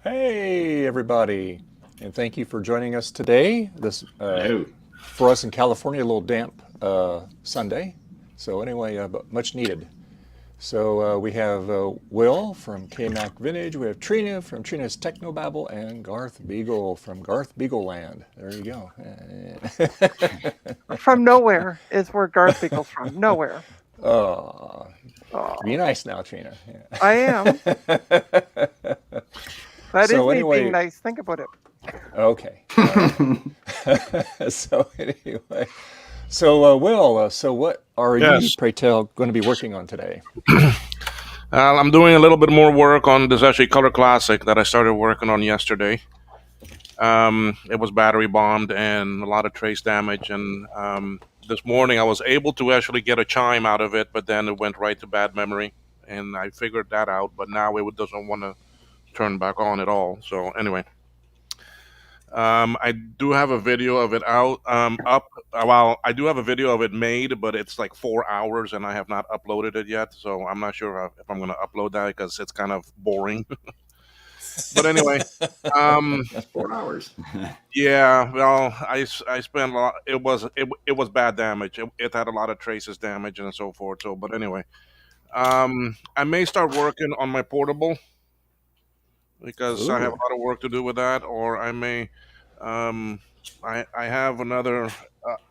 Hey, everybody, and thank you for joining us today. This, Hello. for us in California, a little damp Sunday. So anyway, but much needed. So we have Will from KMac Vintage. We have Trina from Trina's Technobabble, and Garth Beagle from Garth Beagle Land. There you go. From nowhere is where Garth Beagle's from. Nowhere. Oh, be Oh, nice now, Trina. I am. Yeah. That is So me being anyway, nice. Think about it. okay, all right. So anyway, so Will, so what are you, Yes. pray tell, going to be working on today? I'm doing a little bit more work on this actually Color Classic that I started working on yesterday. It was battery bombed and a lot of trace damage. And this morning I was able to actually get a chime out of it, but then it went right to bad memory. And I figured that out, but now it doesn't want to turn back on at all. So anyway, I do have a video of it up. Well, I do have a video of it made, but it's like 4 hours, and I have not uploaded it yet. So I'm not sure if I'm going to upload that because it's kind of boring. But anyway, um, 4 hours. yeah. Well, I spent a lot. It was bad damage. It had a lot of traces damage and so forth. So, but anyway, I may start working on my portable because I have a Ooh, lot of work to do with that, or I may. Um, I have another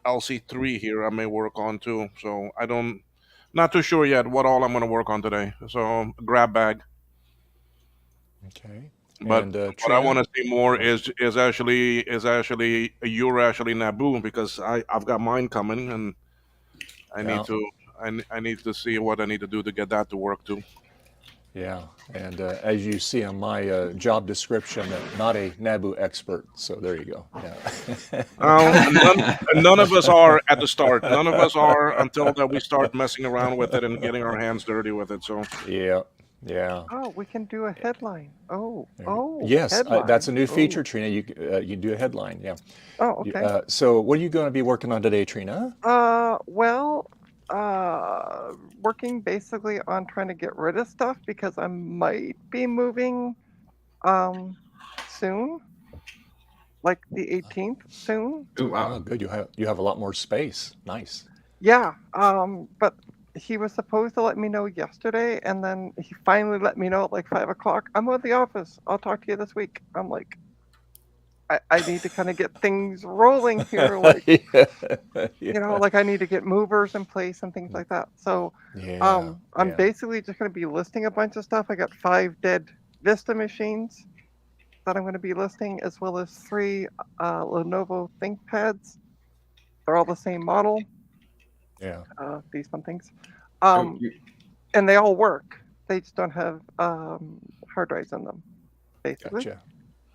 LC3 here I may work on too. So I don't, not too sure yet what all I'm going to work on today. So grab bag, okay. but And what I want Trina? to see more Oh, is actually you're actually NABU because I've got mine coming and I need yeah, to I need to see what I need to do to get that to work too. yeah. And as you see on my job description, not a NABU expert. So there you go. Well, none of us are at the start. None of us are until that we start messing around with it and getting our hands dirty with it. So Yeah, yeah. Oh, we can do a headline. Oh, There oh, Yes, that's headline. a new Oh, feature, Trina. You do a headline. Yeah. oh, okay. So what are you going to be working on today, Trina? Well, working basically on trying to get rid of stuff because I might be moving um soon, like the 18th soon. Oh, wow. Oh, good. You have a lot more space. Nice. Yeah, but he was supposed to let me know yesterday, and then he finally let me know at like 5 o'clock. I'm at the office. I'll talk to you this week. I'm like, I need to kind of get things rolling here. Like, Yeah, yeah, like I need to get movers in place and things like that. So, yeah, I'm yeah. basically just going to be listing a bunch of stuff. I got 5 dead Vista machines that I'm going to be listing, as well as 3 Lenovo ThinkPads. They're all the same model. Yeah. These fun things. Oh, Um, and they all work. They just don't have hard drives in them, basically. Gotcha.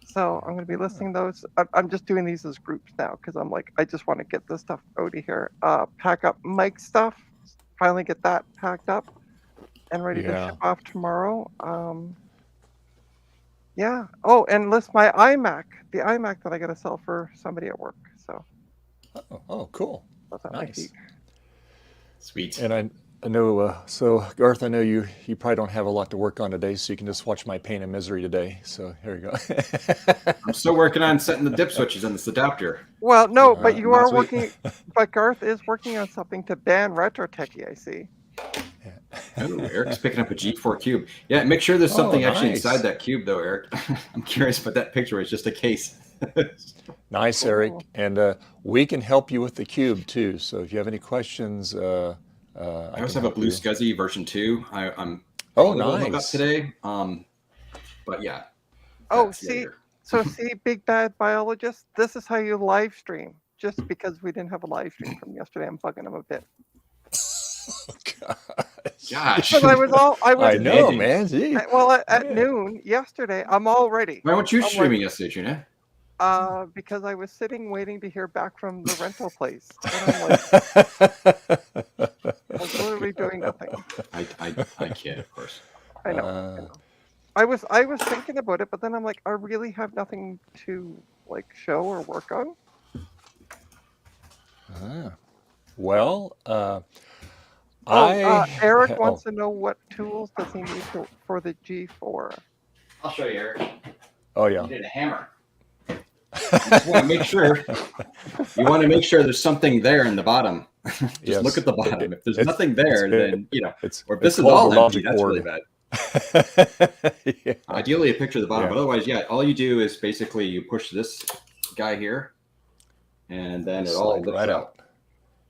So I'm going to be listing those. I'm just doing these as groups now because I'm like, I just want to get this stuff out of here. Pack up mic stuff. Finally get that packed up and ready to Yeah. ship off tomorrow. Yeah. Oh, and list my iMac, the iMac that I got to sell for somebody at work. So Oh, cool. that's at my feet. Nice. sweet. And I know, so Garth, I know you probably don't have a lot to work on today, so you can just watch my pain and misery today. So here you go. I'm still working on setting the dip switches on this adapter. Well, no, but you are Last week. working. But Garth is working on something to ban retro techie. I see. Oh, Eric's picking up a G4 cube. Yeah, make sure there's Oh, something actually inside nice. that cube, though, Eric. I'm curious, but that picture was just a case. Nice, Cool. Eric. And we can help you with the cube too. So if you have any questions, I I also can have a help Blue you. SCSI version 2. I'm Oh, probably will hook up nice. today. But yeah, Oh, that's see, later. so see, big bad biologist. This is how you live stream. Just because we didn't have a live stream from yesterday, I'm bugging him a bit. Gosh. Gosh. Because I was I know, Demanding. man. Gee. well at Yeah. noon yesterday. I'm all ready. Why weren't you I'm like, streaming yesterday, Gina? because I was sitting waiting to hear back from the rental place, and I'm like, I was literally doing nothing. I kid, of course. I know. Uh, I was thinking about it, but then I'm like, I really have nothing to like show or work on. well, Oh, I Eric oh wants to know what tools does he need for the G4. I'll show you, Eric. Oh yeah. You need a hammer. You just want to make sure. You want to make sure there's something there in the bottom. Just look Yes. at the bottom. If there's It's- nothing there, it's- then It's or if it's this is called all the empty, logic that's really board. bad. Yeah. Ideally, a picture of the bottom, Yeah. but otherwise, yeah, all you do is basically you push this guy here, and then it all Slide lifts right out.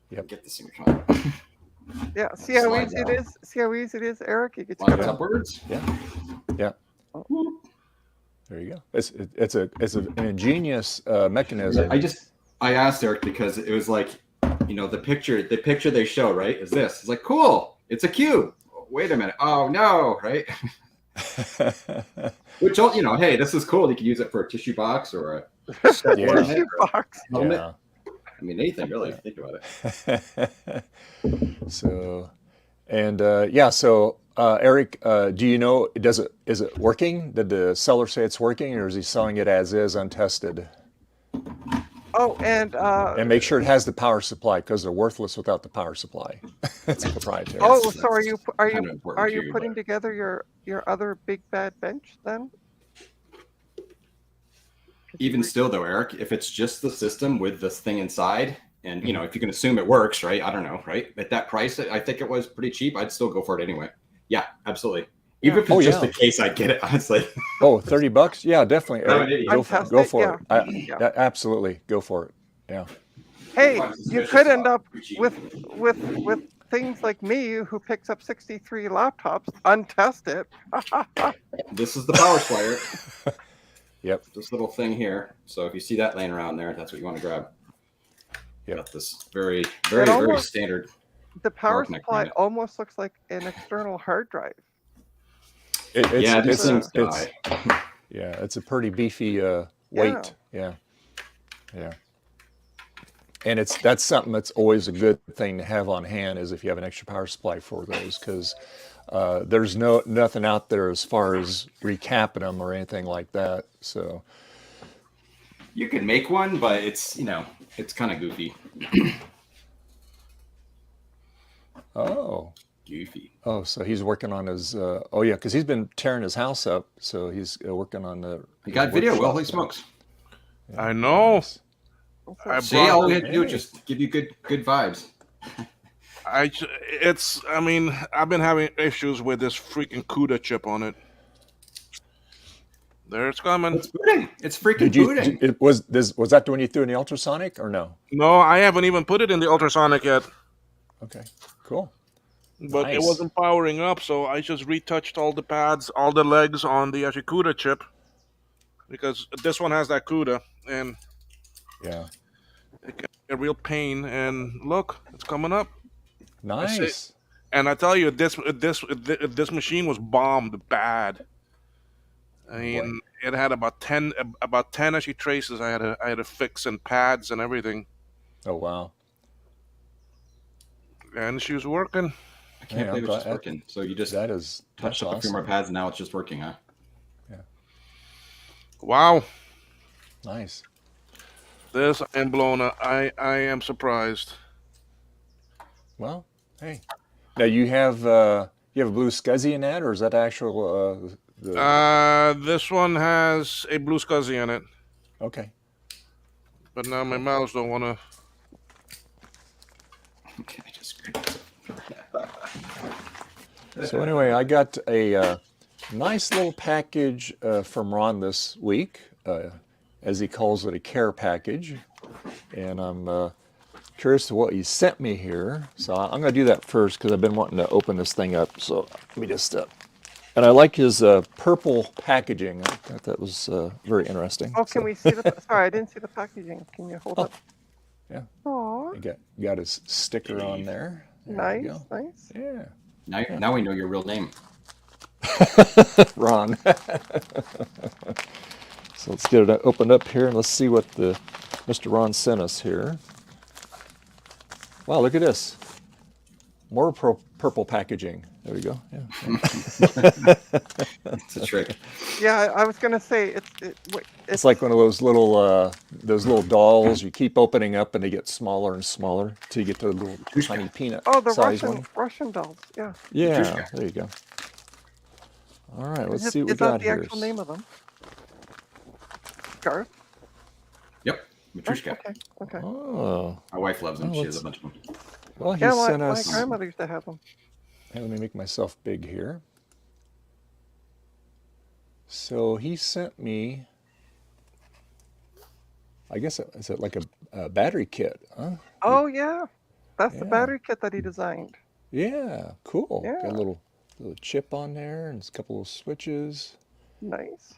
Yep. Get this thing to come out. Yeah, see how Slide easy it down. is? See how easy it is, Eric? You get Slide to upwards. Yeah. There you go. It's an ingenious mechanism. I asked Eric because it was like, the picture they show, right, is this. It's like, cool, it's a cube. Wait a minute. Oh no, right? Which, hey, this is cool. You can use it for a tissue box or a tissue box. helmet. Yeah. I mean, anything really, if you think about it. So, and so Eric, do you know, is it working? Did the seller say it's working, or is he selling it as is, untested? Oh, and make sure it has the power supply, because they're worthless without the power supply. It's proprietary. oh, so are you kind of important too, putting but- together your other big bad bench then? Even still, though, Eric, if it's just the system with this thing inside, and if you can assume it works, right? I don't know, right? At that price, I think it was pretty cheap. I'd still go for it anyway. Yeah, absolutely. Even if it's just the case, I'd get it. Honestly. Oh, $30? Yeah, definitely. I'm an idiot. Go for Yeah. it. Absolutely, go for it. Yeah. Hey, I'm you suspicious could end about up with things like me who picks up 63 laptops untested. This is the power splitter. Yep. This little thing here. So if you see that laying around there, that's what you want to grab. Yep. Got this very, very, very almost- standard. The power Connect supply unit. almost looks like an external hard drive. These things it's die. yeah, it's a pretty beefy weight. Yeah. And that's something that's always a good thing to have on hand, is if you have an extra power supply for those, because there's nothing out there as far as recapping them or anything like that. So You could make one, but it's it's kind of goofy. Goofy. So he's working on his because he's been tearing his house up, so he's working on the. You got video? Well, holy smokes! I know. See, all we had to do was just give you good vibes. I've been having issues with this freaking CUDA chip on it. There it's coming. It's booting. It's freaking booting. Was that the one you threw in the ultrasonic, or no? No, I haven't even put it in the ultrasonic yet. Okay, cool. But it Nice. wasn't powering up, so I just retouched all the pads, all the legs on the CUDA chip, because this one has that CUDA, and Yeah. it can be a real pain. And look, it's coming up. Nice. And I tell you, this machine was bombed bad. I mean, it had about 10 actually traces I had to fix, and pads and everything, Oh wow. and she was working. I can't believe it's just working. So you just That's touched up a few awesome. more pads, and now it's just working, huh? Wow, Nice. this and blown up. I am surprised. Well, hey. Now you have a blue SCSI in that, or is that actual? This one has a blue SCSI in it, Okay. but now my mouse don't want to. Okay, I just So anyway, I got a nice little package from Ron this week, as he calls it, a care package, and I'm curious to what he sent me here. So I'm going to do that first, because I've been wanting to open this thing up. So let me just and I like his purple packaging. I thought that was very interesting. Oh, can we see the? Sorry, I didn't see the packaging. Can you hold up? Yeah. Aw, You got his sticker on there. There you nice, go. nice. Yeah. now we know your real name. Ron. So let's get it opened up here, and let's see what the Mr. Ron sent us here. Wow, look at this. More purple packaging. There we go. Yeah. It's a trick. Yeah, I was gonna say It's like one of those little dolls you keep opening up, and they get smaller and smaller till you get to the little tiny peanut oh, the size one. Russian dolls. Yeah. Yeah, there you go. All right, let's see what we Is that got the here. actual name of them? Garth? Yep, Oh, Matrushka. okay, okay. Oh, My wife loves them. Oh, She has let's- a bunch of them. well, he Yeah, sent my us. grandmother used to have them. Hey, let me make myself big here. So he sent me, I guess, is it like a battery kit? Huh? Oh yeah, that's the Yeah. battery kit that he designed. Yeah, cool. Got Yeah. a little chip on there and a couple of switches. Nice.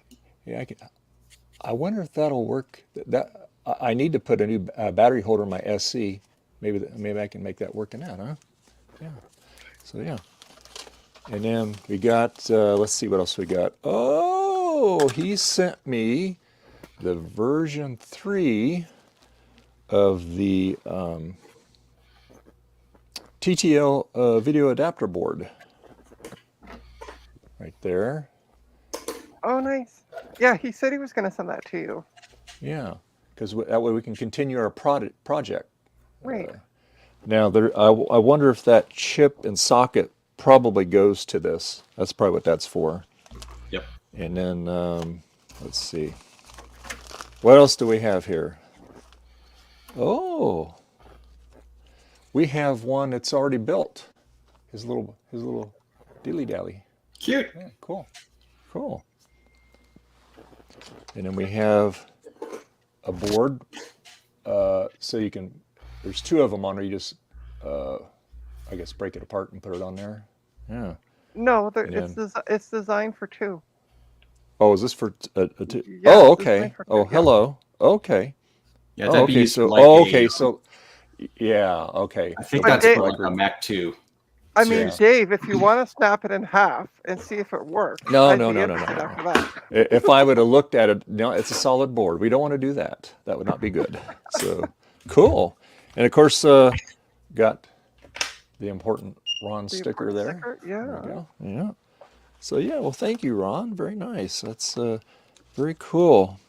Yeah, I wonder if that'll work. I need to put a new battery holder in my SC. Maybe I can make that working out, huh? Yeah. So yeah. And then we got, let's see what else we got. Oh, he sent me the version 3 of the TTL video adapter board. Right there. Oh, nice. Yeah, he said he was going to send that to you. Yeah, because that way we can continue our project. Right. Now, I wonder if that chip and socket probably goes to this. That's probably what that's for. Yep. And then, let's see. What else do we have here? Oh, we have one that's already built. His little dilly-dally. Cute. Yeah, cool. Cool. And then we have a board. So you can, there's 2 of them on there. You just, I guess, break it apart and put it on there. Yeah. No, And it's designed for 2. Oh, is this for a 2? Yeah, Oh, it's okay. designed for Oh, 2, yeah. hello. Okay. Yeah, Oh, that'd be okay. used So, for like okay. So, yeah. Okay. I think But that's they- for like a Mac 2. I mean, series. Dave, if you want to snap it in half and see if it works, No, I'd no, be no, no, interested no. after that. If I would have looked at it, no, it's a solid board. We don't want to do that. That would not be good. So, cool. And of course, got the important Ron The sticker important there. sticker, There yeah. we go. Yeah. So yeah, well, thank you, Ron. Very nice. That's very cool.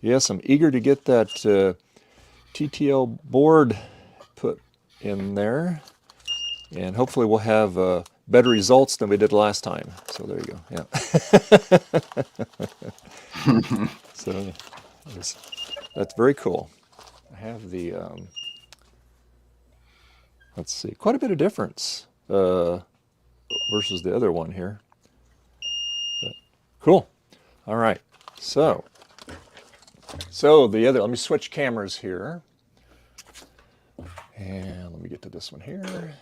Yes, I'm eager to get that TTL board put in there, and hopefully we'll have better results than we did last time. So there you go. Yeah. So that's very cool. I have the let's see, quite a bit of difference versus the other one here. But, cool. All right. So the other, let me switch cameras here. And let me get to this one here.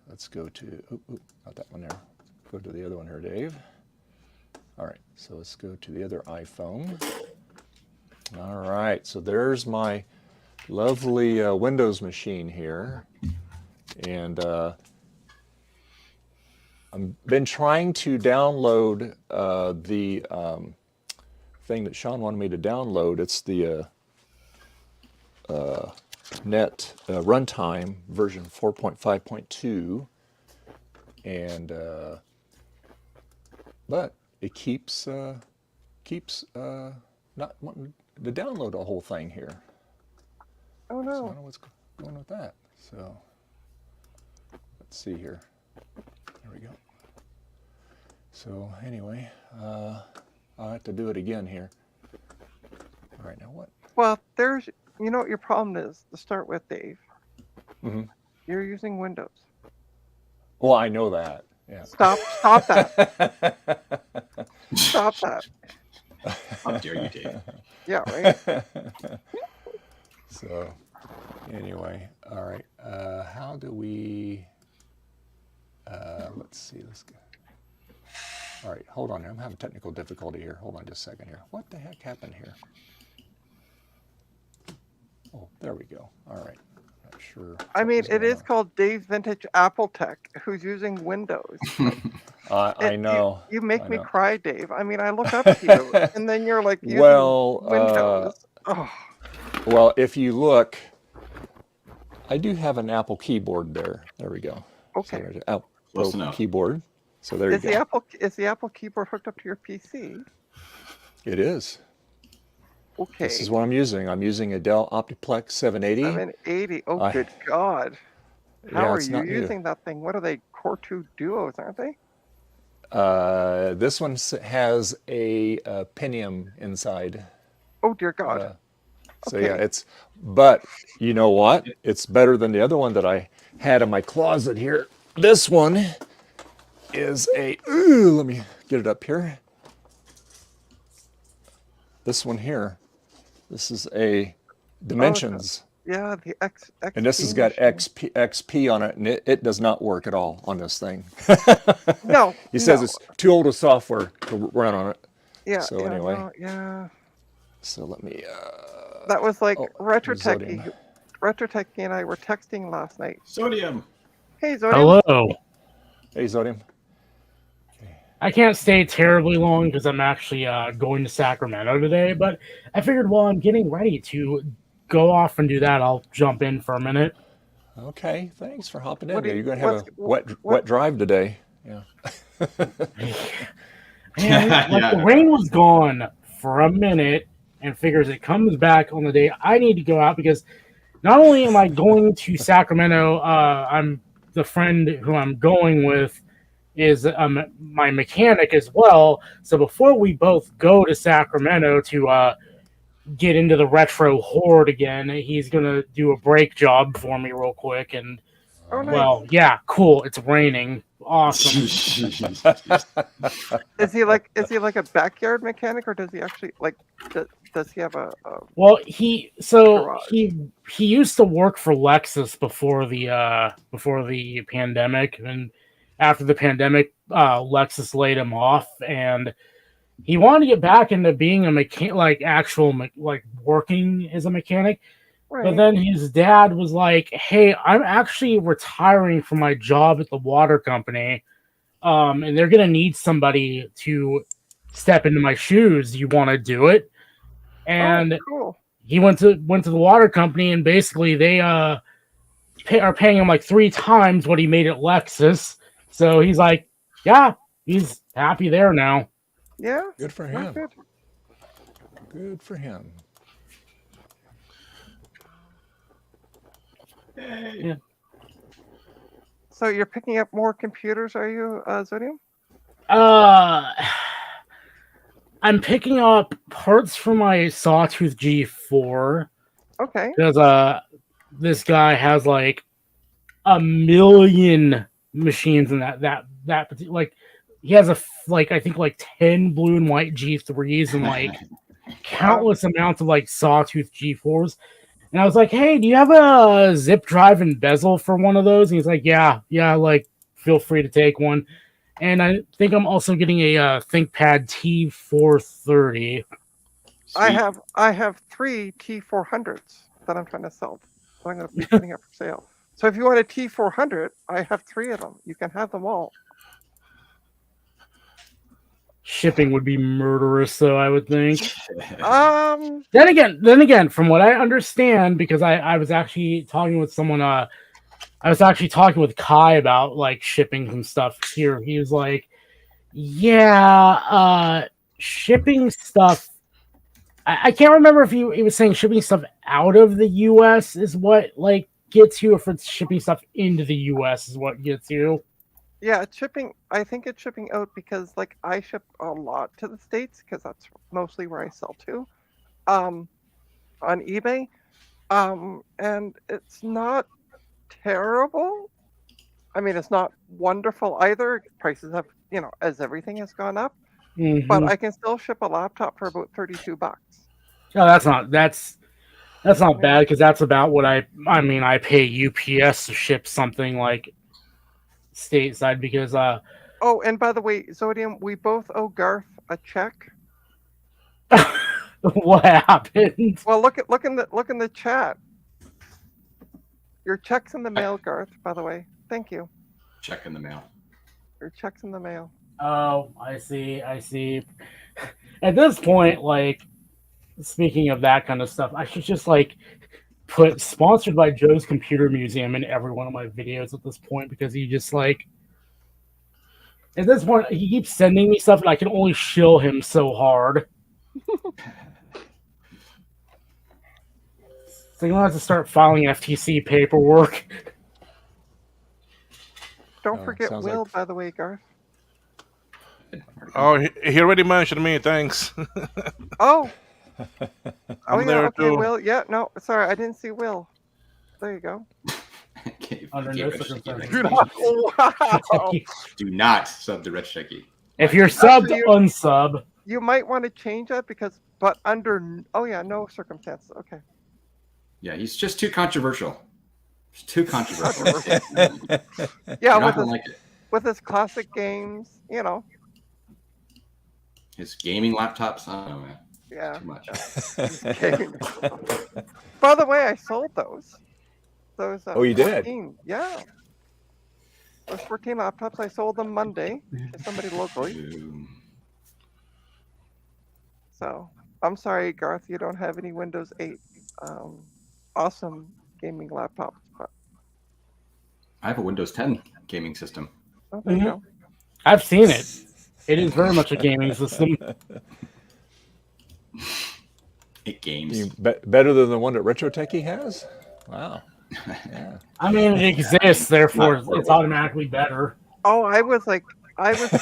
Let's go to, not that one there. Go to the other one here, Dave. All right, so let's go to the other iPhone. All right, so there's my lovely Windows machine here. And I've been trying to download the thing that Sean wanted me to download. It's the net runtime version 4.5.2, and but it keeps not wanting to download the whole thing here. Oh So I no. don't know what's going on with that. So let's see here. There we go. So anyway, I'll have to do it again here. All right, now what? Well, you know what your problem is to start with, Dave? Mm-hmm. You're using Windows. Well, I know that. Yeah. Stop that. Stop that. How dare you, Dave? Yeah, right? So, anyway, all right. How do we? Let's see. Let's go. All right, hold on. I'm having technical difficulty here. Hold on just a second here. What the heck happened here? Oh, there we go. All right. Not sure. I mean, something's it going is called Dave Vintage Apple Tech, who's using Windows. on. I know. You make I me know. cry, Dave. I mean, I look up to you, and then you're like using Well, Windows. Oh, Well, if you look, I do have an Apple keyboard there. There we go. okay. So there's Apple Close enough. keyboard. So there you Is go. the Apple keyboard hooked up to your PC? It is. Okay. This is what I'm using. I'm using a Dell OptiPlex 780. 780. Oh, I- good God. How Yeah, are it's you not new. using that thing? What are they? Core 2 Duos, aren't they? This one has a Pentium inside. Oh dear God. So Okay. yeah, but you know what? It's better than the other one that I had in my closet here. This one is let me get it up here. This one here, this is a Dimensions. Yeah, the XP And this has got machine. XP on it, and it does not work at all on this thing. No, He says no. it's too old of software to run on it. Yeah, So yeah, anyway, no, yeah. so let me, That was like Zodium. Retrotechy and I were texting last night. Sodium. Hey, Zodium. Hello. Hey, Zodium. I can't stay terribly long because I'm actually going to Sacramento today, but I figured while I'm getting ready to go off and do that, I'll jump in for a minute. Okay, thanks for hopping in. What do Yeah, you- you're going to have a what's- wet drive today. Yeah. Man, like the rain was gone for a minute and figures it comes back on the day I need to go out because not only am I going to Sacramento, I'm the friend who I'm going with is my mechanic as well. So before we both go to Sacramento to get into the retro horde again, he's gonna do a brake job for me real quick. And Oh, nice. well, yeah, cool. It's raining. Awesome. Is he like a backyard mechanic, or does he actually like does he have a Well, he Garage. used to work for Lexus before the pandemic, and after the pandemic, Lexus laid him off, and he wanted to get back into being a mechanic, like working as a mechanic. But right? then his dad was like, "Hey, I'm actually retiring from my job at the water company, and they're gonna need somebody to step into my shoes. You want to do it?" And Oh, cool. he went to the water company, and basically they are paying him like 3 times what he made at Lexus. So he's like, yeah, he's happy there now. Yeah. Good for Not him. good. Good for him. Yeah. So you're picking up more computers, are you, Zodium? I'm picking up parts for my Sawtooth G4 Okay. because this guy has like a million machines in that like he has I think like 10 blue and white G3s and like countless amounts of like Sawtooth G4s. And I was like, hey, do you have a zip drive and bezel for one of those? And he's like, yeah, like feel free to take one. And I think I'm also getting a ThinkPad T430. I have 3 T400s that I'm trying to sell. That I'm going to be putting up for sale. So if you want a T400, I have 3 of them. You can have them all. Shipping would be murderous, though, I would think. Then again, from what I understand, because I was actually talking with someone, I was actually talking with Kai about like shipping some stuff here. He was like, yeah, shipping stuff. I can't remember if he was saying shipping stuff out of the US is what like gets you, if it's shipping stuff into the US is what gets you. Yeah, it's shipping. I think it's shipping out because like I ship a lot to the States because that's mostly where I sell to, on eBay, and it's not terrible. I mean, it's not wonderful either. Prices have, as everything has gone up, but I can still ship a laptop for about $32. Oh, that's not bad because that's about what I pay UPS to ship something like stateside because Oh, and by the way, Zodium, we both owe Garth a check. what happened? Well, look in the chat. Your check's in the mail, Garth, by the way. Thank you. Check in the mail. Your check's in the mail. Oh, I see. At this point, like, speaking of that kind of stuff, I should just like put sponsored by Joe's Computer Museum in every one of my videos at this point because he just like at this point he keeps sending me stuff and I can only shill him so hard. So you're gonna have to start filing FTC paperwork. Don't forget sounds Will, like- by the way, Garth. Oh, he already mentioned me. Thanks. Oh, Oh I'm yeah, there okay, too. Will. Yeah, no, sorry, I didn't see Will. There you go. Under no circumstances. Wow. Do not sub to Rich Chicky. If you're Actually, subbed, unsub. You might want to change that because, but under, oh yeah, no circumstances. Okay. Yeah, he's just too controversial. It's too controversial. Yeah, You're not with gonna his, like it. with his classic games, you know. His gaming laptops. Oh man, Yeah. too much. Gaming. By the way, I sold those. Those. Oh, you did? 14, yeah. Those 14 laptops, I sold them Monday to somebody locally. Ooh. So I'm sorry, Garth, you don't have any Windows 8 awesome gaming laptops. But I have a Windows 10 gaming system. oh, there you go. I've seen it. It is very much a gaming system. It games. You better than the one that Retro Techie has? Wow. Yeah. I mean, it exists, therefore Not horrible. it's automatically better. Oh, I was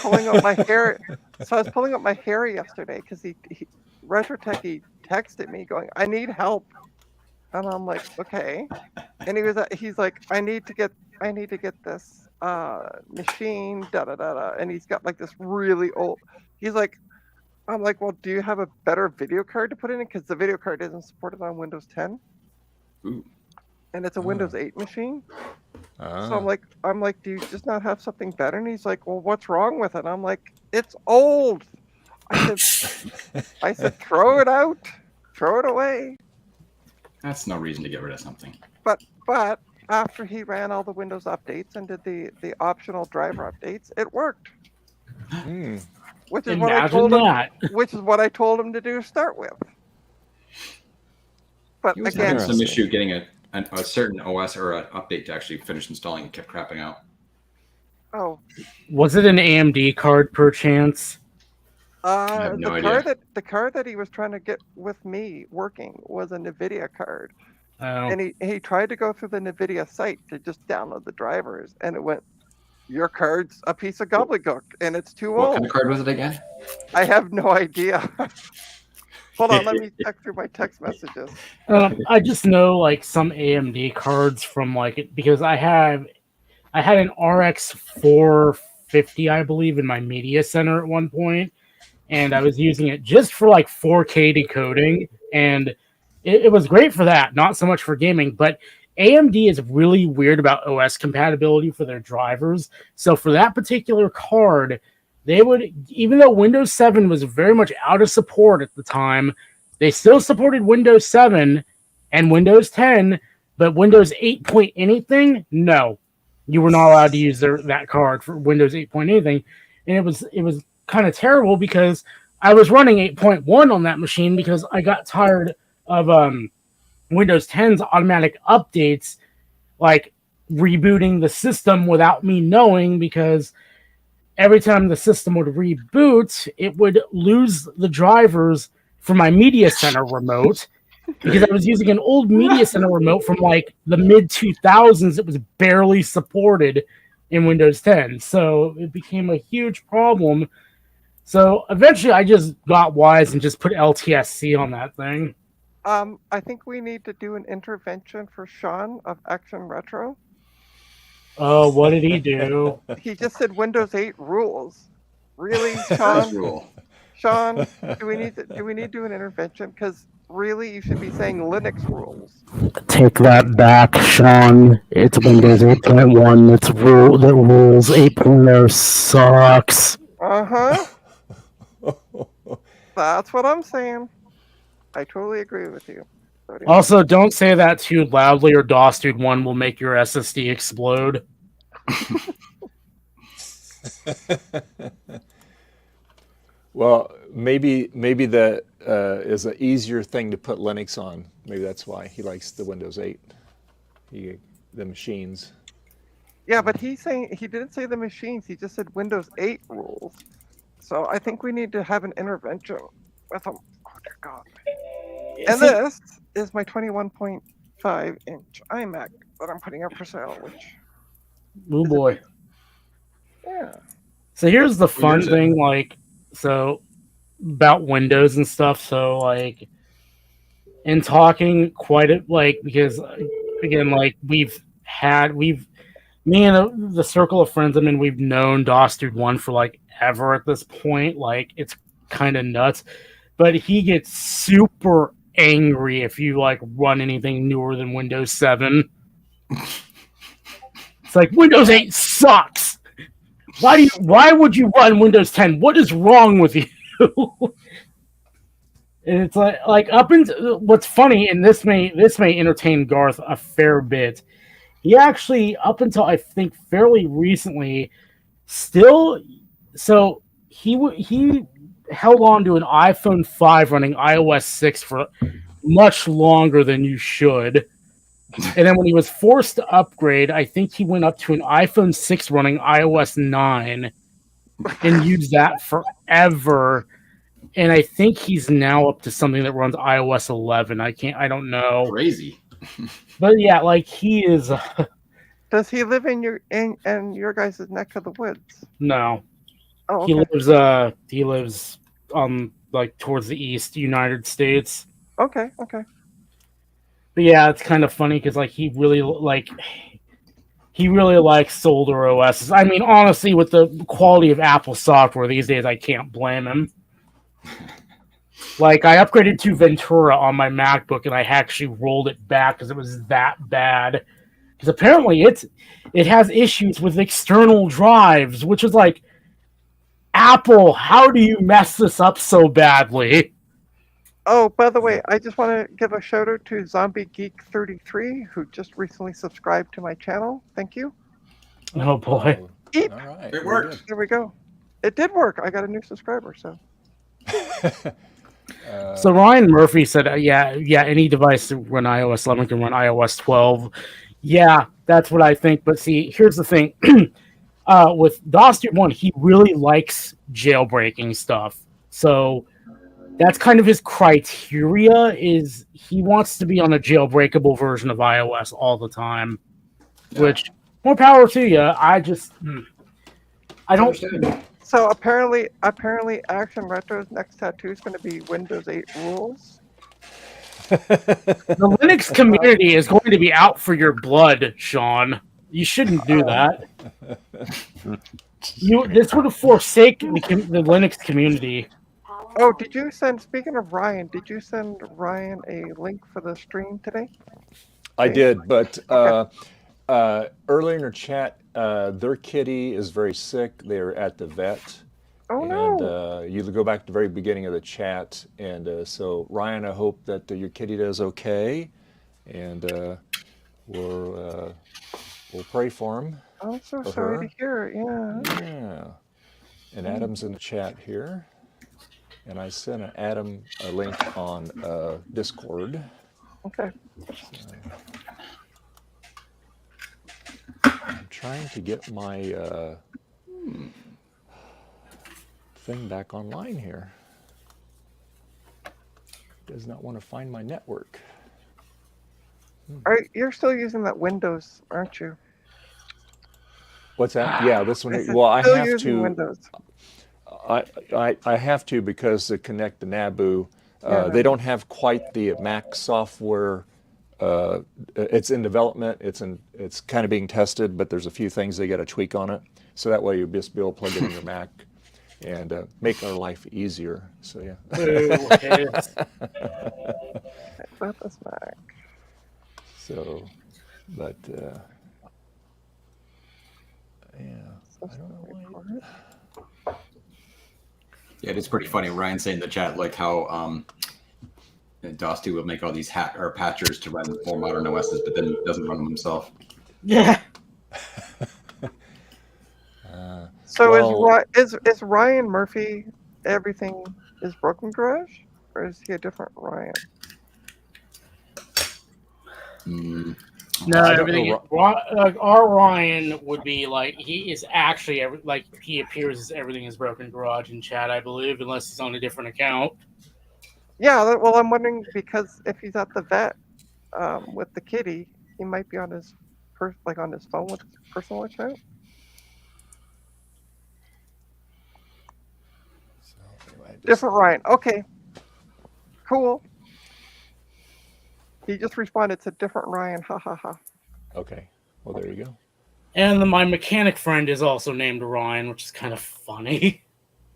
pulling up my hair. So I was pulling up my hair yesterday because Retro Techie texted me going, "I need help," and I'm like, "Okay." And he's like, "I need to get this machine, da da da da," and he's got like this really old. He's like, I'm like, "Well, do you have a better video card to put in it? Because the video card isn't supported on Windows 10." Ooh. And it's a Windows 8 machine. So Ah. I'm like, do you just not have something better? And he's like, well, what's wrong with it? I'm like, it's old. I said, throw it out, throw it away. That's no reason to get rid of something. But after he ran all the Windows updates and did the optional driver updates, it worked. Hmm. Which is what I Imagine told him. that. Which is what I told him to do to start with. But He was again, having some Interesting. issue getting a certain OS or an update to actually finish installing and kept crapping out. oh, Was it an AMD card perchance? have no idea. the card that he was trying to get with me working was a NVIDIA card. Oh. And he tried to go through the NVIDIA site to just download the drivers, and it went, your card's a piece of gobbledygook, and it's too What old. kind of card was it again? I have no idea. Hold on, let me check through my text messages. I just know like some AMD cards from like it because I had an RX 450, I believe, in my media center at one point, and I was using it just for like 4K decoding, and it was great for that, not so much for gaming. But AMD is really weird about OS compatibility for their drivers. So for that particular card, they would, even though Windows 7 was very much out of support at the time, they still supported Windows 7 and Windows 10, but Windows 8 point anything, no. You were not allowed to use that card for Windows 8 point anything. And it was kind of terrible because I was running 8.1 on that machine because I got tired of Windows 10's automatic updates, like rebooting the system without me knowing, because every time the system would reboot, it would lose the drivers for my media center remote because I was using an old media center remote from like the mid 2000s. It was barely supported in Windows 10. So it became a huge problem. So eventually I just got wise and just put LTSC on that thing. I think we need to do an intervention for Sean of Action Retro. Oh, what did he do? He just said Windows 8 rules. Really, First Sean? rule. Sean, do we need to do an intervention? Because really, you should be saying Linux rules. Take that back, Sean. It's Windows 8.1. It's the rules. 8.0 sucks. Uh-huh. That's what I'm saying. I totally agree with you. Also, don't say that too loudly, or DOS Dude 1 will make your SSD explode. Well, maybe that is an easier thing to put Linux on. Maybe that's why he likes the Windows 8, the machines. Yeah, but he didn't say the machines. He just said Windows 8 rules. So I think we need to have an intervention with them. Oh dear God. And this is my 21.5 inch iMac that I'm putting up for sale, which, Oh boy. yeah. So here's the fun Here's it. thing, like, so about Windows and stuff. So like, and talking quite a like because again like me and the circle of friends I'm in, we've known DOS Dude 1 for like ever at this point. Like it's kind of nuts, but he gets super angry if you like run anything newer than Windows 7. It's like Windows 8 sucks. Why would you run Windows 10? What is wrong with you? And it's like up into what's funny, and this may entertain Garth a fair bit. He actually, up until I think fairly recently, still, so he held on to an iPhone 5 running iOS 6 for much longer than you should. And then when he was forced to upgrade, I think he went up to an iPhone 6 running iOS 9 and used that forever. And I think he's now up to something that runs iOS 11. I don't know. Crazy. But yeah, like he is. Does he live in your guys' neck of the woods? No, Oh, he okay. lives like towards the east United States. Okay. But yeah, it's kind of funny because like he really likes older OSs. I mean, honestly, with the quality of Apple software these days, I can't blame him. Like, I upgraded to Ventura on my MacBook, and I actually rolled it back because it was that bad. Because apparently it has issues with external drives, which is like, Apple, how do you mess this up so badly? Oh, by the way, I just want to give a shout out to Zombie Geek 33, who just recently subscribed to my channel. Thank you. Oh boy. Eep. All right. It worked. There we go. It did work. I got a new subscriber, so. So Ryan Murphy said, yeah, any device that run iOS 11 can run iOS 12. Yeah, that's what I think. But see, here's the thing. With DOS 1, he really likes jailbreaking stuff. So that's kind of his criteria, is he wants to be on a jailbreakable version of iOS all the time. Yeah. Which, more power to you. I don't... So apparently Action Retro's next tattoo is going to be Windows 8 rules. The Linux community is going to be out for your blood, Sean. You shouldn't do that. This would forsake the Linux community. Oh, speaking of Ryan, did you send Ryan a link for the stream today? I did, but Okay. earlier in your chat, their kitty is very sick. They're at the vet. Oh, And no. you go back to the very beginning of the chat. And so, Ryan, I hope that your kitty does okay. And we'll pray for him. I'm so For sorry her? to hear it. Yeah. Yeah. And Adam's in the chat here. And I sent Adam a link on Discord. Okay. I'm trying to get my thing back online here. Does not want to find my network. You're still using that Windows, aren't you? What's that? Yeah, this one. I said, Well, I still have using to. Windows. I have to, because to connect the NABU, Yeah. they don't have quite the Mac software. It's in development. It's kind of being tested, but there's a few things they got to tweak on it. So that way you'll just be able to plug it in your Mac and make our life easier. So yeah. About this back. So, but yeah, I don't know why. Yeah, it is pretty funny. Ryan saying in the chat like how DOS 2 will make all these patchers to run more modern OSs, but then doesn't run them himself. Yeah. So Well- is Ryan Murphy everything is Broken Garage, or is he a different Ryan? Mm, No, I don't everything. know. Our Ryan would be like he is actually like he appears as everything is Broken Garage in chat, I believe, unless he's on a different account. Yeah, well, I'm wondering because if he's at the vet with the kitty, he might be on his on his phone with his personal account. So anyway, just- Different Ryan. Okay. Cool. He just responded, "It's a different Ryan." Ha ha ha. Okay. Well, there you go. And my mechanic friend is also named Ryan, which is kind of funny.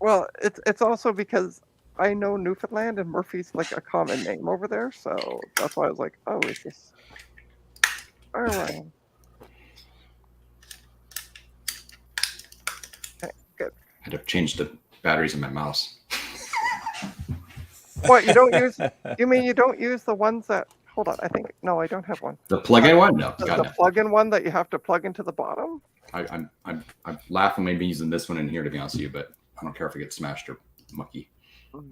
Well, it's also because I know Newfoundland and Murphy's like a common name over there, so that's why I was like, "Oh, is this our Ryan?" Okay, good. I had to change the batteries in my mouse. What, you don't use? You mean you don't use the ones that? Hold on, I think no, I don't have one. The plug-in one? No, The, God, the no. plug-in one that you have to plug into the bottom. I'm laughing maybe using this one in here to be honest with you, but I don't care if it gets smashed or mucky.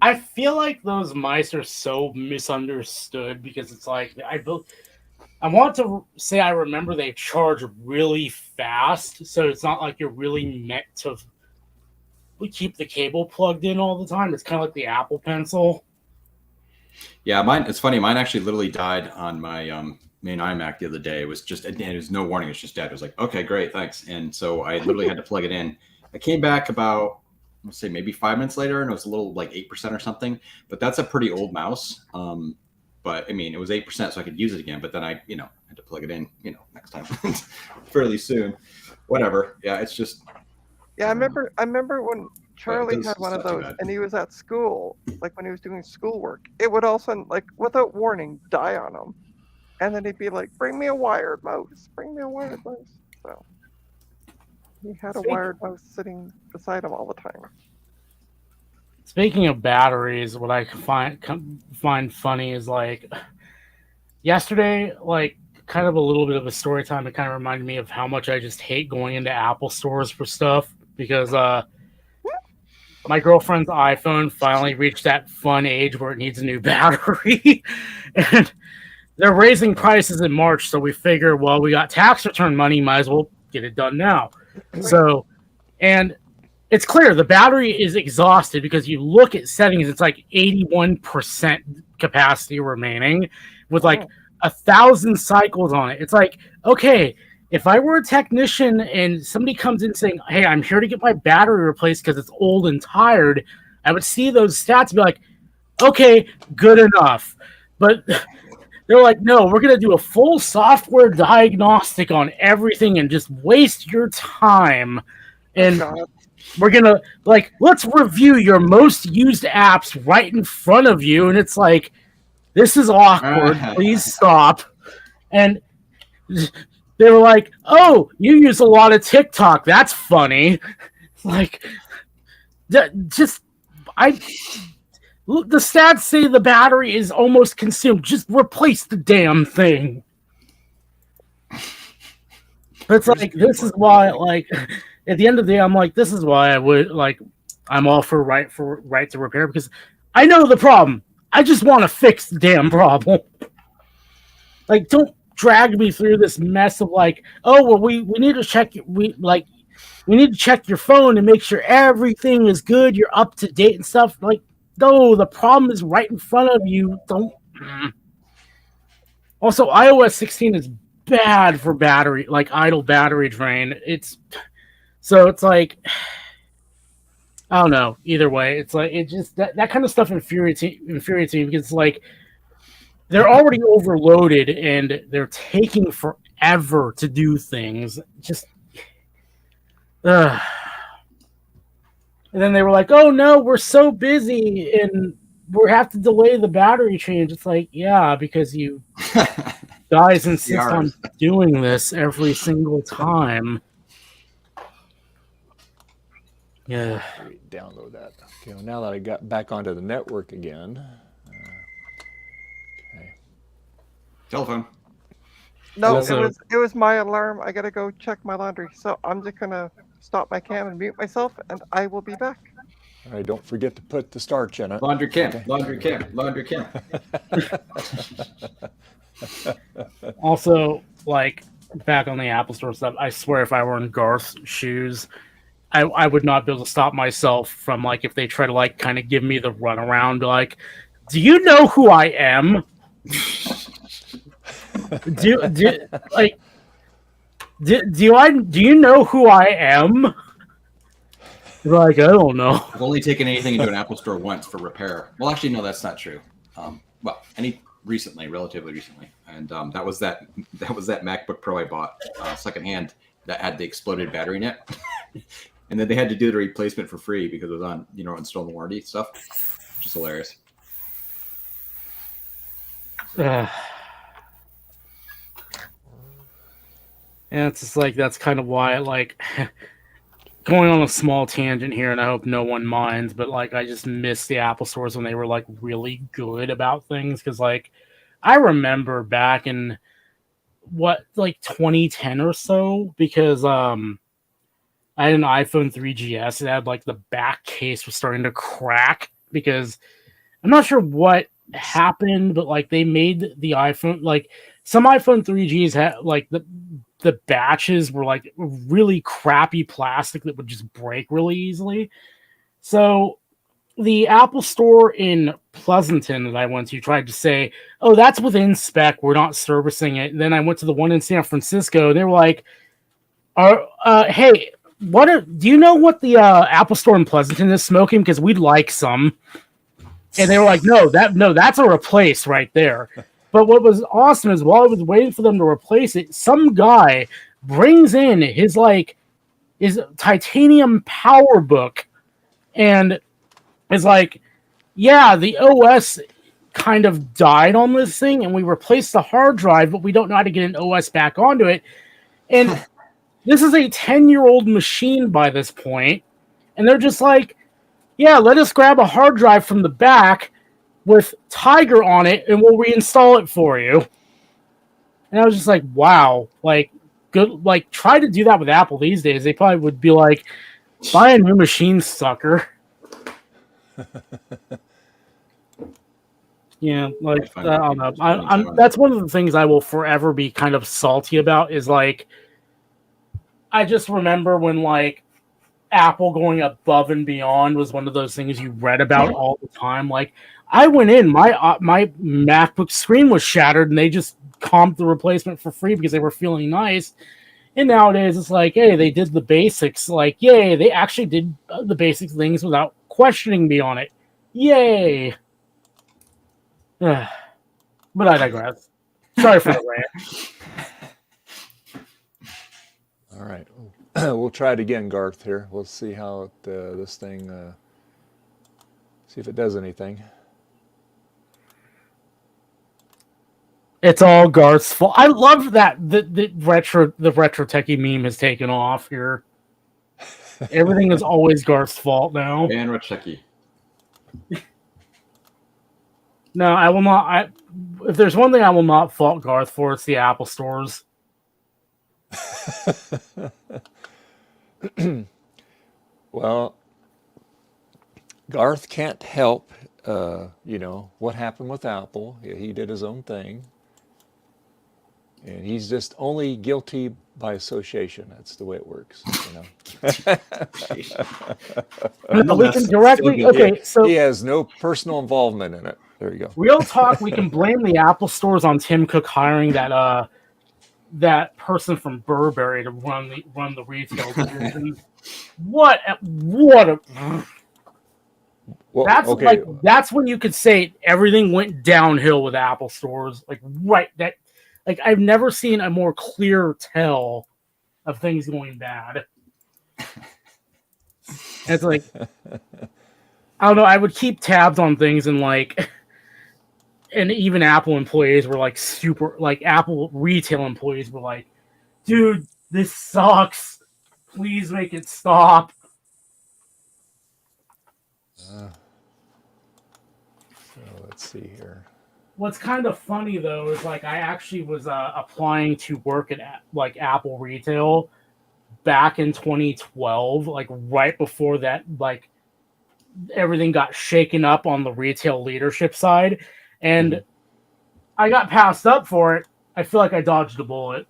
I feel like those mice are so misunderstood because it's like I want to say I remember they charge really fast, so it's not like you're really meant to keep the cable plugged in all the time. It's kind of like the Apple Pencil. Yeah, mine. It's funny. Mine actually literally died on my main iMac the other day. It was just, and it was no warning. It was just dead. It was like, okay, great, thanks. And so I literally had to plug it in. I came back about, let's say, maybe 5 minutes later, and it was a little like 8% or something. But that's a pretty old mouse. But I mean, it was 8%, so I could use it again. But then I, had to plug it in, next time, fairly soon. Whatever. Yeah, it's just. Yeah, I remember when Charlie it's had one of not too those, bad. and he was at school, like when he was doing schoolwork. It would also, like, without warning, die on him, and then he'd be like, "Bring me a wired mouse. Bring me a wired mouse." So he had a wired mouse sitting beside him all the time. Speaking of batteries, what I find funny is like yesterday, like kind of a little bit of a story time. It kind of reminded me of how much I just hate going into Apple stores for stuff because my girlfriend's iPhone finally reached that fun age where it needs a new battery, and they're raising prices in March. So we figure, well, we got tax return money, might as well get it done now. So, and it's clear the battery is exhausted because you look at settings, it's like 81% capacity remaining with like 1,000 cycles on it. It's like, okay, if I were a technician and somebody comes in saying, "Hey, I'm here to get my battery replaced because it's old and tired," I would see those stats and be like, okay, good enough. But they're like, "No, we're going to do a full software diagnostic on everything and just waste your time. And we're going to, like, let's review your most used apps right in front of you." And it's like, this is awkward. Please stop. And they were like, "Oh, you use a lot of TikTok. That's funny." Like, the stats say the battery is almost consumed. Just replace the damn thing. But it's like, this is why, like, at the end of the day, I'm like, this is why I would, like, I'm all for right to repair, because I know the problem. I just want to fix the damn problem. Like, don't drag me through this mess of like, "Oh, well, we need to check we need to check your phone and make sure everything is good, you're up to date and stuff." Like, no, the problem is right in front of you. Don't. Also, iOS 16 is bad for battery, like idle battery drain. It's like, I don't know. Either way, it's like, it just that kind of stuff infuriates me because it's like they're already overloaded and they're taking forever to do things. Just, and then they were like, "Oh no, we're so busy and we have to delay the battery change." It's like, yeah, because you guys insist on doing this every single time. Yeah. Download that. Okay, well, now that I got back onto the network again. Okay. Telephone. No, Also- it was my alarm. I gotta go check my laundry, so I'm just gonna stop my cam and mute myself, and I will be back. All right, don't forget to put the starch in it. Laundry cam. Laundry cam. Laundry cam. Also, like, back on the Apple Store stuff, I swear if I were in Garth's shoes, I would not be able to stop myself from, like, if they try to, like, kind of give me the runaround, like, "Do you know who I am? do you know who I am?" They're like, "I don't know." I've only taken anything into an Apple store once for repair. Well, actually, no, that's not true. Well, relatively recently, and that was that MacBook Pro I bought secondhand that had the exploded battery in it, and then they had to do the replacement for free because it was on on stolen warranty stuff, which is hilarious. And it's just like that's kind of why like going on a small tangent here, and I hope no one minds, but like I just miss the Apple stores when they were like really good about things, because like I remember back in like 2010 or so, because I had an iPhone 3GS. It had like the back case was starting to crack because I'm not sure what happened, but like they made the iPhone, like some iPhone 3Gs had like the batches were like really crappy plastic that would just break really easily. So the Apple store in Pleasanton that I went to tried to say, oh, that's within spec, we're not servicing it. And then I went to the one in San Francisco, and they were like, hey, do you know what the Apple store in Pleasanton is smoking? Because we'd like some. And they were like, no, that's a replace right there. But what was awesome is while I was waiting for them to replace it, some guy brings in his titanium power book and is like, yeah, the OS kind of died on this thing, and we replaced the hard drive, but we don't know how to get an OS back onto it. And this is a 10-year-old machine by this point, and they're just like, yeah, let us grab a hard drive from the back with Tiger on it, and we'll reinstall it for you. And I was just like, wow, like, good, like, try to do that with Apple these days. They probably would be like, buy a new machine, sucker. Yeah, like, I don't know. That's one of the things I will forever be kind of salty about is, like, I just remember when, like, Apple going above and beyond was one of those things you read about all the time. Like, I went in, my MacBook screen was shattered, and they just comped the replacement for free because they were feeling nice. And nowadays, it's like, hey, they did the basics. Like, yay, they actually did the basic things without questioning me on it. Yay. But I digress. Sorry for the rant. All right. We'll try it again, Garth, here. We'll see how this thing, see if it does anything. It's all Garth's fault. I love that the retro techie meme has taken off here. Everything is always Garth's fault now. And Recheki. No, I will not. If there's one thing I will not fault Garth for, it's the Apple stores. Well, Garth can't help, what happened with Apple. He did his own thing. And he's just only guilty by association. That's the way it works, We can directly... Okay, so... He has no personal involvement in it. There you go. Real talk, we can blame the Apple stores on Tim Cook hiring that person from Burberry to run the retail division. What a well, that's when you could say everything went downhill with Apple stores. I've never seen a more clear tell of things going bad. It's like, I don't know, I would keep tabs on things, and even Apple employees were like Apple retail employees were like, dude, this sucks. Please make it stop. So let's see here. What's kind of funny though is I actually was applying to work at Apple retail back in 2012, right before that, everything got shaken up on the retail leadership side, and I got passed up for it. I feel like I dodged a bullet.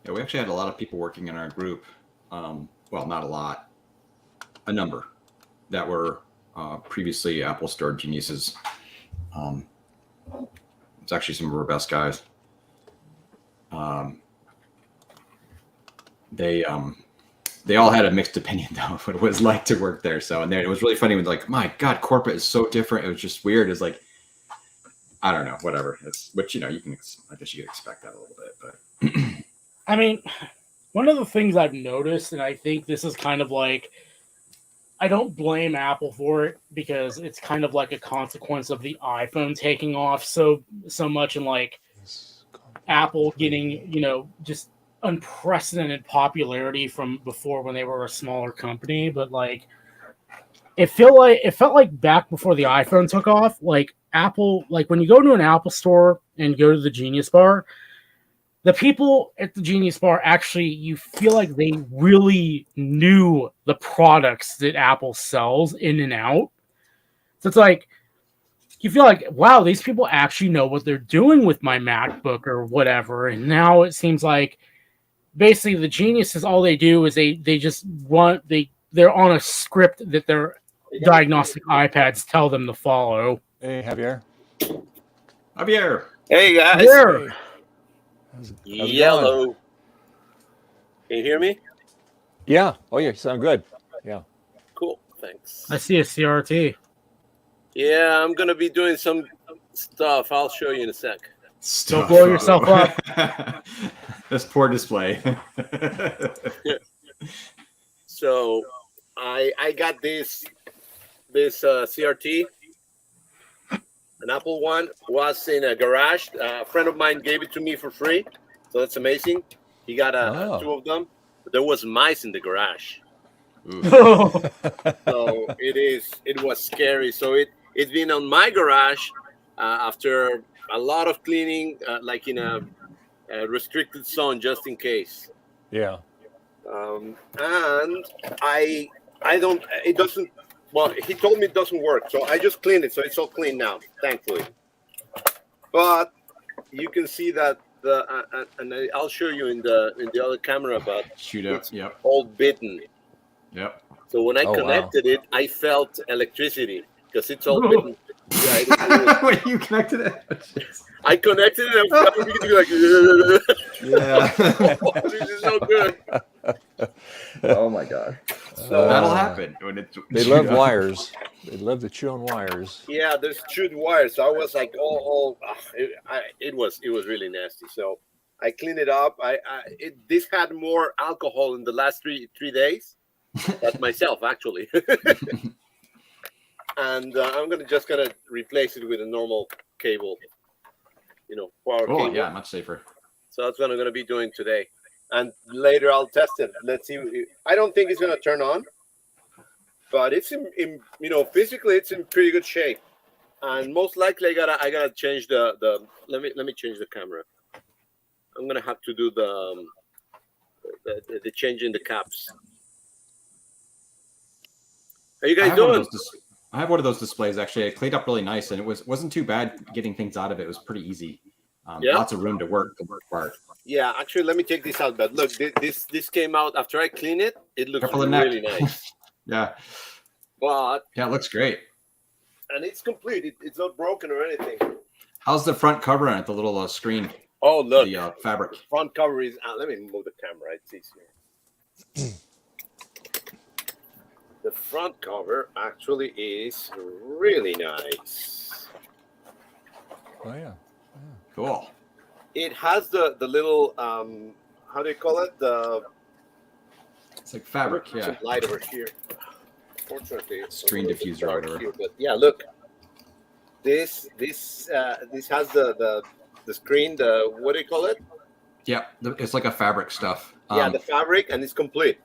Yeah, we actually had a lot of people working in our group. Well, not a lot, a number that were previously Apple Store geniuses. It's actually some of our best guys. they all had a mixed opinion though of what it was like to work there. So, and then it was really funny when like, my God, corporate is so different. It was just weird. It's like, I don't know, whatever. It's which I guess you could expect that a little bit, but I mean, one of the things I've noticed, and I think this is kind of like, I don't blame Apple for it because it's kind of like a consequence of the iPhone taking off so much, and like Apple getting, just unprecedented popularity from before when they were a smaller company. But like, it felt like back before the iPhone took off, like Apple, like when you go to an Apple store and go to the Genius Bar, the people at the Genius Bar actually, you feel like they really knew the products that Apple sells in and out. So it's like, you feel like, wow, these people actually know what they're doing with my MacBook or whatever. And now it seems like basically the geniuses, all they do is they just they're on a script that their diagnostic iPads tell them to follow. Hey, Javier. Hey guys. There. How's it Yellow. going? Can you hear me? Yeah. Oh, yeah. You sound good. Yeah. Cool. Thanks. I see a CRT. Yeah, I'm gonna be doing some stuff. I'll show you in a sec. Don't blow yourself up. This poor display. So I got this CRT. An Apple one was in a garage. A friend of mine gave it to me for free, so that's amazing. He got two of them. But there was mice in the garage, so it was scary. So it's been on my garage after a lot of cleaning, like in a restricted zone, just in case. Yeah. And I don't. It doesn't. Well, he told me it doesn't work, so I just cleaned it, so it's all clean now, thankfully. But you can see that and I'll show you in the other camera, but Shoot up. it's Yep. all bitten. Yep. So when I Oh, connected it, I felt electricity because it's all bitten. Yeah, it When you connected it. I connected it and I felt it like, Yeah. this is so good. Oh my God. So That'll happen when it's. They love wires. They love to chew on wires. yeah, there's chewed wires. So I was like, it was really nasty. So I cleaned it up. This had more alcohol in the last three days. That's myself actually. And I'm just gonna replace it with a normal cable, power Oh cable. yeah, much safer. So that's what I'm gonna be doing today. And later I'll test it. Let's see. I don't think it's gonna turn on, but it's in physically it's in pretty good shape. And most likely I gotta change the let me change the camera. I'm gonna have to do the change in the caps. How you guys doing? I have one of those displays actually. It cleaned up really nice, and it wasn't too bad getting things out of it. It was pretty easy. Yeah. Lots of room to work part. Yeah, actually, let me take this out. But look, this came out after I cleaned it. It looks Careful the neck. really nice. Yeah. But Yeah, it looks great. and it's complete. It's not broken or anything. How's the front cover on it? The little screen, Oh, look, the fabric. front cover is. Let me move the camera. It's easier. The front cover actually is really nice. Oh, yeah. Cool. It has the little how do you call it? It's like fabric. Some Yeah. light over here. Fortunately, it's Screen a little bit diffuser or dark whatever. here, but yeah, look. This has the screen. What do you call it? Yeah. It's like a fabric stuff. Yeah, the fabric, and it's complete.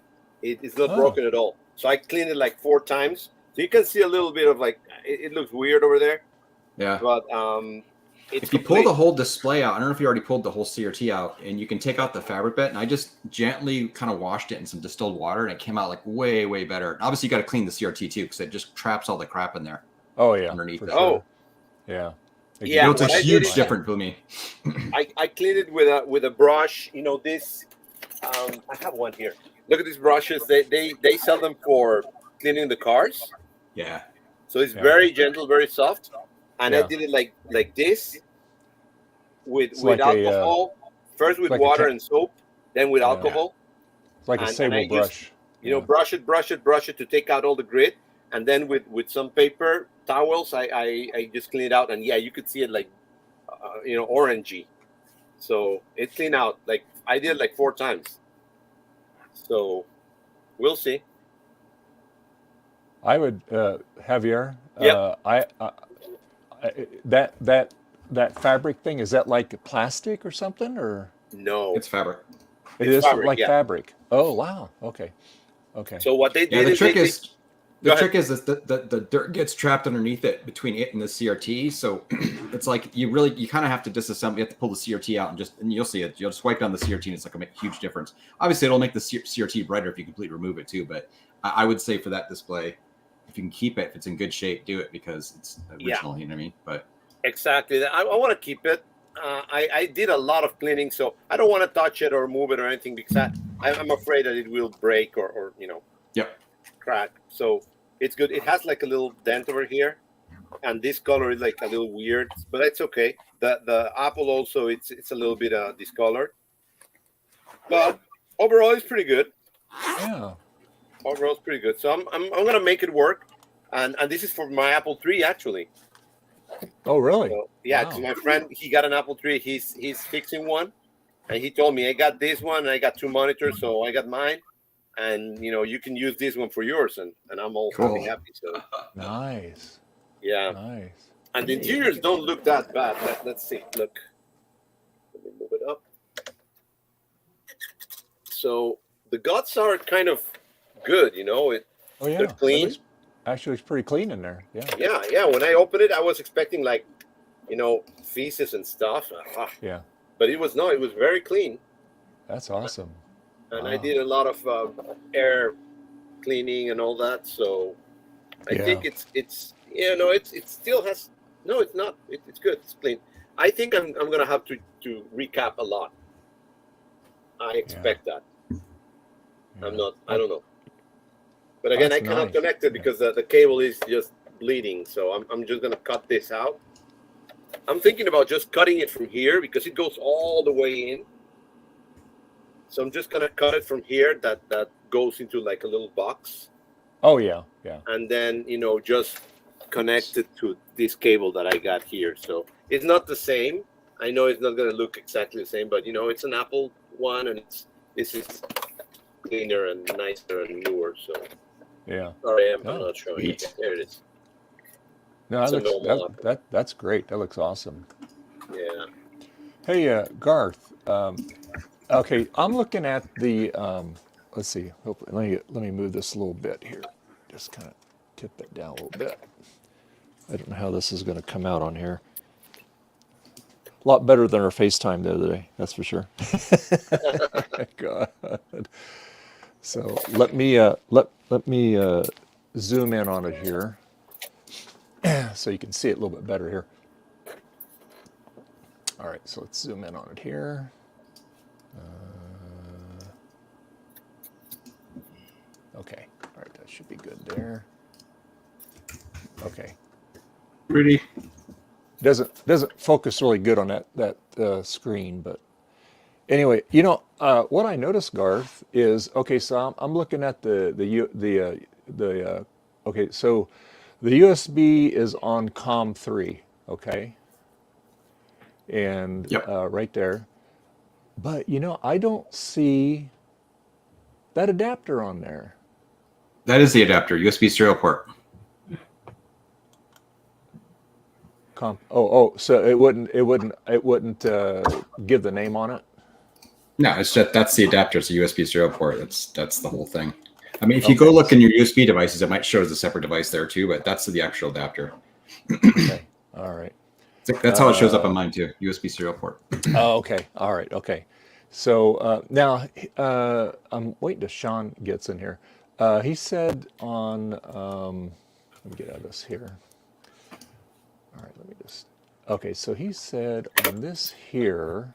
It's not Oh. broken at all. So I cleaned it like 4 times. So you can see a little bit of like it looks weird over there, Yeah. but it's If you pull complete. the whole display out, I don't know if you already pulled the whole CRT out, and you can take out the fabric bit. And I just gently kind of washed it in some distilled water, and it came out like way, way better. Obviously, you got to clean the CRT too, because it just traps all the crap in there Oh, yeah. underneath for it. sure. Oh. Yeah. Yeah, It's a what I did huge is- difference for me. I cleaned it with a brush. This I have one here. Look at these brushes. They sell them for cleaning the cars. Yeah. So it's Yeah. very gentle, very soft. And I Yeah. did it like this with It's like a, alcohol. First with like a water ca- and soap, then with Yeah. alcohol. It's like a And I sable used- brush. You know, brush it to take out all the grit, and then with some paper towels, I just clean it out, and yeah, you could see it like, you know, orangey. So it cleaned out. Like I did like 4 times. So we'll see. I would, Javier. Yep. That fabric thing, is that like plastic or something, or No, It's fabric. it It's is fabric, like yeah. fabric? Oh wow. Okay. Okay. so what they Yeah, did the is trick they, is Go the ahead. trick is that the dirt gets trapped underneath it between it and the CRT. So it's like you kind of have to disassemble. You have to pull the CRT out and you'll see it. You'll just wipe down the CRT and it's like a huge difference. Obviously, it'll make the CRT brighter if you completely remove it too. But I would say for that display, if you can keep it, if it's in good shape, do it because it's original. You know what I mean? But exactly. I want to keep it. I did a lot of cleaning, so I don't want to touch it or move it or anything because I'm afraid that it will break or you know, yep. crack. So it's good. It has like a little dent over here, and this color is like a little weird, but it's okay. The apple also it's a little bit discolored, but overall it's pretty good. Yeah. Overall it's pretty good. So I'm gonna make it work, and this is for my Apple III actually. Oh really? So, yeah, Wow. because my friend he got an Apple III. He's fixing one, and he told me I got this one and I got 2 monitors, so I got mine, and you know you can use this one for yours, and I'm all Cool. happy. So Nice. yeah, Nice. and the interiors don't look that bad. Let's see. Look, let me move it up. So the guts are kind of good, you know. Oh yeah. They're That clean. actually, it's pretty clean in there. Yeah. Yeah. When I opened it, I was expecting like, you know, feces and stuff. Yeah. But it was very clean. That's awesome. And Wow. I did a lot of air cleaning and all that. So I think it's you know it still has no, it's not. It's good. It's clean. I think I'm gonna have to recap a lot. I expect that. I'm not. I don't know. But again, That's I cannot nice. connect it because the cable is just bleeding. So I'm just gonna cut this out. I'm thinking about just cutting it from here because it goes all the way in. So I'm just gonna cut it from here. That goes into like a little box, Oh yeah. Yeah. and then you know just connect it to this cable that I got here. So it's not the same. I know it's not gonna look exactly the same, but you know it's an Apple one, and this is cleaner and nicer and newer. So Yeah. sorry, I'm Oh, not showing it. There it is. No, It's a that looks normal Apple. that's great. That looks awesome. Yeah. Hey, Garth. Okay, I'm looking at the. Let's see. Hopefully, let me move this a little bit here. Just kind of tip it down a little bit. I don't know how this is going to come out on here. A lot better than our FaceTime the other day. That's for sure. God. So let me zoom in on it here, so you can see it a little bit better here. All right, so let's zoom in on it here. Okay, all right, that should be good there. Okay, Pretty. doesn't focus really good on that screen, but anyway, you know what I noticed, Garth, is okay. So I'm looking at okay. So the USB is on COM 3, okay, and Yep. right there. But you know, I don't see that adapter on there. That is the adapter, USB serial port. So it wouldn't give the name on it. No, it's just that's the adapter. It's a USB serial port. That's the whole thing. I mean, if you go look in your USB devices, it might show as a separate device there too, but that's the actual adapter. Okay, all right. That's how it shows up on mine too. USB serial port. Oh, okay, all right, okay. So now I'm waiting till Sean gets in here. He said on let me get out of this here. All right, let me just. Okay, so he said on this here.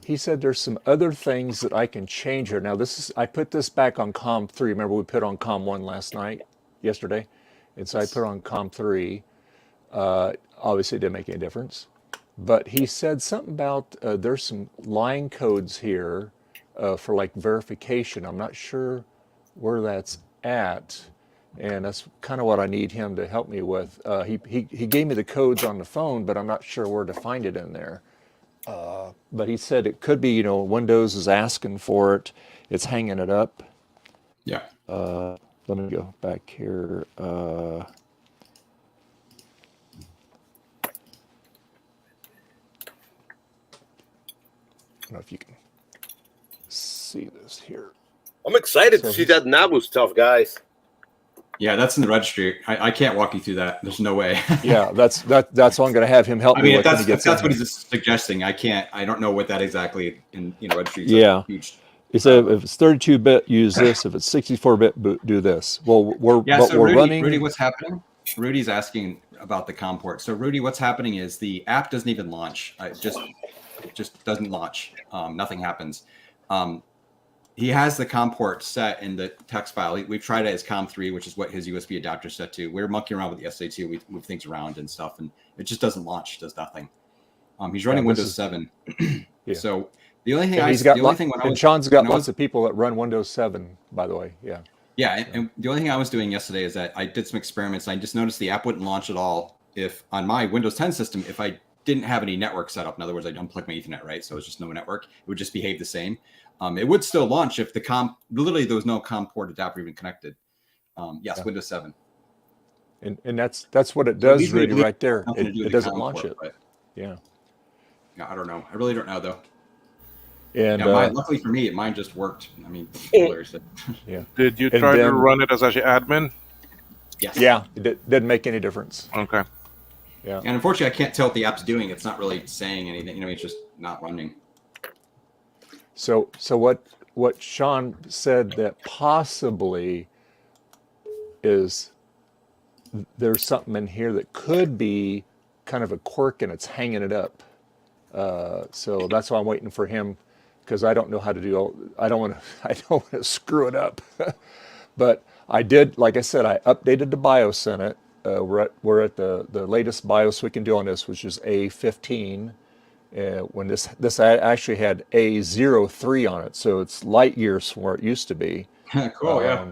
He said there's some other things that I can change here. Now I put this back on COM 3. Remember we put on COM 1 yesterday? And so I put on COM 3. Obviously it didn't make any difference. But he said something about there's some line codes here for like verification. I'm not sure where that's at, and that's kind of what I need him to help me with. He gave me the codes on the phone, but I'm not sure where to find it in there. But he said it could be, you know, Windows is asking for it. It's hanging it up. Yeah. Let me go back here. I don't know if you can see this here. I'm excited So to see that NABU stuff, guys. Yeah, that's in the registry. I can't walk you through that. There's no way. Yeah, that's what I'm going to have him help I me mean, with if when he that's gets in what here. he's suggesting. I don't know what that exactly in registry. Yeah. Huge. He said if it's 32-bit, use this. If it's 64-bit, do this. Well, we're Rudy, running. Rudy, what's happening? Rudy's asking about the COM port. So Rudy, what's happening is the app doesn't even launch. It just doesn't launch. Nothing happens. He has the COM port set in the text file. We've tried it as COM3, which is what his USB adapter is set to. We're monkeying around with the SAT. We move things around and stuff, and it just doesn't launch. Does nothing. He's running Windows 7. Yeah. So the only thing Sean's got lots of people that run Windows 7, by the way. Yeah. Yeah, and the only thing I was doing yesterday is that I did some experiments. I just noticed the app wouldn't launch at all if on my Windows 10 system, if I didn't have any network set up. In other words, I'd unplug my Ethernet, right? So it's just no network. It would just behave the same. It would still launch if literally there was no COM port adapter even connected. Yes, yeah. Windows 7. And that's what it does, really, right there. It doesn't launch it. But, yeah. I don't know. I really don't know, though. And luckily for me, mine just worked. I mean, yeah. Did you try to run it as actually admin? Yes. Yeah, it didn't make any difference. Okay. Yeah. And unfortunately, I can't tell what the app's doing. It's not really saying anything. You know, it's just not running. So what Sean said that possibly is there's something in here that could be kind of a quirk and it's hanging it up. So that's why I'm waiting for him, because I don't know how to do. I don't want to screw it up. But I did, like I said, I updated the BIOS in it. We're at the latest BIOS we can do on this, which is A15. When this actually had A03 on it, so it's light years from where it used to be. Cool, yeah.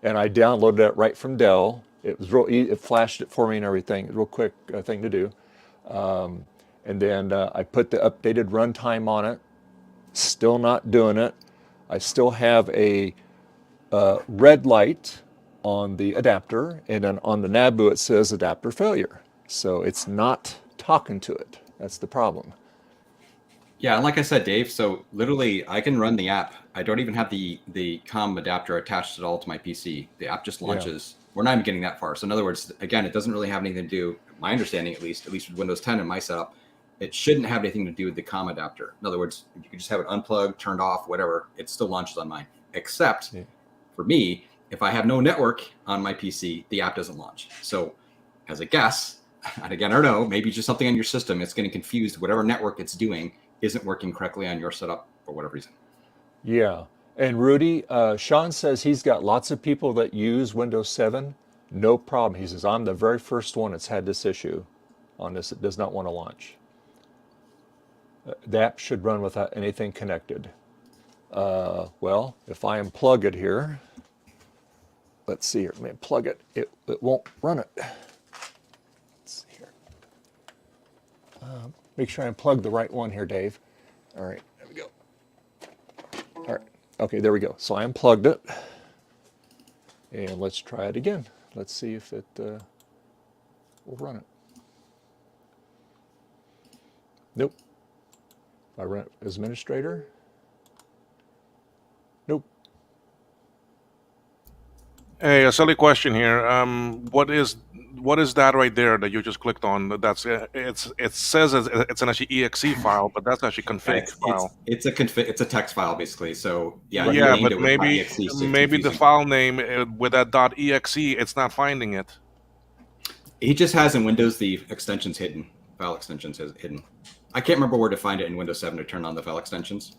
And I downloaded that right from Dell. It was real easy. It flashed it for me and everything. Real quick thing to do. And then I put the updated runtime on it. Still not doing it. I still have a red light on the adapter, and then on the NABU it says adapter failure. So it's not talking to it. That's the problem. Yeah, and like I said, Dave, so literally I can run the app. I don't even have the COM adapter attached at all to my PC. The app just launches. Yeah. We're not even getting that far. So in other words, again, it doesn't really have anything to do, my understanding at least with Windows 10 in my setup, it shouldn't have anything to do with the COM adapter. In other words, you can just have it unplugged, turned off, whatever. It still launches on mine. Except for me, if I have no network on my PC, the app doesn't launch. So as a guess, and again, I don't know, maybe just something on your system, it's getting confused. Whatever network it's doing isn't working correctly on your setup for whatever reason. Yeah. And Rudy, Sean says he's got lots of people that use Windows 7. No problem. He says, I'm the very first one that's had this issue on this. It does not want to launch. The app should run without anything connected. Well, if I unplug it here, let's see here. Let me unplug it. It won't run it. Let's see here. Make sure I unplug the right one here, Dave. All right, there we go. All right, okay, there we go. So I unplugged it. And let's try it again. Let's see if it will run it. Nope. I run it as administrator. Nope. Hey, a silly question here. What is that right there that you just clicked on? That's it says it's an actually exe file, but that's actually config file. It's a text file basically. So yeah, but maybe the file name with that .exe, it's not finding it. He just has in Windows the extensions hidden. File extensions is hidden. I can't remember where to find it in Windows 7 to turn on the file extensions.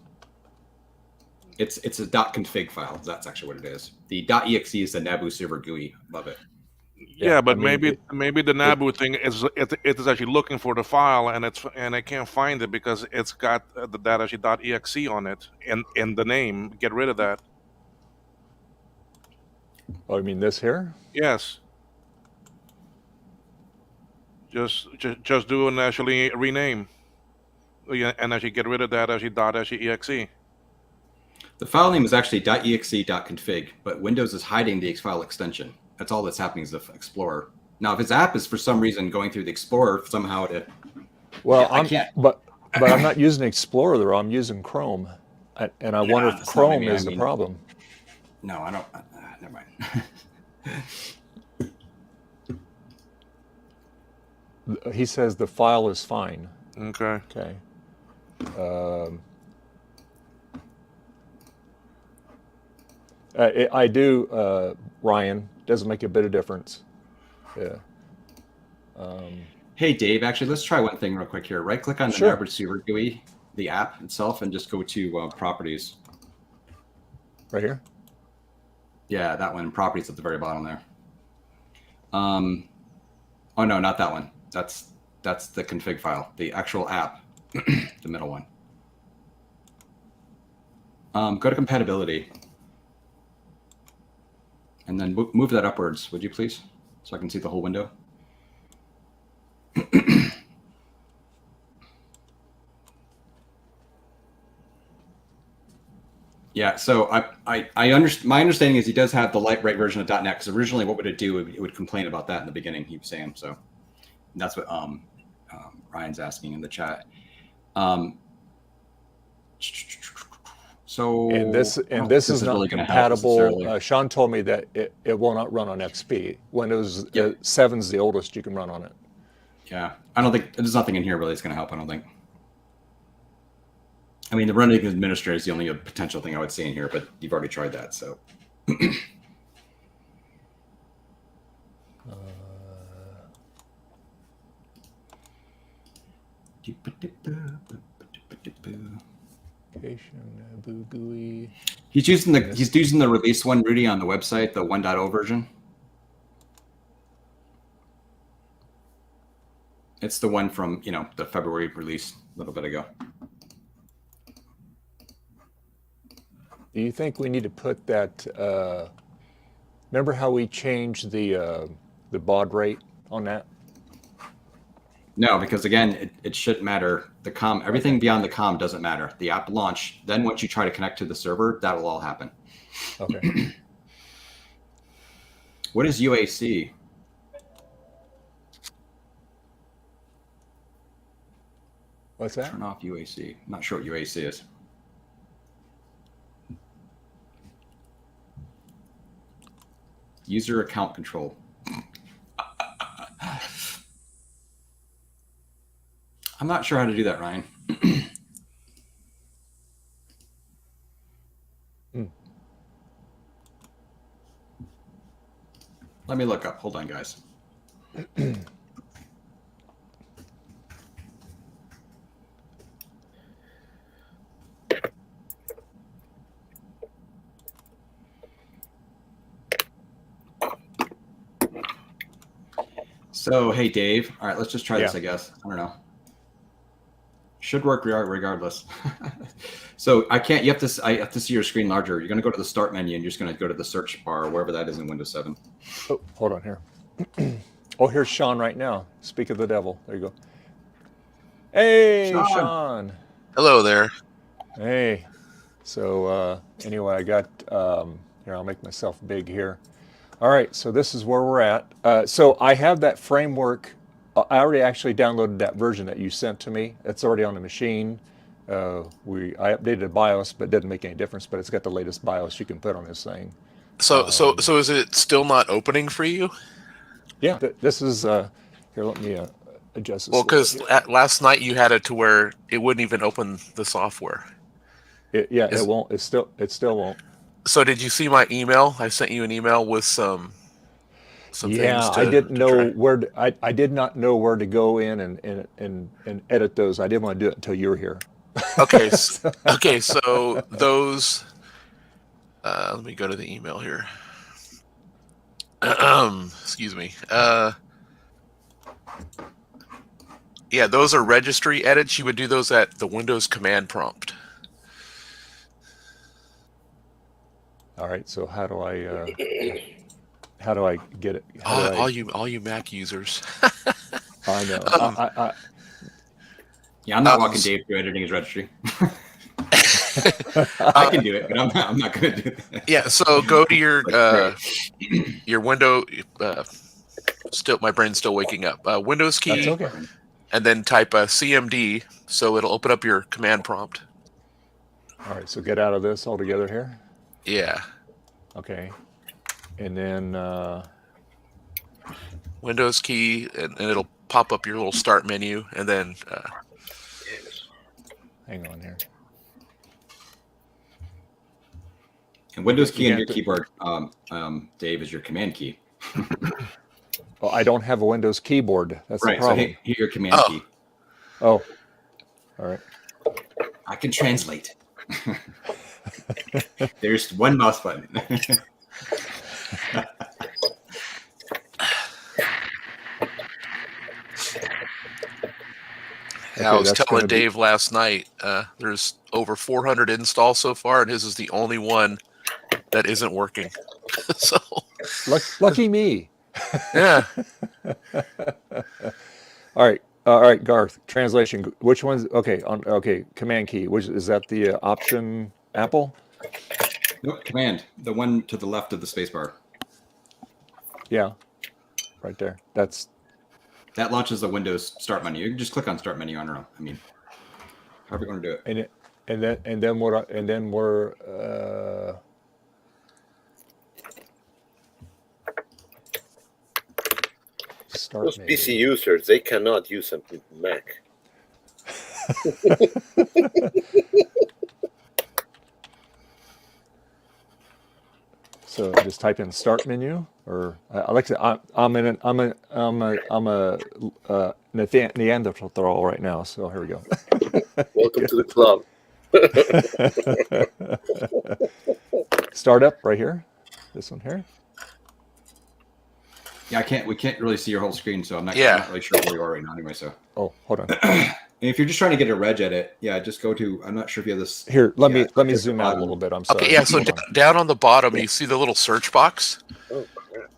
It's a .config file. That's actually what it is. The .exe is the NABU server GUI above it. Yeah, but I mean, maybe the NABU thing is it is actually looking for the file and it can't find it because it's got the .exe on it in the name. Get rid of that. oh, I mean this here? Yes. Just do and actually rename. Yeah, and actually get rid of that actually .exe. The file name is actually .exe.config, but Windows is hiding the file extension. That's all that's happening is the Explorer. Now, if his app is for some reason going through the Explorer somehow to, Well, yeah, I can't. but I'm not using Explorer though. I'm using Chrome, and I wonder if that's not Chrome maybe, is the problem. No, I don't. Never mind. He says the file is fine. Okay. Okay. I do, Ryan. Doesn't make a bit of difference. Yeah. Hey, Dave, actually, let's try one thing real quick here. Right click on the Sure. NABU Receiver GUI, the app itself, and just go to properties. Right here. Yeah, that one. Properties at the very bottom there. Oh no, not that one. That's the config file. The actual app, the middle one. Go to compatibility, and then move that upwards, would you please, so I can see the whole window. Yeah, so my understanding is he does have the light-rate version of .NET, because originally what would it do? It would complain about that in the beginning, he was saying. So that's what Ryan's asking in the chat. So And this is not really gonna help compatible. necessarily. Sean told me that it will not run on XP. Windows Yep. 7's the oldest you can run on it. Yeah, I don't think there's nothing in here really that's going to help. I don't think. I mean, the running administrator is the only potential thing I would see in here, but you've already tried that, so. NABU GUI. He's using the release one, Rudy, on the website, the 1.0 version. It's the one from the February release a little bit ago. Do you think we need to put that? Remember how we changed the baud rate on that? No, because again, it shouldn't matter. The COM, everything beyond the COM doesn't matter. The app launch, then once you try to connect to the server, that'll all happen. Okay. What is UAC? What's that? Turn off UAC. I'm not sure what UAC is. User account control. I'm not sure how to do that, Ryan. Let me look up. Hold on, guys. So, hey, Dave. All right, let's just try this, I guess. I don't know. Should work regardless. So I have to see your screen larger. You're going to go to the start menu and you're just going to go to the search bar, wherever that is in Windows 7. Oh, hold on here. Oh, here's Sean right now. Speak of the devil. There you go. Hey, Sean. Hello there. Hey. So anyway, I got, here, I'll make myself big here. All right, so this is where we're at. So I have that framework. I already actually downloaded that version that you sent to me. It's already on the machine. I updated the BIOS, but it didn't make any difference. But it's got the latest BIOS you can put on this thing. So is it still not opening for you? Yeah, this is here. Let me adjust this. Well, because last night you had it to where it wouldn't even open the software. It won't. It still won't. So did you see my email? I sent you an email with some things. I didn't know where to, I did not know where to go in and edit those. I didn't want to do it until you were here. Okay. So those. Let me go to the email here. Excuse me. Yeah, those are registry edits. You would do those at the Windows command prompt. All right. So how do I get it? All you Mac users. I know. Yeah, I'm not walking Dave through editing his registry. I can do it, but I'm not going to do that. Yeah, so go to your window. Still, my brain's still waking up. Windows key, That's okay. and then type CMD, so it'll open up your command prompt. All right. So get out of this altogether here. Yeah, Okay. And then Windows key, and it'll pop up your little start menu, and then hang on here. And Windows key You on your have to- keyboard, Dave, is your command key. Well, I don't have a Windows keyboard. That's Right. the So problem. hit your command key. Oh. All right. I can translate. There's one mouse button. I was that's telling gonna be- Dave last night, there's over 400 installs so far, and his is the only one that isn't working. So, Lucky me. yeah. All right, Garth. Translation. Which one's okay? Okay, command key. Which is that? The option Apple? Nope, command. The one to the left of the spacebar. Yeah, right there. That launches the Windows start menu. You can just click on start menu on your own. I mean, however you want to do it. and then what? And then we're start Those menu. PC users, they cannot use a Mac. So just type in start menu, or Alexa. I'm a Neanderthal right now. So here we go. Welcome to the club. Start up right here. This one here. Yeah, we can't really see your whole screen, so I'm not really sure where you are right now anyway. So, Oh, hold on. and if you're just trying to get a reg edit, yeah, just go to. I'm not sure if you have this. Here, let me click the zoom out a button. little bit. I'm sorry. Okay, yeah, so Hold on. down on the bottom, you see the little search box? Oh, crap.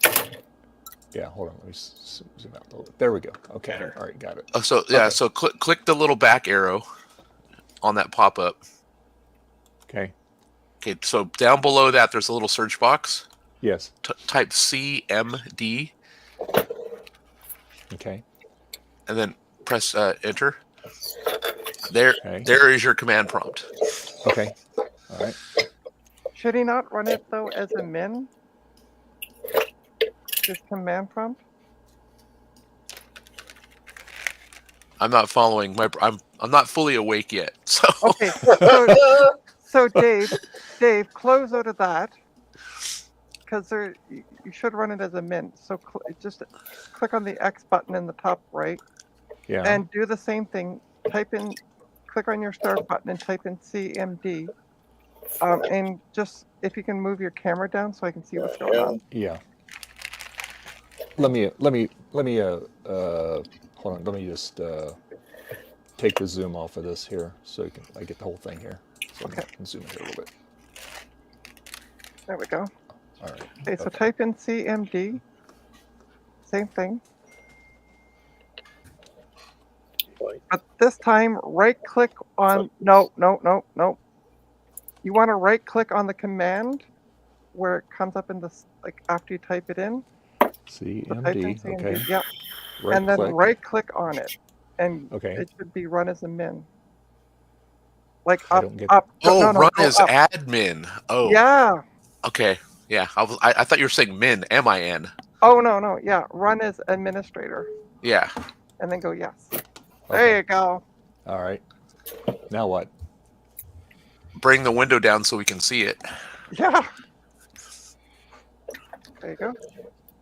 Yeah, hold on. Let me zoom out a little bit. There we go. Okay. Better. All right, got it. Oh, so yeah, Okay. so click the little back arrow on that pop-up. Okay. Okay, so down below that, there's a little search box. Yes. Type CMD, Okay. and then press enter. There Okay. is your command prompt. Okay. All right. Should he not run it though as a min? Just command prompt? I'm not following I'm not fully awake yet. So Okay. So Dave, close out of that. Because you should run it as a min. So just click on the X button in the top right Yeah. and do the same thing. Click on your start button and type in CMD. And just if you can move your camera down so I can see what's going on. Yeah. Let me hold on. Let me just take the zoom off of this here so I get the whole thing here. So Okay. I can zoom in here a little bit. There we go. All right. Okay, so Okay. type in CMD. Same thing. But this time, right click on, no. You want to right click on the command where it comes up in this, like after you type it in. So type in CMD. CMD, Okay. yep. Right And then click. right click on it. And Okay. it should be run as a min. Like I up, don't get up. oh, no, run go as up. admin. Oh, Yeah. okay, yeah. I thought you were saying min, MIN. Oh, no. Yeah. Run as administrator. Yeah. And then go yes. There Okay. you go. All right. Now what? Bring the window down so we can see it. Yeah. There you go.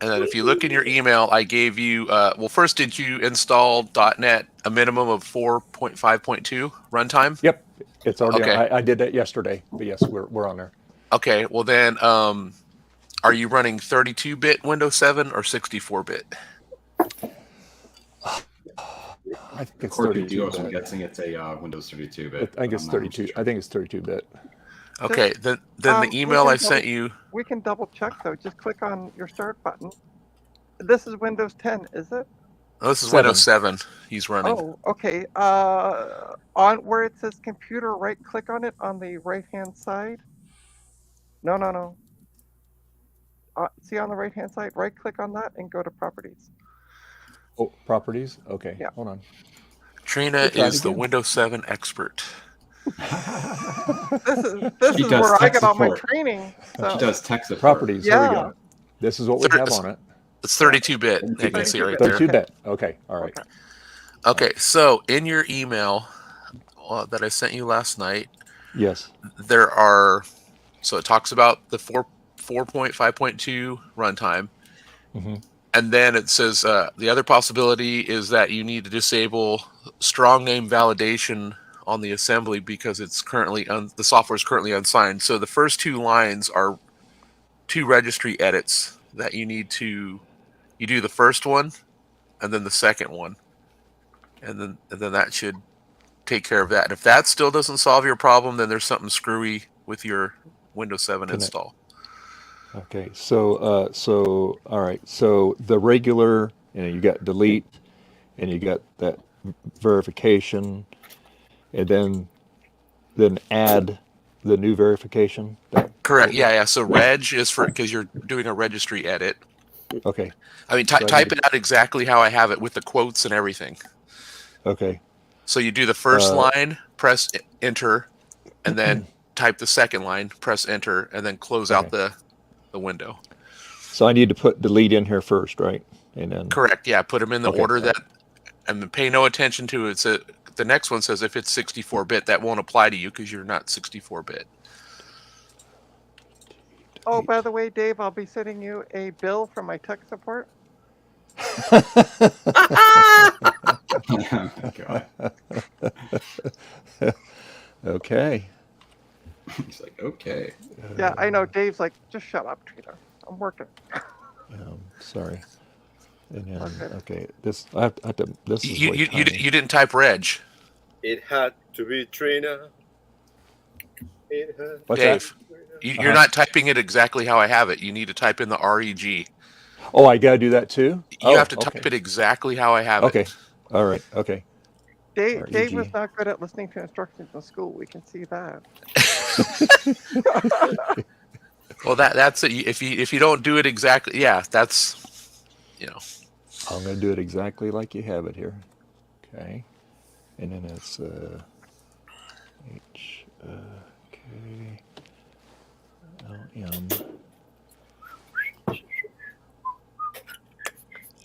And then if you look in your email, I gave you, well, first, did you install .NET a minimum of 4.5.2 runtime? Yep. It's already. Okay. I did that yesterday. But yes, we're on there. Okay, well then, Are you running 32-bit Windows 7 or 64-bit? I think it's Core 32 Duos, I'm bit. guessing it's a Windows 32 I bit. think it's I'm not 32. sure. I think it's 32 bit. Okay, then the We email can I sent you. We can double check though. Just click on your start button. This is Windows 10, is it? Oh, this is 7. Windows 7 he's running. Oh, okay. On where it says computer, right click on it on the right hand side. No. See on the right hand side, right click on that and go to properties. Oh, properties. Okay, Yeah. hold on. Trina Try it is the again. Windows 7 expert. This She is does where I tech get all my support. training. She So does tech support. Properties. Here we Yeah. go. This is what we Thir- have on it. It's 32-bit. You can 32-bit. see it right there. 32 bit. Okay. All right. Okay. Okay, so in your email that I sent you last night, Yes. there are, so it talks about the 4.5.2 runtime. Mm-hmm. And then it says the other possibility is that you need to disable strong name validation on the assembly because it's currently the software is currently unsigned. So the first two lines are two registry edits that you need to. You do the first one, and then the second one, and then that should take care of that. And if that still doesn't solve your problem, then there's something screwy with your Windows 7 install. Okay. So all right. So the regular, you got delete, and you got that verification, and then add the new verification. Correct. Yeah. So reg is for because you're doing a registry edit. Okay. I mean, So I need type to- it out exactly how I have it with the quotes and everything. Okay. So you do the first line, press enter, and then type the second line, press enter, and then close out the window. So I need to put delete in here first, right? And then Correct. Yeah. Put them in the Okay. order that, and then pay no attention to it. So the next one says if it's 64-bit, that won't apply to you because you're not 64-bit. Oh, by the way, Dave, I'll be sending you a bill from my tech support. God. Okay. He's like, okay. Yeah, I know. Dave's like, just shut up, Trina. I'm working. Sorry. And then, Okay. okay, this I have to. This is way You tiny. didn't type reg. It had to be Trina. It had What's Dave, that? you're not typing it exactly how I have it. You need to type in the reg. Oh, I gotta do that too. You have to type it exactly how I have Okay. it. All right. Okay. Dave was REG. not good at listening to instructions in school. We can see that. Well, that's it. If you don't do it exactly, yeah, that's I'm gonna do it exactly like you have it here. Okay. And then it's H K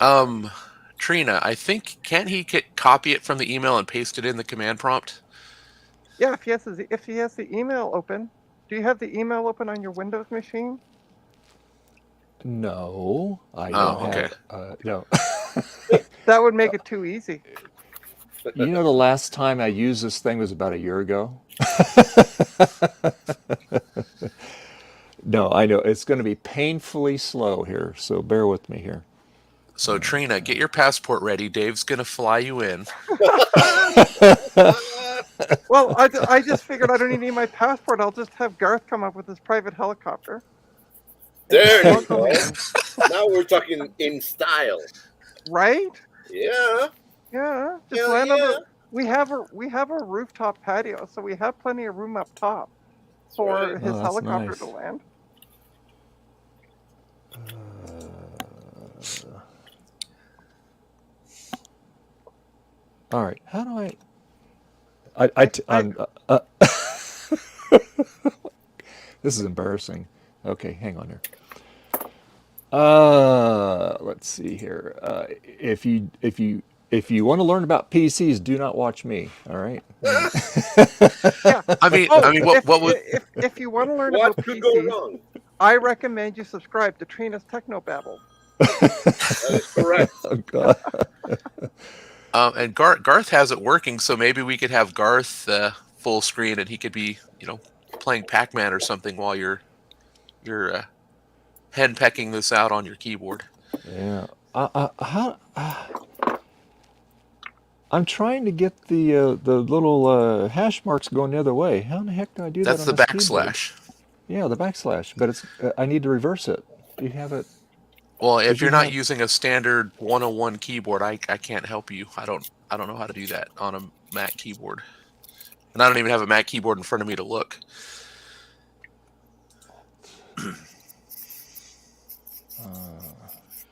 L M. Trina, I think can't he copy it from the email and paste it in the command prompt? Yeah, if he has the email open. Do you have the email open on your Windows machine? No, I Oh, don't okay. have. No. That would make it too easy. You know, the last time I used this thing was about a year ago. No, I know it's going to be painfully slow here, so bear with me here. So Trina, get your passport ready. Dave's gonna fly you in. Well, I just figured I don't even need my passport. I'll just have Garth come up with his private helicopter. There you go. Now we're talking in style. Right? Yeah. Yeah. Just Hell land on yeah. the, we have a rooftop patio, so we have plenty of room up top for Right. his Oh, that's helicopter nice. to land. All right, how do I? This is embarrassing. Okay, hang on here. Let's see here. If you want to learn about PCs, do not watch me. All right. Yeah. I mean, if, what would? if you want to learn What about could go PCs, wrong? I recommend you subscribe to Trina's Technobabble. That is correct. Oh God. And Garth has it working, so maybe we could have Garth full screen, and he could be, playing Pac-Man or something while you're henpecking this out on your keyboard. Yeah. I'm trying to get the little hash marks going the other way. How in the heck do I do That's that on the this keyboard? backslash. Yeah, the backslash. But it's I need to reverse it. Do you have it? Well, if Did you you're not have- using a standard 101 keyboard, I can't help you. I don't know how to do that on a Mac keyboard. And I don't even have a Mac keyboard in front of me to look.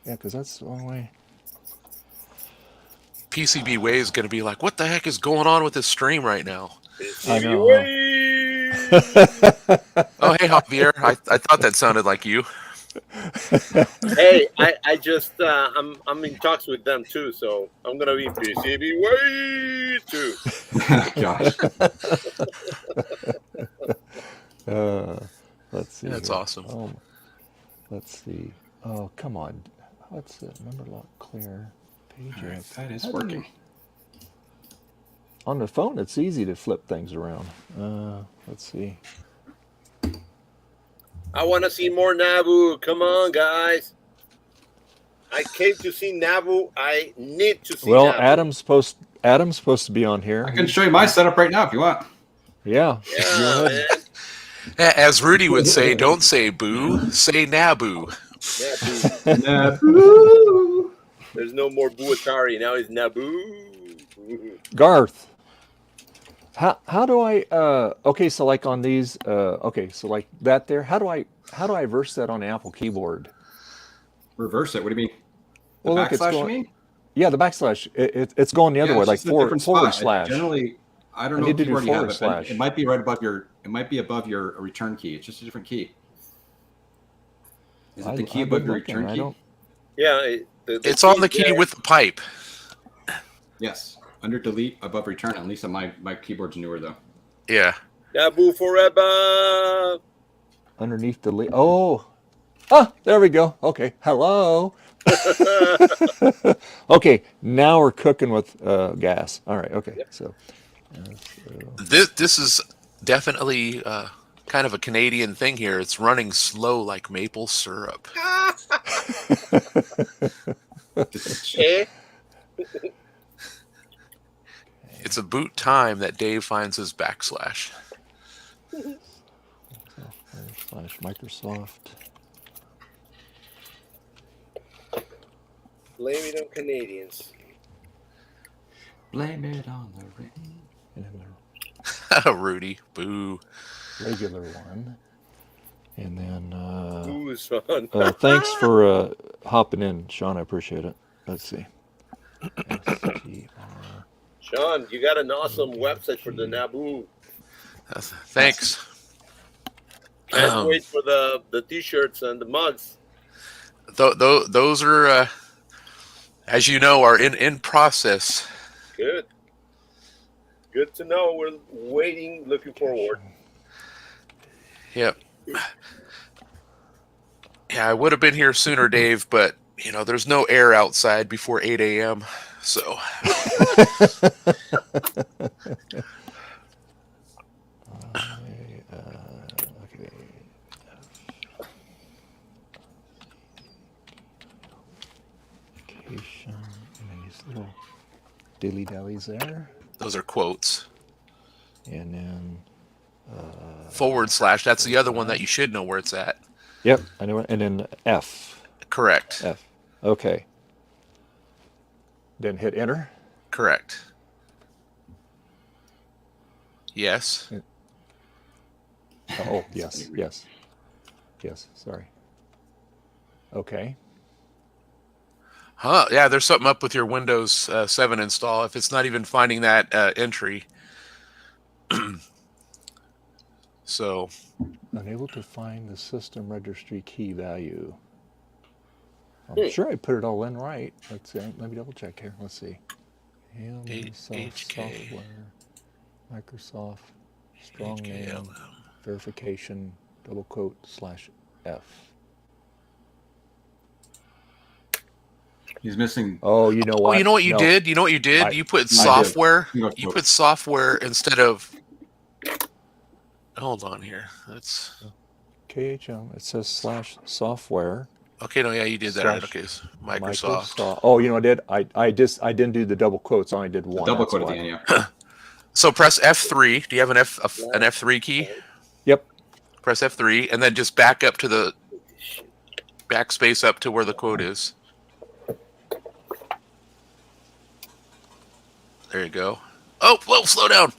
Yeah, because that's the only way. PCB Way is going to be like, what the heck is going on with this stream right now? I know. Oh, hey, Javier. I thought that sounded like you. Hey, I just I'm in talks with them too, so I'm gonna be PCB Way too. Gosh. Let's see. That's here. awesome. Oh, let's see. Oh, come on. What's it? Remember lock clear. Page All right, up. that is How do you- working. On the phone, it's easy to flip things around. Let's see. I want to see more NABU. Come on, guys. I came to see NABU. I need to see Well, NABU. Adam's supposed to be on here. I can show you my setup right now if you want. Yeah. Yeah, Go ahead. man. As Rudy would say, don't say boo, say NABU. NABU. There's no more Boo Atari. Now it's NABU. Garth. How do I okay, so like on these okay, so like that there, how do I reverse that on the Apple keyboard? Reverse it. What do you mean? The Well, look, it's backslash, you going- mean? Yeah, the backslash. It's going the other way, it's like just a different forward spot. slash. Generally, I don't I know need what to do keyboard you have, forward but slash. it might be right above your. It might be above your return key. It's just a different key. Is it the key I've above been your looking, return I key? don't- Yeah, It's on the key there. with the pipe. Yes, under delete above return. At least on my keyboard's newer though. Yeah. NABU forever. Underneath the there we go. Okay. Hello. Okay, now we're cooking with gas. All right. Okay. So This is definitely kind of a Canadian thing here. It's running slow like maple syrup. Eh? It's a boot time that Dave finds his backslash. slash Microsoft. Blame it on Canadians. Blame it on the rain. And then Rudy. Boo. the regular one. And then Boo is fun. thanks for hopping in, Sean. I appreciate it. Let's see. STR. Sean, you got an awesome website for the NABU. Thanks. Can't wait for the t-shirts and the mugs. Those are, as you know, are in process. Good. Good to know. We're waiting, looking forward. Yep. Yeah, I would have been here sooner, Dave, but you know, there's no air outside before 8 a.m. So Okay. Application, and then these little dilly dallies there, those are quotes. and then /. That's the other one that you should know where it's at. yep, I know it. And then F. Correct. F. Okay. Then hit enter. Correct. Yes. Oh, yes, yes, yes. Sorry. Okay. Huh? Yeah, there's something up with your Windows 7 install if it's not even finding that entry. So Unable to find the system registry key value. I'm sure I put it all in right. Let's see. Let me double check here. Let's see. Microsoft HK. software, Microsoft strong name, HKLM. verification, double quote /F. He's missing. Oh, you know Oh, what? you know what you No. did? You know what you did? I- You put did. software. You You put software instead of. Hold on here. That's KHM. It says /software. Okay, no, yeah, you did that right. Slash Okay, so Microsoft. Oh, you know what I did? I didn't do the double quotes. I only did one. Double that's quote at why. the end, yeah. So press F3. Do you have an F3 key? Yep. Press F3, and then just back up to the backspace up to where the quote is. There you go. Oh, whoa, slow down.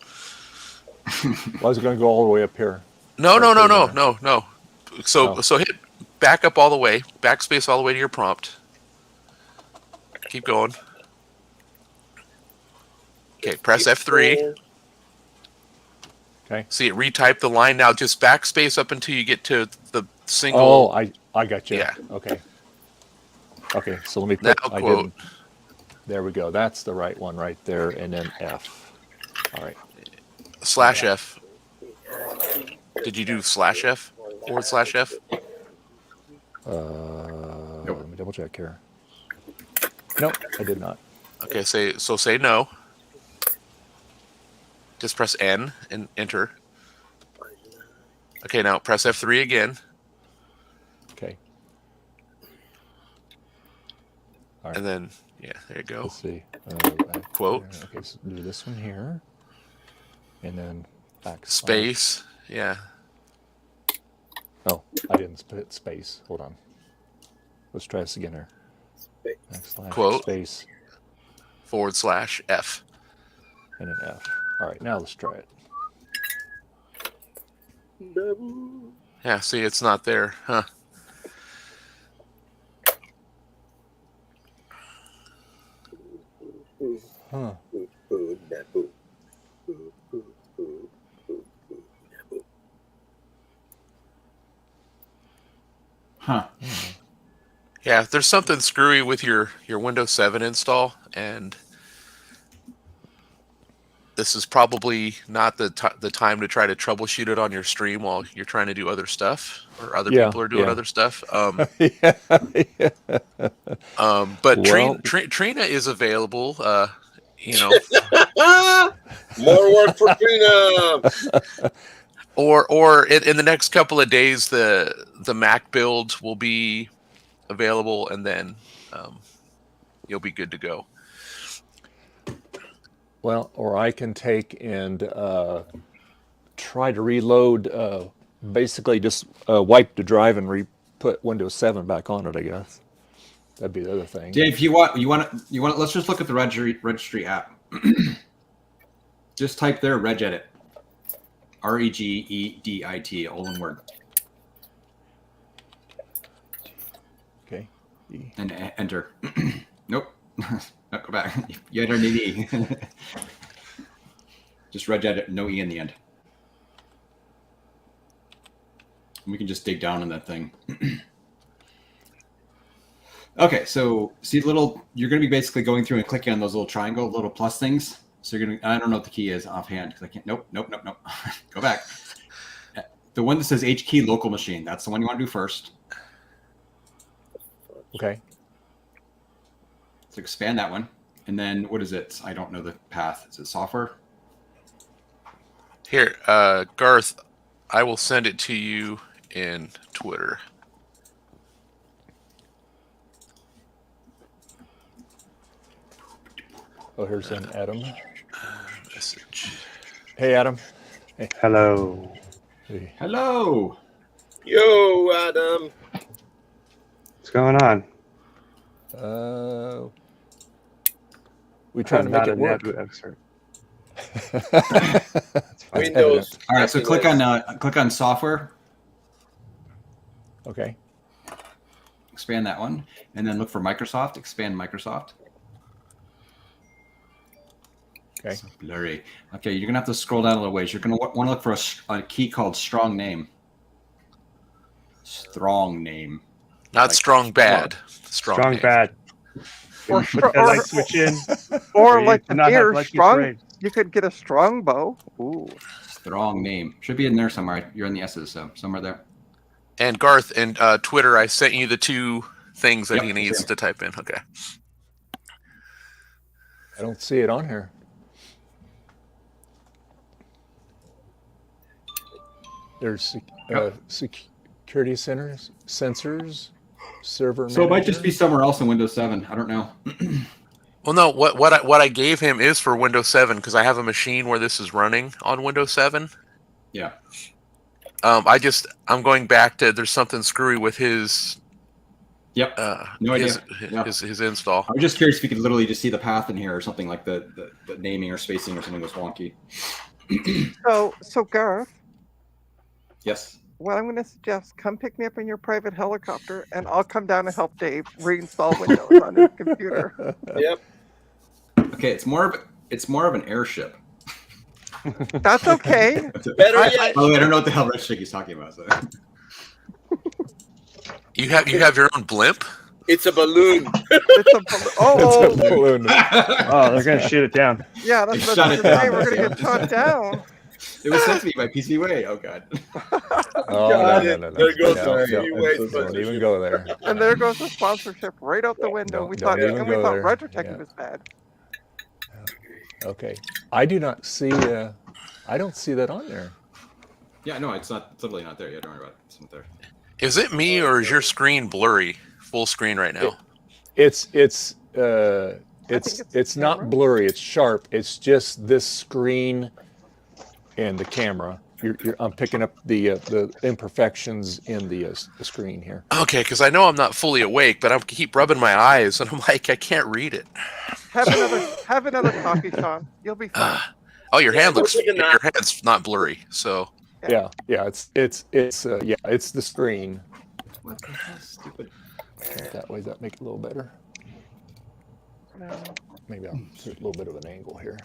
Well, I was going to go all the way up here. No. Oh. So hit back up all the way, backspace all the way to your prompt. Keep going. Okay, press F3. Okay. See it retype the line now. Just backspace up until you get to the single. Oh, I got you. Yeah. Okay. Okay, so let me Now put. quote. There we go. That's the right one right there, and then F. All right. /F. Did you do /F? /F? Let me double check here. Nope, I did not. Okay, say no. Just press N and enter. Okay, now press F3 again. Okay. All right. And then, yeah, there you go. Let's see. Quote. Okay, so do this one here, and then back. Space. Yeah. Oh, I didn't put space. Hold on. Let's try this again here. Quote. Space. /F. And an F. All right, now let's try it. Yeah, see, it's not there, huh? Huh. Huh. Yeah, there's something screwy with your Windows 7 install, and this is probably not the time to try to troubleshoot it on your stream while you're trying to do other stuff, or other people are doing other stuff. But Trina is available. More work for Trina. Or in the next couple of days, the Mac build will be available, and then you'll be good to go. Well, or I can take and try to reload. Basically, just wipe the drive and put Windows 7 back on it. I guess that'd be the other thing. Dave, you want. Let's just look at the registry app. Just type there regedit. REGEDIT, all in word. Okay. And enter. Nope. No, go back. You enter an E. Just regedit, no E in the end. And we can just dig down in that thing. Okay, so see you're going to be basically going through and clicking on those little plus things. So you're going to, I don't know what the key is offhand because I can't, nope. Go back. The one that says H key local machine, that's the one you want to do first. Okay. So expand that one. And then what is it? I don't know the path. Is it software? Here, Garth, I will send it to you in Twitter. Oh, here's an Adam. Message. Hey, Adam. Hey. Hello. Hey. Hello. Yo, Adam. What's going on? We trying to make it work. NABU expert. Windows. All right, so click on software. Okay. Expand that one, and then look for Microsoft. Expand Microsoft. Okay. So blurry. Okay, you're gonna have to scroll down a little ways. You're gonna want to look for a key called strong name. Strong name. Not strong bad. Strong name. bad. Or, Put the light switch in. or you like do the not have beer, lucky strong. parade. You could get a strong bow. Ooh. Strong name. Should be in there somewhere. You're in the S's, so somewhere there. And Garth, and Twitter, I sent you the two things that Yep, he needs sure. to type in. Okay. I don't see it on here. There's Security centers, sensors, server. So it might manager. just be somewhere else in Windows 7. I don't know. Well, no. What I gave him is for Windows 7 because I have a machine where this is running on Windows 7. Yeah. I'm going back to there's something screwy with his. Yep. No idea. His install. I was just curious if you could literally just see the path in here or something like the naming or spacing or something was wonky. So Garth, Yes. what I'm going to suggest, come pick me up in your private helicopter, and I'll come down and help Dave reinstall Windows on his computer. Yep. Okay, it's more of an airship. That's okay. Better yet. By the way, I don't know what the hell Red Chick he's talking about. So. You have your own blimp. It's a balloon. It's a oh, It's a balloon. Oh, they're gonna shoot it down. yeah, that's Shut what it I'm down. saying. We're going to get shot down. It was sent to me by PC Way. Oh god. Oh, Got no, it. no, no, There goes no, the no, P-Way don't sponsorship. even go there. And there goes the sponsorship right out the window. Don't We thought even go there. Retrotech Yeah. was bad. Okay, I do not see. I don't see that on there. Yeah, no, it's totally not there. Yeah, don't worry about it. It's not there. Is it me or is your screen blurry? Full screen right now. It's it's the not camera. blurry. It's sharp. It's just this screen and the camera. I'm picking up the imperfections in the screen here. Okay, because I know I'm not fully awake, but I keep rubbing my eyes, and I'm like, I can't read it. Have another coffee, Sean. You'll be fine. Oh, your hand looks. look at Your that. hand's not blurry, so. Yeah, it's the screen. What the hell, stupid. That way, that make it a little better. No. Maybe I'll do a little bit of an angle here.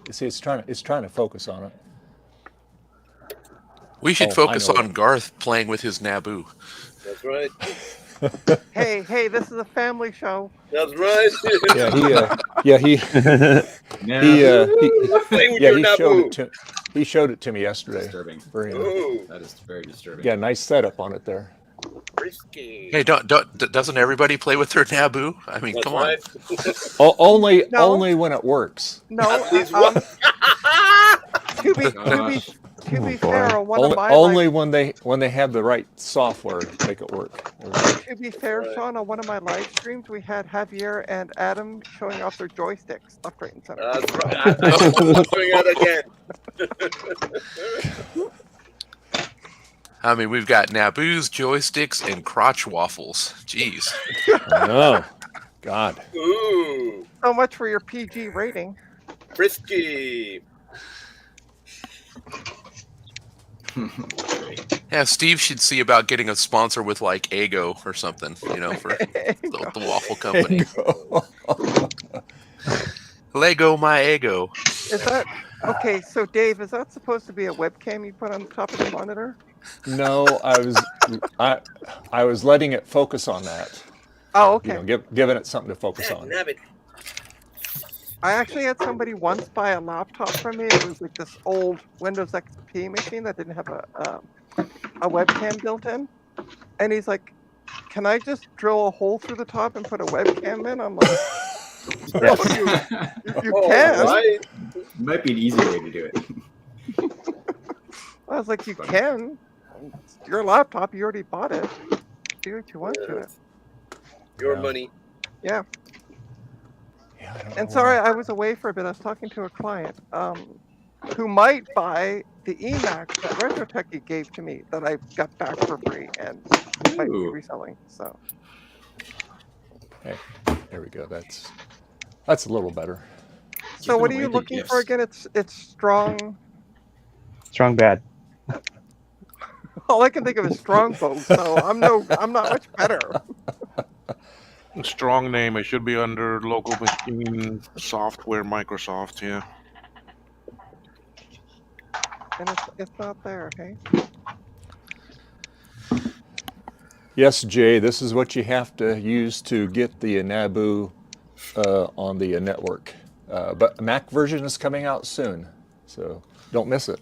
You see, it's trying to focus on it. We should Oh, I focus know. on Garth playing with his NABU. That's right. Hey, this is a family show. That's right. He Playing with yeah, your he showed NABU. it to he showed it to me yesterday. Disturbing. Very nice. Ooh, That is very disturbing. Yeah, nice setup on it there. risky. Hey, doesn't everybody play with their NABU? I mean, That's come on. right. Only No. when it works. No, At least um, one. to be Gosh. fair, on one Only, of my only when they have the right software to make it work. to be fair, Sean, on one of my live streams, we had Javier and Adam showing off their joysticks, left, right, and center. That's right. I'm doing it again. I mean, we've got NABUs, joysticks, and crotch waffles. Jeez. No, God. Ooh, So much for your PG rating. frisky. Yeah, Steve should see about getting a sponsor with like Eggo or something, for the waffle company. Lego my Eggo. Is that okay? So, Dave, is that supposed to be a webcam you put on top of the monitor? No, I was letting it focus on that. Oh, okay. Giving it something to focus on. Nabbit. I actually had somebody once buy a laptop from me. It was like this old Windows XP machine that didn't have a webcam built in, and he's like, "Can I just drill a hole through the top and put a webcam in?" I'm like, "Oh, you Oh, can." right. Might be an easy way to do it. I was like, "You can. It's your laptop. You already bought it. Do what you want to it." Your Yeah. money. Yeah. Yeah, I don't And know sorry, I was away for a bit. I was talking to a client who might buy the eMac that Retrotech gave to me that I got back for free and might be Ooh. reselling. So Hey, there we go. That's a little better. So what are Giving you away the looking for gifts. again? It's strong. Strong bad. All I can think of is strongbow. So I'm not much better. Strong name. It should be under local machine software, Microsoft. Yeah. And it's not there. Okay. Yes, Jay, this is what you have to use to get the NABU on the network. But Mac version is coming out soon, so don't miss it.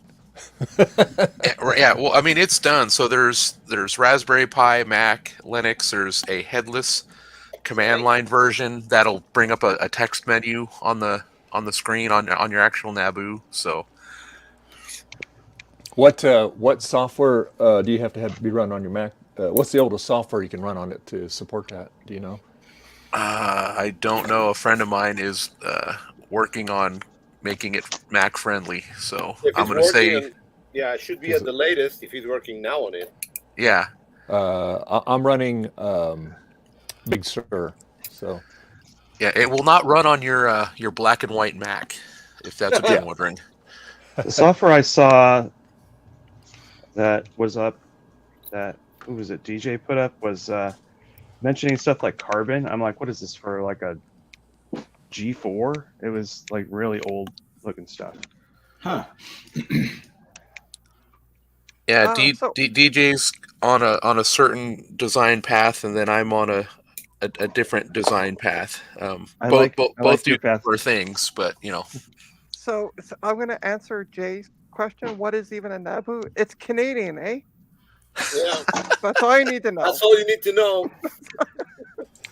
Yeah, well, I mean, it's done. So there's Raspberry Pi, Mac, Linux. There's a headless command line version that'll bring up a text menu on the screen on your actual NABU. So What software do you have to be run on your Mac? What's the oldest software you can run on it to support that? Do you know? I don't know. A friend of mine is working on making it Mac friendly, so If I'm it's going to working, say, yeah, it should be Is at the latest if he's working now on it. yeah, I'm running Big Sur, so yeah. It will not run on your black and white Mac, if that's what you're wondering. The software I saw that was up, that who was it? DJ put up was mentioning stuff like Carbon. I'm like, what is this for? Like a G4? It was like really old looking stuff. Huh. Yeah, So DJ's on a certain design path, and then I'm on a different design path. I Both like do your path. similar things, but you know. so I'm going to answer Jay's question. What is even a NABU? It's Canadian, eh? Yeah, That's all I need to know. that's all you need to know.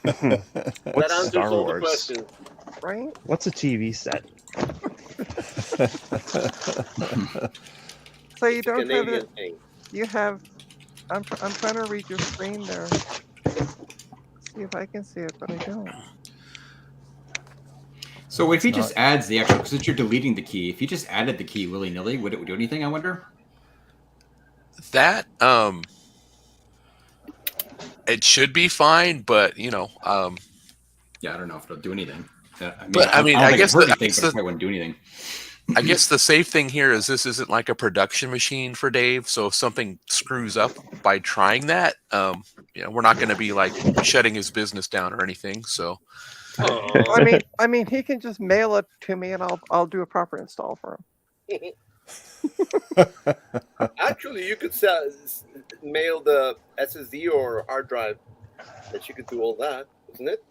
That What's answers Star all the Wars? questions. Right? What's a TV set? So you It's a don't have Canadian it. thing. You have. I'm trying to read your screen there. See if I can see it, but I don't. So if he It's just not- adds the actual, since you're deleting the key, if he just added the key willy nilly, would it do anything? I wonder. That it should be fine, but you know, Yeah, I don't know if it'll do anything. But, I mean, don't I think guess it hurt the- I anything, guess but it probably wouldn't do anything. I guess the safe thing here is this isn't like a production machine for Dave. So if something screws up by trying that, you know, we're not going to be like shutting his business down or anything. So Aw. I mean, he can just mail it to me, and I'll do a proper install for him. Actually, you could mail the SSD or hard drive. That you could do all that, isn't it?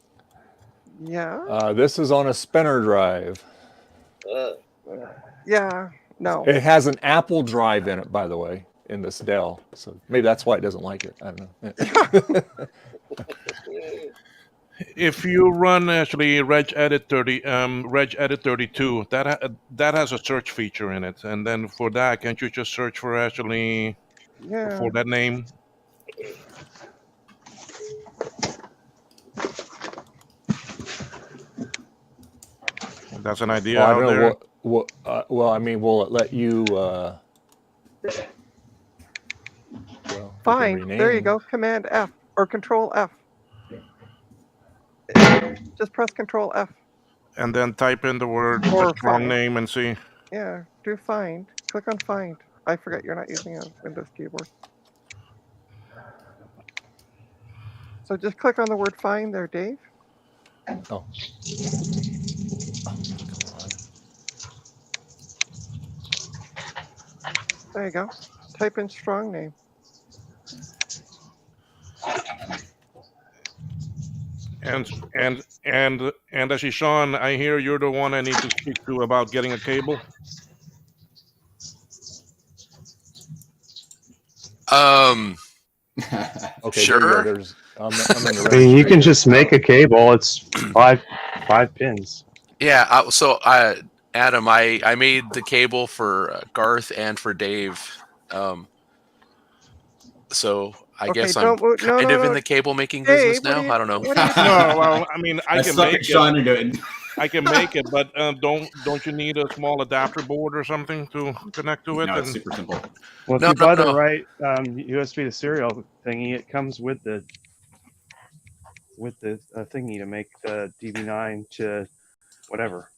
Yeah. this is on a spinner drive. Yeah. No. It has an Apple drive in it, by the way, in this Dell. So maybe that's why it doesn't like it. I don't know. If you run actually regedit 32, that has a search feature in it, and then for that, can't you just search for actually Yeah. for that name? That's an idea Well, I out don't there. know well, I mean, will it let you? Well, you can Fine. There you rename. go. Command F or Control F. Just press Control F. And then type in the word Or the strong find. name and see. Yeah. Do find. Click on find. I forget you're not using a Windows keyboard. So just click on the word find there, Dave. Oh. Oh, come on. There you go. Type in strong name. And actually, Sean, I hear you're the one I need to speak to about getting a cable. Okay, Sure. there you go. There's. I'm in the I mean, you registry can here. just make a cable. It's five pins. yeah, so Adam, I made the cable for Garth and for Dave. So I Okay, guess I'm don't move. No, kind no, of in no. the cable making Dave, business what now. are you- I don't know. what are you No, well, I mean, I I can suck make at it. Sean into it. I can make it, but don't you need a small adapter board or something to connect to it? No, it's And super simple. Well, if No, you buy no. the right USB to serial thingy, it comes with the thingy to make the DB9 to whatever.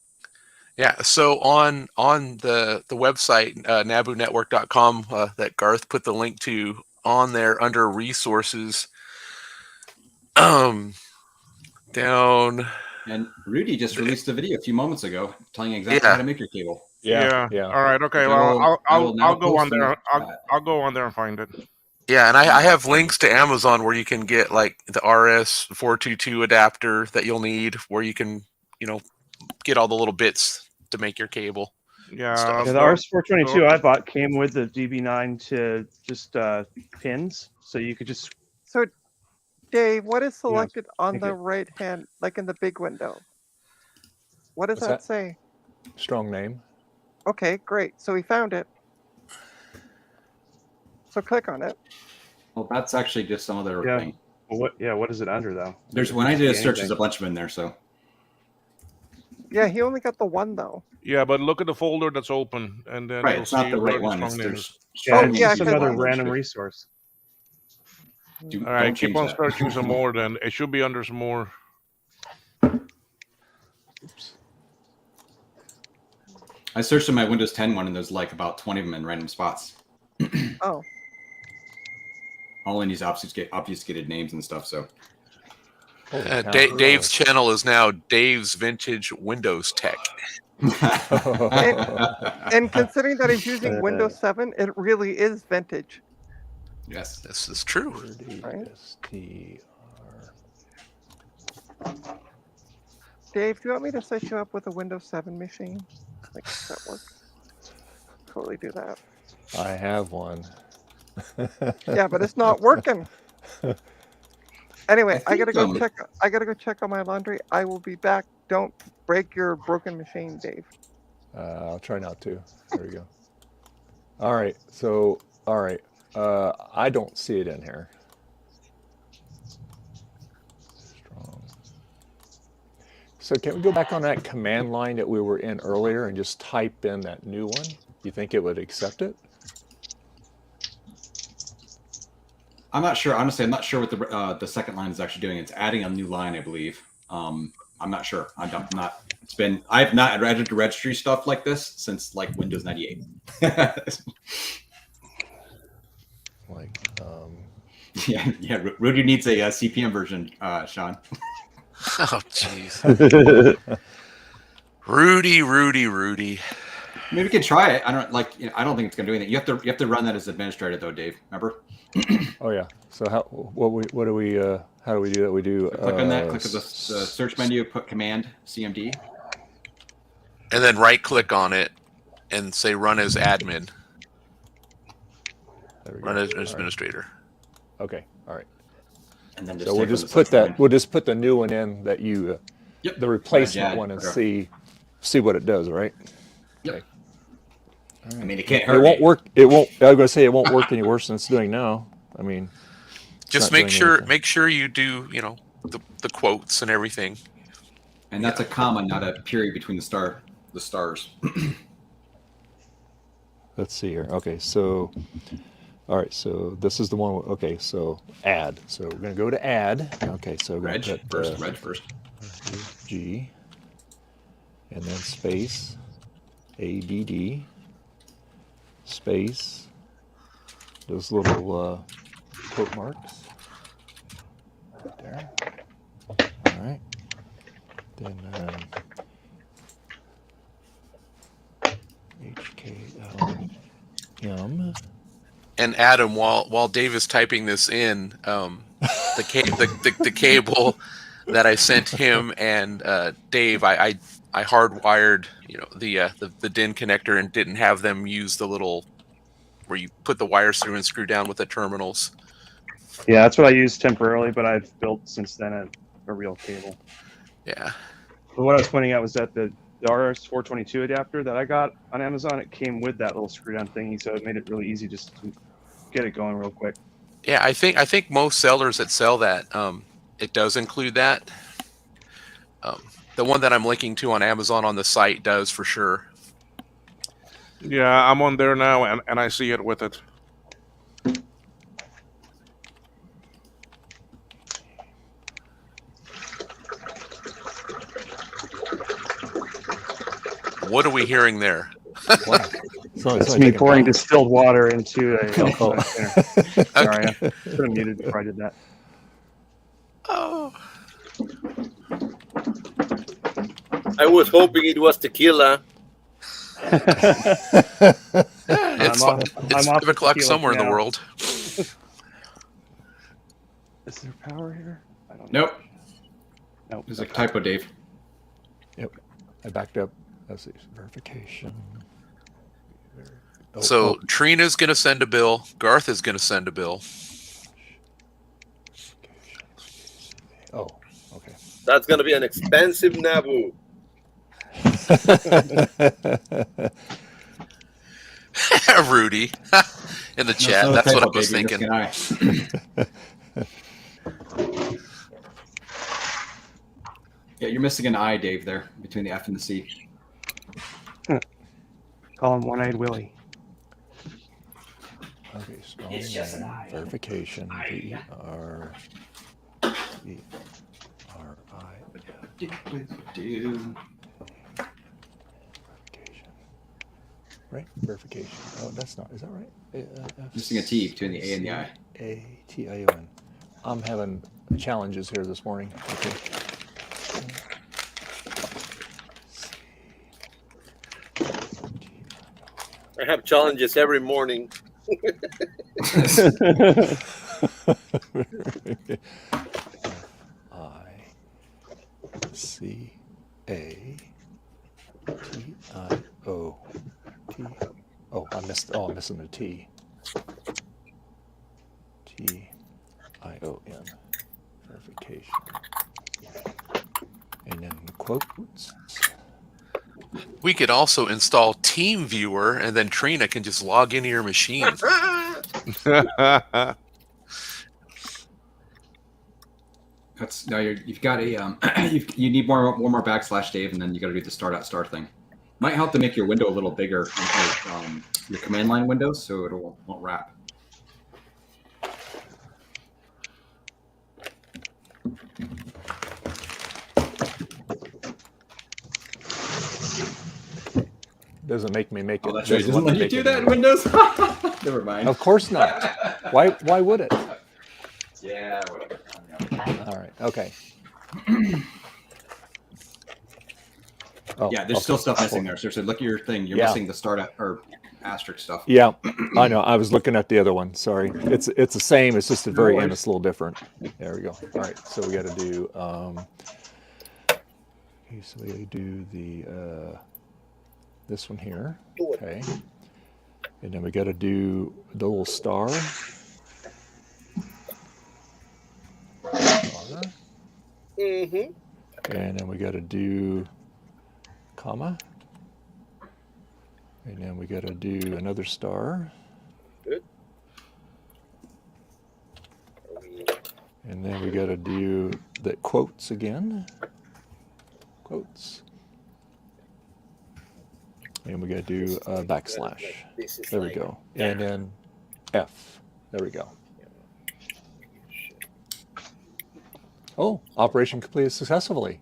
Yeah, so on the website nabunetwork.com that Garth put the link to on there under resources, down. And Rudy just released a video a few moments ago telling you exactly Yeah. how to make your cable. Yeah. All right. Okay. Which Well, I will now I'll go post on in there. the chat. I'll go on there and find it. Yeah, and I have links to Amazon where you can get like the RS422 adapter that you'll need, where you can, get all the little bits to make your cable. Yeah. Stuff. Yeah, the RS422 I bought came with the DB9 to just pins, so you could just. So, Dave, what is Yeah, selected on take the it. right hand, like in the big window? What does What's that that? say? Strong name. Okay, great. So we found it. So click on it. Well, that's actually just some other Yeah. thing. Well, what? Yeah, what is it under though? There's when I did a search, there's a bunch of them in there. So Yeah, he only got the one though. Yeah, but look at the folder that's open, and then right, you'll it's not see the where right one. It's, strong name there's is. Yeah, Oh, strong yeah, it's names. another because- random resource. Do, All don't right, keep change on that. searching some more. Then it should be under some more. I searched in my Windows 10 one, and there's like about 20 of them in random spots. Oh, All in these obfuscated names and stuff. So Holy cow. Dave's channel is now Dave's Vintage Windows Tech. and considering that he's using Windows 7, it really is vintage. yes, This is true. Right. STR. Dave, do you want me to set you up with a Windows 7 machine? Like that works. Totally do that. I have one. Yeah, but it's not working. Anyway, I gotta think, go check. I gotta go check on my laundry. I will be back. Don't break your broken machine, Dave. I'll try not to. There we go. All right. So, all right. I don't see it in here. Strong. So can we go back on that command line that we were in earlier and just type in that new one? You think it would accept it? I'm not sure. Honestly, I'm not sure what the second line is actually doing. It's adding a new line, I believe. I'm not sure. I'm not. It's been. I've not added registry stuff like this since like Windows 98. Like, yeah. Rudy needs a CPM version, Sean. Oh, jeez. Rudy. Maybe we could try it. I don't like. I don't think it's gonna do anything. You have to run that as administrator though, Dave. Remember? oh yeah. So how? What do we? How do we do that? We do. Click on that. Click at the search menu. Put Command CMD. And then right click on it and say run as admin. There we go. Run as All right. administrator. Okay. All right. And then So we'll take just the put search that. line. We'll just put the new one in that you, Yep. the replacement Add, one, and whatever. see what it does. Right. Yep. Okay. I mean, it can't hurt. It won't me. work. It won't. I was gonna say it won't work any worse than it's doing now. I mean, Just not make doing sure anything. you do, the quotes and everything. And that's a comma, not a period between the stars. let's see here. Okay. So, all right. So this is the one. Okay. So add. So we're gonna go to add. Okay. So we're Reg gonna put first. Reg first. G, and then space, ADD, space, those little quote marks right there. All right. Then HKLM. And Adam, while Dave is typing this in, the cable that I sent him and Dave, I hardwired the DIN connector and didn't have them use the little where you put the wires through and screw down with the terminals. Yeah, that's what I used temporarily, but I've built since then a real cable. Yeah. But what I was pointing out was that the RS422 adapter that I got on Amazon, it came with that little screw down thingy, so it made it really easy just to get it going real quick. Yeah, I think most sellers that sell that, it does include that. The one that I'm linking to on Amazon on the site does for sure. Yeah, I'm on there now, and I see it with it. What are we hearing there? Wow. So It's me pouring distilled water into a container. Sorry, I should have muted before I did that. Oh. I was hoping it was tequila. It's I'm off 5 o'clock tequila somewhere in the now. world. Is there power here? I don't Nope. Nope. There's a typo, Dave. Yep. I backed up. Let's see. Verification. Oh, So oh. Trina's going to send a bill. Garth is going to send a bill. Oh, okay. That's gonna be an expensive NABU. Rudy. in the No, chat. it's not a That's what I typo, was Dave, you're thinking. missing an I. Yeah, you're missing an I, Dave, there between the F and the C. Call him One-Eyed Willie. Okay, strong name, verification, V-E-R-V-R-I. Do. Verification. Right? Verification. Oh, that's not. Is that right? Missing a T between the A and the I. A-T-I-O-N. I'm having challenges here this morning. Okay. I have challenges every morning. I-C-A-T-I-O-T. Oh, I'm missing the T. T-I-O-N. Verification. And then quotes. We could also install TeamViewer, and then Trina can just log into your machine. That's now you've got a you need one more backslash, Dave, and then you got to do the start thing. Might help to make your window a little bigger, your command line window, so it won't wrap. Doesn't make me make it. Oh, that's right. Doesn't want me let you make do it that in anymore. Windows. Never mind. Of course not. Why would it? Yeah, whatever. All right. Okay. Oh, Yeah, there's still stuff missing there. Seriously, look at your thing. You're Yeah. missing the start or asterisk stuff. Yeah, I know. I was looking at the other one. Sorry. It's the same. It's just the very end. It's a little different. There we go. All right. So we got to do. Okay, so we do the this one here. Okay. And then we got to do the little star. Mm-hmm. And then we got to do comma. And then we got to do another star. Good. And then we got to do the quotes again. Quotes. And we got to do a backslash. This is There we like- go. And then F. There we go. Oh, operation completed successfully.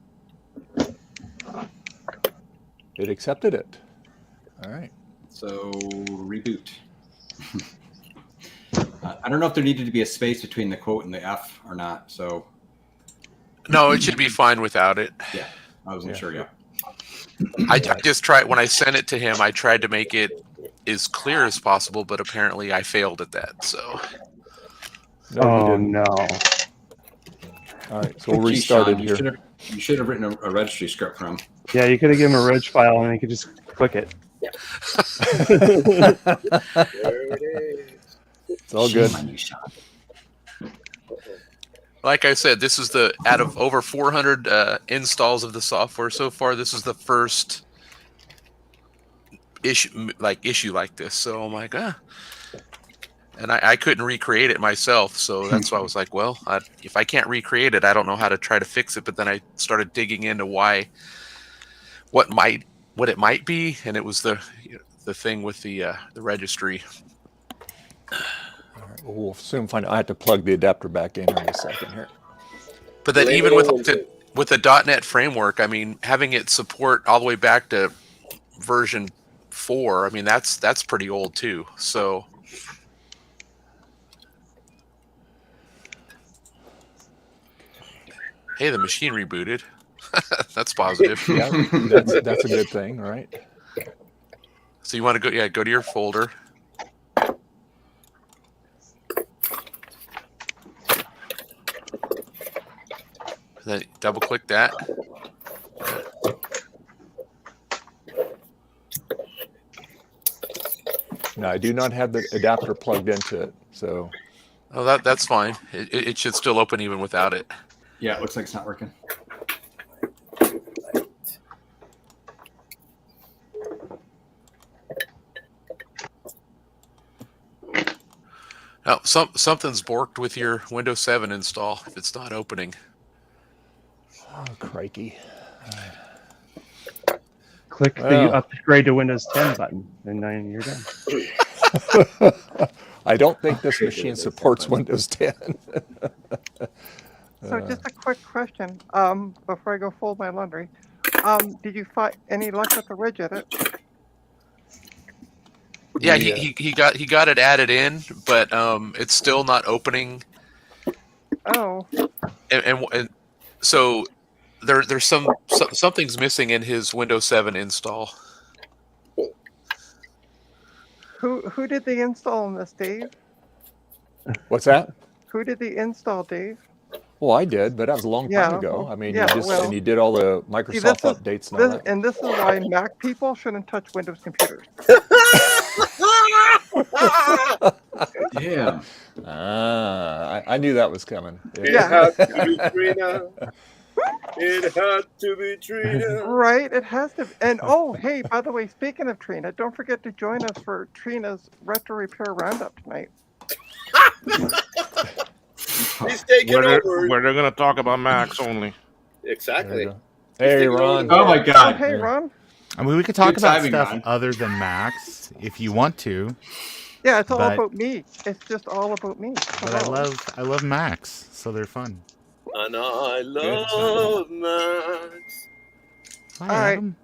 It accepted it. All right. So reboot. I don't know if there needed to be a space between the quote and the F or not. So No, it should be fine without it. yeah, I wasn't Yeah. sure yet. I just tried, when I sent it to him, I tried to make it as clear as possible, but apparently I failed at that. So No, you Oh didn't. no. All right. So we'll Gee, restart Sean, it here. You should have written a registry script for him. Yeah, you could have given him a reg file and he could just click it. There it is. It's all good. Shame on you, Sean. like I said, this is the, out of over 400 installs of the software so far, this is the first issue like this. So I'm like, and I couldn't recreate it myself. So that's why I was like, well, if I can't recreate it, I don't know how to try to fix it. But then I started digging into what it might be. And it was the thing with the registry. All right. Well, we'll soon find out. I have to plug the adapter back in a second here. But then Blame even it with on the .NET framework, I mean, having it support all the way back to version 4, I mean, that's pretty old too. So hey, the machine rebooted. That's positive. Yeah, that's a good thing, right? So you want to go to your folder. Then double click that. No, I do not have the adapter plugged into it. So Oh, that's fine. It should still open even without it. Yeah, it looks like it's not working. Oh, something's borked with your Windows 7 install if it's not opening. Oh, crikey. Click the Well. upgrade to Windows 10 button, and then you're done. I don't think this machine supports Windows 10. So just a quick question, before I go fold my laundry. Did you find any luck with the ridge edit? Yeah, he got it added in, but it's still not opening. Oh, And so there's something's missing in his Windows 7 install. who did the install on this, Dave? What's that? Who did the install, Dave? Well, I did, but that was a long time Yeah, ago. well, I mean, yeah, and you did all the Microsoft updates and all that. And this is why Mac people shouldn't touch Windows computers. Yeah. I knew that was coming. It had to be Trina. It had to be Trina. Right, it has to. And oh, hey, by the way, speaking of Trina, don't forget to join us for Trina's Retro Repair Roundup tonight. He's taking over. Where they're going to talk about Macs only. Exactly. Hey, Ron. Oh my Oh, God. hey, Ron. I mean, we could talk Good about timing, stuff man. other than Macs if you want to, Yeah, it's all But- about me. It's just all about me. but I love Macs, so they're fun. And I love Max. Hi, All right. Adam.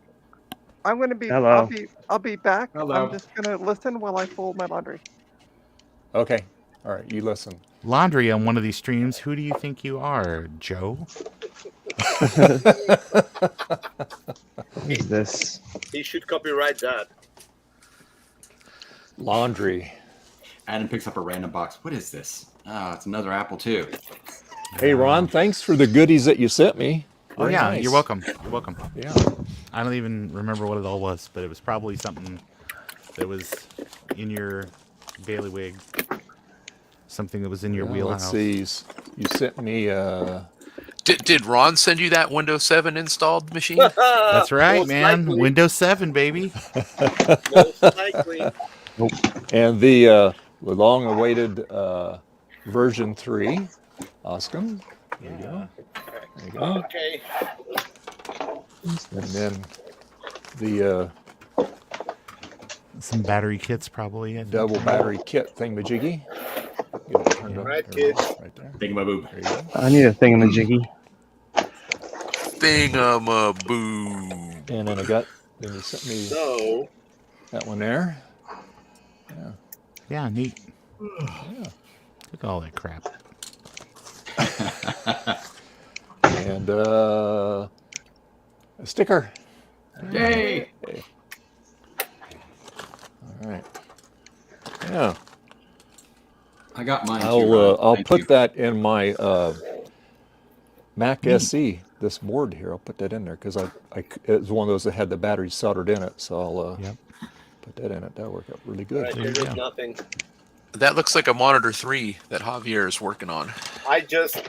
I'm gonna be. Hello. I'll be back. Hello. I'm just gonna listen while I fold my laundry. Okay. All right. You listen. Laundry on one of these streams. Who do you think you are, Joe? What is this? He should copyright that. Laundry. Adam picks up a random box. What is this? Oh, it's another Apple too. Hey, Ron. Thanks for the goodies that you sent me. Oh Very yeah, nice. you're welcome. You're welcome. Yeah. I don't even remember what it all was, but it was probably something that was in your bailiwick. Something that was in your wheelhouse. Let's see. You sent me. Did Ron send you that Windows 7 installed machine? That's right, Most man. likely. Windows 7, baby. Most likely. And the long-awaited version 3. Awesome. There you go. There you go. Okay. And then the Some battery kits, probably. I think. double battery kit thingamajiggy. Get it turned on. Right, There we go. kids. Right there. Thingamaboo. There you go. I need a thingamajiggy. Thingamaboo. And then then you sent me So, that one there. Yeah, neat. Yeah. Look at all that crap. And a sticker. Yay! All right. Yeah. I got mine too. I'll Thank put you. that in my Mac SE. This board here, I'll put that in there because it was one of those that had the battery soldered in it. So I'll Yep. put that in it. That'll work out really good. right, There you there's go. nothing. That looks like a monitor 3 that Javier is working on. I just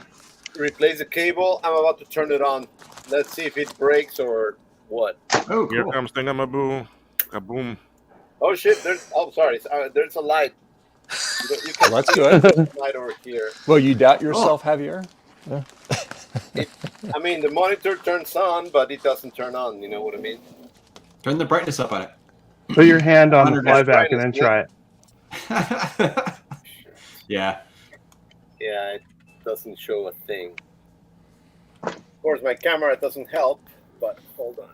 replaced the cable. I'm about to turn it on. Let's see if it breaks or what. Oh, Here cool. comes Thingamaboo. Kaboom. Oh shit! Sorry. There's a light. You can Well, that's see good. the light over here. Well, you doubt yourself, Javier? I mean, the monitor turns on, but it doesn't turn on. You know what I mean? Turn the brightness up on it. Put your hand on the 100 flyback and then try it. Yeah. Yeah, it doesn't show a thing. Of course, my camera doesn't help. But hold on.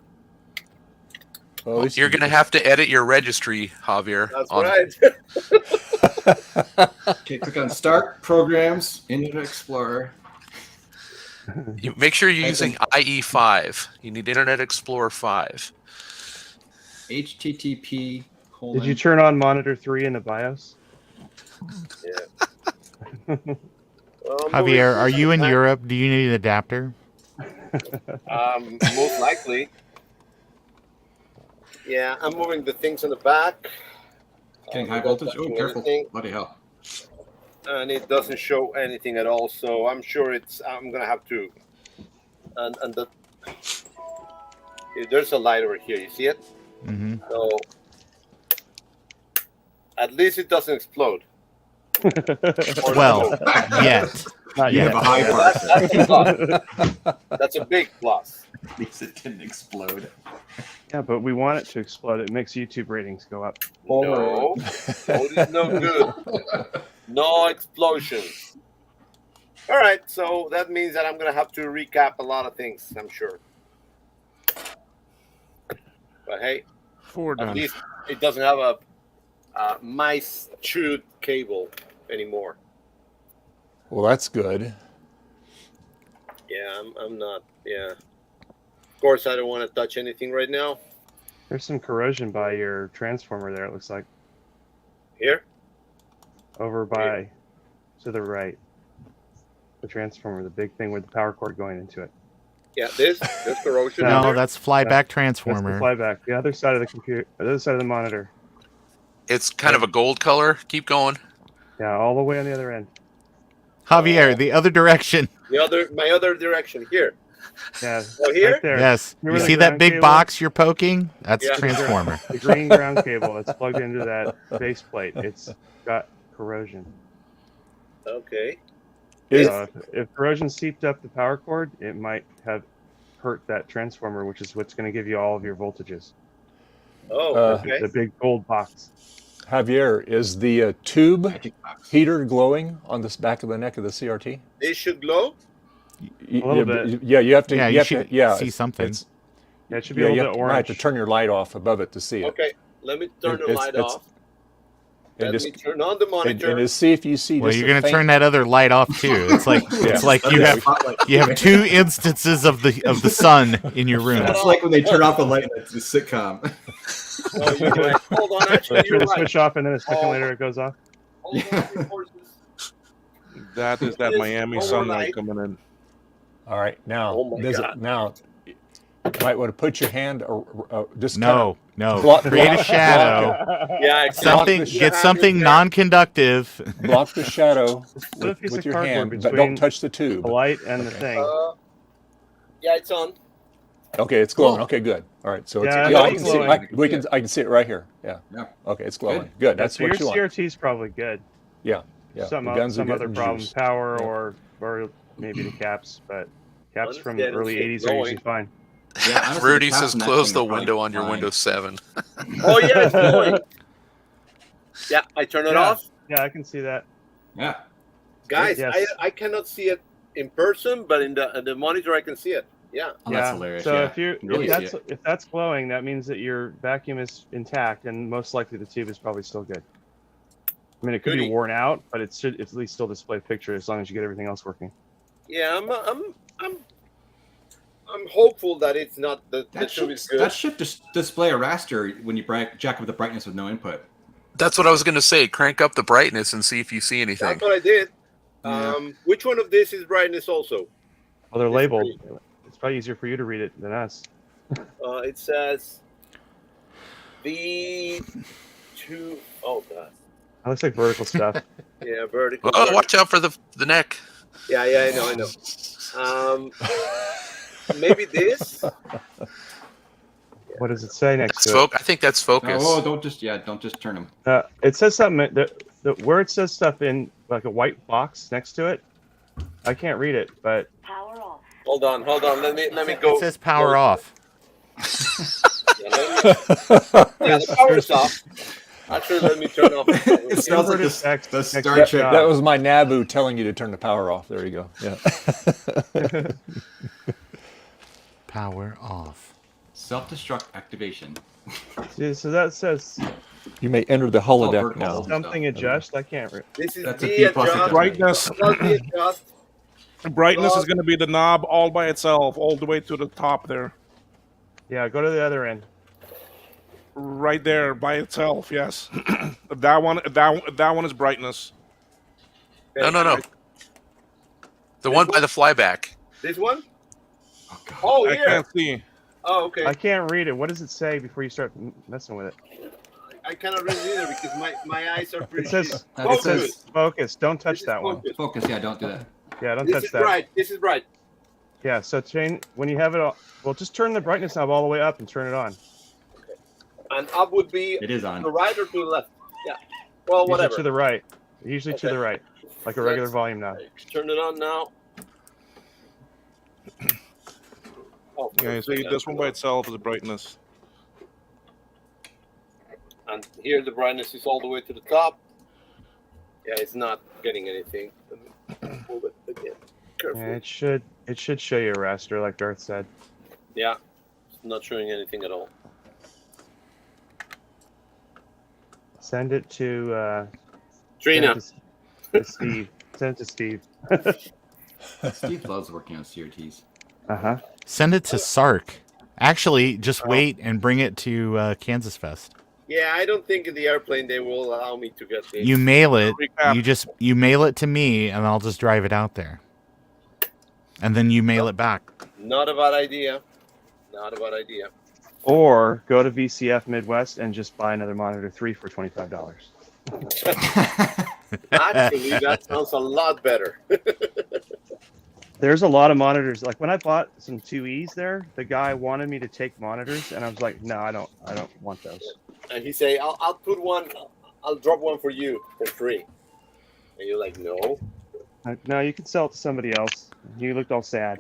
Well, at least You're going to have to edit your registry, Javier. That's on- right. Okay, click on Start, Programs, Internet Explorer. Make sure you're using IE5. You need Internet Explorer 5. HTTP. Did you turn on monitor 3 in the BIOS? Yeah. Well, Javier, are you in moving- Europe? Do you need an adapter? Most likely. Yeah, I'm moving the things in the back. Getting high Not voltage? Oh, touching careful. anything, Bloody hell. and it doesn't show anything at all. So I'm sure I'm gonna have to. And there's a light over here. You see it? Mm-hmm. So at least it doesn't explode. Or Well, no? yet. Not You yet. have a high bar. That's a plus. That's a big plus. At least it didn't explode. Yeah, but we want it to explode. It makes YouTube ratings go up. No, it's no good. No explosions. All right, so that means that I'm gonna have to recap a lot of things, I'm sure. But hey, Four at done. least it doesn't have a mice chewed cable anymore. Well, that's good. Yeah, I'm not. Yeah. Of course, I don't want to touch anything right now. There's some corrosion by your transformer there, it looks like. Here? Over by, to the right. The transformer, the big thing with the power cord going into it. Yeah, this corrosion. in No, there? that's flyback That's the transformer. flyback. The other side of the computer, the other side of the monitor. It's kind of a gold color. Keep going. Yeah, all the way on the other end. Javier, the other direction. My other direction here. Yeah. Oh, here? Right there. Yes. Remember You the see that ground big cable? box you're poking? That's Yeah. a transformer. The green ground cable that's plugged into that base plate. It's got corrosion. Okay. Is, So if corrosion seeped up the power cord, it might have hurt that transformer, which is what's going to give you all of your voltages. Oh, Uh, okay. The big gold box. Javier, is the tube Magic box. heater glowing on this back of the neck of the CRT? This should glow. A little bit. Yeah, you have to. Yeah, you you have should to, yeah, see it's- something. it's- Yeah, it should be yeah, a you little have, bit might have orange. to turn your light off above it to see it. Okay, let me turn the It's- light it's- off. And Let just me turn on the and monitor. just see if you see. Well, just you're a gonna faint- turn that other light off too. It's like it's like you have two instances of the sun in your room. That's like when they turn off the light in the sitcom. Oh, you're right. Hold on, actually, you're Turn the right. switch off, and then a second Oh. later it goes off. Hold on, horses. That is that It is Miami overnight. sunlight coming in. All right, now Oh my does God. it now? You might want to put your hand just No, no. Block- Create a block- shadow. Yeah, exactly. Something. the Get shadow something there. non-conductive. block the shadow Put a piece with of your cardboard hand, but between don't touch the tube. the light and the thing. Yeah, it's on. Okay, it's glowing. Oh. Okay, good. All right, so it's Yeah, yeah, I it's can see it. glowing. I can see it right here. Yeah. Yeah. Okay, it's glowing. Good. That's So what you your want. CRT is probably good. Yeah. Yeah. Some the guns are other getting problem, juiced. power Yeah. or maybe the caps, but caps from the Understand, early it's 80s are glowing. usually fine. Yeah, honestly, Rudy the cap says on that close thing the is probably window on your fine. Windows 7. Oh yeah, it's glowing. Yeah, I turn it Yeah. off. Yeah, I can see that. Yeah. Guys, Yes. I cannot see it in person, but in the monitor I can see it. Yeah. Oh, that's hilarious. So yeah. if you can really see if that's glowing, that means that your vacuum is intact, and most likely the tube is probably still good. I mean, it could Goody. be worn out, but it should at least still display a picture as long as you get everything else working. Yeah, I'm hopeful that it's not the That tube should, is good. that should display a raster when you jack up the brightness with no input. That's what I was going to say. Crank up the brightness and see if you see anything. That's what I did. Yeah. Which one of this is brightness also? Well, they're It's labeled. green. It's probably easier for you to read it than us. It says V2. Oh god. That looks like vertical stuff. Yeah, vertical. Oh, watch out for the neck. Yeah, I know. Maybe this. What does it say next That's to it? I think that's focus. Oh, don't just turn them. It says something where it says stuff in like a white box next to it. I can't read it, but Power off. Hold on. Let me go. It says power off. Yeah, the power is off. Actually, let me turn off. It sounds like Inverted text the next Star to Trek. it. That was my NABU telling you to turn the power off. There you go. Yeah. Power off. Self-destruct activation. See, so that says You may enter the holodeck vertical. now. something adjust. I can't read. This is That's a the P plus adjust. Brightness. Plus the adjust. Brightness is going to be the knob all by itself, all the way to the top there. Yeah, go to the other end. Right there by itself, yes. that one is brightness. No. The one by the flyback. This one? Oh, God. Oh, I here. can't see. Oh, okay. I can't read it. What does it say before you start messing with it? I cannot read it either because my eyes are pretty It says shit. It it Focus. says focus. Don't touch This is that one. focus. Focus, yeah, don't do that. Yeah, don't This touch is that. bright. This is bright. Yeah, so change when you have it all. Well, just turn the brightness knob all the way up and turn it on. And up would be It is to on. the right or to the left. Yeah. Well, Usually whatever. to the right. Usually to Okay. the right, like a regular Let's volume now. turn it on now. Oh, Yeah, see, this one by itself is brightness. And here the brightness is all the way to the top. Yeah, it's not getting anything. Let me move it again. Careful. Yeah, it should show you a raster, like Darth said. Yeah, it's not showing anything at all. Send it to Trina. to Steve. Send it to Steve. Steve loves working on CRTs. Send it to Sark. Actually, just wait and bring it to Kansas Fest. Yeah, I don't think in the airplane they will allow me to get this. You mail it. Recap. You mail it to me, and I'll just drive it out there. And then you mail it back. Not a bad idea. Not a bad idea. Or go to VCF Midwest and just buy another monitor 3 for $25. Actually, that sounds a lot better. There's a lot of monitors. Like when I bought some 2Es there, the guy wanted me to take monitors, and I was like, no, I don't want those. And he say, I'll put one. I'll drop one for you for free. And you're like, no. No, you can sell it to somebody else. You looked all sad.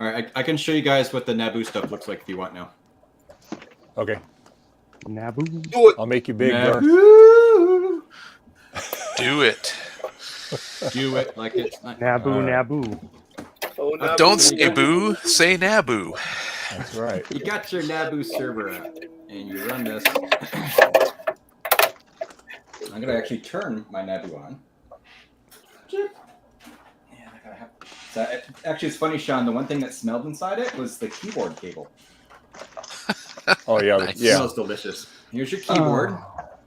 All right, I can show you guys what the NABU stuff looks like if you want now. Okay. NABU. Do it. I'll make you big. Garth. NABU. Do it. Do it like it's not. NABU, NABU. Oh, no, Don't say boo, say NABU. That's right. You got your NABU server up, and you run this. I'm gonna actually turn my NABU on. Yeah, I gotta have. So actually, it's funny, Sean. The one thing that smelled inside it was the keyboard cable. Oh yeah, Nice. It yeah. smells delicious. Here's your keyboard.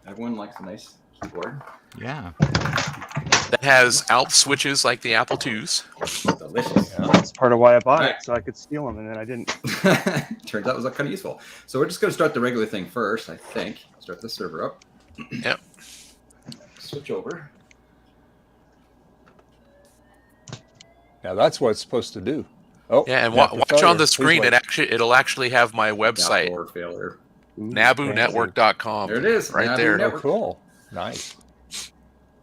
Everyone likes a nice keyboard. Yeah. That has ALP switches like the Apple IIs. Delicious. That's part of why I bought Right. it, so I could steal them, and then I didn't. Turns out it was kind of useful. So we're just going to start the regular thing first, I think. Start the server up. Yep. Switch over. Now that's what it's supposed to do. Oh Yeah, and after watch on failure, the please screen. wait. It'll actually have my website, Or failure. NABUnetwork.com. There it is. Right NABU there. Oh, Network. cool. Nice.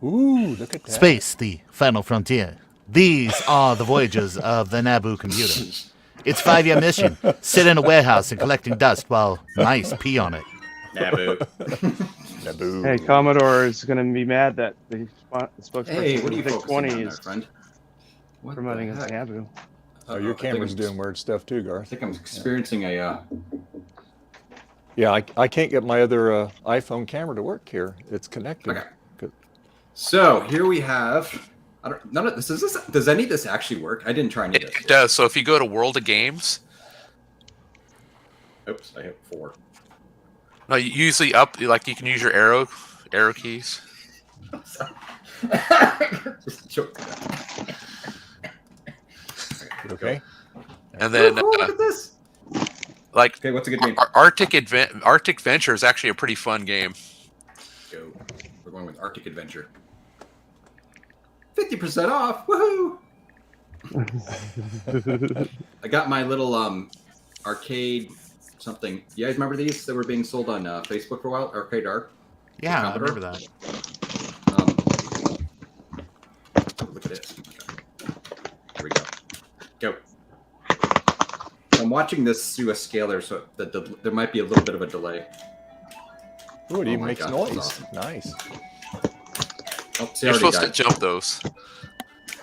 Ooh, look at that. Space, the final frontier. These are the voyages of the NABU computer. Its 5-year mission: sit in a warehouse and collecting dust while mice pee on it. NABU. NABU. Hey, Commodore is going to be mad that the spokesperson Hey, what are you for the focusing on 20 there, is friend? What promoting the his heck? NABU. Oh, your I think camera's I'm- doing weird stuff too, I Garth. think I'm experiencing a. Yeah, I can't get my other iPhone camera to work here. It's connected. Okay. So here we have. I don't. None of this is. Does any of this actually work? I didn't try any of this. It does. So if you go to World of Games, Oops, I hit 4. no, you usually up like you can use your arrow keys. Just joke. You okay? And then Look at this. like Okay, what's a good game? Arctic Venture is actually a pretty fun game. Go. We're going with Arctic Adventure. 50% off! Woohoo! I got my little arcade something. You guys remember these that were being sold on Facebook for a while? Arcade Arc. Yeah, I Commodore? remember that. Look at this. Here we go. Go. I'm watching this through a scaler, so there might be a little bit of a delay. Ooh, it Oh even my makes God, noise. that's awesome. Nice. Oh, see, I You're already supposed to got jump those.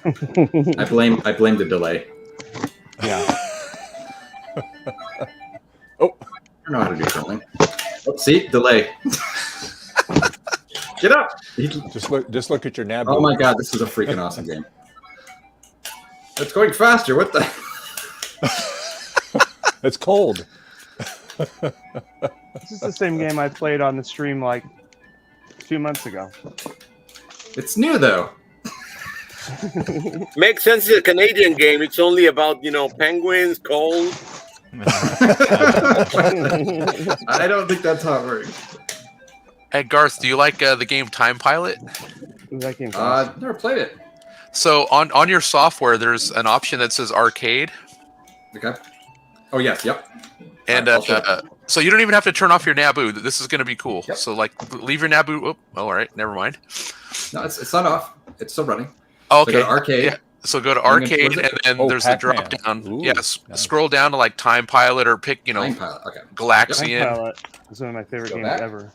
it. I blame the delay. Yeah. Oh, I don't know how to do something. Oh, see, delay. Get up! just look at your NABU. Oh my God, this is a freaking awesome game. It's going faster. What the? It's cold. This is the same game I played on the stream like 2 months ago. It's new though. Makes sense. It's a Canadian game. It's only about penguins, cold. I don't think that's how it works. Hey Garth, do you like the game Time Pilot? That game's Never played it. So on your software, there's an option that says arcade, Okay. Oh yes, yep. and I'll show So you don't even have to turn off your NABU. This is going to be cool. Yep. So like, leave your NABU. Oh, all right, never mind. No, it's not off. It's still running. Oh, So okay. go to arcade. Yeah. So go to And then- arcade, what is and it? then Oh, there's the Pac-Man. drop down. Ooh, Yes, nice. scroll down to like Time Pilot or pick, Time Pilot. Okay. Galaxian. Pilot is one of my favorite Go games back. ever.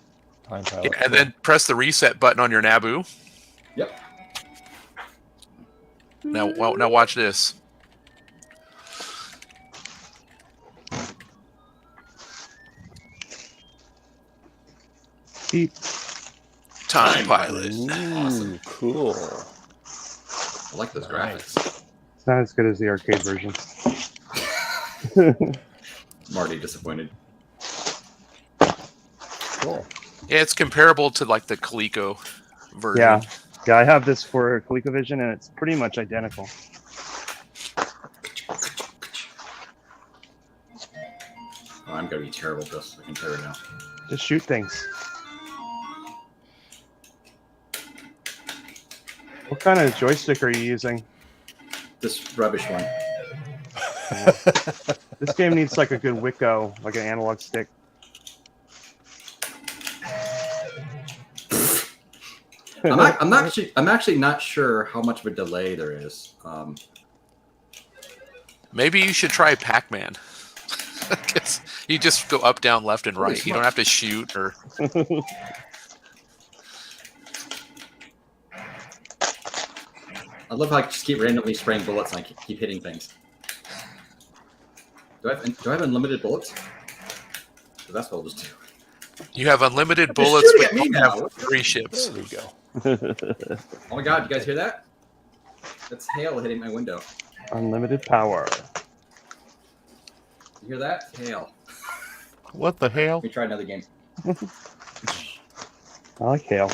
Time Pilot. Yeah, and then press the reset button on your NABU. Yep. Now watch this. Beep. Time Pilot. Ooh, cool. I like those Nice. graphics. It's not as good as the arcade version. I'm already disappointed. Cool. Yeah, it's comparable to like the Coleco version. Yeah. Yeah, I have this for ColecoVision, and it's pretty much identical. Oh, I'm gonna be terrible at this. I can tell you now. Just shoot things. What kind of joystick are you using? This rubbish one. This game needs like a good Wicco, like an analog stick. I'm actually not sure how much of a delay there is. Maybe you should try Pac-Man. 'Cause you just go up, down, left, and right. You don't have to shoot or. I love how I just keep randomly spraying bullets and I keep hitting things. Do I have unlimited bullets? 'Cause that's what I'll just do. You have unlimited They're bullets, shooting but at me you now. have 3 ships. There we go. Oh my god, you guys hear that? That's hail hitting my window. Unlimited power. You hear that? Hail. What the hell? Let me try another game. I like hail.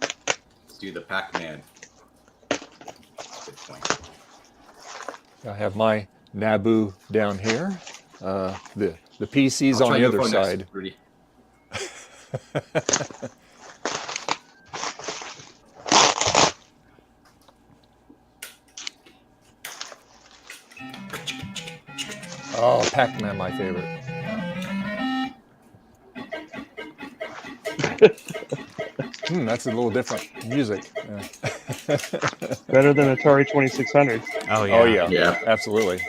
Let's do the Pac-Man. Good point. I have my NABU down here. The PC's I'll on try the your other phone next, side. Rudy. Oh, Pac-Man, my favorite. That's a little different music. Yeah. Better than Atari 2600. Oh yeah. Oh yeah, Yeah. absolutely.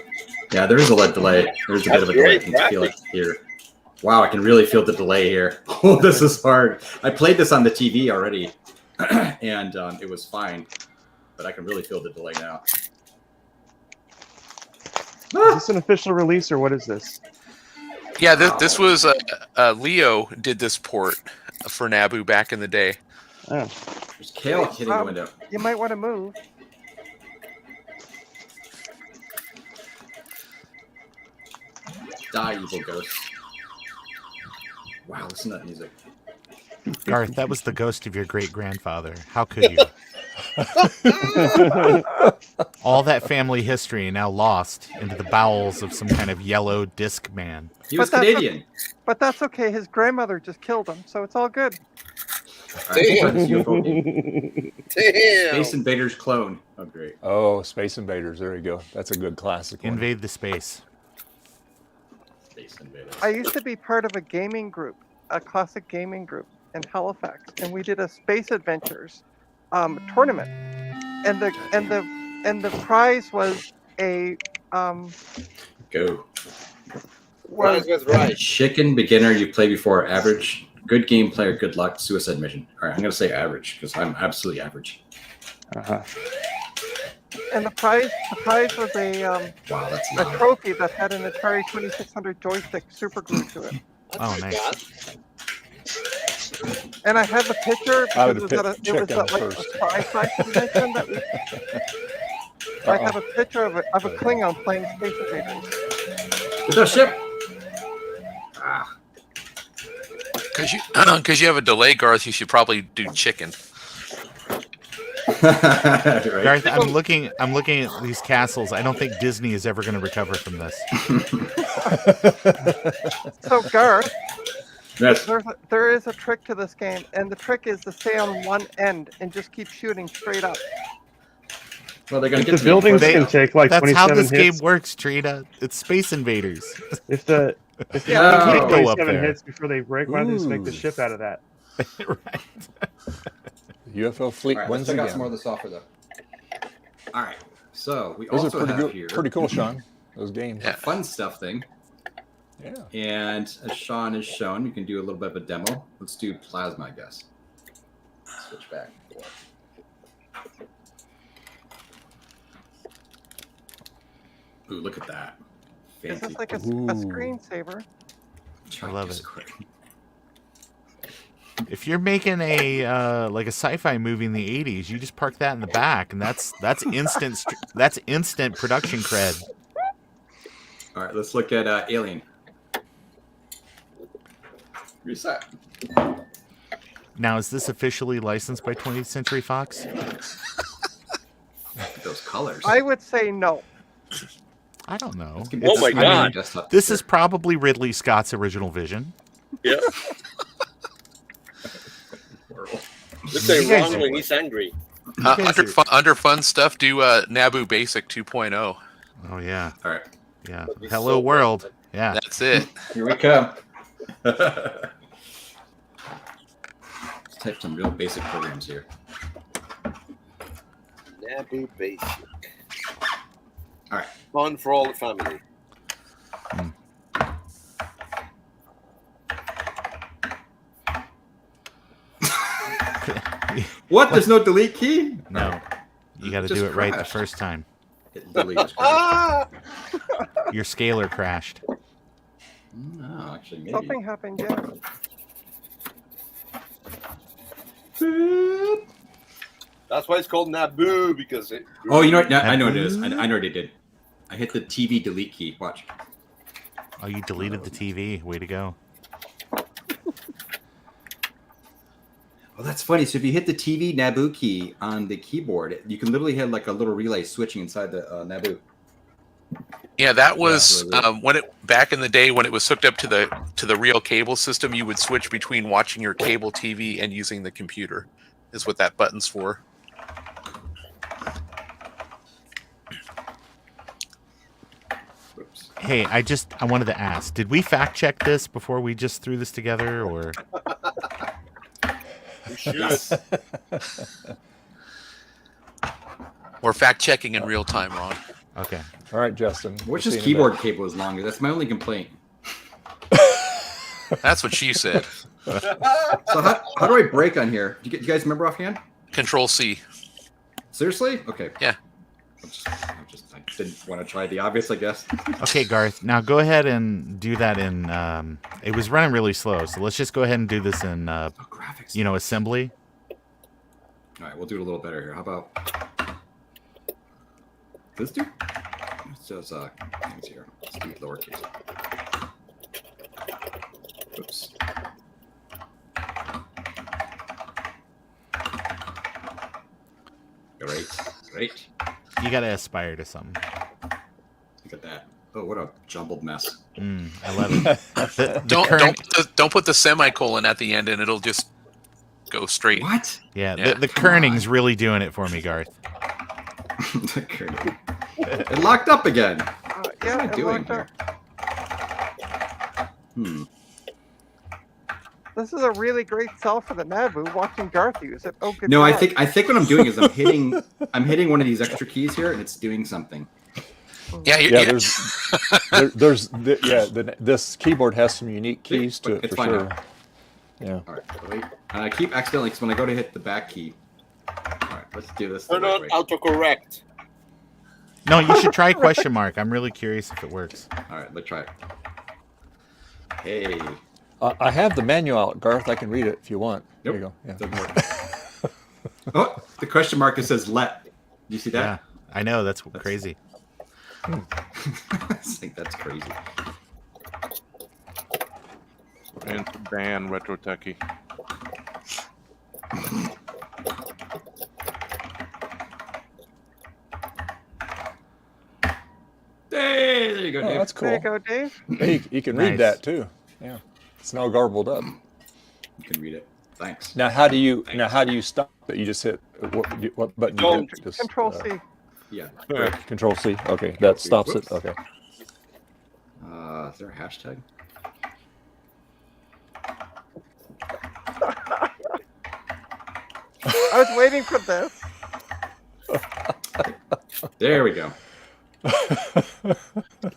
Yeah, there is a light delay. There's a bit of a delay. I can feel it here. Wow, I can really feel the delay here. Oh, this is hard. I played this on the TV already, and it was fine, but I can really feel the delay now. Is this an official release or what is this? Yeah, this was Leo did this port for NABU back in the day. Oh. There's Kale hitting the window. You might want to move. Die, evil ghost. Wow, listen to that music. Garth, that was the ghost of your great grandfather. How could you? All that family history now lost into the bowels of some kind of yellow disc man. He was But that's Canadian. But that's okay. His grandmother just killed him, so it's all good. All right, let's try this UFO game. Damn. Space Invaders clone. Oh, great. Oh, Space Invaders. There you go. That's a good classic one. Invade the space. Space Invaders. I used to be part of a gaming group, a classic gaming group in Halifax, and we did a Space Adventures tournament, and the prize was a Go. Rise was right. Chicken beginner you play before average. Good game player, good luck. Suicide mission. All right, I'm gonna say average because I'm absolutely average. Uh-huh. and the prize was a Wow, that's a loud. trophy that had an Atari 2600 joystick super glued to it. Oh, nice. And I had the picture I because would it was have at picked it was chicken at like first. a sci-fi convention that we. I have a picture of a Klingon playing Space Invaders. Is that a ship? Ah, Because you have a delay, Garth, you should probably do chicken. right. Garth, I'm looking at these castles. I don't think Disney is ever going to recover from this. So Garth, Yes. there is a trick to this game, and the trick is to stay on one end and just keep shooting straight up. Well, they're gonna If get the to me buildings first. can take like That's how 27 this game hits. works, Trina. It's Space Invaders. If the If Yeah, you can't have go up 27 there. hits before they break, why don't they just make the Ooh. ship out of that? Right. UFO fleet All right, let's wins check out again. some more of the software though. All right, so we Those are also pretty have good, here pretty cool, Sean. Those games. a fun stuff thing. Yeah. And as Sean has shown, you can do a little bit of a demo. Let's do plasma, I guess. Switch back. Ooh, look at that. Is Fancy. this like a Ooh. screensaver? Try I love this it. quick. If you're making a like a sci-fi movie in the '80s, you just park that in the back, and that's instant that's instant production cred. All right, let's look at Alien. Reset. Now, is this officially licensed by 20th Century Fox? Those colors. I would say no. I don't know. It's gonna be Oh my a tiny God. desktop This here. is probably Ridley Scott's original vision. Yeah. Horrible. Let's say You guys wrong are- when he's angry. guys Under fun stuff, do NABU Basic 2.0. Oh yeah, All right, yeah. That'd be Hello so world. perfect. Yeah. That's it. here we come. Let's type some real basic programs here. NABU Basic. All right. Fun for all the family. What? There's no delete key? No, you got to Just do it right the crashed. first time. It literally just crashed. Ah! Your scaler crashed. No, actually, maybe. Something happened, yeah. That's why it's called NABU, because it. Oh, you know what? I know what it is. I know what it did. I hit the TV delete key. Watch. Oh, you deleted the TV. Way to go. Oh, that's funny. So if you hit the TV NABU key on the keyboard, you can literally have like a little relay switching inside the NABU. Yeah, that was really. when it back in the day when it was hooked up to the real cable system. You would switch between watching your cable TV and using the computer. Is what that button's for. Oops. Hey, I wanted to ask, did we fact check this before we just threw this together, or? You should. Yes. We're fact checking in real time, Ron. Okay. All right, Justin. Wish we'll this see you in a keyboard cable is longer. That's my only complaint. That's what she said. So how do I break on here? Do you guys remember offhand? Control C. Seriously? Okay. Yeah. I didn't want to try the obvious, I guess. Okay, Garth. Now go ahead and do that in. It was running really slow, so let's just go ahead and do this in. Oh, graphics. Assembly. All right, we'll do it a little better here. How about this dude? It says things here. Let's do lowercase. Oops. Great. You gotta aspire to something. Look at that. Oh, what a jumbled mess. I love it. The Don't put the semicolon at the end, and it'll just go straight. What? Yeah, Yeah. the kerning's really doing it for me, Garth. It locked up again. Yeah, What am I it doing locked here? up. This is a really great sell for the NABU. Watching Garth use it. Oh, good. No, I God. think what I'm doing is I'm hitting one of these extra keys here, and it's doing something. Yeah, Yeah, this keyboard has some unique keys to it It's for fine sure. now. Yeah. All right, wait. I keep accidentally because when I go to hit the back key. All right, let's do this. the Turn right on way. autocorrect. No, you should try question mark. I'm really curious if it works. All right, let's try it. Hey, I have the manual out, Garth. I can read it if you want. There you go. Yeah. doesn't work. Oh, the question mark that says "let." Do you see Yeah, that? I know that's crazy. I think that's crazy. And ban Retro Techie. Hey, there you go, Oh, Dave. that's There cool. you go, Dave. Hey, you can read Nice. that too. Yeah. It's now garbled up. You can read it. Thanks. Now, how do you stop it? You just hit what button? You Don't. hit? Just, Control C. Yeah. Control C. Okay, that stops it. Whoops. Okay. Is there a hashtag? I was waiting for this. There we go.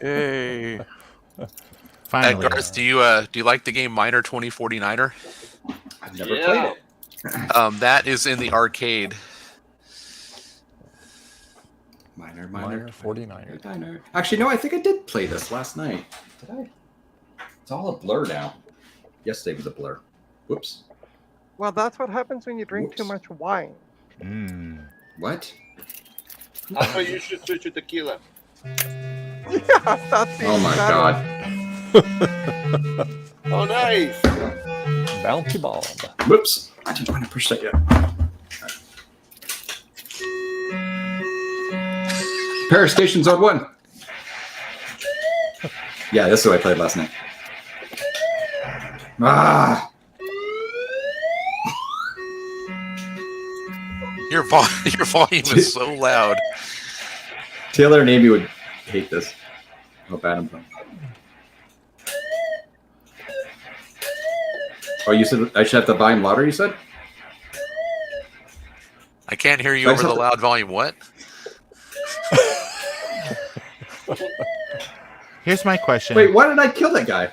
Yay. Finally. Garth, do you like the game Miner 2049er? I've never played it. That is in the arcade. Minor 49er. Actually, no, I think I did play this last night. Did I? It's all a blur now. Yesterday was a blur. Whoops. Well, that's what happens when you drink too Whoops. much wine. Mm. What? I thought you should switch to tequila. Yeah, that's the Oh my better. god. Oh, nice. Bounty bomb. Whoops. I didn't want to push that yet. Paris Station Zone 1. Yeah, this is what I played last night. Ah! Your volume is so loud. Taylor and Amy would hate this. How bad I'm playing. Oh, you said I should have the volume louder, you said? I can't hear you I over just the have loud volume. What? Here's my question. Wait, why did I kill that guy?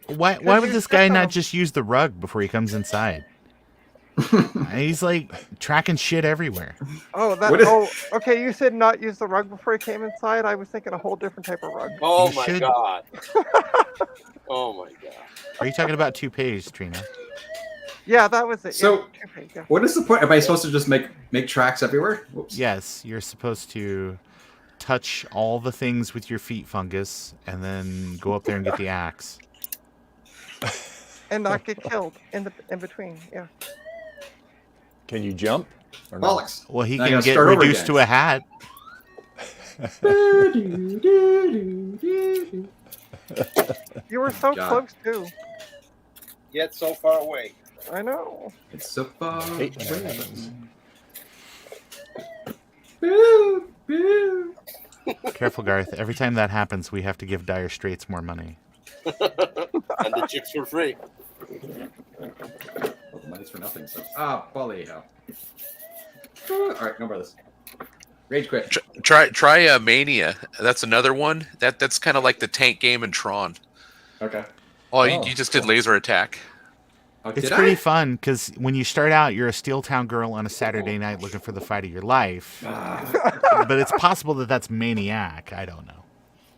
Why would you this guy stepped on not him. just use the rug before he comes inside? He's like tracking shit everywhere. Oh, that. What is- Oh, okay. You said not use the rug before he came inside. I was thinking a whole different type of rug. Oh You my should- god. Oh my god. Are you talking about toupees, Trina? Yeah, that was it. So- yeah. Okay, yeah. What is the point? Am I supposed to just make tracks everywhere? Whoops. Yes, you're supposed to touch all the things with your feet fungus and then go up there and get the axe. And not get killed in between. Yeah. Can you jump? Or no? Bollocks. Well, he Now I can gotta get start over reduced again. to a hat. You were so God. close too. Yet so far away. I know. It's so far Hate when that away. happens. Boo, boo. Careful, Garth. Every time that happens, we have to give Dire Straits more money. And the chicks for free. Well, the money's for nothing, so. Ah, Polly, hell. Alright, no brothers. Rage quit. Try Mania. That's another one. That's kind of like the tank game in Tron. Okay. Oh, Oh, you just did laser attack. Oh, It's did pretty I? fun because when you start out, you're a Steel Town girl on a Saturday night looking for the fight of your life. Ah, But it's possible that that's Maniac. I don't know.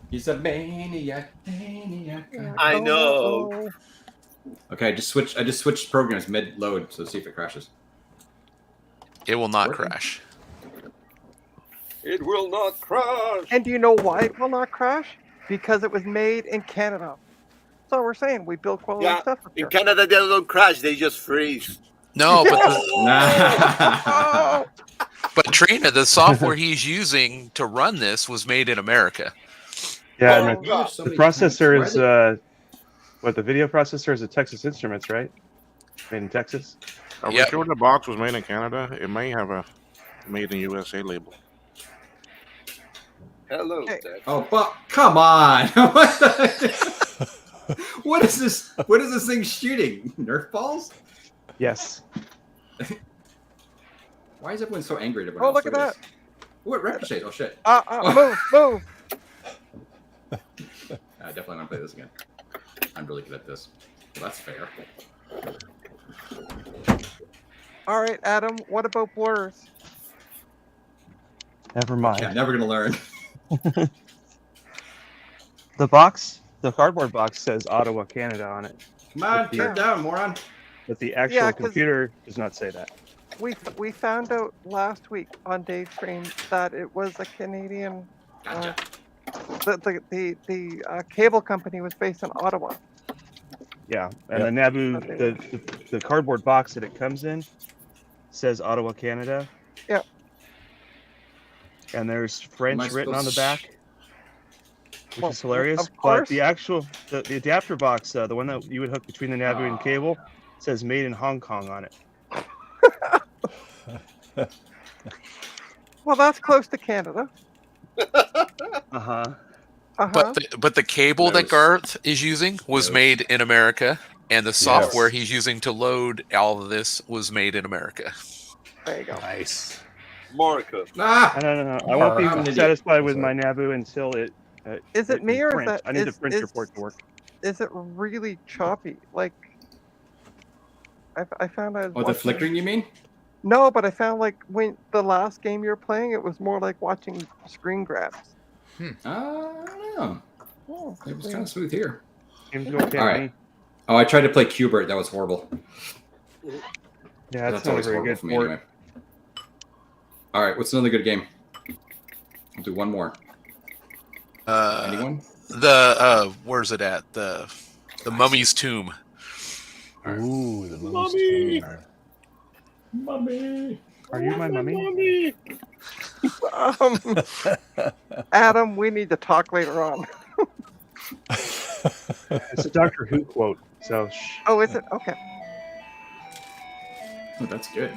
he's a maniac. I know. Oh, Okay, I just switched programs mid load, so see if it crashes. It will not Working. crash. It will not crash. And do you know why it will not crash? Because it was made in Canada. That's all we're saying. We build quality Yeah, stuff up in here. Canada they don't crash, they just freeze. No, but Oh, but Trina, the software he's using to run this was made in America. Yeah, Oh, and God. the processor is what the video processor is a Texas Instruments, right? Made in Texas. Are we Yep. sure the box was made in Canada? It may have a made in USA label. Hello, Hey. Dad. Oh, but come on! What the- what is this? What is this thing shooting? Nerf balls? Yes. Why is everyone so angry at everyone Oh, else? look at at this. Oh, it ricochets. Oh shit! move. I definitely want to play this again. I'm really good at this. Well, that's fair. All right, Adam. What about blurs? Never mind. Yeah, never gonna learn. The box, the cardboard box says Ottawa, Canada on it, Come on, Yeah. turn it down, moron. but the actual Yeah, 'cause- computer does not say that. We found out last week on Dave's stream that it was a Canadian. Gotcha. The cable company was based in Ottawa. Yeah, and the NABU, the cardboard box that it comes in says Ottawa, Canada. Yeah. And there's French Am I written on the supposed- back, which Well, is hilarious. of But course. the actual the adapter box, the one that you would hook between the NABU and cable, says "Made in Hong Kong" on it. Well, that's close to Canada. Uh-huh. Uh huh. But the cable that Those- Garth is using was those- made in America, And the software he's using to load all of this was made in America. There you go. Nice. Marco. Ah! I don't know. I won't I'm an be idiot. satisfied with Sorry. my NABU until it. Is it me or is print. that? I need the is- print is- report to work. Is it really choppy? Like, I found I was Oh, the watching- flickering, you mean? No, but I found like when the last game you were playing, it was more like watching screen grabs. I don't know. Oh, It was yeah. kind of smooth here. Game's okay All with right. me. Oh, I tried to play Qbert. That was horrible. Yeah, That's that's not a always very horrible good for me port. anyway. All right, what's another good game? I'll do one more. Anyone? Where's it at? The Mummy's Tomb. Ooh, the Mommy. Tomb. Mommy. Are you my mummy? Adam, we need to talk later on. It's a Doctor Who quote. So shh. Oh, is it? Okay. Oh, that's good.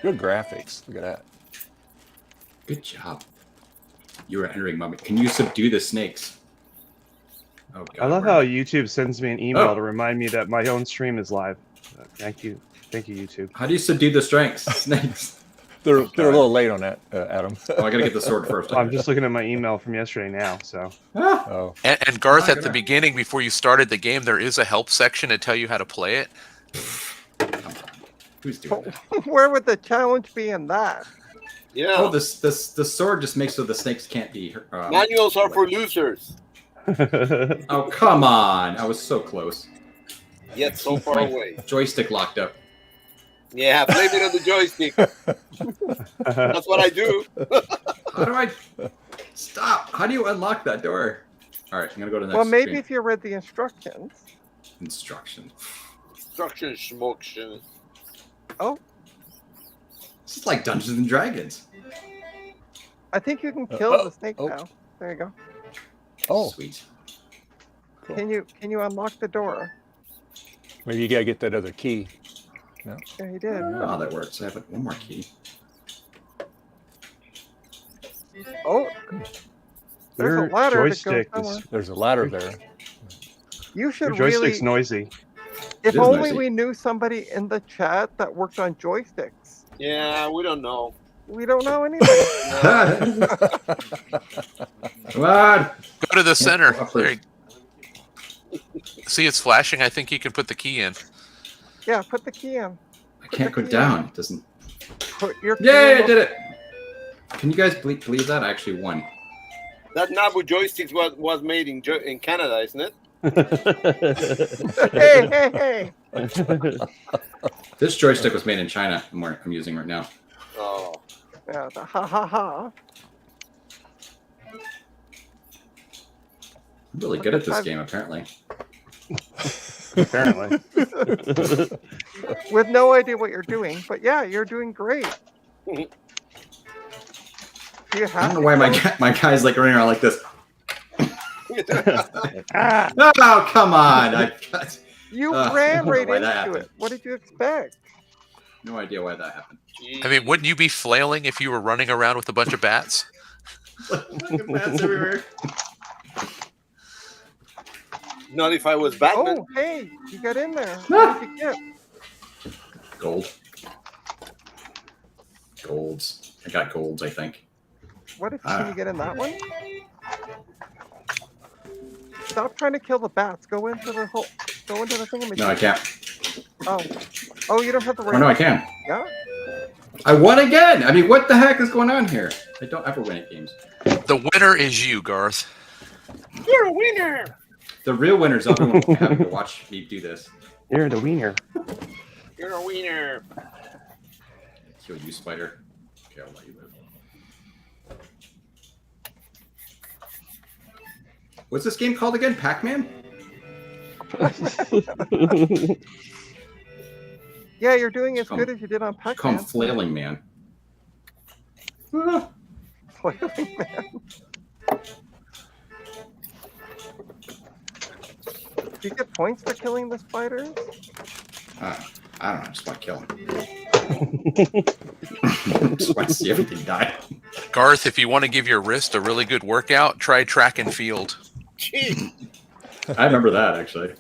Good graphics. Look at that. Good job. You were entering, Mummy. Can you subdue the snakes? Oh, God, I love we're- how YouTube sends me an email Oh. to remind me that my own stream is live. Thank you, YouTube. How do you subdue the snakes? They're a little late on that, Adam. Oh, I gotta get the sword first. I'm just looking at my email from yesterday now. So Ah! Oh, And Garth, Oh, at the good. beginning, before you started the game, there is a help section to tell you how to play it. Who's doing that? Where would the challenge be in that? Yeah. Oh, the sword just makes so the snakes can't be. Manuals are for losers. Oh, come on! I was so close. Yet so far away. Joystick locked up. Yeah, blame it on the joystick. That's what I do. How do I stop? How do you unlock that door? All right, I'm gonna go to the next. Well, maybe screen. if you read the instructions. Instructions. Instruction schmoction. This is like Dungeons and Dragons. I think you can kill the snake now. There you go. oh, Sweet. cool. Can you unlock the door? Maybe you gotta get that other key. Yeah, you I did. don't know how that works. I have one more key. Oh, there's your a ladder that goes joystick somewhere. is There's a ladder there. You your should joystick's really. noisy. If is only noisy. we knew somebody in the chat that worked on joysticks. Yeah, we don't know. We don't know anything. Come on! Go to the center. go up There you- See, it's flashing. I think you can put the key in. Yeah, put the key in. I can't go down. It doesn't. Put your key Yay! I in. did it. Can you guys believe that? I actually won. That NABU joystick was made in Canada, isn't it? Hey. This joystick was made in China. I'm using right now. Oh. Yeah, the ha ha ha. I'm really good at this game, apparently. Apparently. With no idea what you're doing, but yeah, you're doing great. Do you I have don't know why my guy's like running around like this. Ah, Oh, come on! You I ran don't know right why that into it. happened. What did you expect? No idea why that happened. I mean, wouldn't you be flailing if you were running around with a bunch of bats? Look at bats everywhere. Not if I was Batman. Oh, hey, you got in there. What did you get? Gold. Golds. I got golds, I think. What if can you get in that one? Stop trying to kill the bats. Go into the hole. Go into the thingamajig. No, I can't. Oh, you don't have the right. Oh, no, I can. Yeah. I won again. I mean, what the heck is going on here? I don't ever win at games. The winner is you, Garth. You're a winner. The real winners are the ones having to watch me do this. you're the wiener. You're a winner. Kill you, spider. Okay, I'll let you live. What's this game called again? Pac-Man? Yeah, you're doing as Come- good as you did on Come Pac-Man. Flailing Man. Ah. Flailing Man. Do you get points for killing the spiders? I don't know. I just want to kill him. Just want to see everything die. Garth, if you want to give your wrist a really good workout, try track and field. Gee. I remember that, actually.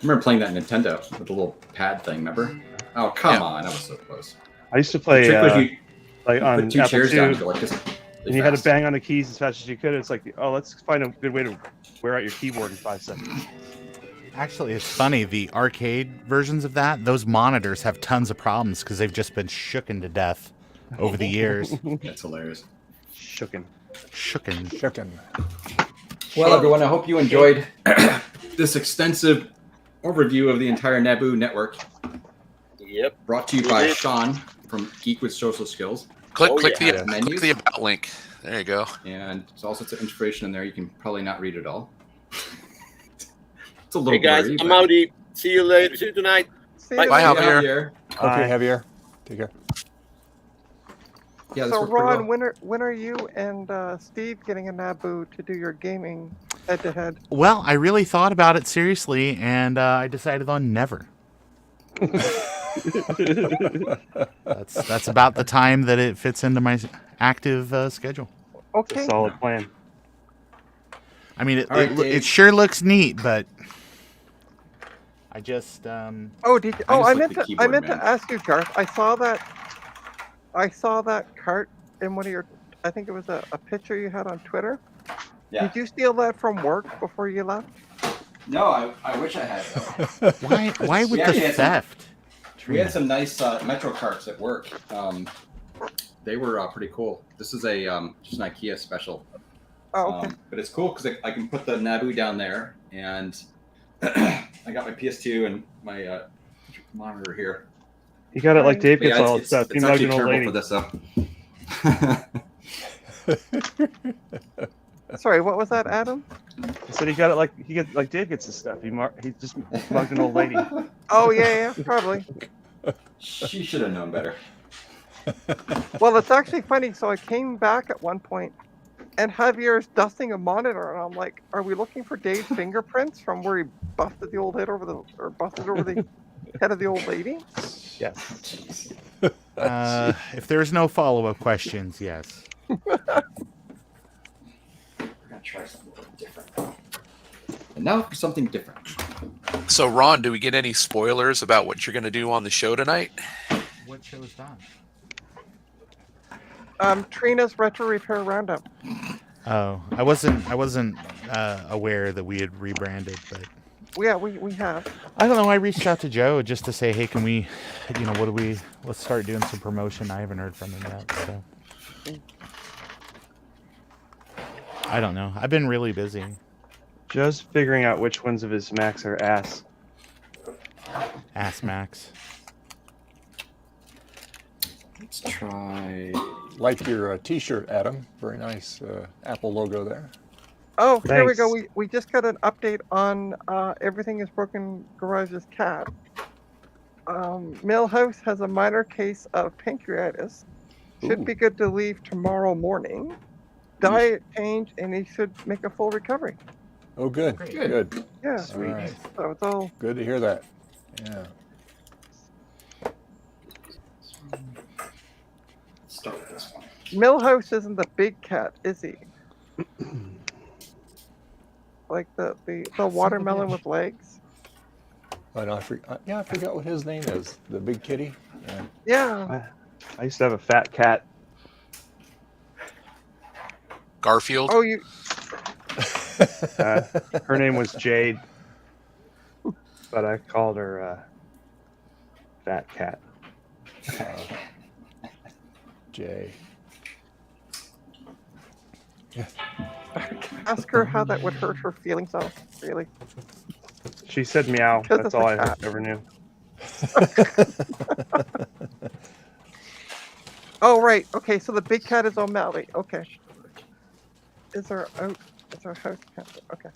remember playing that Nintendo with the little pad thing. Remember? Oh come on, that was so close. I used to The play trick was you like put on two Apple chairs down II, and go like this. and you had to bang on the keys as fast as you could. It's like, oh, let's find a good way to wear out your keyboard in 5 seconds. Actually, it's funny. The arcade versions of that, those monitors have tons of problems because they've just been shooken to death over the years. That's hilarious. Shooken. Shooken. Chicken. Well, everyone, I hope you enjoyed this extensive overview of the entire NABU network. Yep. Brought to you by Sean from Geek with Social Skills. Click Oh, click yeah. click the about link. There you go. And there's all sorts of information in there. You can probably not read it all. It's a little Hey guys, blurry, I'm but- outie. See you later. See you tonight. See Bye. you Bye, later. Javier. Okay, Javier. Take care. Yeah, this So worked pretty Ron, well. when are you and Steve getting a NABU to do your gaming head to head? Well, I really thought about it seriously, and I decided on never. That's about the time that it fits into my active schedule. It's a Okay. solid plan. I mean, All right, it Dave. sure looks neat, but I just Oh, did you, I oh, just I like meant the to. I keyboard, meant man. to ask you, Garth. I saw that cart in one of your. I think it was a picture you had on Twitter. Yeah. Did you steal that from work before you left? No, I wish I had it. why with We the actually had some- theft? We had some nice Metro carts at work. They were pretty cool. This is a just an IKEA special. Oh, okay. But it's cool because I can put the NABU down there, and I got my PS2 and my monitor here. You got it like Dave But gets all his stuff. it's You mugged actually an old terrible lady. for this though. Sorry, what was that, Adam? He said he got it like Dave gets his stuff. He just mugged an old lady. Oh yeah, probably. She should have known better. Well, it's actually funny. So I came back at one point, and Javier's dusting a monitor, and I'm like, "Are we looking for Dave's fingerprints from where he busted the old head over the head of the old lady?" Yes. If there's no follow-up questions, yes. We're gonna try something a little different. And now for something different. So Ron, do we get any spoilers about what you're going to do on the show tonight? What show is that? Trina's Retro Repair Roundup. Oh, I wasn't aware that we had rebranded, but Yeah, we have. I don't know. I reached out to Joe just to say, hey, can we, let's start doing some promotion. I haven't heard from him yet, so I don't know. I've been really busy. Just figuring out which ones of his Macs are ass. Ass Max. Let's try. Like your T-shirt, Adam. Very nice Apple logo there. Oh, here we go. Thanks. We just got an update on Everything is Broken Garage's cat. Millhouse has a minor case of pancreatitis. Should Ooh. be good to leave tomorrow morning. Diet change, and he should make a full recovery. Oh, good. Great. Good. Yeah. All right. So it's all. Good to hear that. Yeah. Let's start with this one. Millhouse isn't the big cat, is he? Like the watermelon with legs. Oh, no, I forgot what his name is. The big kitty. Yeah. Yeah. I used to have a fat cat. Garfield? Oh, you. Her name was Jade, but I called her Fat Cat. Jay. Ask her how that would hurt her feelings. Oh, really? She said meow. 'Cause That's it's all a I cat. ever knew. Oh, right. Okay, so the big cat is O'Malley. Okay. Is our house cat? Okay.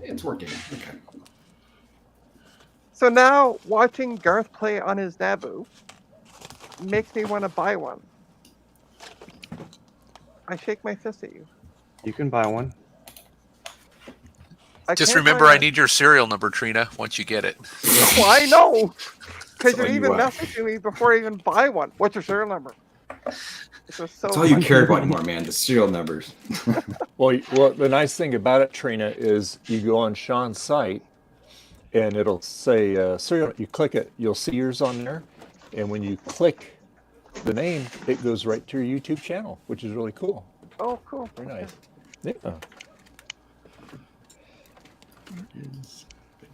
It's working. Okay. So now watching Garth play on his NABU makes me want to buy one. I shake my fist at you. You can buy one. I Just can't remember, buy I a- need your serial number, Trina, once you get it. Oh, I know. Because So you're you, even messaging me before I even buy one. What's your serial number? It was so That's all you funny. care about anymore, man. The serial numbers. Well, the nice thing about it, Trina, is you go on Sean's site, and it'll say serial. You click it, you'll see yours on there, and when you click the name, it goes right to your YouTube channel, which is really cool. Oh, cool. Very Okay. nice. Yeah.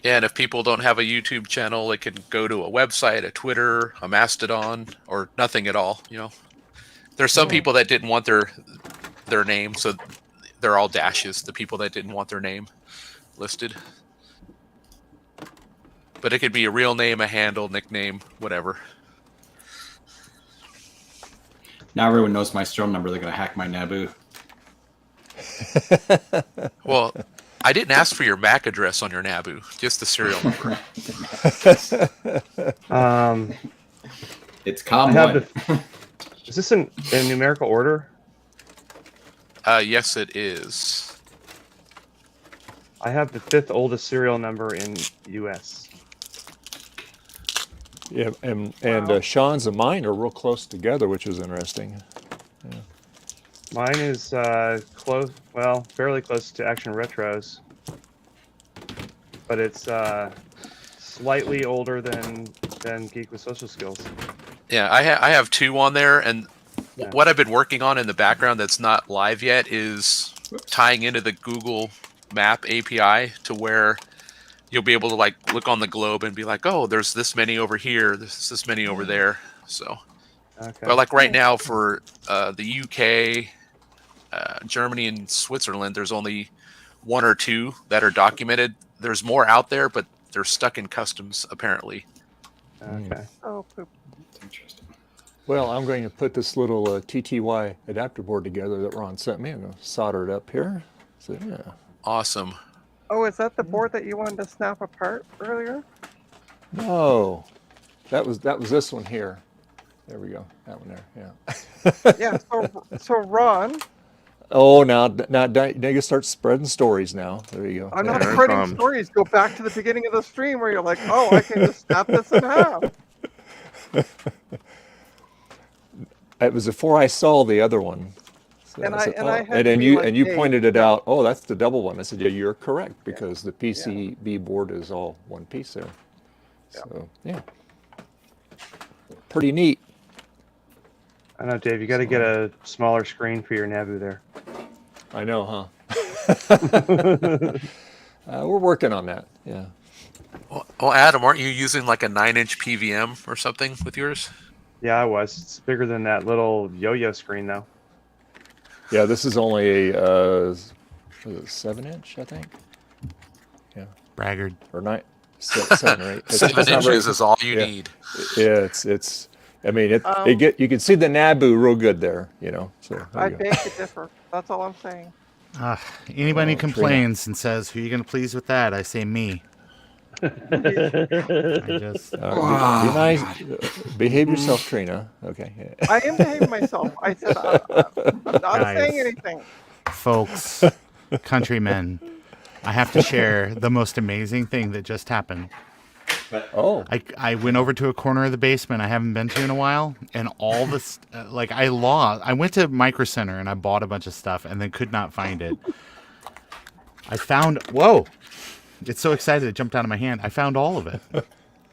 Yeah, and if people don't have a YouTube channel, they can go to a website, a Twitter, a Mastodon, or nothing at all. You know, there's some people that didn't want their name, so they're all dashes. The people that didn't want their name listed, but it could be a real name, a handle, nickname, whatever. Now everyone knows my serial number. They're gonna hack my NABU. Well, I didn't ask for your MAC address on your NABU, just the serial number. It's COM I have one. Is this in numerical order? Yes, it is. I have the 5th oldest serial number in U.S. Yeah, and Wow. Sean's and mine are real close together, which is interesting. Mine is close, well, fairly close to Action Retro's, but it's slightly older than Geek with Social Skills. Yeah, I have 2 on there, and Yeah. what I've been working on in the background that's not live yet is tying into the Google Map API to where you'll be able to like look on the globe and be like, oh, there's this many over here, there's this many over there. So, Okay. but like right now for the UK, Germany, and Switzerland, there's only 1 or 2 that are documented. There's more out there, but they're stuck in customs apparently. Okay. Oh, poop. That's interesting. Well, I'm going to put this little TTY adapter board together that Ron sent me. I'm going to solder it up here. So, yeah. Awesome. Oh, is that the board that you wanted to snap apart earlier? No, that was this one here. There we go. That one there. Yeah. Yeah. So Ron, Oh, now you start spreading stories now. There you go. I'm not There it spreading comes. stories. Go back to the beginning of the stream where you're like, oh, I can just snap this in half. It was before I saw the other one. So And I said, had and to then be you like, and you hey, pointed it out. Oh, that's the double one. I said, yeah, you're correct because the PCB board is all one piece there. Yeah. So yeah, pretty neat. I know, Dave. You got to get a smaller screen for your NABU there. I know, huh? We're working on that. Yeah. Well, Adam, aren't you using like a 9-inch PVM or something with yours? Yeah, I was. It's bigger than that little yo-yo screen, though. Yeah, this is only a 7-inch, I think. Yeah, Braggart. or 7 or 8. It's 7 not very- inches is all you yeah. need. Yeah, it's. I mean, you can see the NABU real good there. You know. So there I you go. beg to differ. That's all I'm saying. Anybody Oh, Trina. complains and says, "Who are you going to please with that?" I say me. I just Be Oh, nice. Behave yourself, Trina. Okay. Yeah. I am behaving myself. I said I'm not Guys. saying anything. folks, countrymen, I have to share the most amazing thing that just happened. Oh. I went over to a corner of the basement I haven't been to in a while, and all this, I went to Micro Center and I bought a bunch of stuff and then could not find it. I found, whoa, it's so excited it jumped out of my hand. I found all of it.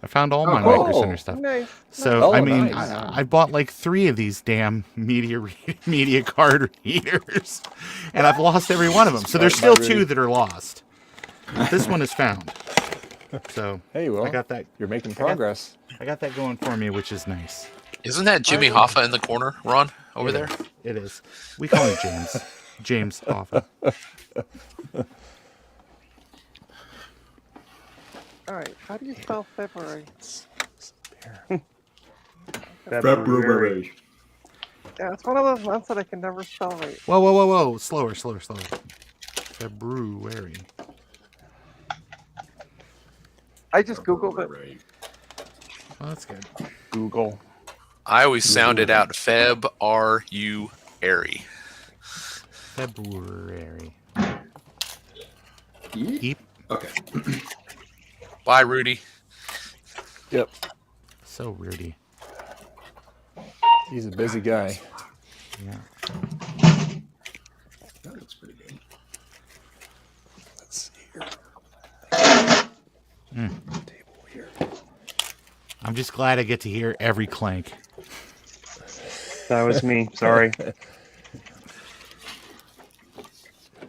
I found all my Oh. Micro Center stuff. Nice. So, Oh, I mean, nice. I bought like 3 of these damn media card readers, and I've lost every one of them. So there's still 2 that are lost. This one is found. So Hey, well, I got that. you're making progress. I got that going for me, which is nice. Isn't that Jimmy Hoffa in the corner, Ron, over It there? is. It is. We call him James. James Hoffa. All right. How do you spell February? February. Yeah, it's one of those months that I can never spell right. Whoa, whoa, whoa, whoa! Slower, slower, slower. February. I just googled it. Well, that's good. Google. I always sound it out. Feb, R-U-Airy. February. Yeep. Eep. Okay. Bye, Rudy. Yep. So Rudy. He's a busy guy. Yeah. That looks pretty good. Let's see here. Table here. I'm just glad I get to hear every clank. That was me. Sorry.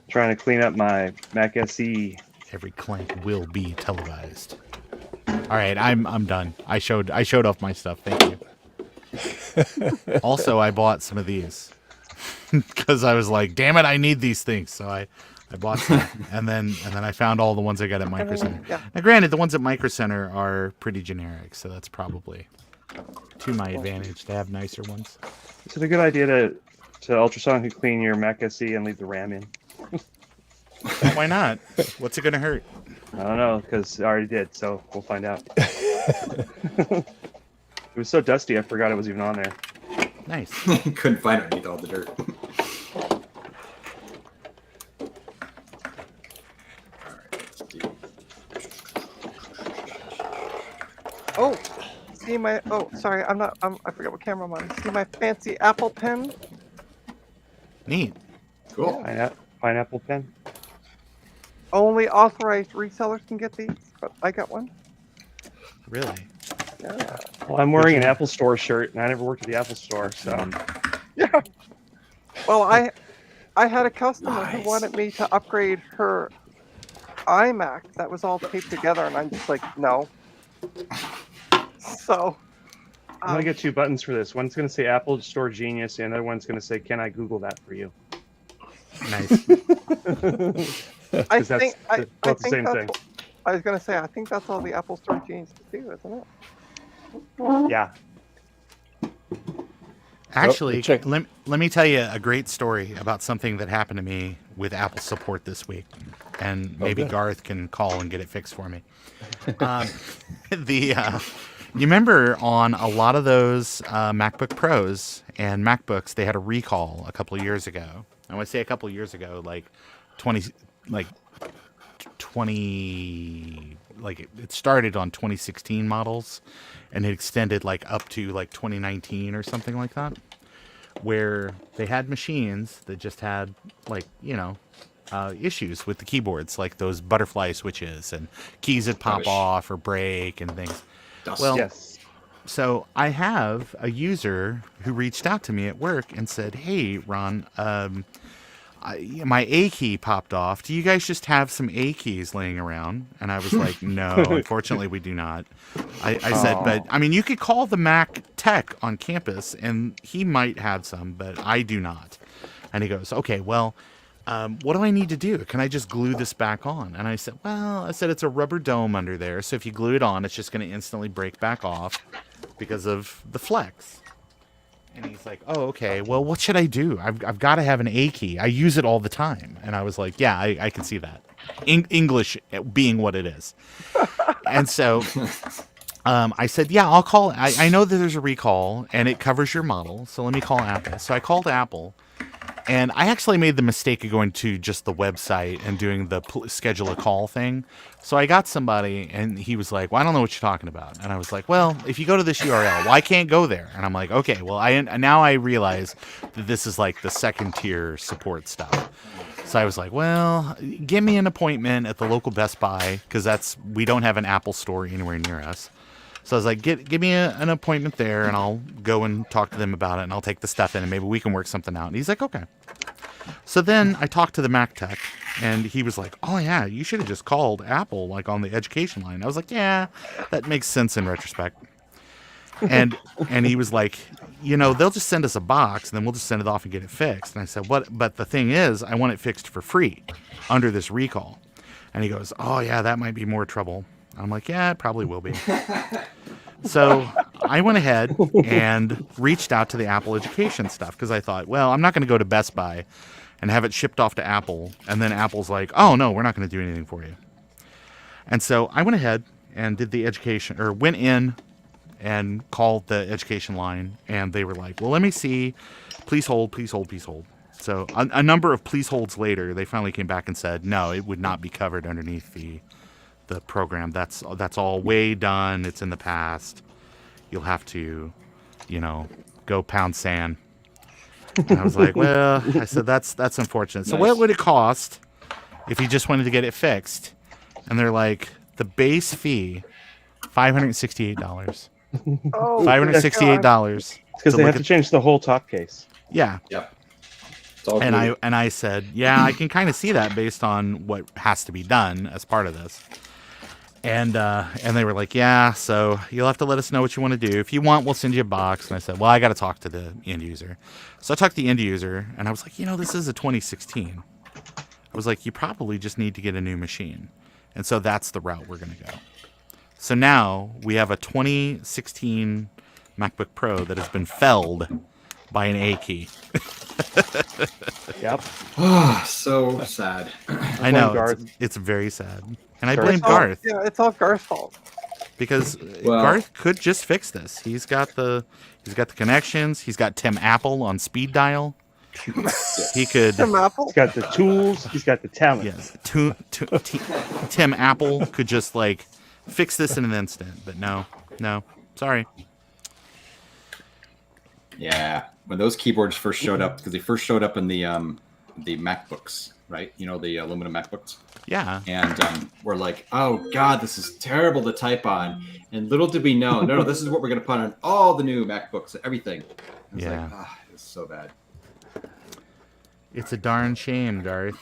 Trying to clean up my Mac SE. Every clank will be televised. All right, I'm done. I showed off my stuff. Thank you. Also, I bought some of these because I was like, "Damn it, I need these things." So I bought some, and then I found all the ones I got at Micro Center. Yeah. Now, granted, the ones at Micro Center are pretty generic, so that's probably to my advantage to have nicer ones. Is it a good idea to ultrasonically clean your Mac SE and leave the RAM in? Why not? What's it gonna hurt? I don't know, because I already did, so we'll find out. It was so dusty, I forgot it was even on there. Nice. Couldn't find it underneath all the dirt. Oh, see my. Oh, sorry. I forgot what camera I'm on. See my fancy Apple Pen? Neat. Cool. Pineapple pen. Only authorized resellers can get these, but I got one. Really? Yeah. Well, I'm wearing an Apple Store shirt, and I never worked at the Apple Store, so. Yeah. Well, I had a customer Nice. who wanted me to upgrade her iMac that was all taped together, and I'm just like, no. So. I'm gonna get two buttons for this. One's gonna say Apple Store Genius, and the other one's gonna say, "Can I Google that for you?" Nice. I 'Cause that's think I both the think same that's thing. I was gonna say I think that's all the Apple Store geniuses do, isn't it? Yeah. Actually, check. let me tell you a great story about something that happened to me with Apple support this week, and maybe good. Garth can call and get it fixed for me. You remember on a lot of those MacBook Pros and MacBooks, they had a recall a couple of years ago. And when I say a couple of years ago, like 20, it started on 2016 models, and it extended like up to like 2019 or something like that, where they had machines that just had like, issues with the keyboards, like those butterfly switches and keys that pop Rubbish. off or break and things. Dust. Well, Yes. So I have a user who reached out to me at work and said, "Hey, Ron, my A key popped off. Do you guys just have some A keys laying around?" And I was like, "No, unfortunately, we do not." I said, "But I mean, you could call the Mac tech on campus, and he might have some, but I do not." And he goes, "Okay, well, what do I need to do? Can I just glue this back on?" And I said, "Well, it's a rubber dome under there, so if you glue it on, it's just going to instantly break back off because of the flex." And he's like, "Oh, okay. Well, what should I do? I've got to have an A key. I use it all the time." And I was like, "Yeah, I can see that. English being what it is." And so I said, "Yeah, I'll call. I know that there's a recall and it covers your model, so let me call Apple." So I called Apple. And I actually made the mistake of going to just the website and doing the schedule a call thing. So I got somebody, and he was like, "Well, I don't know what you're talking about." And I was like, "Well, if you go to this URL, well, I can't go there." And I'm like, "Okay, well, now I realize that this is like the second tier support stuff." So I was like, "Well, give me an appointment at the local Best Buy, because we don't have an Apple store anywhere near us." So I was like, give me an appointment there, and I'll go and talk to them about it, and I'll take the stuff in, and maybe we can work something out. And he's like, "Okay." So then I talked to the Mac tech, and he was like, "Oh, yeah, you should have just called Apple, like on the education line." I was like, "Yeah, that makes sense in retrospect." And he was like, "They'll just send us a box, and then we'll just send it off and get it fixed." And I said, "What? But the thing is, I want it fixed for free under this recall." And he goes, "Oh, yeah, that might be more trouble." I'm like, "Yeah, it probably will be." So I went ahead and reached out to the Apple education stuff, because I thought, well, I'm not going to go to Best Buy and have it shipped off to Apple, and then Apple's like, "Oh, no, we're not going to do anything for you." And so I went ahead and did the education, or went in and called the education line, and they were like, "Well, let me see. Please hold, please hold, please hold." So a number of please holds later, they finally came back and said, "No, it would not be covered underneath the program. That's all way done. It's in the past. You'll have to, go pound sand. And I was like, well, I said that's unfortunate. So Nice. what would it cost if you just wanted to get it fixed? And they're like, the base fee, $568. Oh, $568. It's because they have to change the whole top case. Yeah. Yep. It's all And good. I said, yeah, I can kind of see that based on what has to be done as part of this. And they were like, yeah, so you'll have to let us know what you want to do. If you want, we'll send you a box. And I said, well, I got to talk to the end user. So I talked to the end user, and I was like, this is a 2016. I was like, you probably just need to get a new machine. And so that's the route we're going to go. So now we have a 2016 MacBook Pro that has been felled by an A key. Yep. So sad. I know, Garth. it's very sad. And I Garth. blame Garth. Yeah, it's all Garth's fault. Because Well- Garth could just fix this. He's got the connections. He's got Tim Apple on speed dial. He could. Tim Apple. He's got the tools. He's got the talent. Yes, Tim Apple could just like fix this in an instant. But no, sorry. Yeah, when those keyboards first showed up, because they first showed up in the MacBooks, right? The aluminum MacBooks. Yeah. And we're like, oh God, this is terrible to type on. And little did we know, no, this is what we're going to put on all the new MacBooks, everything. It's Yeah. like, it's so bad. It's a darn shame, Garth.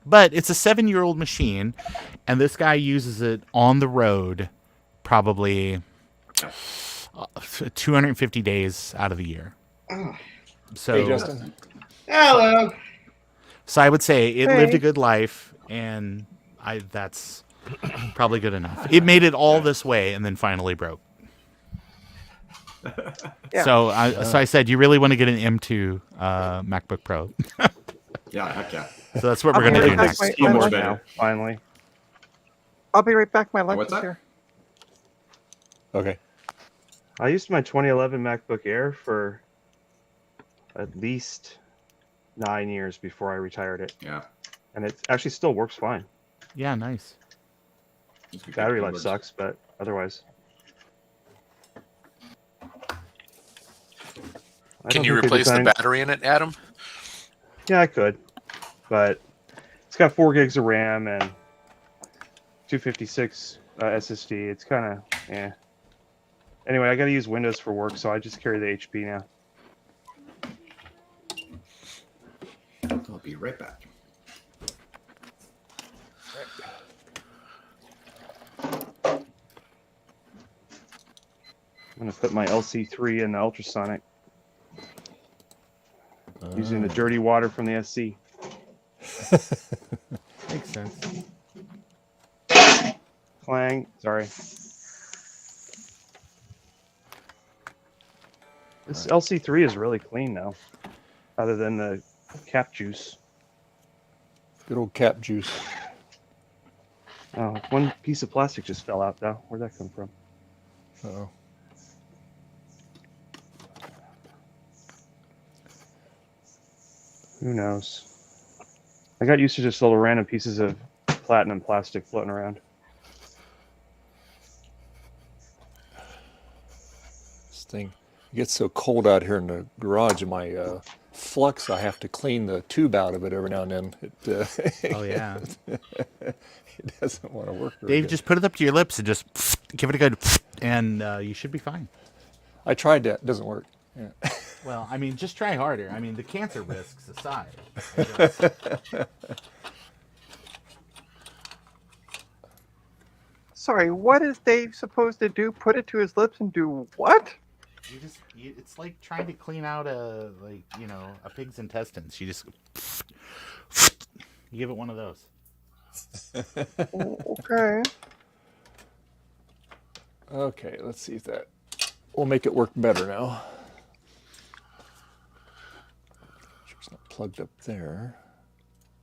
But it's a 7-year-old machine, and this guy uses it on the road probably 250 days out of the year. So, Hey, Justin. Hello. So I would say it Hey. lived a good life, and that's probably good enough. It made it all this way, and then finally broke. Yeah. So I said, you really want to get an M2 MacBook Pro? Yeah, heck yeah. So that's what we're I'll going to be do right next. back. My Keyboard's lunch- better. Finally. I'll be right back. My lunch what's is that? here. Okay. I used my 2011 MacBook Air for at least 9 years before I retired it, Yeah. and it actually still works fine. Yeah, nice. Those are good Battery life keyboards. sucks, but otherwise. I Can don't you think they replace the designed- battery in it, Adam? Yeah, I could, but it's got 4 gigs of RAM and 256 SSD. It's kind of Anyway, I got to use Windows for work, so I just carry the HP now. I'll be right back. I'm gonna put my LC3 in the ultrasonic using the dirty water from the SC. Makes sense. Clang. Sorry. This LC3 is really clean now, other than the cap juice. Good old cap juice. Oh, one piece of plastic just fell out, though. Where'd that come from? Uh-oh. Who knows? I got used to just little random pieces of platinum plastic floating around. This thing it gets so cold out here in the garage in my flux. I have to clean the tube out of it every now and then. Oh yeah. It doesn't want to work. very Dave, good. just put it up to your lips and just give it a good, and you should be fine. I tried that. It doesn't work. Yeah. Well, I mean, just try harder. I mean, the cancer risks aside. Sorry, what is Dave supposed to do? Put it to his lips and do what? It's like trying to clean out a pig's intestines. You just you give it one of those. Okay. Okay, let's see if that will make it work better now. Sure it's not plugged up there.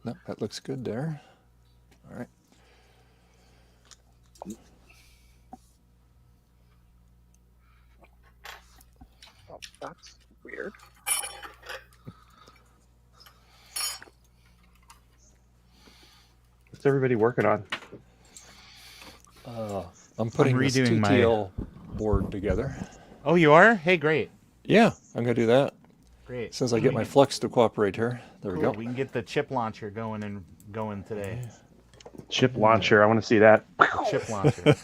Nope, that looks good there. All right. Oh, that's weird. What's everybody working on? I'm putting this redoing my- TTL board together. Oh, you are? Hey, great. Yeah, I'm gonna do that. Great. As soon as I get my Flux to cooperate here. There we Cool. go. We can get the chip launcher going today. Chip launcher. I want to see that. The chip launcher.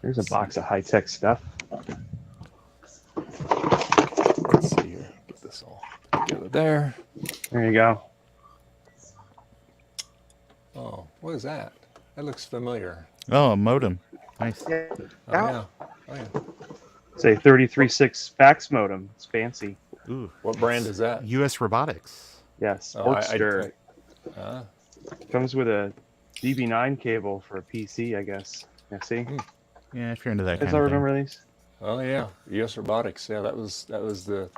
There's a box of high-tech stuff. Let's see here. Get this all together there. There you go. Oh, what is that? That looks familiar. Oh, a modem. Nice. Oh, yeah. Oh, yeah. It's a 33.6 fax modem. It's fancy. Ooh. What brand is that? U.S. Robotics. Yeah, Oh, Sportster. ah, Comes with a DB9 cable for a PC, I guess. Yeah, see? Yeah, if you're into that Does kind I of thing. remember these? oh yeah. US Robotics. Yeah, that was the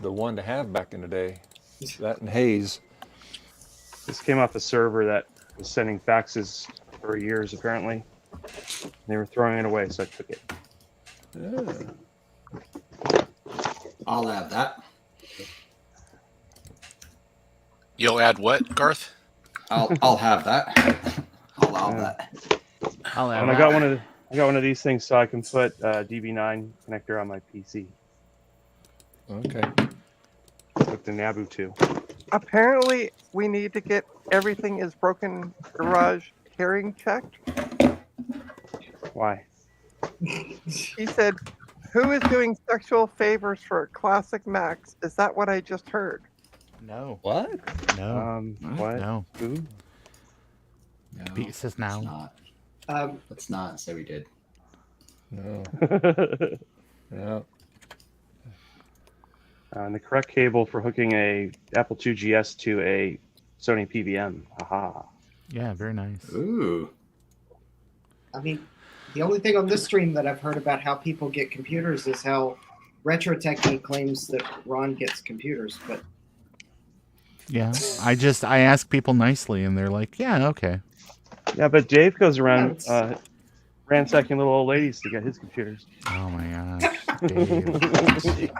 one to have back in the day. That and Hayes. This came off a server that was sending faxes for years, apparently. They were throwing it away, so I took it. I'll have that. You'll add what, Garth? I'll have that. I'll allow that. I'll add And I that. got one of these things so I can put a DB9 connector on my PC Okay. with the NABU 2. Apparently, we need to get everything is broken garage hearing checked. Why? He said, "Who is doing sexual favors for classic Macs?" Is that what I just heard? No. What? No. What? No. Who? No, It says it's now. not. Let's not say we did. No. No. And the correct cable for hooking a Apple II GS to a Sony PVM. Aha. Yeah, very nice. Ooh. I mean, the only thing on this stream that I've heard about how people get computers is how Retro Techie claims that Ron gets computers, but Yeah. I ask people nicely and they're like, yeah, okay. Yeah, but Dave goes around Yeah, ransacking little old ladies to get his computers. Oh my gosh. Dave.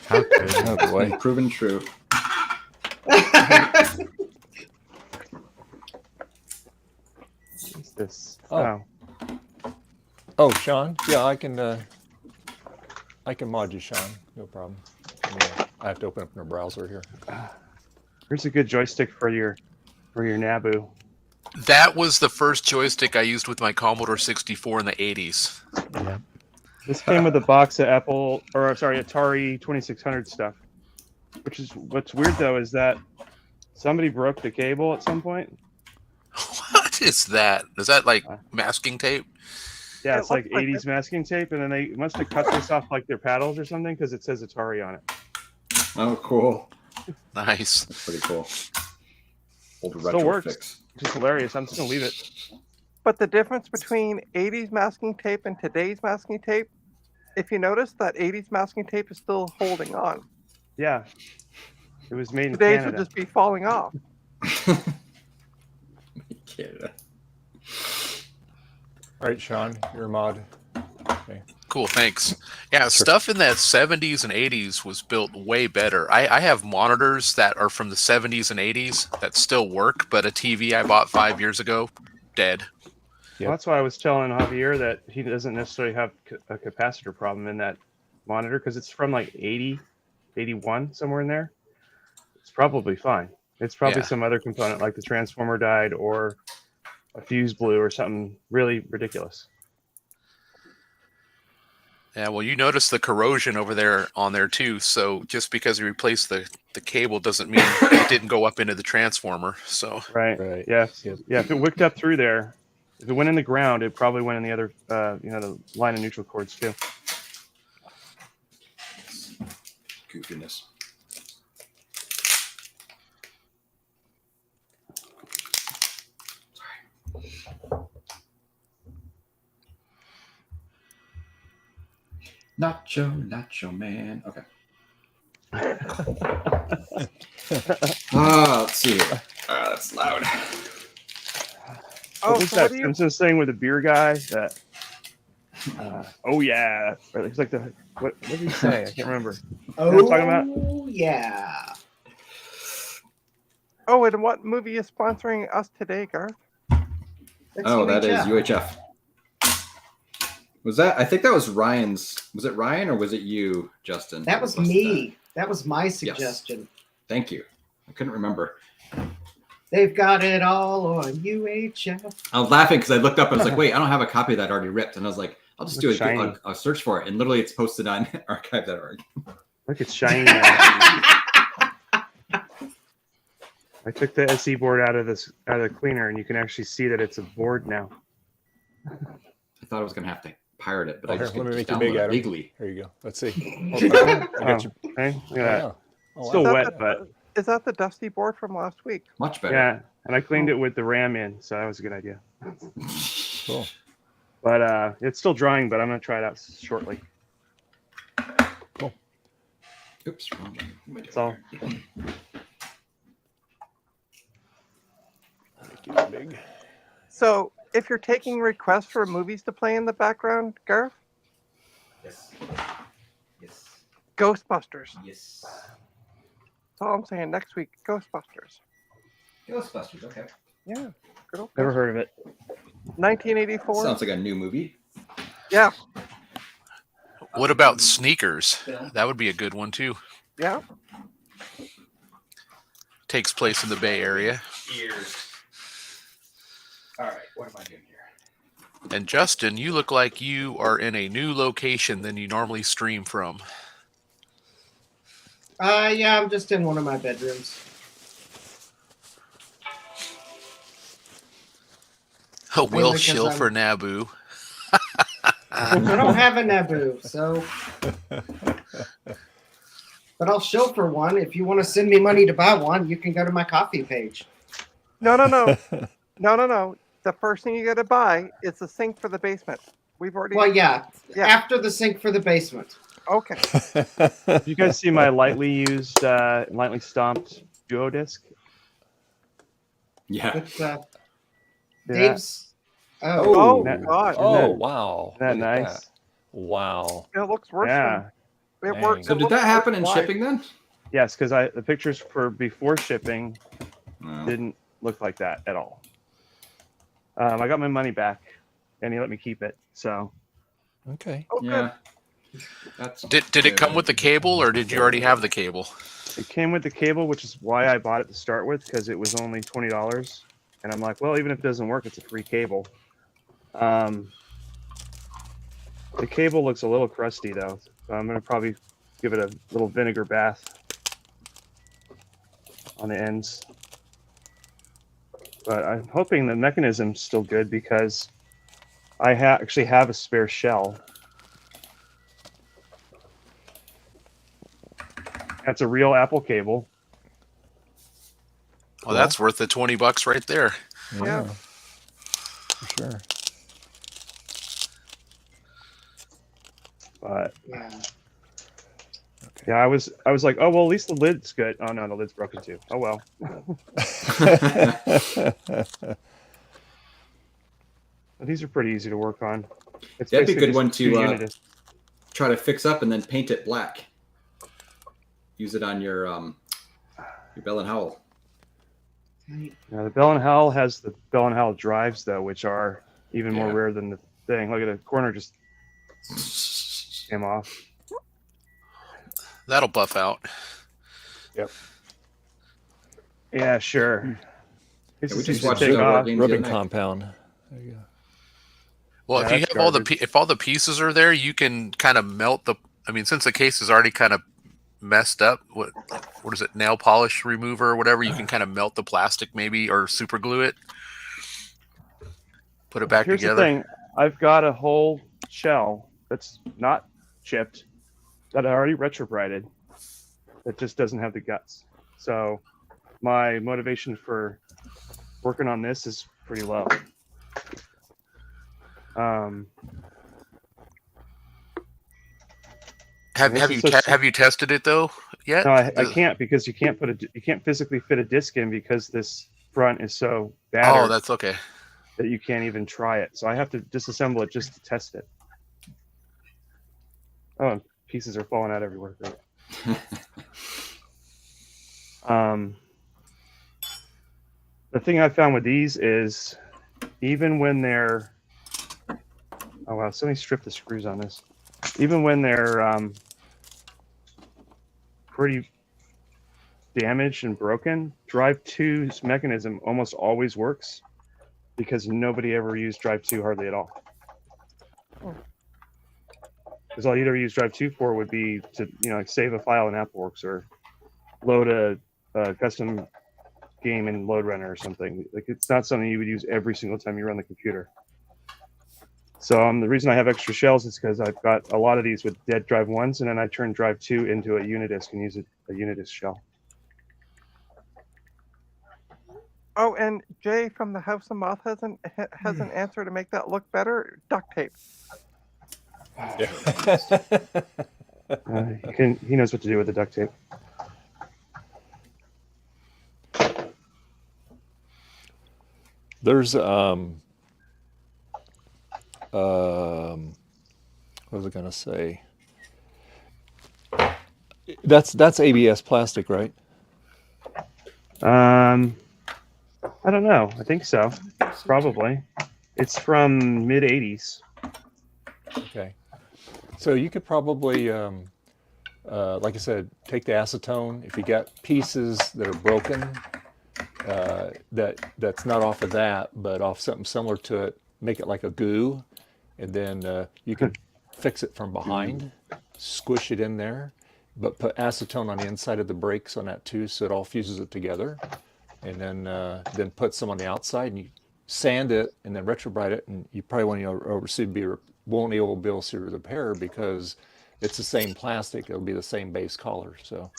How could you? Oh boy. Proven true. What's this? Oh. Oh, Sean. Yeah, I can mod you, Sean. No problem. Yeah, I have to open up in a browser here. Here's a good joystick for your NABU. That was the first joystick I used with my Commodore 64 in the 80s. Yeah. This came with a box of Atari 2600 stuff. What's weird though is that somebody broke the cable at some point. What is that? Is that like masking tape? Yeah, It it's like looks like 80s masking tape, and then they must have cut this off like their paddles or something because it says Atari on it. Oh, cool. Nice. That's pretty cool. Old Still retro works. fix. Which is hilarious. I'm just gonna leave it. But the difference between 80s masking tape and today's masking tape, if you notice, that 80s masking tape is still holding on. Yeah, it was made in Today's Canada. would just be falling off. Canada. All right, Sean, you're a mod. Cool, thanks. Yeah, stuff in that 70s and 80s was built way better. I have monitors that are from the 70s and 80s that still work, but a TV I bought 5 years ago, dead. Well, that's why I was telling Javier that he doesn't necessarily have a capacitor problem in that monitor because it's from like 80, 81, somewhere in there. It's probably fine. It's probably Yeah. some other component like the transformer died or a fuse blew or something really ridiculous. Yeah, well, you notice the corrosion over there on there too. So just because you replaced the cable doesn't mean it didn't go up into the transformer. So Right. Right. Yeah. Yep. Yeah. If it wicked up through there, if it went in the ground, it probably went in the other, the line of neutral cords too. Goofiness. Nacho man. Okay. Let's see here. That's loud. Oh, What's so that what do you? Simpsons thing with the beer guy? That. Oh yeah. Or it's like the what did he say? I can't remember. oh, what I'm talking about? yeah. Oh, and what movie is sponsoring us today, Garth? That's Oh, that is UHF. UHF. Was that? I think that was Ryan's. Was it Ryan or was it you, Justin? That was me. That was my suggestion. Thank you. I couldn't remember. They've got it all on UHF. I was laughing because I looked up and I was like, wait, I don't have a copy of that already ripped. And I was like, I'll just do Looks shiny. a search for it. And literally it's posted on archive.org. Look, it's shiny now. I took the SE board out of the cleaner, and you can actually see that it's a board now. I thought I was going to have to pirate it, but I Here, just let could me just make you big, download it Adam. legally. Here you go. Let's see. Oh, okay, look at that. Yeah. Oh, Still wow. wet, but Is that the dusty board from last week? Much better. yeah. And I cleaned it with the RAM in, so that was a good idea. Cool. But it's still drying, but I'm going to try it out shortly. Oops. Wrong one. What am I doing That's all. here? Make it big. So, if you're taking requests for movies to play in the background, Garth, Yes. Yes. Ghostbusters. Yes. That's all I'm saying. Next week, Ghostbusters. Ghostbusters. Okay. Yeah, good old Never heard of it. 1984. Sounds like a new movie. Yeah, What about Sneakers? That would be a good one too. yeah. Takes place in the Bay Area. Ears. All right. What am I doing here? And Justin, you look like you are in a new location than you normally stream from. Yeah, I'm just in one of my bedrooms. A Will because shill I'm- for NABU. I don't have a NABU, so. But I'll show for one. If you want to send me money to buy one, you can go to my coffee page. No. No. The first thing you got to buy is the sink for the basement. We've already. Well, yeah, Yeah. after the sink for the basement. Okay. Did you guys see my lightly used, lightly stomped duo disc? Yeah. But, See that? Dave's. Oh, Isn't that- God. Oh, wow. Isn't that Look at nice? that. Wow. It looks worse. Yeah. Than, it Dang. works. So did that happen in shipping then? Yes, because the pictures for before shipping No. didn't look like that at all. I got my money back, and he let me keep it. So Okay. Oh, good. Yeah. That's Did it come with the cable, or did you already have the cable? it came with the cable, which is why I bought it to start with, because it was only $20. And I'm like, well, even if it doesn't work, it's a free cable. The cable looks a little crusty though, so I'm gonna probably give it a little vinegar bath on the ends. But I'm hoping the mechanism's still good because I actually have a spare shell. That's a real Apple cable. Well, that's worth the $20 right there. Yeah. For sure. But Yeah. yeah, I was like, oh well, at least the lid's good. Oh no, the lid's broken too. Oh well. But these are pretty easy to work on. It's That'd be a basically good one just two to units. try to fix up and then paint it black. Use it on your Bell and Howell. Now the Bell and Howell has the Bell and Howell drives though, which are even more Yeah. rare than the thing. Look at the corner just came off. That'll buff out. Yeah, sure. This Yeah, we is just easy to watched take Star Wars off. games the Rubbing other night. compound. There you go. Well, Yeah, if you that's have all the garbage. if all the pieces are there, you can kind of melt the. I mean, since the case is already kind of messed up, what is it? Nail polish remover or whatever. You can kind of melt the plastic maybe or super glue it. Put it back Here's together. the thing. I've got a whole shell that's not chipped that I already retrobrided that just doesn't have the guts. So my motivation for working on this is pretty low. Have this you is so- have you tested it though yet? No, I Does- can't because you can't physically fit a disc in because this front is so Oh, battered that's okay. that you can't even try it. So I have to disassemble it just to test it. Oh, and pieces are falling out everywhere. Great. The thing I found with these is even when they're, oh wow, somebody stripped the screws on this. Even when they're pretty damaged and broken, Drive 2's mechanism almost always works because nobody ever used Drive 2 hardly at all. Because all you'd ever use Drive 2 for would be to, like save a file in AppleWorks or load a custom game in Load Runner or something. Like, it's not something you would use every single time you run the computer. So the reason I have extra shells is because I've got a lot of these with dead Drive 1s, and then I turn Drive 2 into a Unidisc and use a Unidisc shell. Oh, and Jay from the House of Moth has an answer to make that look better. Duct tape. He knows what to do with the duct tape. There's what was I gonna say? That's ABS plastic, right? I don't know. I think so. Probably. It's from mid '80s. Okay. So you could probably, like I said, take the acetone. If you got pieces that are broken, that's not off of that, but off something similar to it, make it like a goo, and then you can fix it from behind, squish it in there, but put acetone on the inside of the brakes on that too, so it all fuses it together, and then put some on the outside, and you sand it, and then retrobrite it, and you probably won't be able to see repair because it's the same plastic. It'll be the same base color. So,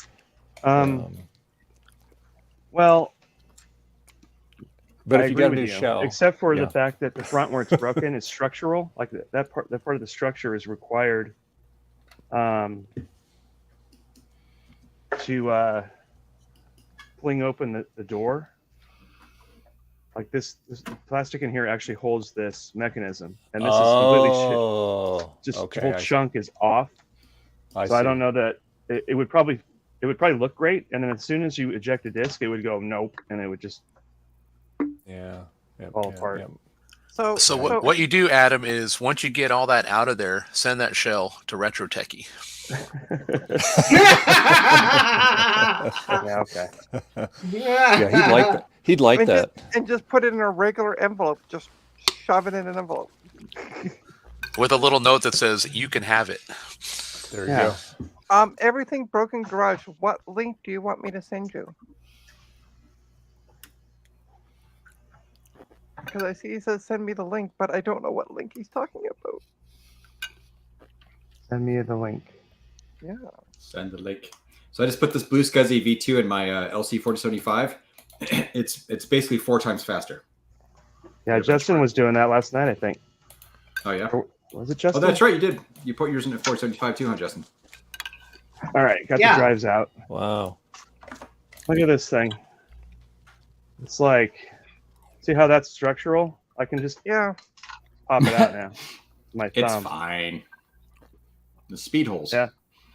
well. But I if you agree got a with new you, shell, except for yeah. the fact that the front where it's broken is structural, like that part of the structure is required to fling open the door. Like this plastic in here actually holds this mechanism, and this is completely just okay, whole chunk is off. I I don't know that it would probably look great, and then as soon as you eject a disc, it would go nope, and it would just fall apart. So what you do, Adam, is once you get all that out of there, send that shell to Retro Techie. Yeah, okay. Yeah, he'd like that. And just put it in a regular envelope. Just shove it in an envelope. With a little note that says, you can have it. There you go. Everything Broken Garage. What link do you want me to send you? Because I see he says send me the link, but I don't know what link he's talking about. Send me the link. Yeah. Send the link. So I just put this Blue Scuzzy V2 in my LC4075. It's basically 4 times faster. Yeah, Justin was doing that last night, I think. Oh yeah. Or was it Justin? Oh, that's right. You did. You put yours in at 475 too, huh, Justin? All right, got the drives out. Wow. Look at this thing. It's like, see how that's structural? I can just pop it out now. My thumb. It's fine. The speed holes. Yeah.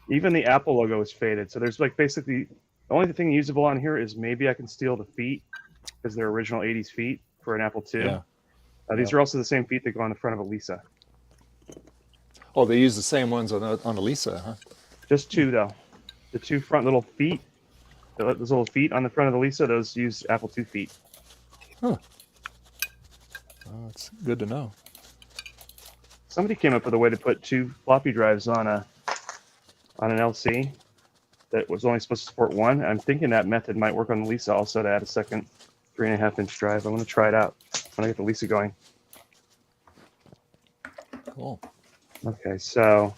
Even the Apple logo is faded. So there's like basically the only thing usable on here is maybe I can steal the feet because they're original 80s feet for an Apple II. Yeah. These are also the same feet that go on the front of a Lisa. Oh, they use the same ones on the Lisa, huh? Just 2 though. The 2 front little feet, those little feet on the front of the Lisa, those use Apple II feet. Huh. Oh, that's good to know. Somebody came up with a way to put 2 floppy drives on an LC that was only supposed to support 1. I'm thinking that method might work on the Lisa also to add a second 3.5-inch drive. I'm going to try it out when I get the Lisa going. Cool. Okay, so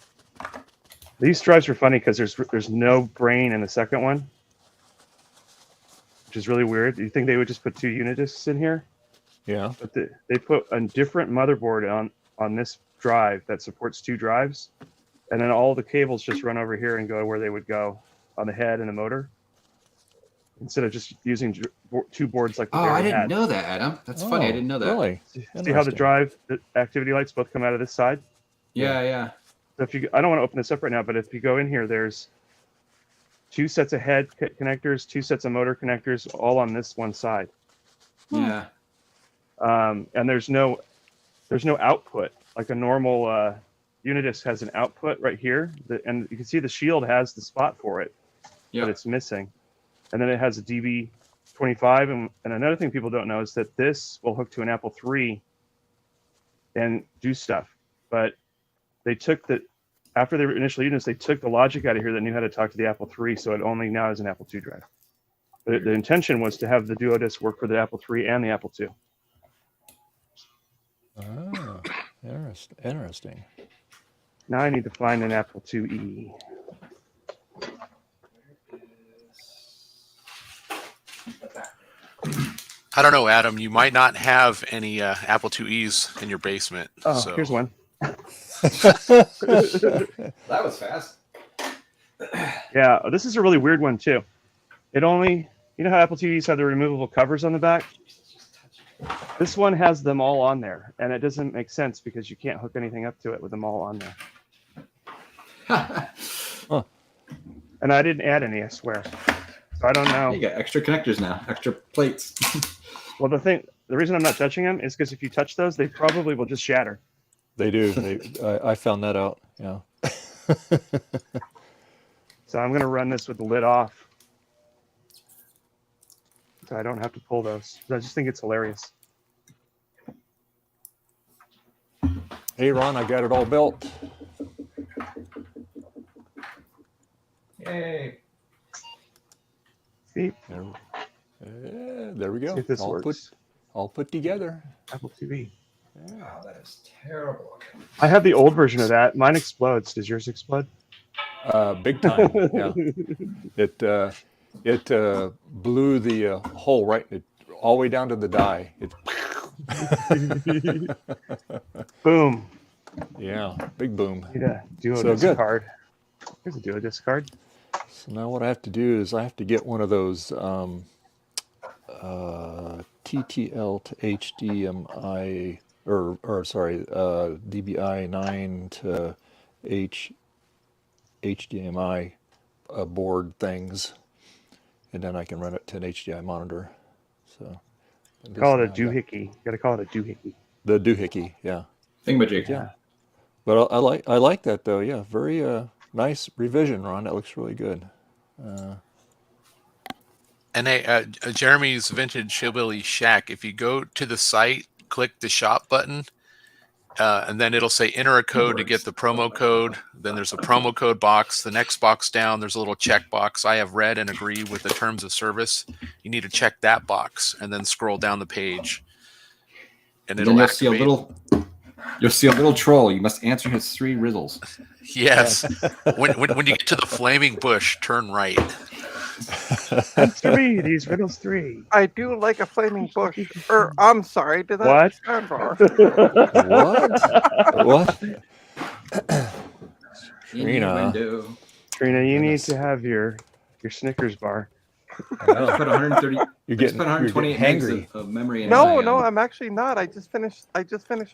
these drives are funny because there's no brain in the second one, which is really weird. You think they would just put 2 Unidiscs in here? Yeah. But they put a different motherboard on this drive that supports 2 drives, and then all the cables just run over here and go where they would go on the head and the motor, instead of just using 2 boards like the I didn't know that, Adam. That's funny. I didn't know that. Really? See how the activity lights both come out of this side? Yeah. So I don't want to open this up right now, but if you go in here, there's 2 sets of head connectors, 2 sets of motor connectors, all on this one side. Yeah. and there's no output like a normal Unidisc has an output right here, and you can see the shield has the spot for it, but it's missing. And then it has a DB25, and another thing people don't know is that this will hook to an Apple III and do stuff. But they took after they were initially Unidisc, they took the logic out of here that knew how to talk to the Apple III, so it only now has an Apple II drive. But the intention was to have the Duo Disc work for the Apple III and the Apple II. Oh, interesting. Now I need to find an Apple IIe. I don't know, Adam. You might not have any Apple IIes in your basement. Oh, so. here's one. That was fast. Yeah, this is a really weird one too. It only, you know how Apple TVs have the removable covers on the back? This one has them all on there, and it doesn't make sense because you can't hook anything up to it with them all on there. Huh. And I didn't add any, I swear. So I don't know. You got extra connectors now, extra plates. Well, the reason I'm not touching them is because if you touch those, they probably will just shatter. They do. I found that out. Yeah. So I'm going to run this with the lid off, so I don't have to pull those. I just think it's hilarious. Hey, Ron, I got it all built. Yay. See? There we go. See if this all works. All put together. Apple TV. Wow, that is terrible. I have the old version of that. Mine explodes. Does yours explode? Big time. Yeah. It blew the hole right all the way down to the die. Boom. Yeah, big boom. Need a Duo So Disc good. card. Here's a Duo Disc card. So now what I have to do is I have to get one of those TTL to HDMI or sorry, DBI 9 to HDMI board things, and then I can run it to an HDMI monitor. So Call it a doohickey. You got to call it a doohickey. The doohickey, yeah. Thingamajig. Yeah. But I like that though. Yeah, very nice revision, Ron. That looks really good. And hey, Jeremy's Vintage Hillbilly Shack, if you go to the site, click the shop button, and then it'll say enter a code to get the promo code. Then there's a promo code box. The next box down, there's a little check box. I have read and agree with the terms of service. You need to check that box and then scroll down the page. And it'll You'll activate. You'll see a little troll. You must answer his 3 riddles. Yes. when you get to the flaming bush, turn right. Answer me these riddles 3. I do like a flaming bush. I'm sorry, did that What? sound wrong? What? Innuendo. Trina, you need to have your Snickers bar. I just put 130. You're getting 128 hangry. megs of memory in No, my, I'm actually not. I just finished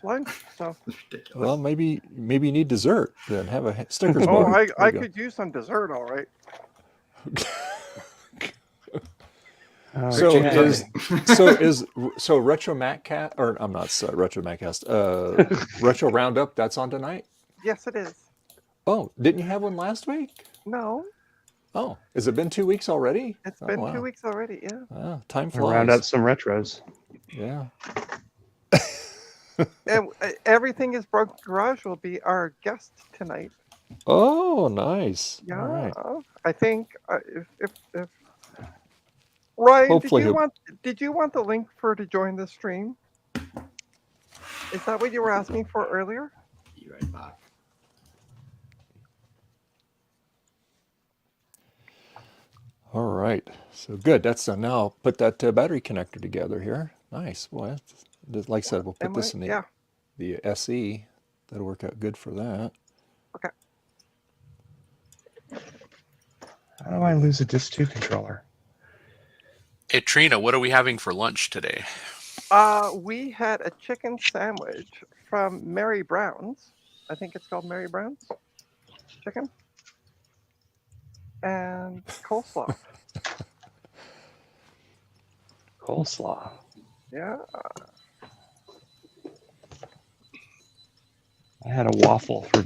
lunch, so. ridiculous. Well, maybe you need dessert. Then have a Snickers Oh, bar. I There you go. could use some dessert, all right. So Okay. so Retro Maccast, or I'm not Retro Maccast. Retro Roundup. That's on tonight. Yes, it is. Oh, didn't you have one last week? No, Oh, has it been 2 weeks already? it's Oh, been wow. 2 weeks already. Yeah. Wow, time I'll round flies. up some retros. Yeah. And Everything is Broke Garage will be our guest tonight. Oh, nice. Yeah, All right. I think if Ryan, Hopefully he'll- did you want the link to join the stream? Is that what you were asking for earlier? You right, Bob. All right. So good. That's now I'll put that battery connector together here. Nice. Well, like I said, we'll put this in Yeah. the SE. That'll work out good for that. Okay. How do I lose a Disc 2 controller? Hey, Trina, what are we having for lunch today? We had a chicken sandwich from Mary Brown's. I think it's called Mary Brown's chicken. And coleslaw. Coleslaw. Yeah. I had a waffle for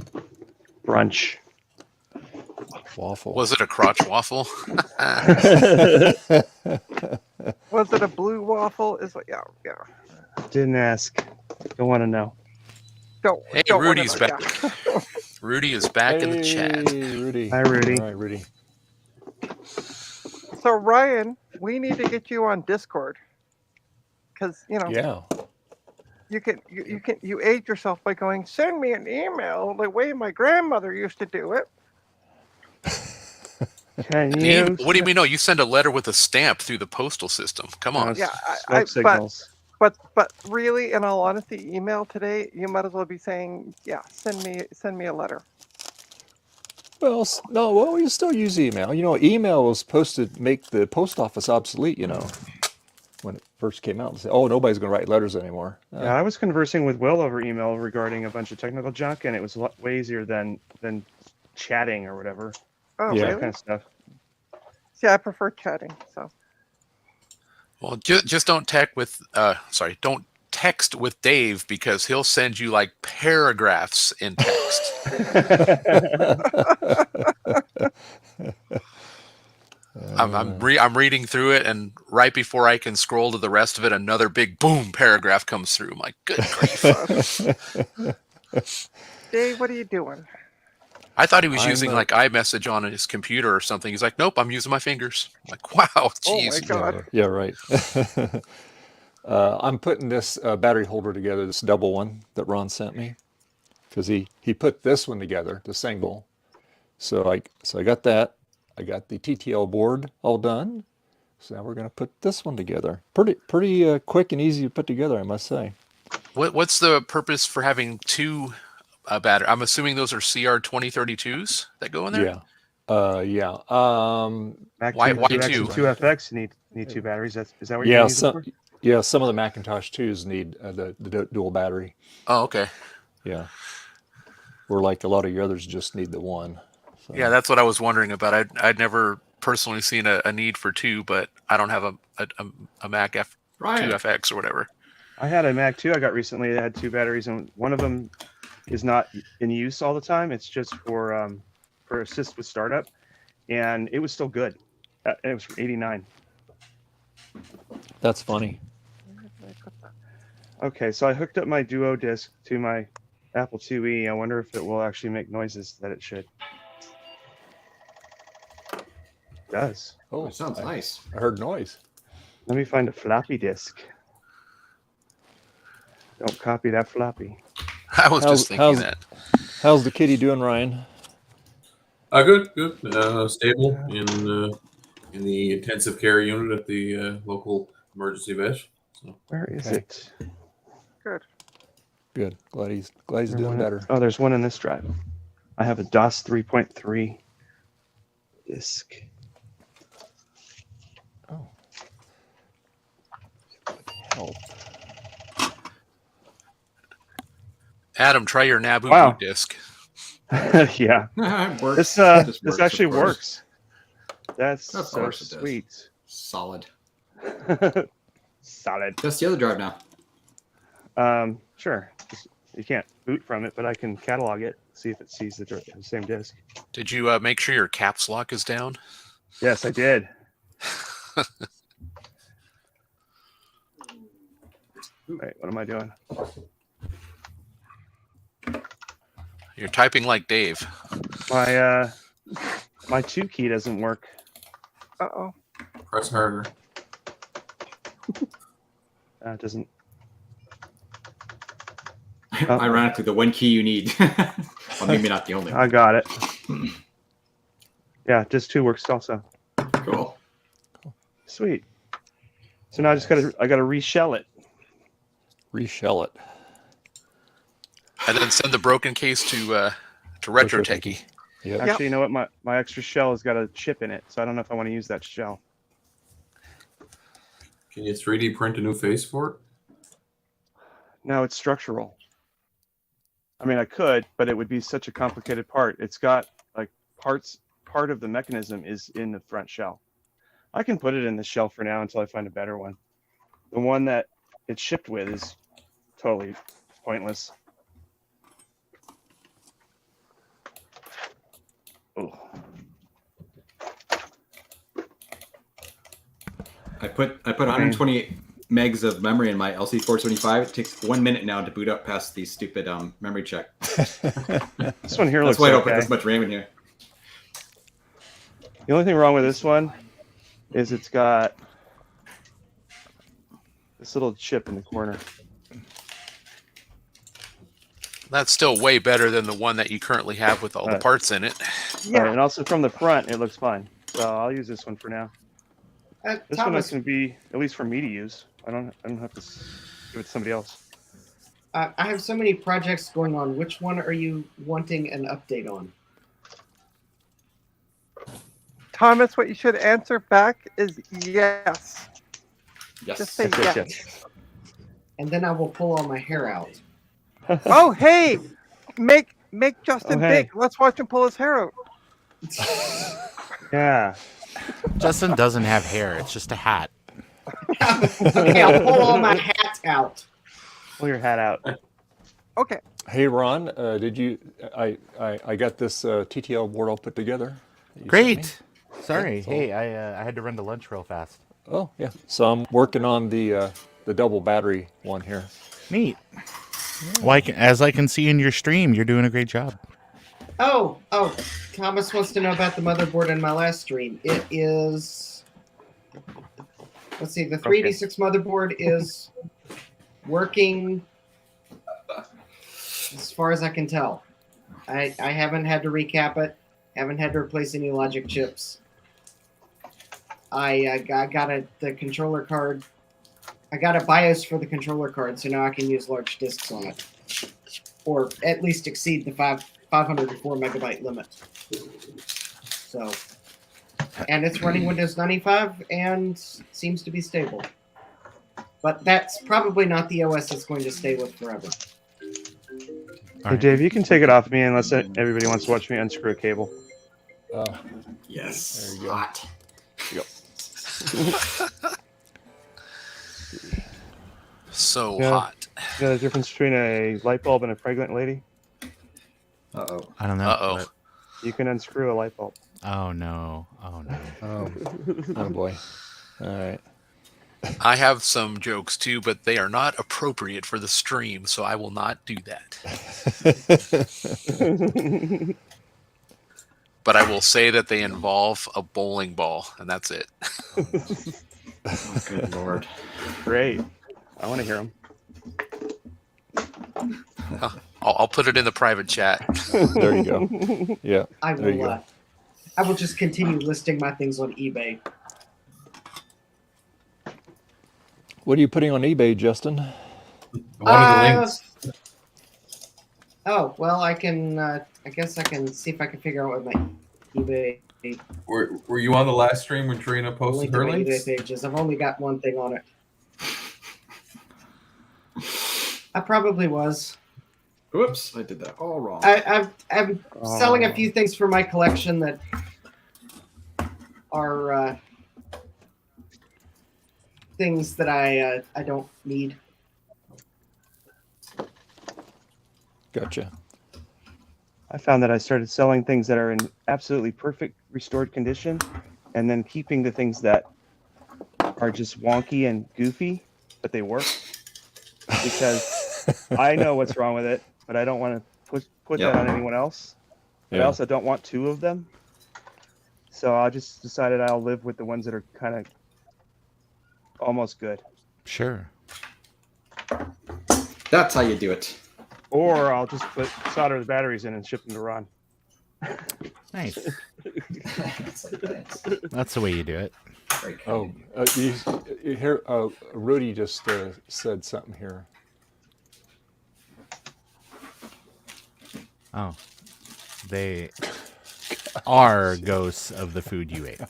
brunch. Waffle. Was it a crotch waffle? Was it a blue waffle? Is like, yeah. Didn't ask. Don't want to know. Don't. Hey, don't wanna Rudy's know, back. yeah. Rudy is back in the chat. Hey, Rudy. Hi, Rudy. All right, Rudy. So Ryan, we need to get you on Discord because Yeah. you aid yourself by going send me an email the way my grandmother used to do it. Can you? What do you mean? No, you send a letter with a stamp through the postal system. Come on. Yeah, Smoke signals. But really, in all honesty, email today, you might as well be saying, yeah, send me a letter. Well, no, well, you still use email. Email was supposed to make the post office obsolete, when it first came out. And say, oh, nobody's going to write letters anymore. Yeah, I was conversing with Will over email regarding a bunch of technical junk, and it was a lot way easier than chatting or whatever. Oh, Yeah. That really? kind of stuff. See, I prefer chatting. So Well, just don't don't text with Dave because he'll send you like paragraphs in text. I'm reading through it, and right before I can scroll to the rest of it, another big boom paragraph comes through. I'm like, good grief. Dave, what are you doing? I thought he was I'm, using like iMessage on his computer or something. He's like, nope, I'm using my fingers. I'm like, wow, Oh jeez. my God. Yeah, right. I'm putting this battery holder together, this double one that Ron sent me, because he put this one together, the single. So I got that. I got the TTL board all done. So now we're going to put this one together. Pretty quick and easy to put together, I must say. What's the purpose for having two battery? I'm assuming those are CR2032s that go in there. Yeah. Mac Why 2X two? and 2FX need two batteries. Is that what you're Yeah, using for? some of the Macintosh 2s need the dual battery. Oh, okay. Yeah. Where like a lot of your others just need the one. So. Yeah, that's what I was wondering about. I'd never personally seen a need for two, but I don't have a Mac F2FX or whatever. I had a Mac 2 I got recently that had two batteries, and one of them is not in use all the time. It's just for assist with startup, and it was still good. It was from '89. That's funny. Okay, so I hooked up my Duo disc to my Apple IIe. I wonder if it will actually make noises that it should. It does. Oh, it sounds nice. I heard noise. Let me find a floppy disk. Don't copy that floppy. I was just thinking that. How's the kitty doing, Ryan? Good. Stable in the intensive care unit at the local emergency vet. So. Where is it? Good. Glad he's doing better. Oh, there's one in this drive. I have a DOS 3.3 disk. Oh. Help. Adam, try your NABU Wow. boot disk. Yeah. It works. This actually works. That's Of so course it does. sweet. Solid. Solid. That's the other drive now. Sure. You can't boot from it, but I can catalog it, see if it sees the same disk. Did you make sure your caps lock is down? Yes, I did. Wait, what am I doing? You're typing like Dave. My 2 key doesn't work. Uh-oh. Press harder. It doesn't. Ironically, the one key you need. Well, maybe not the only one. I got it. Yeah, just 2 works also. Cool. Sweet. So now I gotta reshell it. Reshell it. And then send the broken case to Retro Techie. Yeah. Actually, you know what? My extra shell has got a chip in it, so I don't know if I want to use that shell. Can you 3D print a new face for it? No, it's structural. I mean, I could, but it would be such a complicated part. It's got like part of the mechanism is in the front shell. I can put it in the shell for now until I find a better one. The one that it's shipped with is totally pointless. I put 128 megs of memory in my LC475. It takes 1 minute now to boot up past the stupid memory check. This one here That's looks why I don't okay. put this much RAM in here. The only thing wrong with this one is it's got this little chip in the corner. That's still way better than the one that you currently have with all the parts in it. Yeah. And also from the front, it looks fine. So I'll use this one for now. This one Thomas, can be at least for me to use. I don't have to give it to somebody else. I have so many projects going on. Which one are you wanting an update on? Thomas, what you should answer back is yes. Yes. Just say Yes, yes. yes. And then I will pull all my hair out. Oh, hey, make Justin Oh, hey. big. Let's watch him pull his hair out. Yeah. Justin doesn't have hair. It's just a hat. Okay, I'll pull all my hats out. Pull your hat out. Okay. Hey Ron, did you? I got this TTL board all put together. that you sent me. Great. Sorry. Yeah, so- Hey, I had to run to lunch real fast. Oh yeah. So I'm working on the double battery one here. Neat. Well, as I can see in your stream, you're doing a great job. Oh, Thomas wants to know about the motherboard in my last stream. It is, let's see, the 386 motherboard is working as far as I can tell. I haven't had to recap it, haven't had to replace any logic chips. I got the controller card. I got a BIOS for the controller card, so now I can use large disks on it, or at least exceed the 504 megabyte limit. So, and it's running Windows 95 and seems to be stable. But that's probably not the OS it's going to stay with forever. Hey, Dave, you can take it off me unless everybody wants to watch me unscrew a cable. Yes. There you go. Hot. So Yeah. hot. You know the difference between a light bulb and a pregnant lady? Uh-oh. I don't know. Uh-oh. but- You can unscrew a light bulb. Oh no. Oh no. Oh boy. All right. I have some jokes too, but they are not appropriate for the stream, so I will not do that. But I will say that they involve a bowling ball, and that's it. Oh, good lord. Great. I want to hear them. I'll put it in the private chat. There you go. Yeah. I There you will. go. I will just continue listing my things on eBay. What are you putting on eBay, Justin? One of the links. Oh well, I can. I guess I can see if I can figure out what my eBay Were you on the last stream when Trina link posted to her my eBay links? pages. I've only got one thing on it. I probably was. Whoops, I did that all wrong. I'm selling a few things for my collection that are things that I don't need. Gotcha. I found that I started selling things that are in absolutely perfect restored condition and then keeping the things that are just wonky and goofy, but they work. Because I know what's wrong with it, but I don't want to put Yep. that on anyone else. But I Yeah. also don't want two of them. So I just decided I'll live with the ones that are kind of almost good. Sure. That's how you do it. Or I'll just solder the batteries in and ship them to Ron. Nice. That's the way you do it. Oh, you hear? Rudy just said something here. Oh, they are ghosts of the food you ate.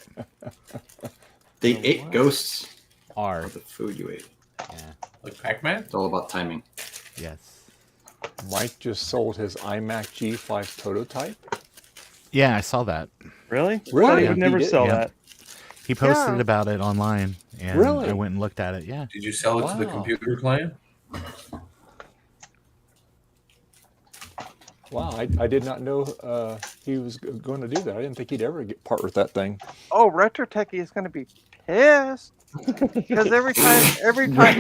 They ate ghosts Are. of the food you ate. Yeah. Like Pac-Man? It's all about timing. Yes. Mike just sold his iMac G5 prototype. Yeah, I saw that. Really? Really? I would never He did? sell Yeah. that. He posted Yeah. about it online, and Really? I went and looked at it. Yeah. Did you sell it to the Wow. computer client? Wow, I did not know he was going to do that. I didn't think he'd ever part with that thing. Oh, Retro Techie is going to be pissed. Because every time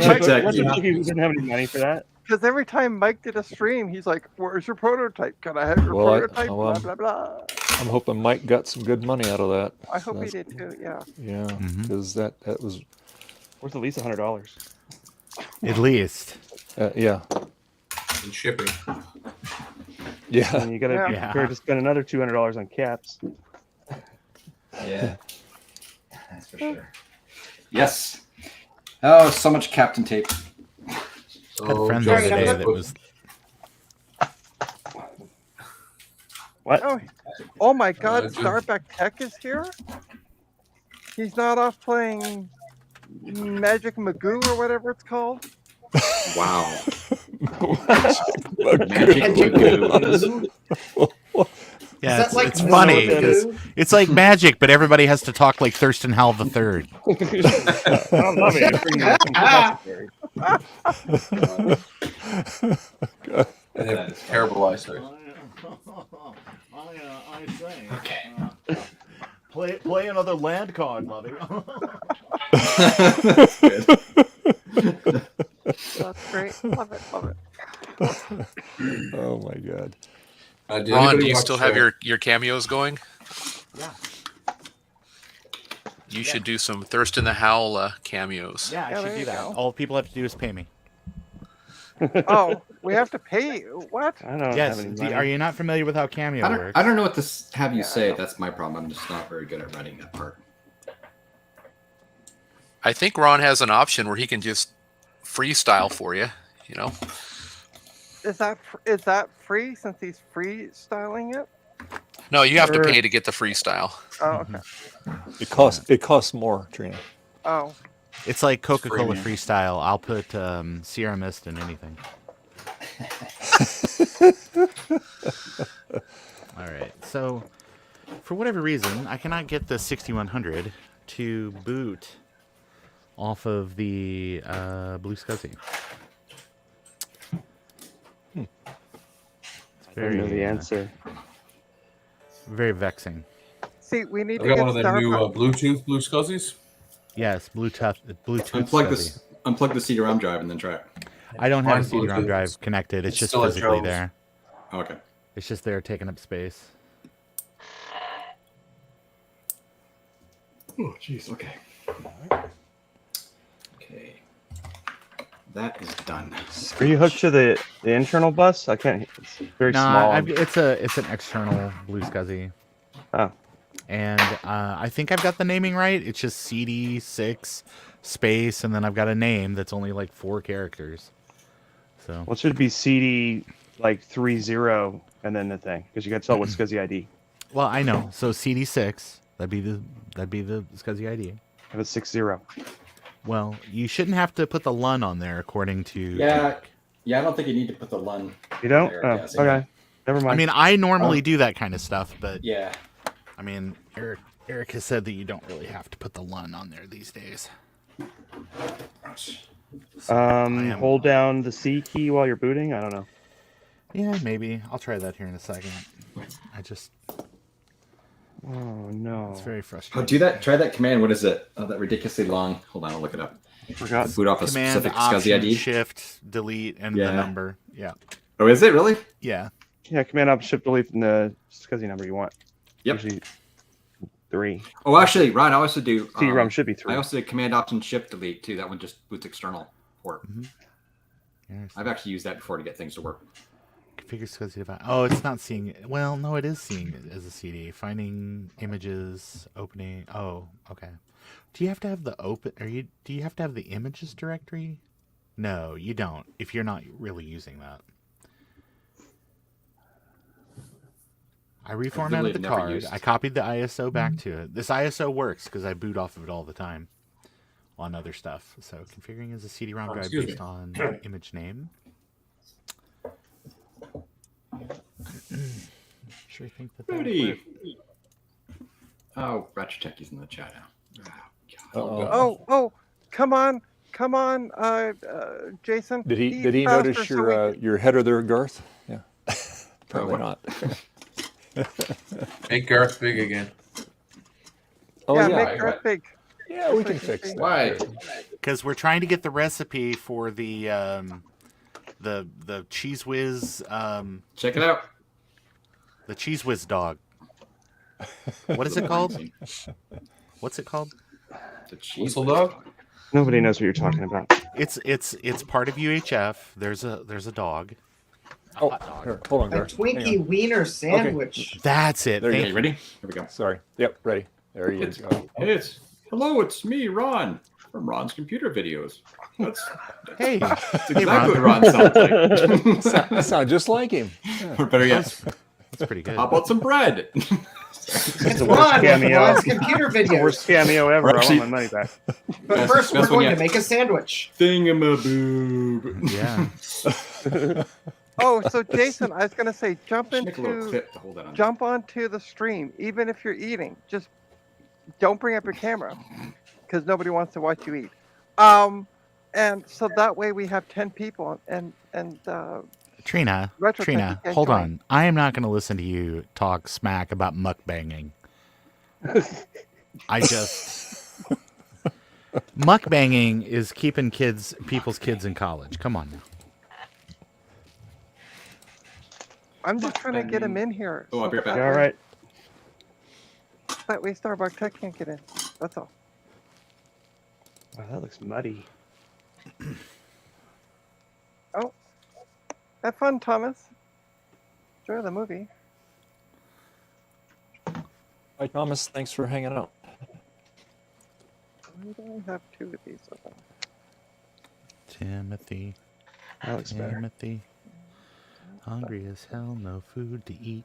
Check that. He didn't have any money for that. because every time Mike did a stream, he's like, "Where's your prototype? Can I have your Well, prototype?" Blah blah blah. I'm hoping Mike got some good money out of that. I hope he That's- did too. Yeah. Yeah, Mhm. because that was Worth at least $100. At least. yeah. And shipping. Yeah. And you got to be Yeah. prepared to spend another $200 on caps. Yeah, that's for sure. Yes. Oh, so much Captain Tape. I had So, friends the Sorry, other day I'm that was. What? Oh my God! good. Starback Tech is here. He's not off playing Magic Magoo or whatever it's called. Wow. Magic Magoo. Yeah, that it's, like it's Nintendo? funny. 'Cause it's like magic, but everybody has to talk like Thurston Howell the Third. I love it. You bring me some classic berry. and they have terrible eyesight. Okay. Play another land card, buddy. That's good. That's great. Love it. Love it. Oh my God. Did Ron, anybody do you watch, still have your cameos going? Yeah. You should do some Thurston the Howl cameos. Yeah, I Yeah, should there do you that. go. All people have to do is pay me. Oh, we have to pay you. What? I don't Yes. have any money. Are you not familiar with how Cameo works? I don't know what to have you Yeah, I say. know. That's my problem. I'm just not very good at writing that part. I think Ron has an option where he can just freestyle for you. You know, Is that free since he's freestyling it? no, you have to Sure. pay to get the freestyle. Oh, okay. It costs more, Trina. Oh, It's like Coca-Cola man. Freestyle. I'll put Sierra Mist in anything. All right. So, for whatever reason, I cannot get the 6100 to boot off of the Blue SCSI. It's I don't know the answer. very vexing. see, we need I've to got get one of the new Starbucks. Bluetooth Blue SCSIs. Yes, Bluetooth SCSI. Unplug the CD-ROM drive and then try it. I don't have a Mine's CD-ROM Bluetooth. drive connected. It's It's just still at physically Joe's. there. Okay. It's just there taking up space. Oh, jeez. Okay. Okay. That is done. Are you hooked to the internal bus? I can't. It's very small. It's an external Blue SCSI. Oh. And I think I've got the naming right. It's just CD6 space, and then I've got a name that's only like 4 characters. So Well, it should be CD like 30 and then the thing because you got to tell what SCSI ID. well, I know. So CD6 that'd be the SCSI ID. Have a 60. Well, you shouldn't have to put the LUN on there according to. Yeah. Yeah, I don't think you need to put the LUN. You don't? there, Oh, yeah, so okay. Never mind. I mean, I normally do that kind of stuff, but Yeah. I mean, Eric has said that you don't really have to put the LUN on there these days. So I am- hold down the C key while you're booting. I don't know. Yeah, maybe I'll try that here in a second. I just Oh no. it's very Oh, frustrating. do that. Try that command. What is it? Oh, that ridiculously long. Hold on, I'll look it up. Forgot. Boot off a Command specific Option SCSI ID. Shift Delete and Yeah. the number. Yeah, Oh, is it really? yeah. Yeah, Command Option Shift Delete from the SCSI number you want. Yep. Usually 3. Oh, actually, Ryan, I also do. CD-ROM should be 3. I also did Command Option Shift Delete too. That one just boots external port. Yes. I've actually used that before to get things to work. Configure SCSI device. Oh, it's not seeing it. Well, no, it is seeing it as a CD. Finding images, opening. Oh, okay. Do you have to have the open? Do you have to have the images directory? No, you don't. If you're not really using that. I reformatted literally the never card. used- I copied the ISO back to it. This ISO works because I boot off of it all the time on other stuff. So configuring as a CD-ROM drive excuse based me. on image name. Sure think that would Rudy. work. Oh, Ratchet Techie's in the chat now. oh, come on, Jason. Did he Eat notice faster so we your header there, Garth? Yeah. Probably what? not. Make Garth big again. Oh yeah, yeah. make Garth big. Yeah, we can fix that. Why? Because we're trying to get the recipe for the Cheese Whiz Check it out. the Cheese Whiz dog. What is it called? What's it called? The cheese Whistle dog? Nobody knows what you're talking about. It's part of UHF. There's a dog. Oh, here, hold on, A Garth. Hang Twinkie on. wiener sandwich. That's it. There you Thank Okay, ready? Here we go. Sorry. Yep, ready. There you It's, go. hello, it's me, Ron, from Ron's computer videos. That's Hey, exactly Ron. what Ron sounds like. I sound just like him. Yeah. Or better yet, that's pretty good. how about some bread? It's the worst Ron with cameo. Ron's computer videos. Worst cameo ever. Or actually- I want my money back. But Best- first, we're best one going to yet. make a sandwich. Thingamaboob. Yeah. Oh, so Jason, I was gonna say, jump Make a little into, clip to hold that on. jump onto the stream, even if you're eating. Just don't bring up your camera, because nobody wants to watch you eat. And so that way we have 10 people, and Trina, Retro Trina, Tech, you can't hold join. on. I am not going to listen to you talk smack about mukbanging. Mukbanging is keeping people's kids in college. Come on now. I'm just trying to get him in here. Oh, I'll be right back. that All way- right. That way Starbucks Tech can't get in. That's all. Wow, that looks muddy. Have fun, Thomas. Enjoy the movie. Hi, Thomas. Thanks for hanging out. Why do I have 2 of these open? Timothy, That looks better. Timothy. Hungry as hell, no food to eat.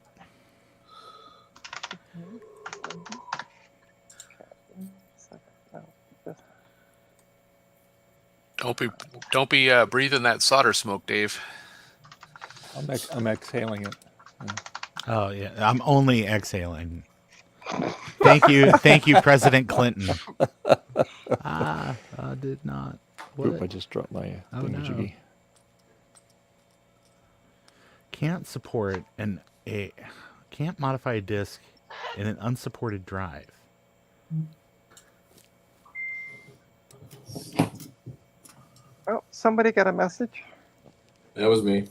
No, this- Don't be breathing that solder smoke, Dave. I'm exhaling it. Oh yeah, I'm only exhaling. Thank you, President Clinton. I did not. Oop, I just dropped my Oh, no. thingamajiggy. Can't support can't modify a disk in an unsupported drive. Oh, somebody got a message. That was me.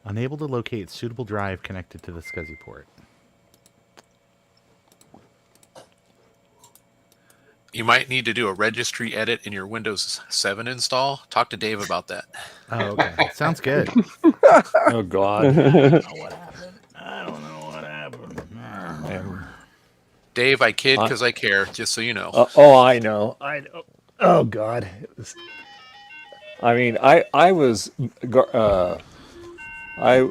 Unable to locate suitable drive connected to the SCSI port. You might need to do a registry edit in your Windows 7 install. Talk to Dave about that. Oh, okay. Sounds good. Oh, God. What happened? I don't know what happened. Man. Dave, I kid because I care, just so you know. Oh, I know. I know. Oh, God. I mean, I was... I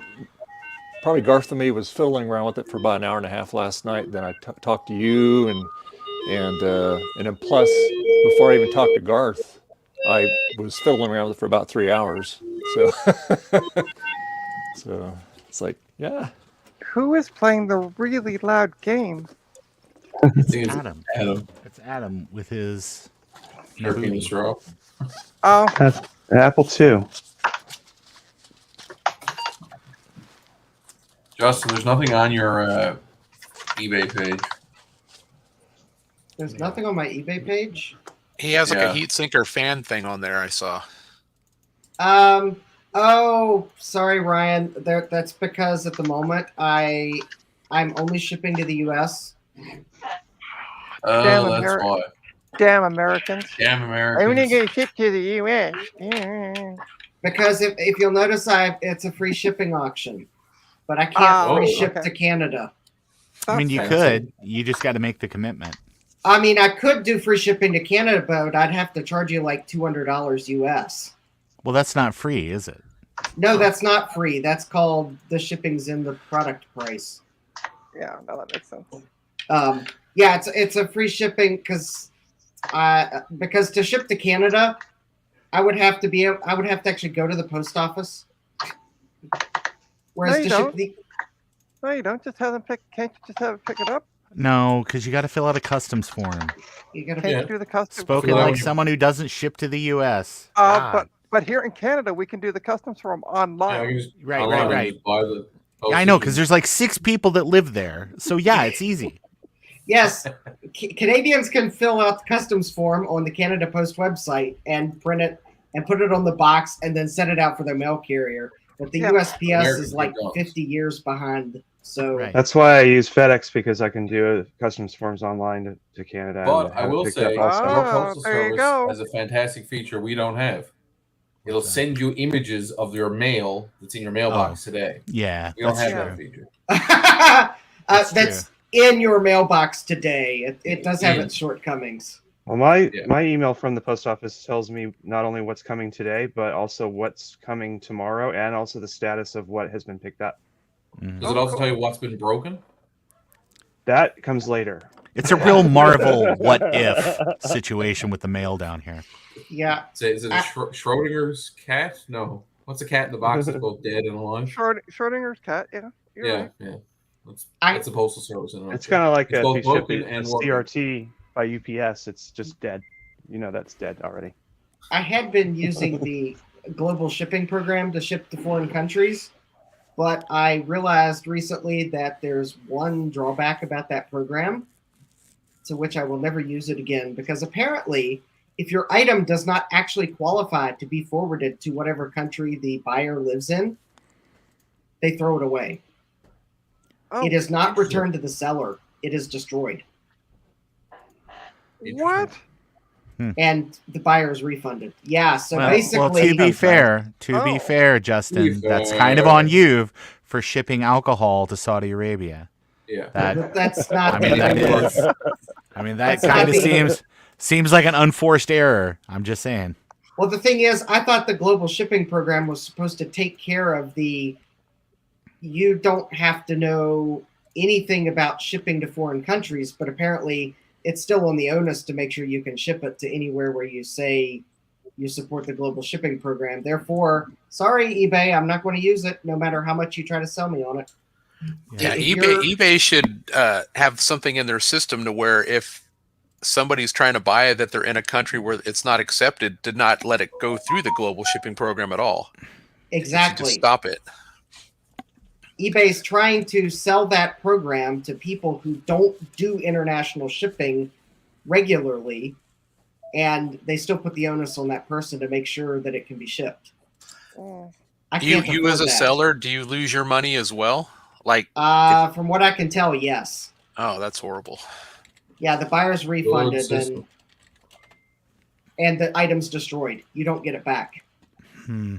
probably Garth and me was fiddling around with it for about an hour and a half last night. Then I talked to you, and then plus, before I even talked to Garth, I was fiddling around with it for about 3 hours. So, so it's like, yeah. Who is playing the really loud game? I think it's Adam. Adam. It's Adam with his Jerking the straw. Oh, That's an Apple II. Justin, there's nothing on your eBay page. There's nothing on my eBay page. He has like Yeah. a heatsink or fan thing on there, I saw. Oh, sorry, Ryan. That's because at the moment I'm only shipping to the U.S. Oh, Damn that's Ameri- why. damn Americans. Damn I'm Americans. only going to ship to the U.S. Because if you'll notice, it's a free shipping auction, but I can't Oh, free ship okay. to Canada. I mean, you That's could. You just got to make the commitment. I mean, I could do free shipping to Canada, but I'd have to charge you like $200 US. Well, that's not free, is it? No, that's not free. That's called the shipping's in the product price. Yeah, no, that makes sense. Yeah, it's a free shipping because to ship to Canada, I would have to actually go to the post office. Whereas No, you to ship don't. the No, you don't. Just have them pick. Can't you just have them pick it up? No, because you got to fill out a customs form. you gotta Can't Yeah. you do the customs? Spoken Fill out like your- someone who doesn't ship to the U.S. But here in Canada, we can do the customs form Yeah, online. you just, Right, online, right. you just buy the Yeah, I know, because there's like 6 people that live there. So yeah, it's easy. Yes, Canadians can fill out the customs form on the Canada Post website and print it and put it on the box and then send it out for their mail carrier. But the Yeah. USPS Americans is like don't. 50 years behind. So Right. That's why I use FedEx, because I can do customs forms online to Canada. But and I have it will picked say, up also. our Oh, postal there you service go. has a fantastic feature we don't have. It'll What's that? send you images of your mail that's in your mailbox today. Yeah, We don't that's have true. that feature. that's in your mailbox today. It does have In. its shortcomings. Well, my Yeah. my email from the post office tells me not only what's coming today, but also what's coming tomorrow, and also the status of what has been picked up. Mhm. Does it also tell you what's been broken? That comes later. It's a real Marvel what if situation with the mail down here. Yeah. Is it a Schrodinger's cat? No. What's a cat in the box that's both dead and alive? Schrodinger's cat. Yeah, you're right. Yeah. That's the postal service. In It's kind of like it's if both you ship broken a and working. CRT by UPS, it's just dead. You know that's dead already. I had been using the global shipping program to ship to foreign countries, but I realized recently that there's one drawback about that program, to which I will never use it again, because apparently, if your item does not actually qualify to be forwarded to whatever country the buyer lives in, they throw it away. Oh, It is not returned to the seller. It is destroyed. what? And the buyer is refunded. Yeah, so Well, basically... to be fair, Oh. Justin, that's kind of on you for shipping alcohol to Saudi Arabia. Yeah. That's not... I mean, that is. I mean, that kind of seems like an unforced error. I'm just saying. Well, the thing is, I thought the global shipping program was supposed to take care of the... You don't have to know anything about shipping to foreign countries, but apparently it's still on the onus to make sure you can ship it to anywhere where you say you support the global shipping program. Therefore, sorry, eBay, I'm not going to use it no matter how much you try to sell me on it. Yeah, If eBay should have something in their system to where if somebody's trying to buy it that they're in a country where it's not accepted, to not let it go through the global shipping program at all. Exactly. Just stop it. eBay's trying to sell that program to people who don't do international shipping regularly, and they still put the onus on that person to make sure that it can be shipped. I can't You as a afford that. seller, do you lose your money as well? Like, From what I can tell, yes. oh, that's horrible. Yeah, the buyer's refunded system. and the item's destroyed. You don't get it back. Hmm.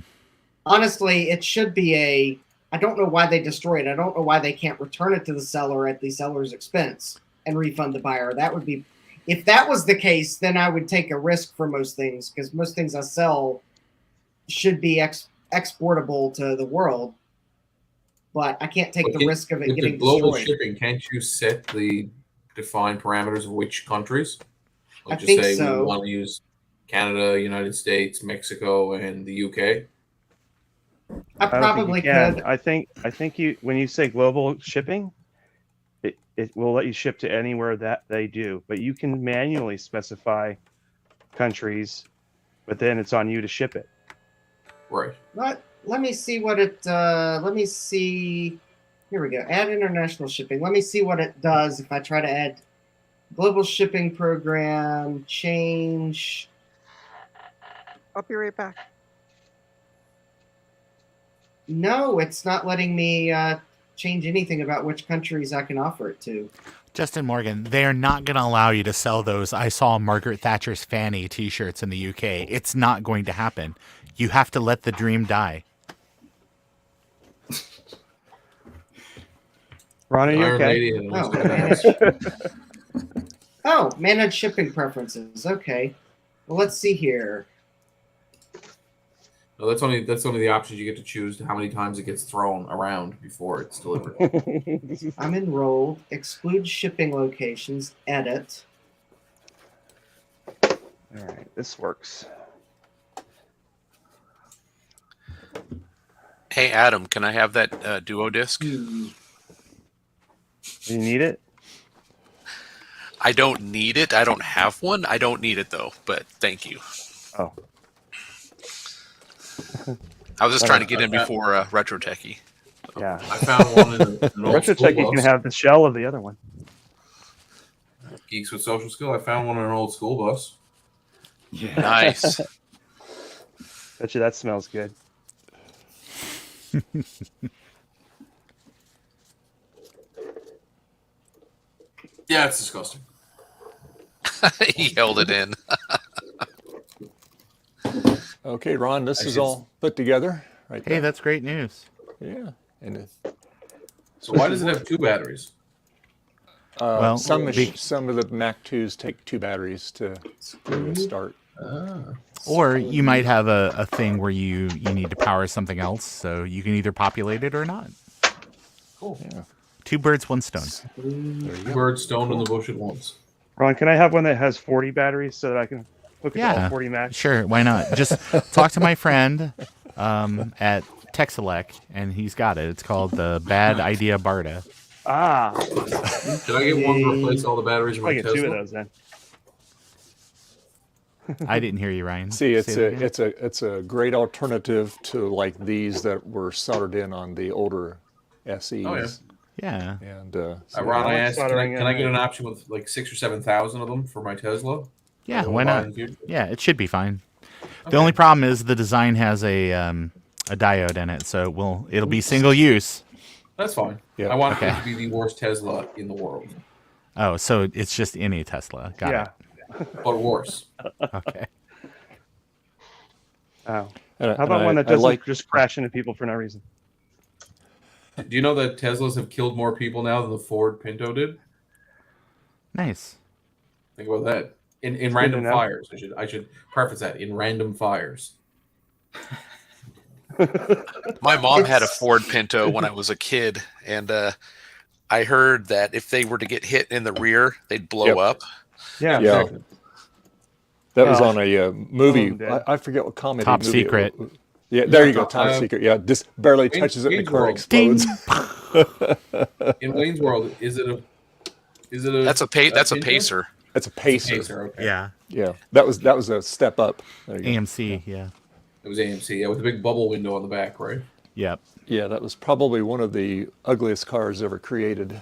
Honestly, it should be I don't know why they destroy it. I don't know why they can't return it to the seller at the seller's expense and refund the buyer. That would be, if that was the case, then I would take a risk for most things, because most things I sell should be exportable to the world. But I can't take the risk of it with getting the global destroyed. shipping, can't you set the defined parameters of which countries? Like I think say so. we want to use Canada, United States, Mexico, and the UK. I don't think probably you can. could. I think you, when you say global shipping, it will let you ship to anywhere that they do, but you can manually specify countries, but then it's on you to ship it. Right. Let me see what it. Let me see. Here we go. Add international shipping. Let me see what it does if I try to add global shipping program. Change. I'll be right back. No, it's not letting me change anything about which countries I can offer it to. Justin Morgan, they're not going to allow you to sell those I saw Margaret Thatcher's Fanny t-shirts in the UK. It's not going to happen. You have to let the dream die. Ron, are you Iron okay? Lady and Oh, Elizabeth Oh, manage shipping preferences. Okay. Well, let's see here. No, that's only the options you get to choose how many times it gets thrown around before it's delivered. I'm enrolled. Exclude shipping locations. Edit. All right, this works. Hey, Adam, can I have that Duo disc? You need it? I don't need it. I don't have one. I don't need it, though, but thank you. Oh. I was just trying to get in before Retro Techie. Yeah. I found one in an old Retro school Tech, you can bus. have the shell of the other one. Geeks with social skill. I found one in an old school bus. Yeah. Nice. Bet you that smells good. Yeah, it's disgusting. He held it in. Okay, Ron, this I is should- all put together right Hey, there. that's great news. Yeah, and So why does it have 2 batteries? Well, some be- some of the Mac 2s take 2 batteries to start. Or you might have a thing where you need to power something else, so you can either populate it or not. Cool. Yeah. 2 birds, 1 stone. There you go. Bird stoned in the bush at once. Ron, can I have one that has 40 batteries so that I can hook it to Yeah. all 40 Macs? Sure, why not? Just talk to my friend at Texelec, and he's got it. It's called the Bad Idea Barda. Ah, Can I get one to replace all the batteries in I my get 2 of Tesla? those then. I didn't hear you, Ryan. See, it's Say that again. it's a great alternative to like these that were soldered in on the older SEs. Oh, yeah. Yeah. And Ron, how I much asked, soldering can I in get it? an option with like 6,000 or 7,000 of them for my Tesla? Yeah, That why we'll buy not? in the future? Yeah, it should be fine. The Okay. only problem is the design has a diode in it, so it'll be single use. That's fine. Yeah. I want Okay. it to be the worst Tesla in the world, Oh, so it's just any Tesla. Got Yeah. but worse. it. Okay. Oh. and How about I- one that I doesn't like just crash into people for no reason? Do you know that Teslas have killed more people now than the Ford Pinto did? Nice. Think about that. In good random to know. fires. I should preface that in random fires. My mom had a It's- Ford Pinto when I was a kid, and I heard that if they were to get hit in the rear, they'd blow Yep. up. Yeah. Yeah. exactly. that was Oh. on a movie. I'm dead. I forget what comedy. Top movie Secret. Yeah, there you go. Top- Top Secret. Yeah, just barely Wayne's- touches it and the Wayne's car World. explodes. In Wayne's World, is it a That's a that's a Pinto? pacer. It's a pacer. Pacer, okay. Yeah. Yeah, that was a step up. There you go. AMC. Yeah. It was AMC, yeah, with a big bubble window on the back, right? Yep. Yeah, that was probably one of the ugliest cars ever created.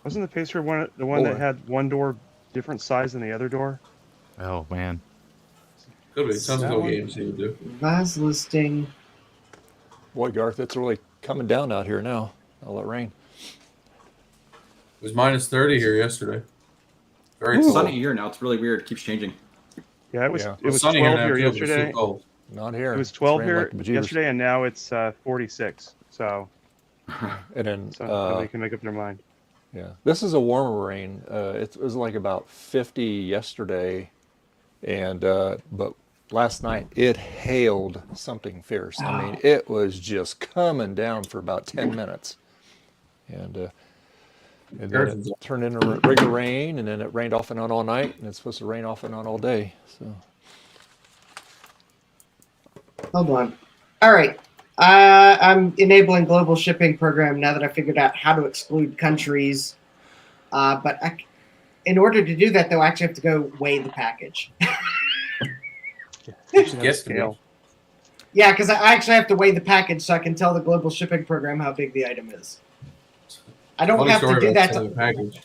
Wasn't the Pacer the one that Boy. had one door different size than the other door? Oh man. Could be. It sounds like That what one? AMC would do. Revised listing. Boy, Garth, it's really coming down out here now. All that rain. It was minus 30 here yesterday. Very It's cold. sunny here now. It's really weird. It keeps changing. Yeah, it was. Yeah. It was sunny 12 here now, here too, but it's yesterday. still cold. Not here. It was It's 12 raining here like the bejeebers. yesterday, and now it's 46. So, And then nobody can make up their mind. yeah, this is a warmer rain. It was like about 50 yesterday, and but last night it hailed something fierce. I mean, it was just coming down for about 10 minutes, and then it turned into regular rain, and then it rained off and on all night, and it's supposed to rain off and on all day. So Hold on. All right. I'm enabling global shipping program now that I figured out how to exclude countries. But in order to do that, though, I actually have to go weigh the package. You should have a Yes, scale. Yeah, because I actually have to weigh the package so I can tell the global shipping program how big the item is. I don't Funny have to story do about that. selling the package.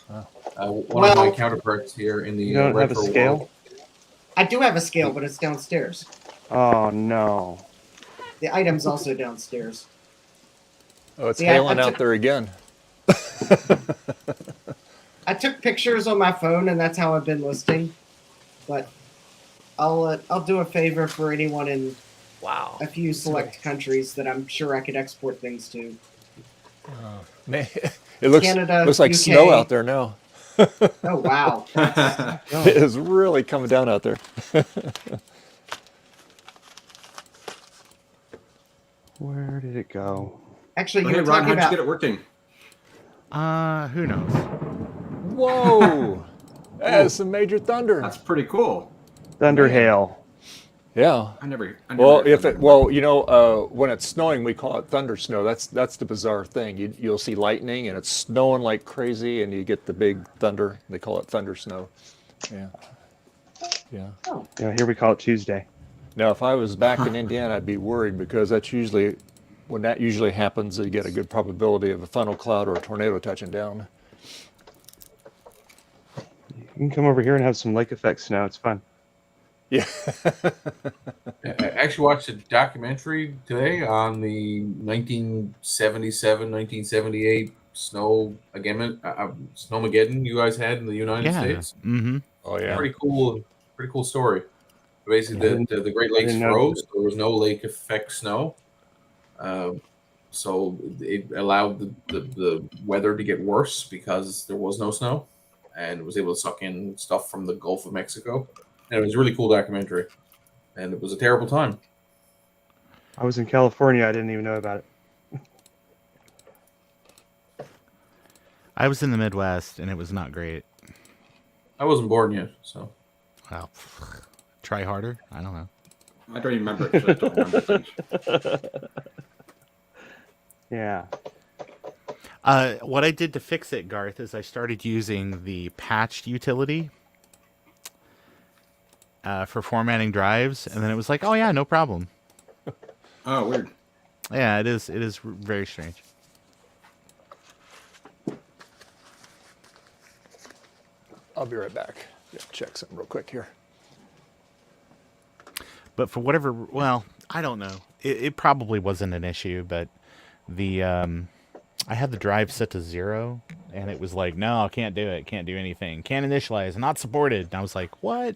One of Well- my counterparts here in the You don't have a retro scale? world. I do have a scale, but it's downstairs. Oh no. The item's also downstairs. oh, it's Yeah, hailing I out took- there again. I took pictures on my phone, and that's how I've been listing. But I'll do a favor for anyone in a few select countries that I'm sure I could export things to. Man, it looks Canada, like UK. snow out there now. Oh wow! It is really coming down out there. Where did it go? Actually, you Hey, were Ron, talking how'd you about. get it working? Who knows? Whoa, that's some major thunder. That's pretty cool. Thunder Man. hail. Yeah. I never Well, heard if thunder. it well, you know, when it's snowing, we call it thunder snow. That's the bizarre thing. You'll see lightning and it's snowing like crazy, and you get the big thunder. They call it thunder snow. Yeah. Yeah. Yeah, here we call it Tuesday. Now, if I was back in Indiana, I'd be worried because that's usually when that usually happens, you get a good probability of a funnel cloud or a tornado touching down. You can come over here and have some lake effect snow. It's fun. Yeah. I actually watched a documentary today on the 1977, 1978 snowmageddon you guys had in the United States. Mm-hmm. Oh yeah. Pretty cool story. Basically, the Great I Lakes didn't know. froze. There was no lake effect snow. So it allowed the weather to get worse because there was no snow, and it was able to suck in stuff from the Gulf of Mexico. And it was a really cool documentary, and it was a terrible time. I was in California. I didn't even know about it. I was in the Midwest, and it was not great. I wasn't born yet, so. Well, try harder. I don't know. I don't even remember it. So I don't remember things. Yeah. What I did to fix it, Garth, is I started using the patched utility for formatting drives, and then it was like, oh yeah, no problem. Oh, weird. Yeah, it is very strange. I'll be right back. Check something real quick here. But for whatever, well, I don't know. It probably wasn't an issue, but the I had the drive set to 0, and it was like, no, I can't do it. Can't do anything. Can't initialize. Not supported. And I was like, what?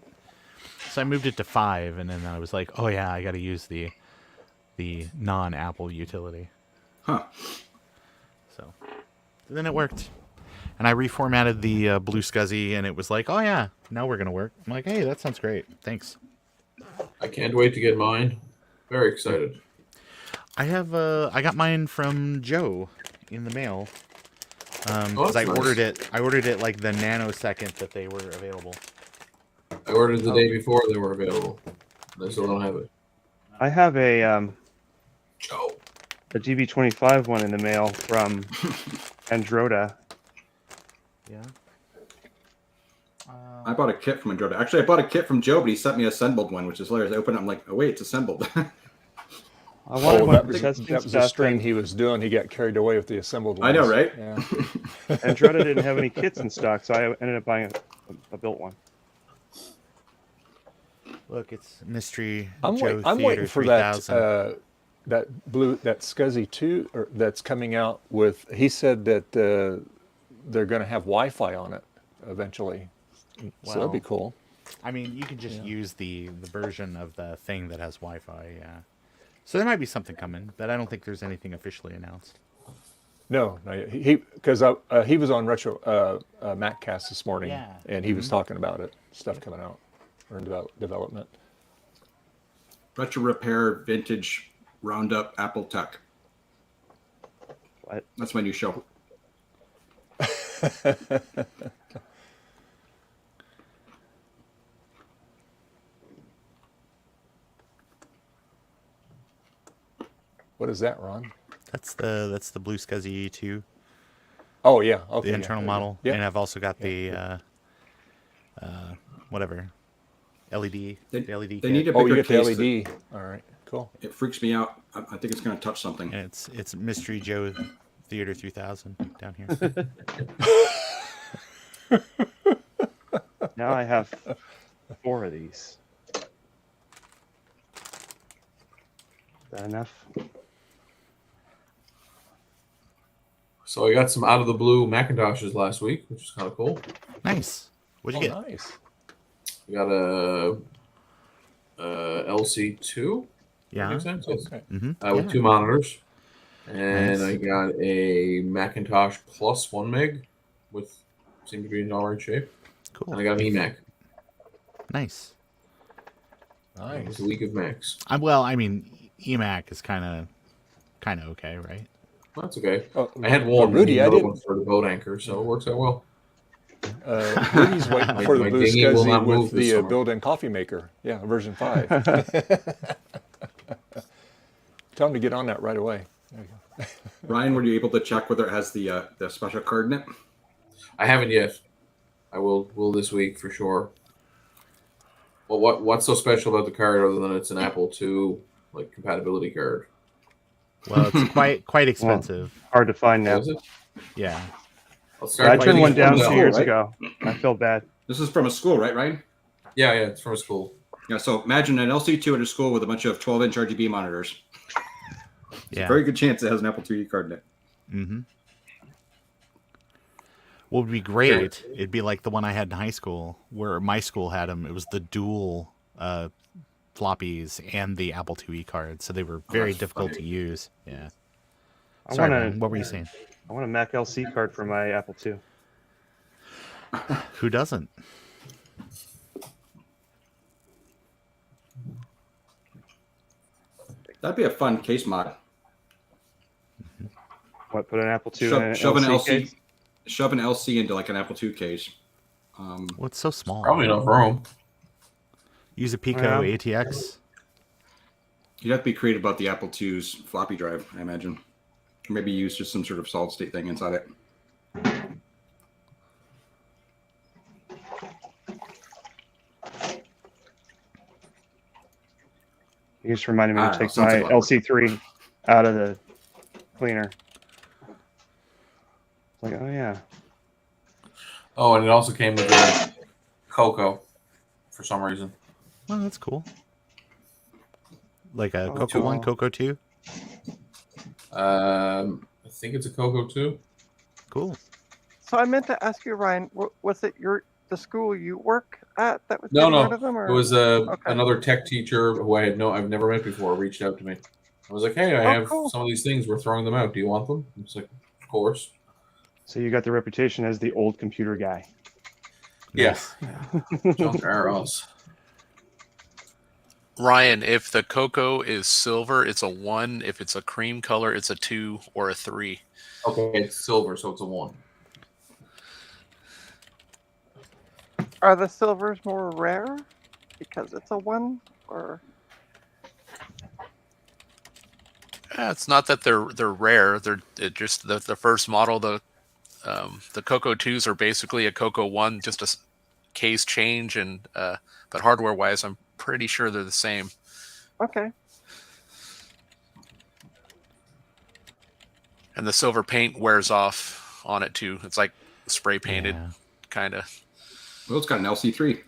So I moved it to 5, and then I was like, oh yeah, I got to use the non-Apple utility. Huh. So then it worked. And I reformatted the Blue SCSI, and it was like, oh yeah, now we're going to work. I'm like, hey, that sounds great. Thanks. I can't wait to get mine. Very excited. I got mine from Joe in the mail. Because that's I ordered nice. it. I ordered it like the nanosecond that they were available. I ordered the day before they were available. They still don't have it. I have a Joe. GB25 one in the mail from Androda. Yeah. I bought a kit from Androda. Actually, I bought a kit from Joe, but he sent me an assembled one, which is hilarious. I opened it, I'm like, oh wait, it's assembled. I wanted one that for was, testing that was stuff. a string and he was doing. He got carried away with the assembled ones. I know, right? Yeah. Androda didn't have any kits in stock, so I ended up buying a built one. Look, it's Mystery I'm Joe waiting Theater for 3000. that SCSI 2 that's coming out with. He said that they're going to have Wi-Fi on it eventually. So that'd be Well, cool. I mean, you can just use the version of the thing that has Wi-Fi. Yeah. So there might be something coming, but I don't think there's anything officially announced. No, because he was on Retro MacCast this morning, Yeah. and he was talking about it, stuff coming out or in development. Retro Repair Vintage Roundup Apple Tech. What? That's my new show. What is that, Ron? That's the Blue SCSI 2, Oh yeah, okay. the internal model, Yeah. and I've also got the whatever LED. They, the LED. they kit. need a Oh, bigger you get the case. LED. All right, cool. It freaks me out. I think it's going to touch something. And it's Mystery Joe Theater 3000 down here. Now I have 4 of these. Is that enough? So I got some out of the blue Macintoshes last week, which is kind of cool. Nice. What'd you get? Nice. We got a LC2. Yeah. Makes sense. Yes. Okay. Mm-hmm. With 2 monitors, and Nice. I got a Macintosh Plus 1 meg with seemed to be in all right shape, Cool. and I got an eMac. Nice. It Nice. was a week of Macs. Well, I mean, eMac is kind of okay, right? Well, that's okay. Oh, I had well, one, Rudy, I another did. one for the boat anchor, so it works out well. Rudy's waiting for the My Blue dinghy will not SCSI move with this the summer. built-in coffee maker. Yeah, version 5. Tell him to get on that right away. There you go. Ryan, were you able to check whether it has the special card in it? I haven't yet. I will this week for sure. Well, what's so special about the card other than it's an Apple II like compatibility card? Well, it's quite expensive. Hard to find now. Was it? Yeah. I'll I start turned one down Dell, 2 years right? ago. I feel bad. This is from a school, right, Ryan? Yeah, it's from a school. Yeah, so imagine an LC2 at a school with a bunch of 12-inch RGB monitors. It's Yeah. a very good chance it has an Apple IIe card in it. Mm-hmm. What would be great? It'd be like the one I had in high school, where my school had them. It was the dual floppies and the Apple IIe card, so they were very that's difficult funny. to use. Yeah. I Sorry, want man. What were you saying? I want a Mac LC card for my Apple II. Who doesn't? That'd be a fun case mod. What? Put an Apple II in an Shove an LC LC, case? shove an LC into like an Apple II case. Well, it's so small. Probably enough room. Use a Pico Well. ATX. You'd have to be creative about the Apple II's floppy drive, I imagine. Or maybe use just some sort of solid state thing inside it. You just reminded me I to don't know, take sounds my like a lot of LC3 out of the cleaner. It's like, oh yeah. Oh, and it also came with a Cocoa for some reason. Well, that's cool. Like a Oh, Coco 1, cool. Coco 2. I think it's a Cocoa too. Cool. So I meant to ask you, Ryan, was it the school you work at that was No, getting rid no. of them? Or? It was Okay. another tech teacher who I've never met before reached out to me. I was like, hey, I Oh, have cool. some of these things. We're throwing them out. Do you want them? It's like, of course. So you got the reputation as the old computer guy. Yes. Junk arrows. Ryan, if the cocoa is silver, it's a 1. If it's a cream color, it's a 2 or a 3. Okay, it's silver, so it's a 1. Are the silvers more rare because it's a 1? Or It's not that they're rare. They're just the first model. The Cocoa 2s are basically a Cocoa 1, just a case change, and but hardware wise, I'm pretty sure they're the same. okay. And the silver paint wears off on it too. It's like spray painted, Yeah. kind of. Well, it's got an LC3.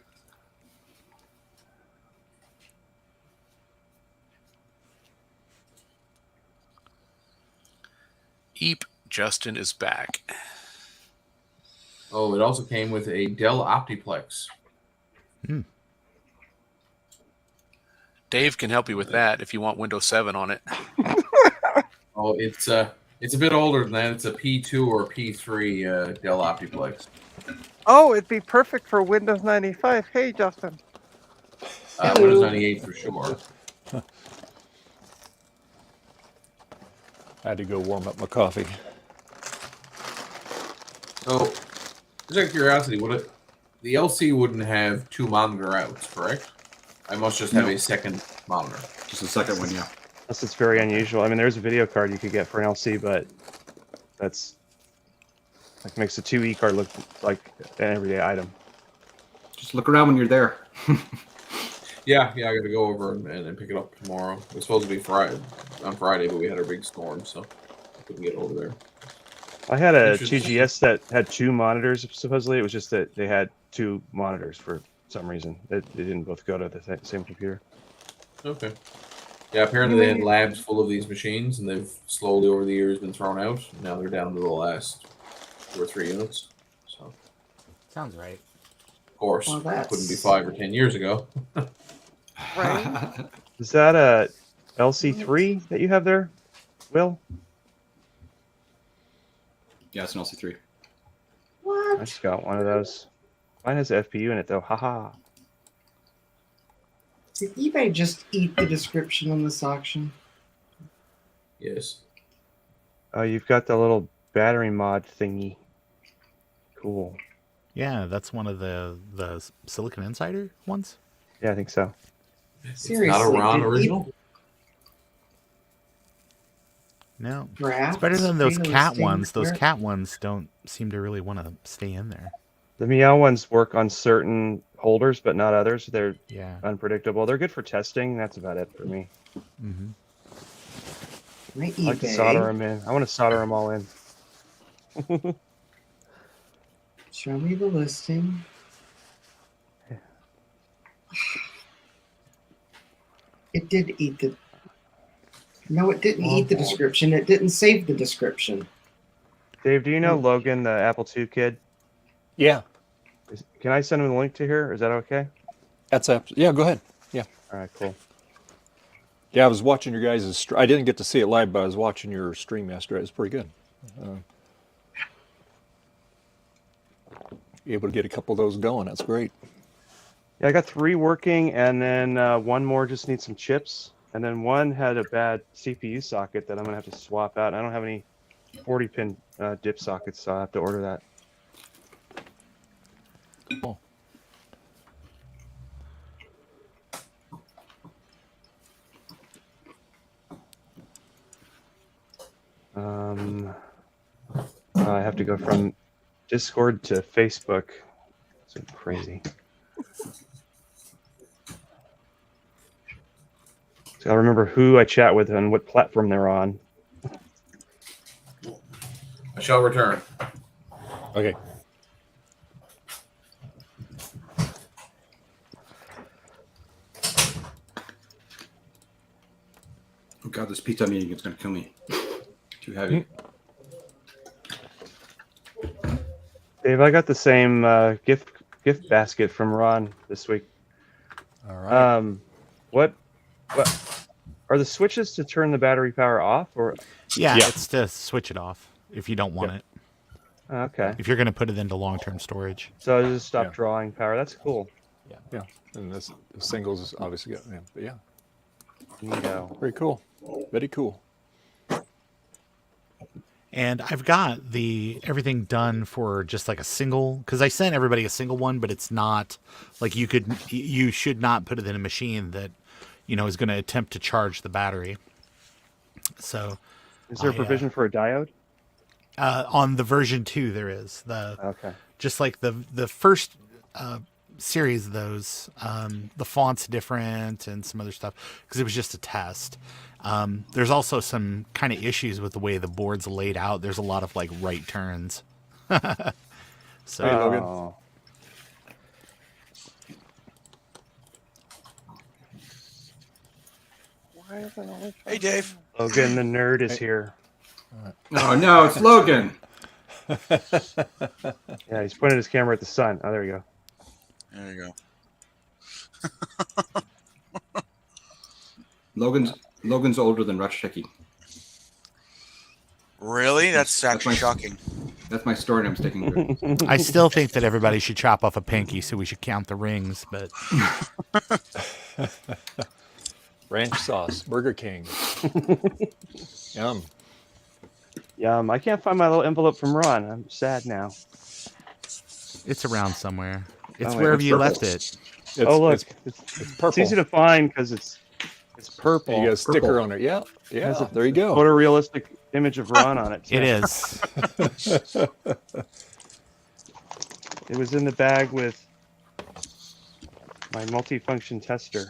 Eep, Justin is back. Oh, it also came with a Dell OptiPlex. Dave can help you with that if you want Windows 7 on it. Oh, it's a bit older than that. It's a P2 or P3 Dell OptiPlex. Oh, it'd be perfect for Windows 95. Hey, Justin. Windows 98 for sure. I had to go warm up my coffee. So, just out of curiosity, the LC wouldn't have 2 monitor outs, correct? I must just have a second monitor. Just the second one, yeah. Unless it's very unusual. I mean, there's a video card you could get for an LC, but that's like makes the 2E card look like an everyday item. Just look around when you're there. Yeah, I got to go over and pick it up tomorrow. It was supposed to be on Friday, but we had a big storm, so I couldn't get over there. I had a Interesting. TGS that had 2 monitors. Supposedly, it was just that they had 2 monitors for some reason. They didn't both go to the same computer. Okay. Yeah, apparently they had labs full of these machines, and they've slowly over the years been thrown out. Now they're down to the last 2 or 3 units. So, Sounds right. of course, Well, that couldn't be 5 or 10 years ago. Right? Is that a LC3 that you have there, Will? Yeah, it's an LC3. I What? just got one of those. Mine has a FPU in it though. Haha. Did eBay just eat the description on this auction? Yes. Oh, you've got the little battery mod thingy. Cool. Yeah, that's one of the Silicon Insider ones. Yeah, I think so. Seriously, It's not a Ron did original? No, Drafts it's better than those really cat stay ones. Those there? cat ones don't seem to really want to stay in there. The Meow ones work on certain holders, but not others. They're Yeah. unpredictable. They're good for testing. That's about it for me. Mm-hmm. My I like to solder them in. I want to solder them all in. Show me the listing. It did eat the. No, it didn't eat the description. It didn't save the description. Dave, do you know Logan, the Apple II kid? Yeah, Can I send him the link to here? Is that okay? that's yeah. Go ahead. Yeah, All right, cool. yeah. I was watching your guys'. I didn't get to see it live, but I was watching your stream yesterday. It was pretty good. Able to get a couple of those going. That's great. Yeah, I got 3 working, and then one more just needs some chips, and then one had a bad CPU socket that I'm gonna have to swap out. I don't have any 40-pin dip sockets, so I have to order that. Cool. I have to go from Discord to Facebook. So crazy. So I remember who I chat with and what platform they're on. I shall return. Okay. Oh God, this pizza meeting is going to kill me. Too heavy. Dave, I got the same gift basket from Ron this week. All right. What are the switches to turn the battery power off, or? Yeah, Yeah. it's to switch it off if you don't want it. Okay, If you're going to put it into long-term storage. so I just stop Yeah. drawing power. That's cool. Yeah, and this singles is obviously got. Yeah, but yeah, Neato. very cool. Very cool. And I've got everything done for just like a single, because I sent everybody a single one, but it's not like you should not put it in a machine that, is going to attempt to charge the battery. So Is there a provision for a diode? on the version 2, there is Okay. just like the first series of those, the font's different and some other stuff because it was just a test. There's also some kind of issues with the way the board's laid out. There's a lot of like right turns. So Hey, Logan. Oh. Why is it always Hey, Dave. Logan the nerd is here. Oh no, it's Logan. Yeah, he's pointing his camera at the sun. Oh, there you go. There you go. Logan's older than Rutscheki. Really? That's actually my- shocking. That's my story, and I'm sticking to it. I still think that everybody should chop off a pinky, so we should count the rings. But Ranch sauce, Burger King. Yum. Yum. I can't find my little envelope from Ron. I'm sad now. it's around somewhere. It's wait, wherever it's you purple. left it. Oh, look. it's purple. It's easy to find because it's purple. You got a sticker Purple. on it. Yeah, yeah. Has a There you go. Photorealistic image of Ron on it. It is. It was in the bag with my multifunction tester.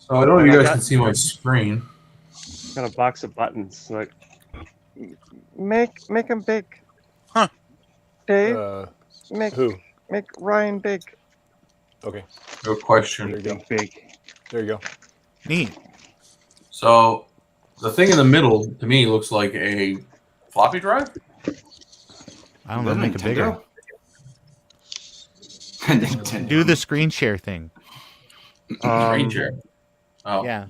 So I don't know if you I guys got- can see my screen. Got a box of buttons. Like, Make him big. Huh. Dave, make Who? Ryan big. Okay, No question. there you go. big. There you go. Neat. So the thing in the middle to me looks like a floppy drive. I don't know. Make it bigger. Nintendo. Do the screen share thing. Screen share. Oh, Yeah.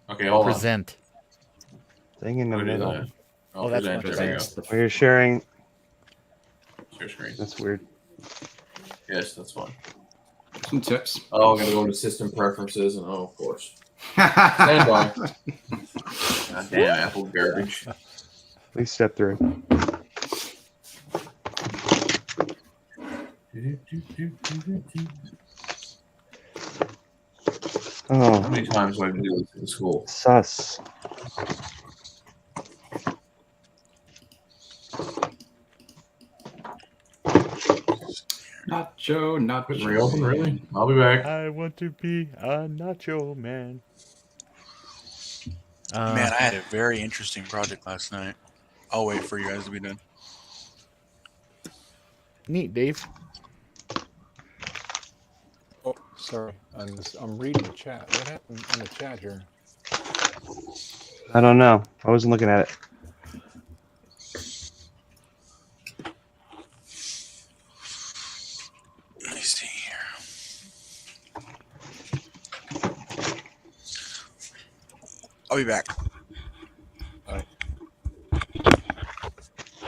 Okay, hold on. Present. Thing in the What is middle. that? Oh, that's present. much There we better. go. Where you're sharing. Share screen. That's weird. Yes, that's fine. Some tips. Oh, I'm gonna go to system preferences and of course. Stand by. God damn Apple garbage. Please step through. How Oh, many times do I have to do this in school? sus. Nacho, Couldn't reopen, really? I'll be back. I want to be a nacho man. Man, I had a very interesting project last night. I'll wait for you guys to be done. Neat, Dave. Oh, sorry. I'm reading the chat. What happened in the chat here? I don't know. I wasn't looking at it. Let me see here. I'll be back.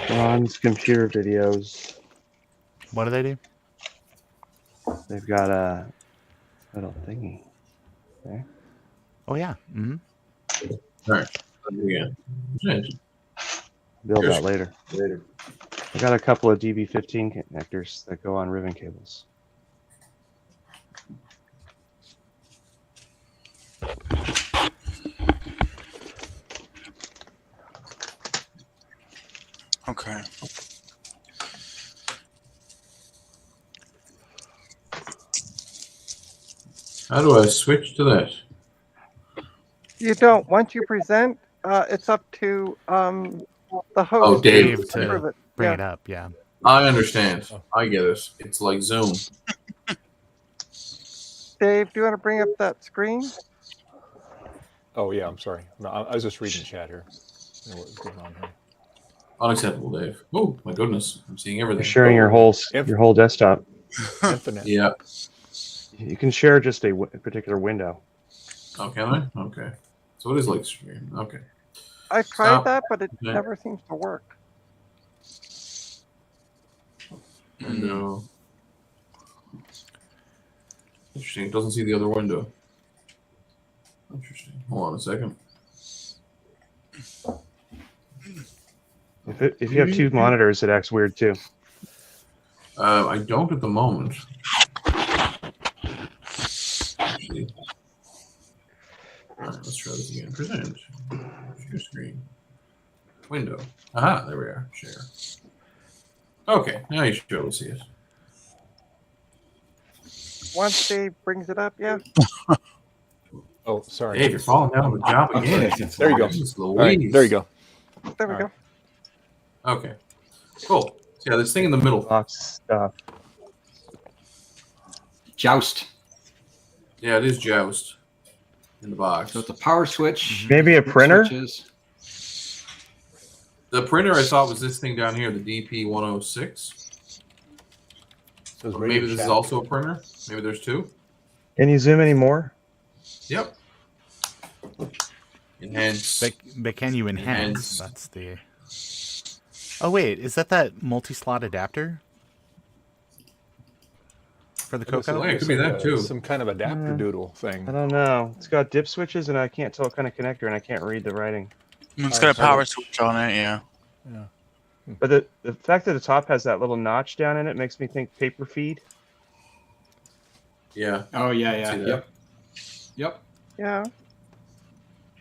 Ron's computer videos. What do they do? They've got a little thingy. Okay. Oh yeah. Mm-hmm. All right. Yeah. Build that later. I got a couple of DB15 connectors that go on ribbon cables. Okay. How do I switch to that? You don't. Once you present, it's up to the host Oh, Dave to approve it. Bring Yeah. it up. Yeah. I understand. I get it. It's like Zoom. Dave, do you want to bring up that screen? Oh yeah, I'm sorry. No, I was just reading the chat here. You know what was going on here. Unacceptable, Dave. Oh my goodness, I'm seeing everything. You're sharing your whole desktop. Infinite. Yeah. You can share just a particular window. Oh, can I? Okay. So it is like stream. Okay. I tried Stop. that, but it Okay. never seems to work. Window. Interesting. It doesn't see the other window. Interesting. Hold on a second. If you have two monitors, it acts weird too. I don't at the moment. Actually. All right, let's try this again. Present. Share screen. Window. Aha, there we are. Share. Okay, now you should be able to see it. Once Dave brings it up, yeah. Oh, sorry. Dave, you're falling down on the job again. There you go. Jeez All right, Louise. there you go. There we All go. Okay. Cool. So yeah, this thing in the middle. Box stuff. Joust. Yeah, it is Joust in the box. So it's a power switch. Maybe a printer? Switches. The printer I saw was this thing down here, the DP106. So Or maybe this is also a printer. Maybe there's two. Can you zoom any more? Yep. Enhance. But can you enhance? That's the. Oh wait, is that multi-slot adapter for the Coco? Yeah, it could be that too. Some kind of adapter doodle thing. I don't know. It's got dip switches, and I can't tell what kind of connector, and I can't read the writing. It's got a power switch on it, yeah. Yeah. But the fact that the top has that little notch down in it makes me think paper feed. Yeah. Oh yeah, See yeah. that. Yep. Yep. Yeah.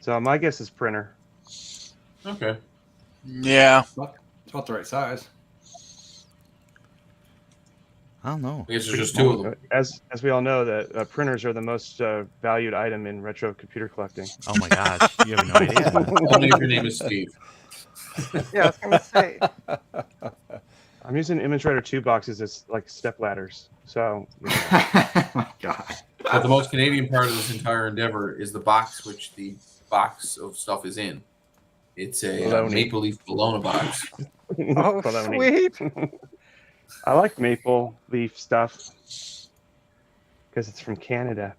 So my guess is printer. Okay. Yeah. It's about the right size. I don't know. I guess there's just two of them. As we all know, that printers are the most valued item in retro computer collecting. Oh my gosh, you have no idea. Only if your name is Steve. Yeah, I was gonna say. I'm using ImageWriter 2 boxes as like step ladders. So My God. But the most Canadian part of this entire endeavor is the box which the box of stuff is in. It's a Bologna. Maple Leaf Bologna box. Oh, Bologna. sweet. I like maple leaf stuff because it's from Canada.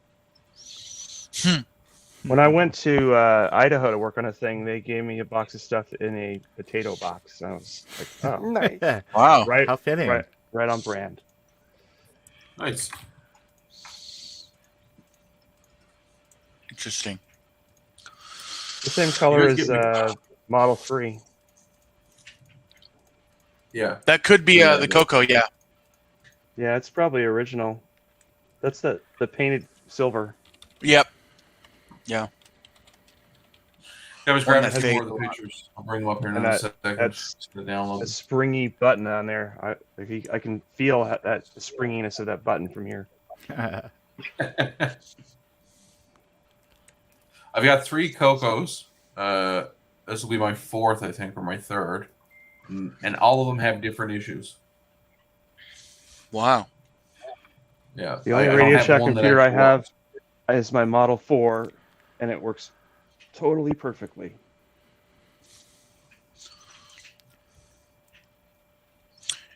When I went to Idaho to work on a thing, they gave me a box of stuff in a potato box. I was like, oh, Nice. Wow. right, How fitting. right on brand. Nice. Interesting. The same color guys as get Model 3. Yeah. That could be Yeah, the Coco, yeah. Yeah, it's probably original. That's the painted silver. Yep. Yeah. I was One grabbing that two more of fades the a lot. pictures. I'll bring them up here in And a that second. that's Just gonna download a them. springy button on there. I can feel that springiness of that button from here. I've got 3 Cocos. This will be my 4th, I think, or my 3rd, and all of them have different issues. Wow. Yeah, The only I don't Radio have Shack one that computer I actually have works. is my Model 4, and it works totally perfectly.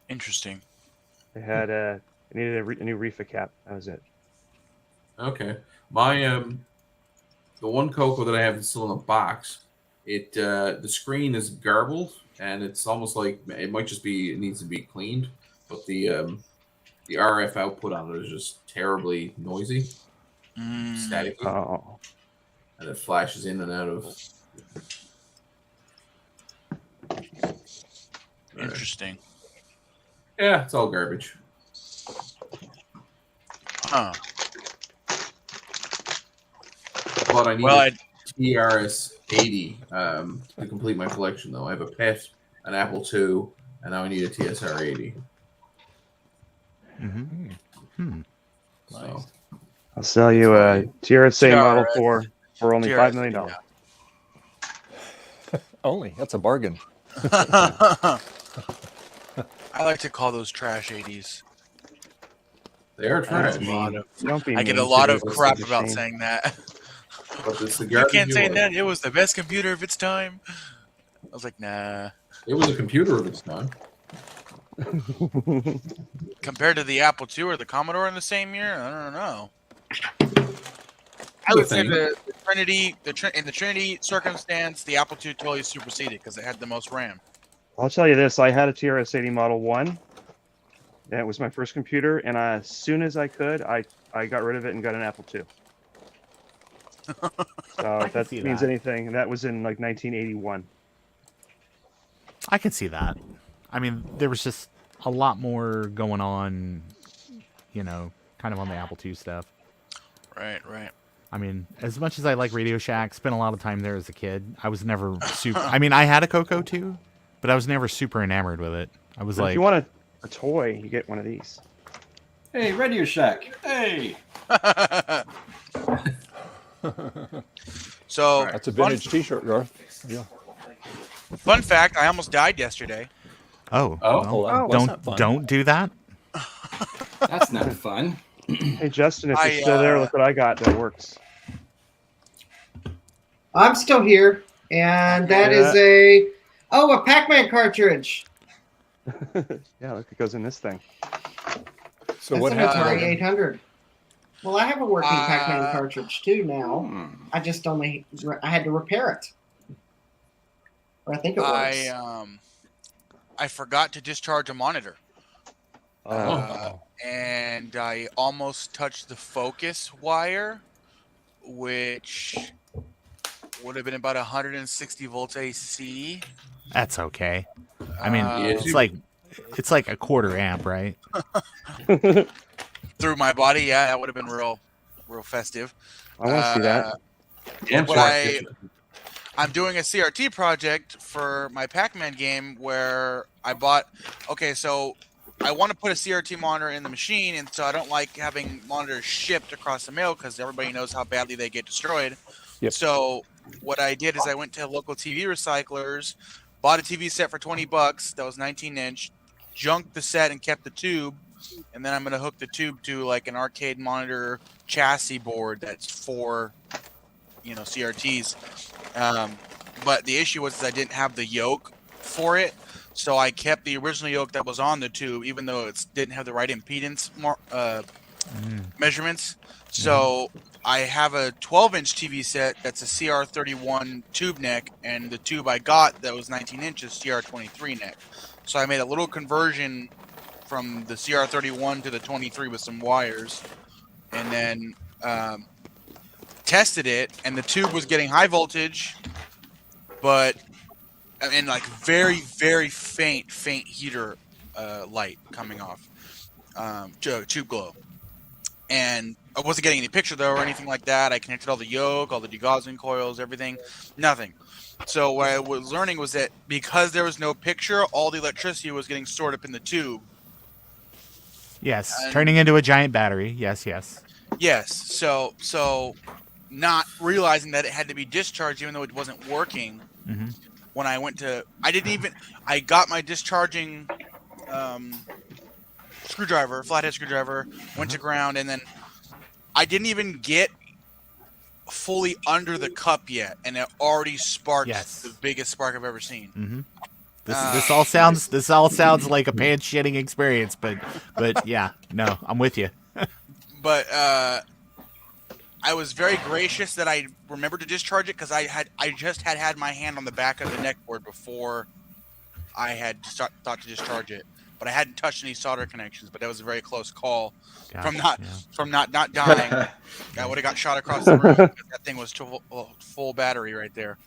Interesting. I had I needed a new reefer cap. That was it. Okay, my the one Coco that I have is still in a box. The screen is garbled, and it's almost like it might just be it needs to be cleaned, but the RF output on it is just terribly noisy, static, Oh, and it flashes in and out of. Interesting. Yeah, it's all garbage. Huh. But I need Well, a TRS-80 to complete my collection, though. I have a PET, an Apple II, and now I need a TSR-80. Mm-hmm. So, I'll sell you a TRSA Model TRS. 4 for only $5 million. Only. That's a bargain. I like to call those trash 80s. they are trash. Don't be I get mean a lot to of the crap machine. about saying that. But it's the You garbage can't say like. that. It was the best computer of its time. I was like, nah. It was a computer of its time. Compared to the Apple II or the Commodore in the same year, I don't know. I The would say thing. the Trinity, in the Trinity circumstance, the Apple II totally superseded because it had the most RAM. I'll tell you this: I had a TRS-80 Model 1. And it was my first computer, and as soon as I could, I got rid of it and got an Apple II. So if that see means that. anything, that was in like 1981. I can see that. I mean, there was just a lot more going on, kind of on the Apple II stuff. Right. I mean, as much as I like Radio Shack, spent a lot of time there as a kid. I was never super. I mean, I had a Coco too, but I was never super enamored with it. I was But like, if you want a toy, you get one of these. Hey, Radio Shack. Hey. So, That's a vintage T-shirt, Garth. Yeah. fun fact: I almost died yesterday. oh, Oh? well, Oh, that's not fun. don't do that. That's not fun. Hey, Justin, if I, you're still there, look what I got that works. I'm still here, and that Yeah. is a Pac-Man cartridge. Yeah, look, it goes in this thing. So That's what an happened? Atari 800. Well, I have a working Pac-Man cartridge too now. Hmm. I just I had to repair it. Or I think it works. I forgot to discharge a monitor. Oh. And I almost touched the focus wire, which would have been about 160 volts AC. That's okay. I mean, Uh, it's like a quarter amp, right? Through my body, yeah, that would have been real festive. I want to see that. Damn But smart. I'm doing a CRT project for my Pac-Man game where I bought. Okay, so I want to put a CRT monitor in the machine, and so I don't like having monitors shipped across the mail because everybody knows how badly they get destroyed. Yep. So what I did is I went to local TV recyclers, bought a TV set for $20 that was 19-inch, junked the set and kept the tube, and then I'm gonna hook the tube to like an arcade monitor chassis board that's for, CRTs. But the issue was I didn't have the yoke for it. So I kept the original yoke that was on the tube, even though it didn't have the right impedance measurements. So I have a 12-inch TV set that's a CR31 tube neck, and the tube I got that was 19 inches, CR23 neck. So I made a little conversion from the CR31 to the 23 with some wires, and then tested it, and the tube was getting high voltage, but and like very, very faint heater light coming off, tube glow. and I wasn't getting any picture though or anything like that. I connected all the yoke, all the degaussing coils, everything, nothing. So what I was learning was that because there was no picture, all the electricity was getting stored up in the tube. Yes, And- turning into a giant battery. Yes, yes. Yes. So not realizing that it had to be discharged even though it wasn't working. Hmm. When I went to, I got my discharging screwdriver, flathead screwdriver, went to ground, and then I didn't even get fully under the cup yet, and it already sparked the biggest spark I've ever seen. Hmm. This all sounds like a pants shitting experience, but yeah, no, I'm with you. But I was very gracious that I remembered to discharge it because I just had my hand on the back of the neck board before I had thought to discharge it, but I hadn't touched any solder connections. But that was a very close call from not dying. I would have got shot across the room because that thing was full battery right there.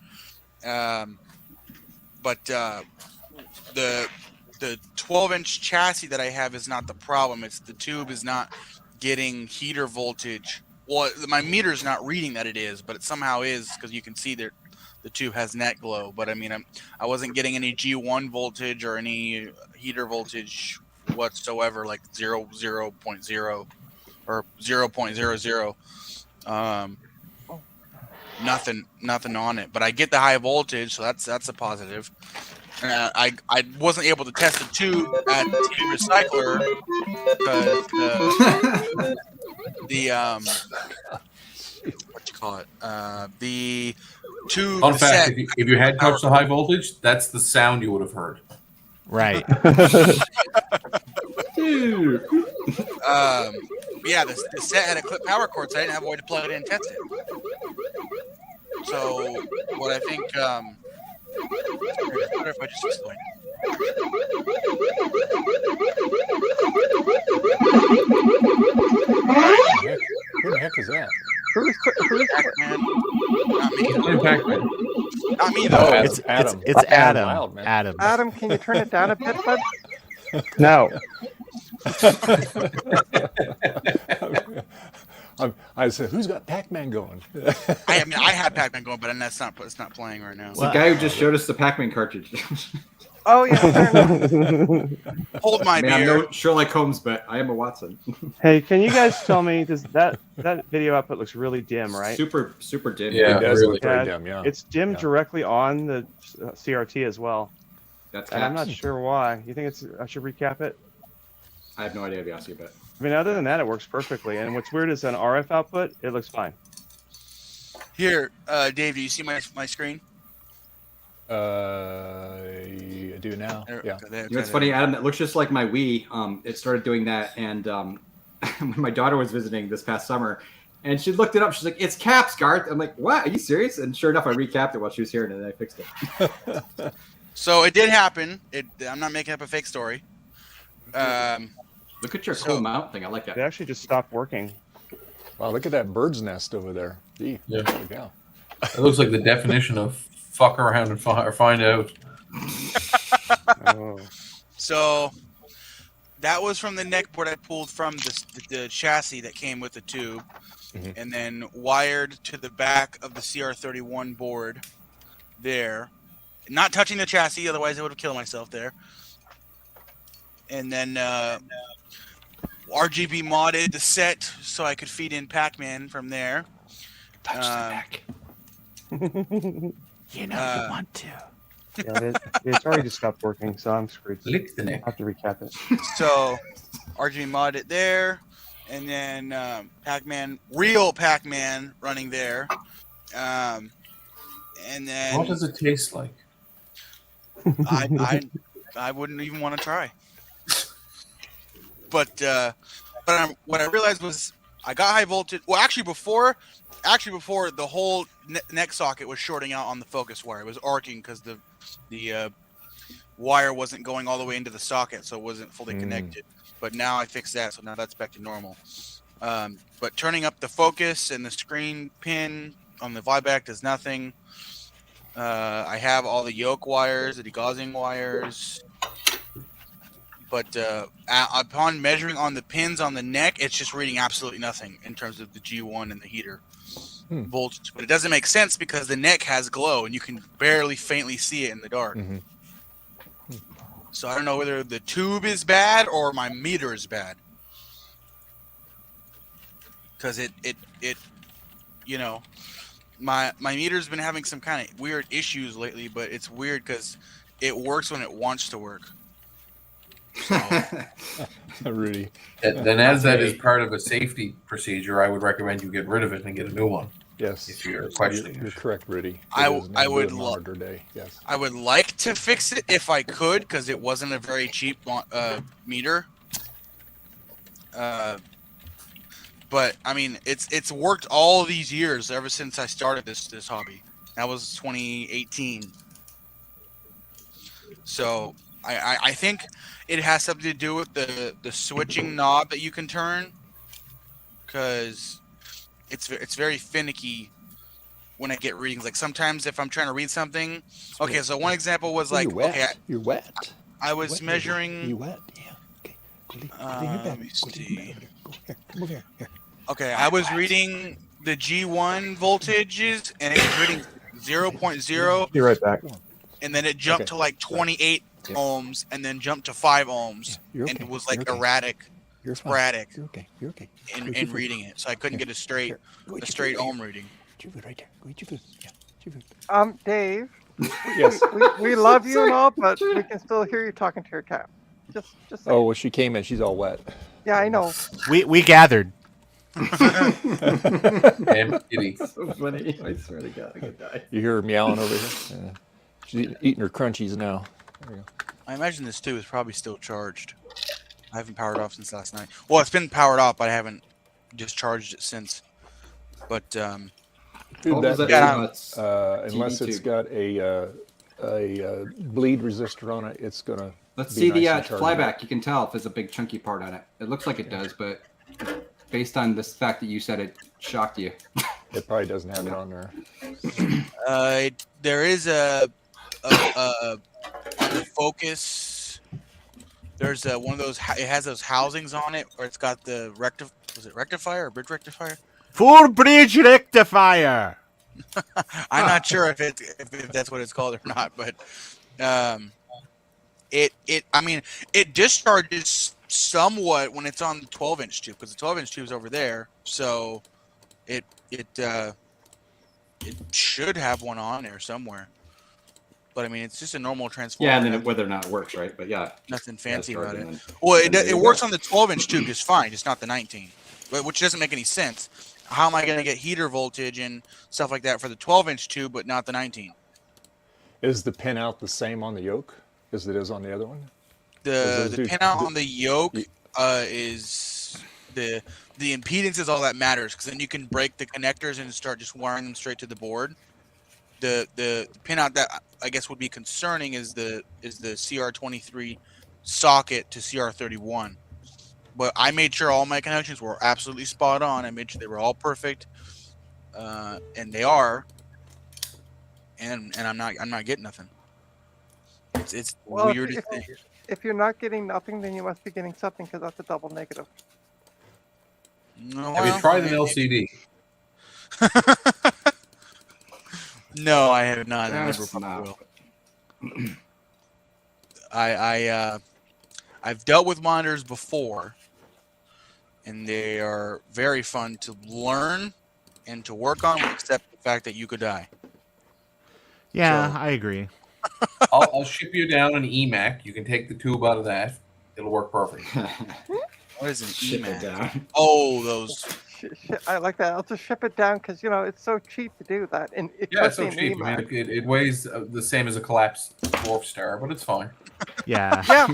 But the 12-inch chassis that I have is not the problem. It's the tube is not getting heater voltage. Well, my meter's not reading that it is, but it somehow is because you can see that the tube has net glow. But I mean, I wasn't getting any G1 voltage or any heater voltage whatsoever, like 0.0 or 0.00. Nothing on it. But I get the high voltage, so that's a positive. I wasn't able to test the tube at the TV recycler because the what you call it, the tube. Fun the fact: set, if you had touched the high voltage, that's the sound you would have heard. Right. Yeah, the set had a clip power cord, so I didn't have a way to plug it in and test it. So what I think, what if I just explain? Who the heck is that? Who's Pac-Man? Not me. Pac-Man. Not me though. It's Adam. It's Adam. Wild, man. Adam. Adam, can you turn it down a bit, bud? No. I said, who's got Pac-Man going? I mean, I had Pac-Man going, but it's not playing right now. It's the guy who just showed us the Pac-Man cartridge. Oh yeah, fair enough. Hold my I'm beer. no Sherlock Holmes, but I am a Watson. Hey, can you guys tell me, does that video output looks really dim, right? Super dim. Yeah, It does really. look very dim, yeah. It's dimmed Yeah. directly on the CRT as well. That's And I'm not caps. sure why. You think I should recap it? I have no idea, to be honest with you, but I mean, other than that, it works perfectly. And what's weird is an RF output, it looks fine. Here, Dave, do you see my screen? I do now. Yeah. you know what's funny, Adam? That looks just like my Wii. It started doing that, and when my daughter was visiting this past summer, and she looked it up. She's like, "It's caps, Garth." I'm like, "What? Are you serious?" And sure enough, I recapped it while she was here, and then I fixed it. So it did happen. I'm not making up a fake story. Look at your cool mount thing. I like It that. actually just stopped working. Wow, look at that bird's nest over there. Gee, Yeah. there we go. It looks like the definition of fuck around and find out. Oh. So that was from the neck board I pulled from the chassis that came with the tube, and then wired to the back of the CR31 board there. Not touching the chassis, otherwise I would have killed myself there. And then RGB modded the set so I could feed in Pac-Man from there. Touch the neck. You know you want to. Yeah, it's already just stopped working, so I'm screwed. Lick the neck. I have to recap it. So RGB modded it there, and then real Pac-Man running there. And then What does it taste like? I wouldn't even want to try. But what I realized was I got high voltage. Well, actually before the whole neck socket was shorting out on the focus wire. It was arcing because the wire wasn't going all the way into the socket, so it wasn't fully connected. But now I fixed that, so now that's back to normal. But turning up the focus and the screen pin on the flyback does nothing. I have all the yoke wires, the degaussing wires. But upon measuring on the pins on the neck, it's just reading absolutely nothing in terms of the G1 and the heater voltage. But it doesn't make sense because the neck has glow and you can barely faintly see it in the dark. Mhm. So I don't know whether the tube is bad or my meter is bad. Because it you know, my meter's been having some kind of weird issues lately, but it's weird because it works when it wants to work. Rudy. Then, as that is part of a safety procedure, I would recommend you get rid of it and get a new one. Yes. If you're questioning You're it. correct, Rudy. I It is would NABU lo- monitor day. Yes. I would like to fix it if I could, because it wasn't a very cheap meter. But I mean, it's worked all these years ever since I started this hobby. That was 2018. So I think it has something to do with the switching knob that you can turn, because it's very finicky when I get readings. Like sometimes if I'm trying to read something, okay. So one example was like, You're wet. okay, You're wet. I was Wet, measuring. You wet? Yeah. Okay. Go lay in your bed. Let me Go lay in your see. bed. Go here. Come over here. Here. Okay, I was reading the G1 voltages, and it was reading 0.0, Be right back. and then it jumped Okay. to like 28 Yeah. ohms, and then jumped to 5 ohms, You're and okay. it was like You're okay. erratic You're fine. sporadic You're okay. You're okay. Go in eat your food. reading it. So I couldn't Here. get a straight Here. Go eat a your straight food. ohm reading. Eat your food right there. Go eat your food. Yeah. Eat your food. Dave, Yes. we love you and all, but we can still hear you talking to your cat. Just Oh, well, she came in. She's all wet. yeah, I know. We gathered. Damn kitty. So funny. I swear to God, I could die. You hear her meowing over here? Yeah. She's eating her crunchies now. There you go. I imagine this too is probably still charged. I haven't powered off since last night. Well, it's been powered off, but I haven't discharged it since. But Food What was that that? big, unless it's TV2. got a bleed resistor on it, it's gonna. Let's be see nice the and chargeable. flyback. You can tell if there's a big chunky part on it. It looks like it does, but based on this fact that you said it shocked you. It probably doesn't have it on there. there is a on the Focus. There's one of those. It has those housings on it, or it's got the rectifier or bridge rectifier? Full bridge rectifier. I'm not sure if that's what it's called or not, but it discharges somewhat when it's on the 12-inch tube, because the 12-inch tube is over there, so it should have one on there somewhere. But I mean, it's just a normal transformer. Yeah, and then whether or not it works, right? But yeah, nothing fancy Yeah, about charging it. then. Well, And there it you works go. on the 12-inch tube just fine, just not the 19, which doesn't make any sense. How am I going to get heater voltage and stuff like that for the 12-inch tube, but not the 19? Is the pin out the same on the yoke as it is on the other one? The those do- pinout on the yoke is the impedance is all that matters, because then you can break the connectors and start just wiring them straight to the board. The pinout that I guess would be concerning is the CR23 socket to CR31. But I made sure all my connections were absolutely spot on. I made sure they were all perfect, and they are. And I'm not getting nothing. It's Well, weird. if you're not getting nothing, then you must be getting something, because that's a double negative. No, Have you tried an LCD? No, I have not. I That's never not- will. I've dealt with monitors before, and they are very fun to learn and to work on, except the fact that you could die. Yeah, So- I agree. I'll ship you down an EMAC. You can take the tube out of that. It'll work perfect. What is an Ship it EMAC? down. Oh, those. I like that. I'll just ship it down, because it's so cheap to do that. And Yeah, it's so especially in cheap. I EMAC. mean, it weighs the same as a collapsed dwarf star, but it's fine. Yeah. Yeah.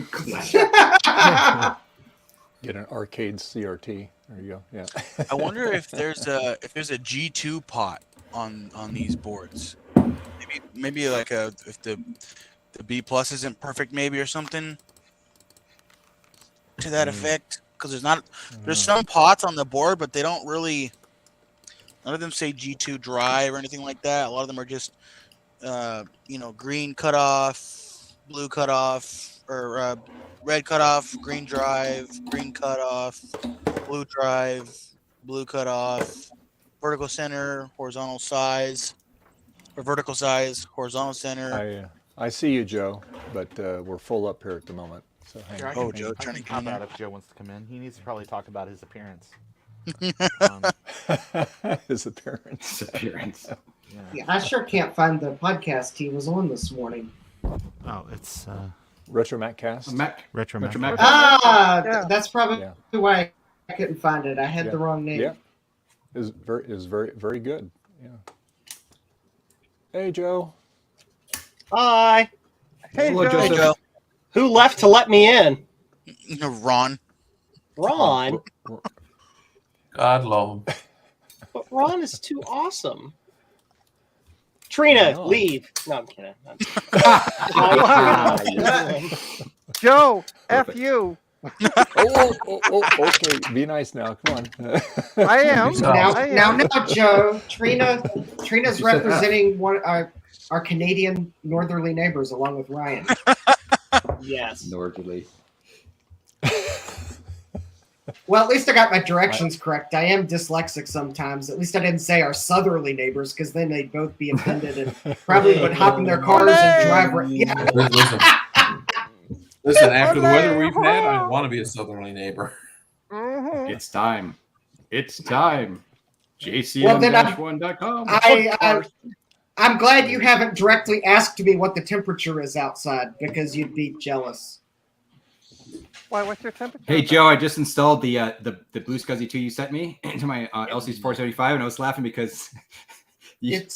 Get an arcade CRT. There you go. Yeah. I wonder if there's a G2 pot on these boards. Maybe like if the B plus isn't perfect, maybe, or something to that effect. Because there's some pots on the board, but they don't really. None of them say G2 drive or anything like that. A lot of them are just green cutoff, blue cutoff, or red cutoff, green drive, green cutoff, blue drive, blue cutoff, vertical center, horizontal size, or vertical size, horizontal center. I see you, Joe, but we're full up here at the moment. So hang Here, on. I can- Oh, Joe, I turn can it count green. that if Joe wants to come in. He needs to probably talk about his appearance. His appearance. Yeah, I sure can't find the podcast he was on this morning. Oh, it's Retro Mac Cast. Retro Retro Mac. Mac. Ah, that's probably Yeah. why I couldn't find it. I had the wrong name. Yeah. Is very very good. Yeah. Hey, Joe. Hi. Hey, Hello, Joe. Joseph. Joe. Who left to let me in? Ron. Ron. God love him. But Ron is too awesome. Trina, No. leave. No, I'm kidding. Wow. Joe, F Perfect. you. Okay. Be nice now. Come on. I am. I am. Now, Joe. Trina's You said representing one our Canadian northerly neighbors along with Ryan. Yes. Northerly. Well, at least I got my directions correct. I am dyslexic sometimes. At least I didn't say our southerly neighbors, because then they'd both be offended and probably would hop in their cars and drive. Yeah. Listen, after the weather we've had, I want to be a southerly neighbor. Mhm. It's time. It's time. Well, then JCM-1.com. I'm glad you haven't directly asked me what the temperature is outside, because you'd be jealous. Why? What's your temperature? Hey Joe, I just installed the Blue Scuzzy 2 you sent me into my LC's 475, and I was laughing because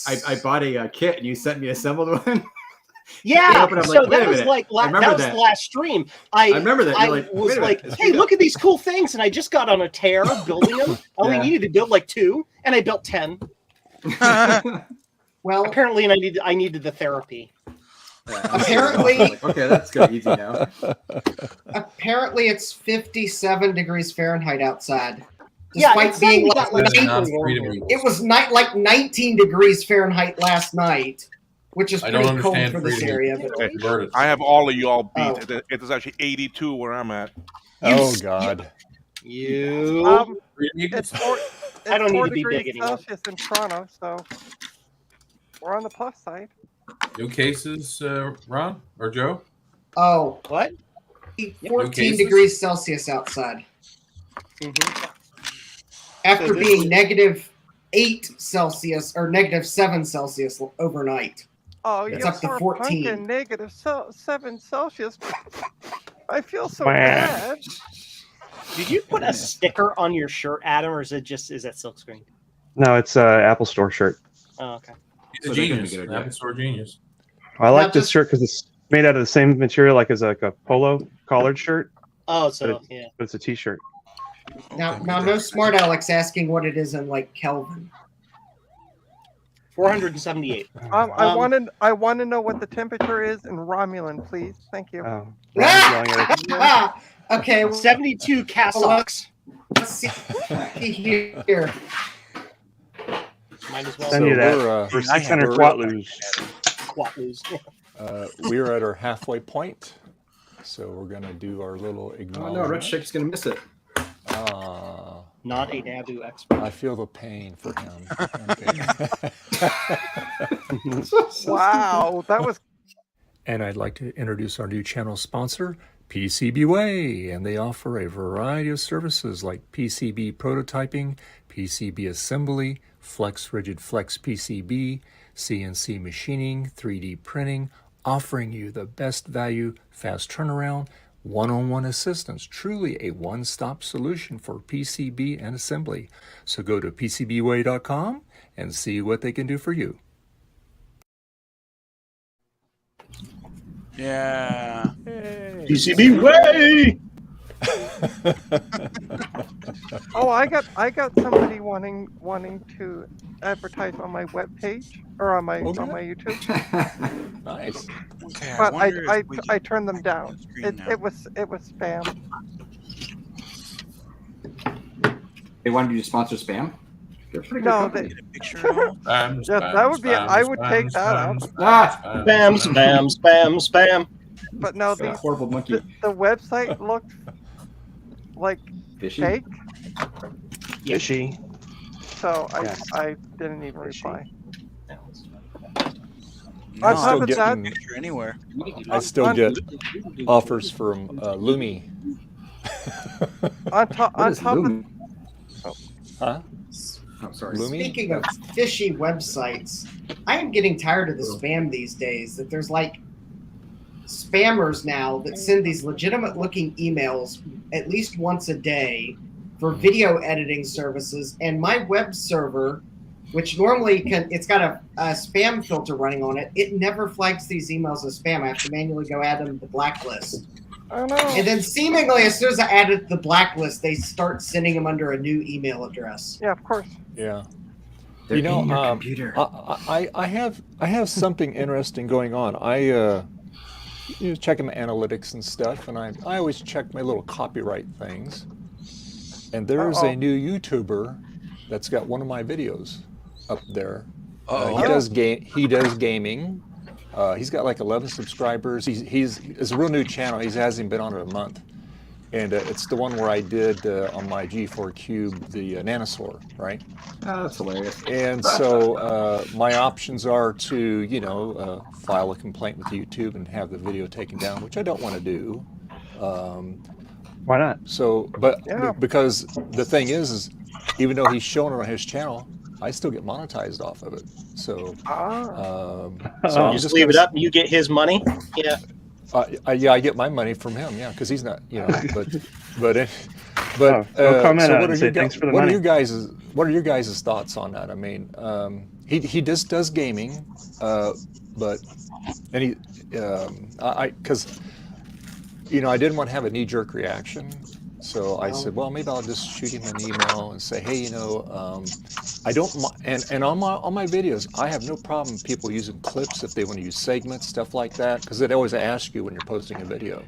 I bought a kit and you sent me a assembled one. Yeah, I'm so like, wait a that was minute. like I remember that was that. the last stream. I remember that. You're I like, was wait a like, minute, hey, look at these cool things, and I just got on a tear building them. I only Yeah. needed to build like 2, and I built 10. Well, apparently, I needed the therapy. Apparently, okay, that's good. Easy now. Apparently, it's 57 degrees Fahrenheit outside. Yeah, Despite it's being not like, like it was like 19 degrees Fahrenheit last night, which is I don't pretty cold understand for this freedom. area. But Converted. I have all of y'all beat. Oh. It is actually 82 where I'm at. Oh God. You. It's 4, I don't need 4 to be degrees big anymore. Celsius in Toronto, so we're on the plus side. No cases, Ron or Joe? oh, What? 14 cases? degrees Celsius outside. Mhm. After So this being is- -8 Celsius or -7 Celsius overnight. Oh, It's you up to poor 14. pumpkin, -7 Celsius. I feel so Wah. bad. Did you put a sticker on your shirt, Adam, or is that silkscreen? No, it's Apple Store shirt. Oh, okay. He's So a they're gonna genius. be good, An yeah. Apple Store genius. I like Now this just- shirt because it's made out of the same material like as like a polo collared shirt, Oh, so but yeah. it's a t-shirt. Now, no smart Alex asking what it is in like Kelvin. 478. I want to know what the temperature is in Romulan, please. Thank you. Oh, Ron's yelling at us. Okay, well, 72 Casox. let's see here. Might as well. Send you we're, that for I 600 have- Quatloos. Quatloos. We're at our halfway point, so we're gonna do our little Oh acknowledgement. no, Red Shake's gonna miss it. Ah, Not a NABU expert. I feel the pain for him. Wow, that was And I'd like to introduce our new channel sponsor, PCBWay, and they offer a variety of services like PCB prototyping, PCB assembly, Flex Rigid Flex PCB, CNC machining, 3D printing, offering you the best value, fast turnaround, one-on-one assistance, truly a one-stop solution for PCB and assembly. So go to PCBWay.com and see what they can do for you. Yeah. PCB way. Oh, I got somebody wanting to advertise on my webpage or on my Okay. on my YouTube, Nice. Okay. but wonder if we I can turned them down. screen It, now. it was spam. They wanted you to sponsor spam. They're a pretty good No, company. they, Get a picture at all? Yeah, that would be- I would take that out. Ah! Spam, spam, spam, spam. But no, That horrible monkey. the website looked like Fishy. fake, Fishy. so Yes. I didn't even Fishy. reply. No, On I'm top still of that, getting, picture anywhere. I still get offers from Lumi. on top What is of Lumi? Huh? Oh, sorry. Lumi? Speaking of fishy websites, I am getting tired of the spam these days. That there's like spammers now that send these legitimate looking emails at least once a day for video editing services, and my web server, which normally it's got a spam filter running on it, it never flags these emails as spam. I have to manually go add them to the blacklist. I know. And then seemingly as soon as I add it to the blacklist, they start sending them under a new email address. Yeah, of course. Yeah. They're You know, in your computer. I have something interesting going on. Checking my analytics and stuff, and I always check my little copyright things. And there's a new YouTuber that's got one of my videos up there. He does gaming. He's got like 11 subscribers. It's a real new channel. He hasn't been on it a month. And it's the one where I did on my G4 Cube the Nanosaur, right? Oh, that's hilarious. And so my options are to, file a complaint with YouTube and have the video taken down, which I don't want to do. Why not? So, but Yeah. because the thing is even though he's showing it on his channel, I still get monetized off of it. So, so I'm You just leave it gonna- up and you get his money. Yeah. yeah, I get my money from him. Yeah, because he's not, but Oh, go comment so on it what and are say you thanks for the what money. are your guys' thoughts on that? I mean, he just does gaming, but and because I didn't want to have a knee-jerk reaction. So I said, well, maybe I'll just shoot him an email and say, hey, I don't, and on my videos, I have no problem people using clips if they want to use segments, stuff like that, because it always asks you when you're posting a video.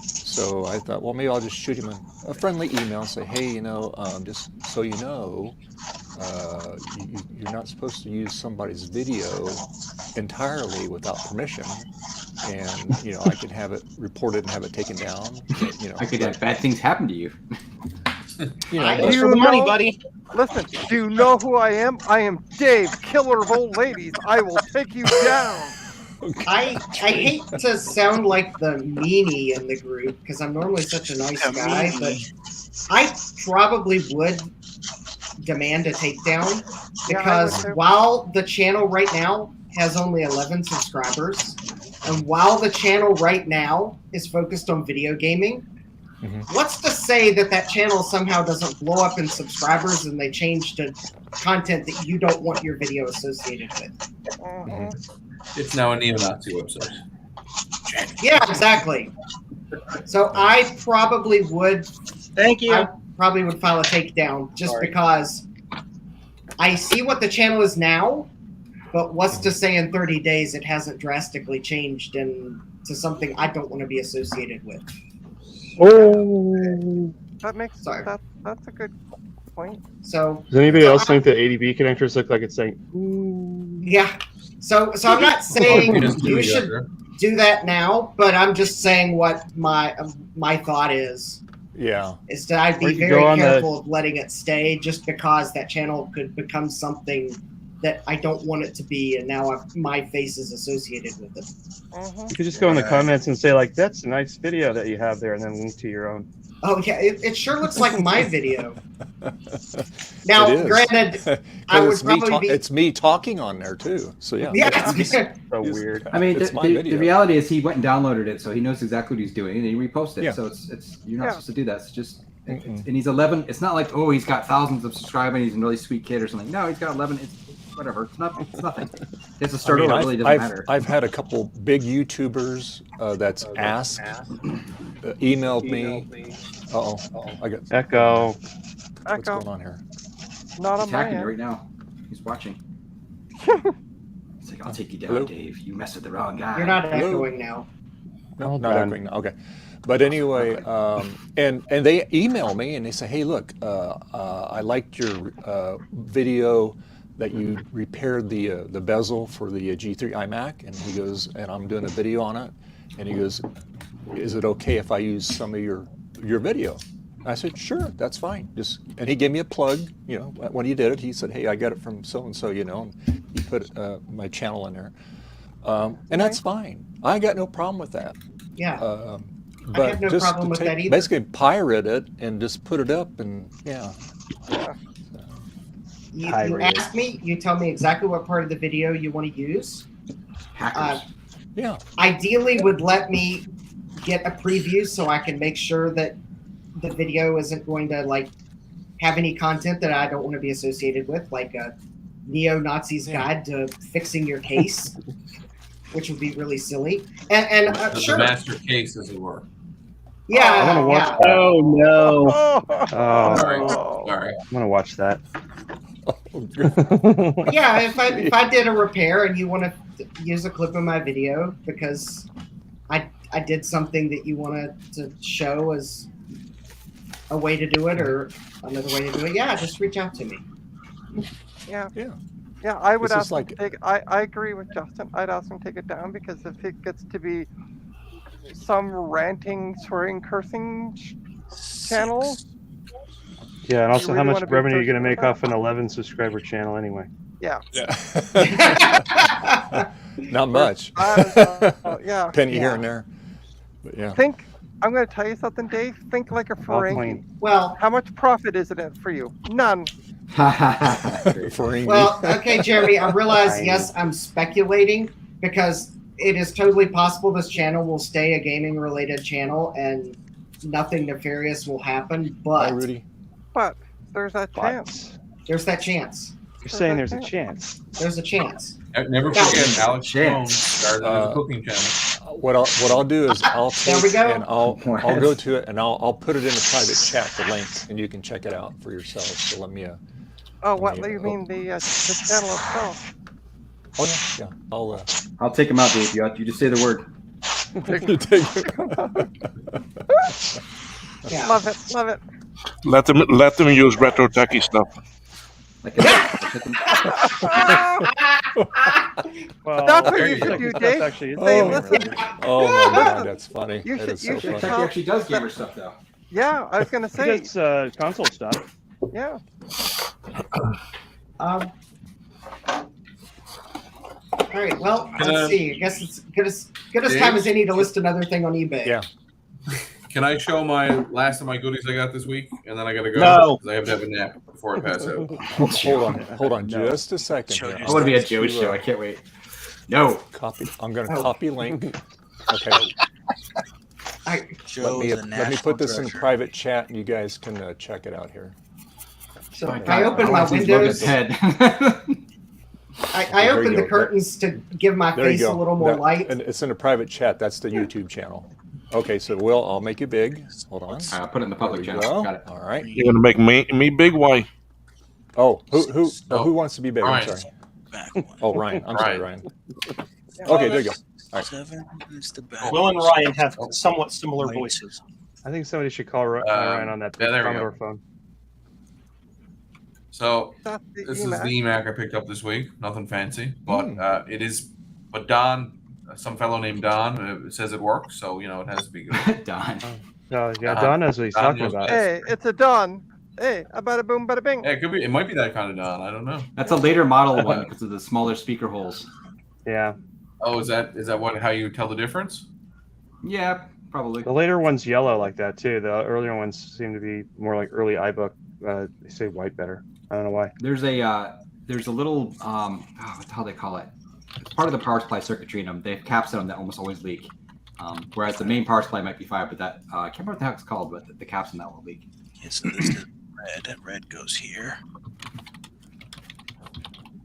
So I thought, well, maybe I'll just shoot him a friendly email and say, hey, just so you know, you're not supposed to use somebody's video entirely without permission. And I could have it reported and have it taken down. I could have bad things happen to you. Thanks for the money, buddy. Listen, do you know who I am? I am Dave, killer of old ladies. I will take you down. I hate to sound like the meanie in the group because I'm normally such a nice guy, but I probably would demand a takedown because while the channel right now has only 11 subscribers, and while the channel right now is focused on video gaming, what's to say that channel somehow doesn't blow up in subscribers and they change to content that you don't want your video associated with? It's now a neo-Nazi website. Yeah, exactly. So I probably would. Thank you. I probably would file a takedown just because I see what the channel is now, but what's to say in 30 days it hasn't drastically changed into something I don't want to be associated with. Oh. That makes that's a good point. So Does anybody else think the ADB connectors look like it's saying, ooh? yeah. So I'm not saying you should do that now, but I'm just saying what my thought is. Yeah. Is that I'd be very careful of letting it stay just because that channel could become something that I don't want it to be, and now my face is associated with it. You could just go in the comments and say, like, that's a nice video that you have there, and then link to your own. Oh, yeah, it sure looks like my video. Now, It is. granted, I would it's me probably be... It's me talking on there, too. So, yeah. Yeah, so weird. I mean, It's my the video. reality is he went and downloaded it, so he knows exactly what he's doing, and he reposted it. Yeah. So it's you're not supposed to do that. It's just, and he's 11. It's not like, oh, he's got thousands of subscribers, he's a really sweet kid or something. No, he's got 11. It's whatever. It's nothing. It's a start over. It really doesn't matter. I've had a couple big YouTubers that's asked, emailed me. I got Echo. What's going on here? Not on He's my attacking you end. right now. He's watching. It's like, I'll take you down, Hello? Dave. You messed with the wrong guy. You're not echoing now. No, not echoing now. Okay. But anyway, and they email me and they say, hey, look, I liked your video that you repaired the bezel for the G3 iMac, and he goes, and I'm doing a video on it, and he goes, is it okay if I use some of your video? I said, sure, that's fine. And he gave me a plug, you know, when he did it. He said, hey, I got it from so-and-so, you know, and he put my channel in there. And that's fine. I got no problem with that. Yeah. But I have no just problem with that either. basically pirate it and just put it up and, yeah. You ask me, you tell me exactly what part of the video you want to use. Yeah. Ideally would let me get a preview so I can make sure that the video isn't going to like have any content that I don't want to be associated with, like a neo-Nazi's guide to fixing your case, which would be really silly. And sure. The master case, as it were. Yeah. I want to watch that. Oh no! Sorry. I'm gonna watch that. Yeah, if I did a repair and you want to use a clip of my video because I did something that you wanted to show as a way to do it or another way to do it, yeah, just reach out to me. Yeah. Yeah. Yeah, I would This is ask him like- to take. I agree with Justin. I'd ask him to take it down because if it gets to be some ranting, swearing, cursing channel. Yeah, and also really how much wanna be revenue are you going to personal make about off an 11 subscriber channel anyway? Yeah. Not much. Yeah. Penny here and there. But yeah. Think. I'm going to tell you something, Dave. Think like a Ferengi. clean. Well, how much profit is it in for you? None. Ferengi. Well, okay, Jeremy, I realize, yes, I'm speculating because it is totally possible this channel will stay a gaming-related channel and nothing nefarious will happen, but... Hi, Rudy. But there's that chance. There's that chance. You're saying there's a chance. There's a chance. Never forget, Alex Jones started a cooking channel. What I'll do is I'll There we take go. and I'll go to it and I'll put it in a private chat, the link, and you can check it out for yourself. So let me Oh, what do you mean the channel itself? oh yeah, I'll take him out, Dave. You just say the word. Yeah. Love it, love it. Let them use retro techie stuff. Like Well, That's what there you you should go. do, That's Dave. actually Hey, insane, listen. really. oh my god, that's funny. You That should- is so you should funny. tell- He actually does gamer stuff, though. Yeah, I was going to He say. does console stuff. Yeah. All right, well, let's see. I guess it's good as time as any to list another thing on eBay. Yeah. Can I show my last of my goodies I got this week, and then I gotta go? No. 'Cause I have to have a nap before I pass out. Hold on, just a second. Here. I want to be a Joe show. I can't wait. No. Copy. I'm going to copy link. Okay. Let me put this in private chat, and you guys can check it out here. So Oh, if God, I open my want to see Logan's windows, head. I There open you the go. curtains to give my There you face a go. little more light. And it's in a private chat. That's the YouTube channel. Okay, so I'll make you big. Hold on. I'll put it in the public There we channel. go. Got it. All right. You're gonna make me big? Why? Oh, who wants to be big? Ryan. I'm sorry. Oh, Ryan. I'm sorry, Ryan. Okay, there you go. All right. Will and Ryan have somewhat similar voices. I think somebody should call Ryan on that yeah, there we Commodore go. phone. So That's the this is EMAC. the EMAC I picked up this week. Nothing fancy, but it is. But Don, some fellow named Don, says it works, so it has to be good. Done. No, yeah, Don knows what he's Don talking knows about. best. Hey, it's a Don. Hey, a bada boom, bada bing. Yeah, it could be. It might be that kind of Don. I don't know. That's a later model one because of the smaller speaker holes. Yeah, Oh, is that how you tell the difference? Yeah, probably. the later one's yellow like that too. The earlier ones seem to be more like early iBook. They say white better. I don't know why. There's a little what's how they call it? It's part of the power supply circuitry in them. They have caps on them that almost always leak. Whereas the main power supply might be fine, but that I can't remember what the heck it's called, but the caps on that will leak. Okay, so this is red. Red goes here.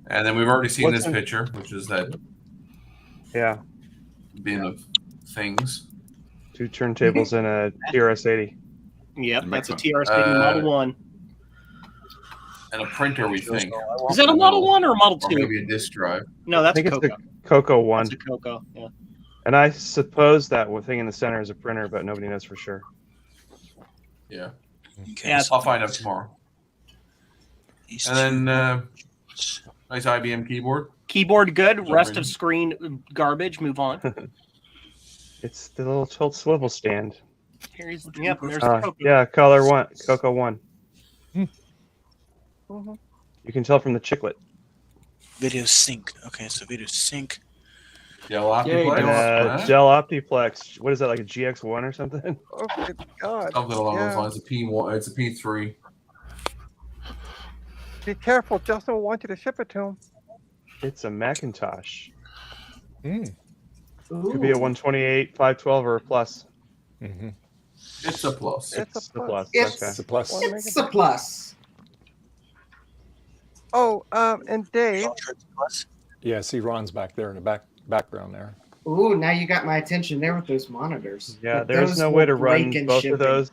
And then we've already seen What's this picture, which is that Yeah, bin of things. 2 turntables and a TRS-80. Yep, And that's a microphone. TRS-80 Model 1. And a printer, we think. Is that a Model 1 or a Model Or 2? maybe a disk drive. No, I that's think Coco. it's the Coco one. That's a Coco, yeah. And I suppose that thing in the center is a printer, but nobody knows for sure. Yeah. Okay, Yeah, so I'll find out tomorrow. these And then Nice IBM keyboard. Keyboard good. Some Rest reason. of screen garbage. Move on. It's the little tilt swivel stand. Here's yep. There's the Coco. Yeah, color one, Coco 1. Mhm. You can tell from the chiclet. Video sync. Okay, so video sync. Dell Yay, OptiPlex. Dell. Dell OptiPlex. What is that, like a GX1 or something? Oh good God! Something along those Yeah. lines. A P1. It's a P3. Be careful, Justin will want you to ship it to him. It's a Macintosh. Mm. Could be a 128, 512, or a plus. Mm-hmm. It's a plus. It's a the plus. plus. It's Okay. a plus. One It's a plus. Oh, and Dave. Yeah, see Ron's back there in the background there. Ooh, now you got my attention there with those monitors. Yeah, But there's those no will way to run break in both shipping. of those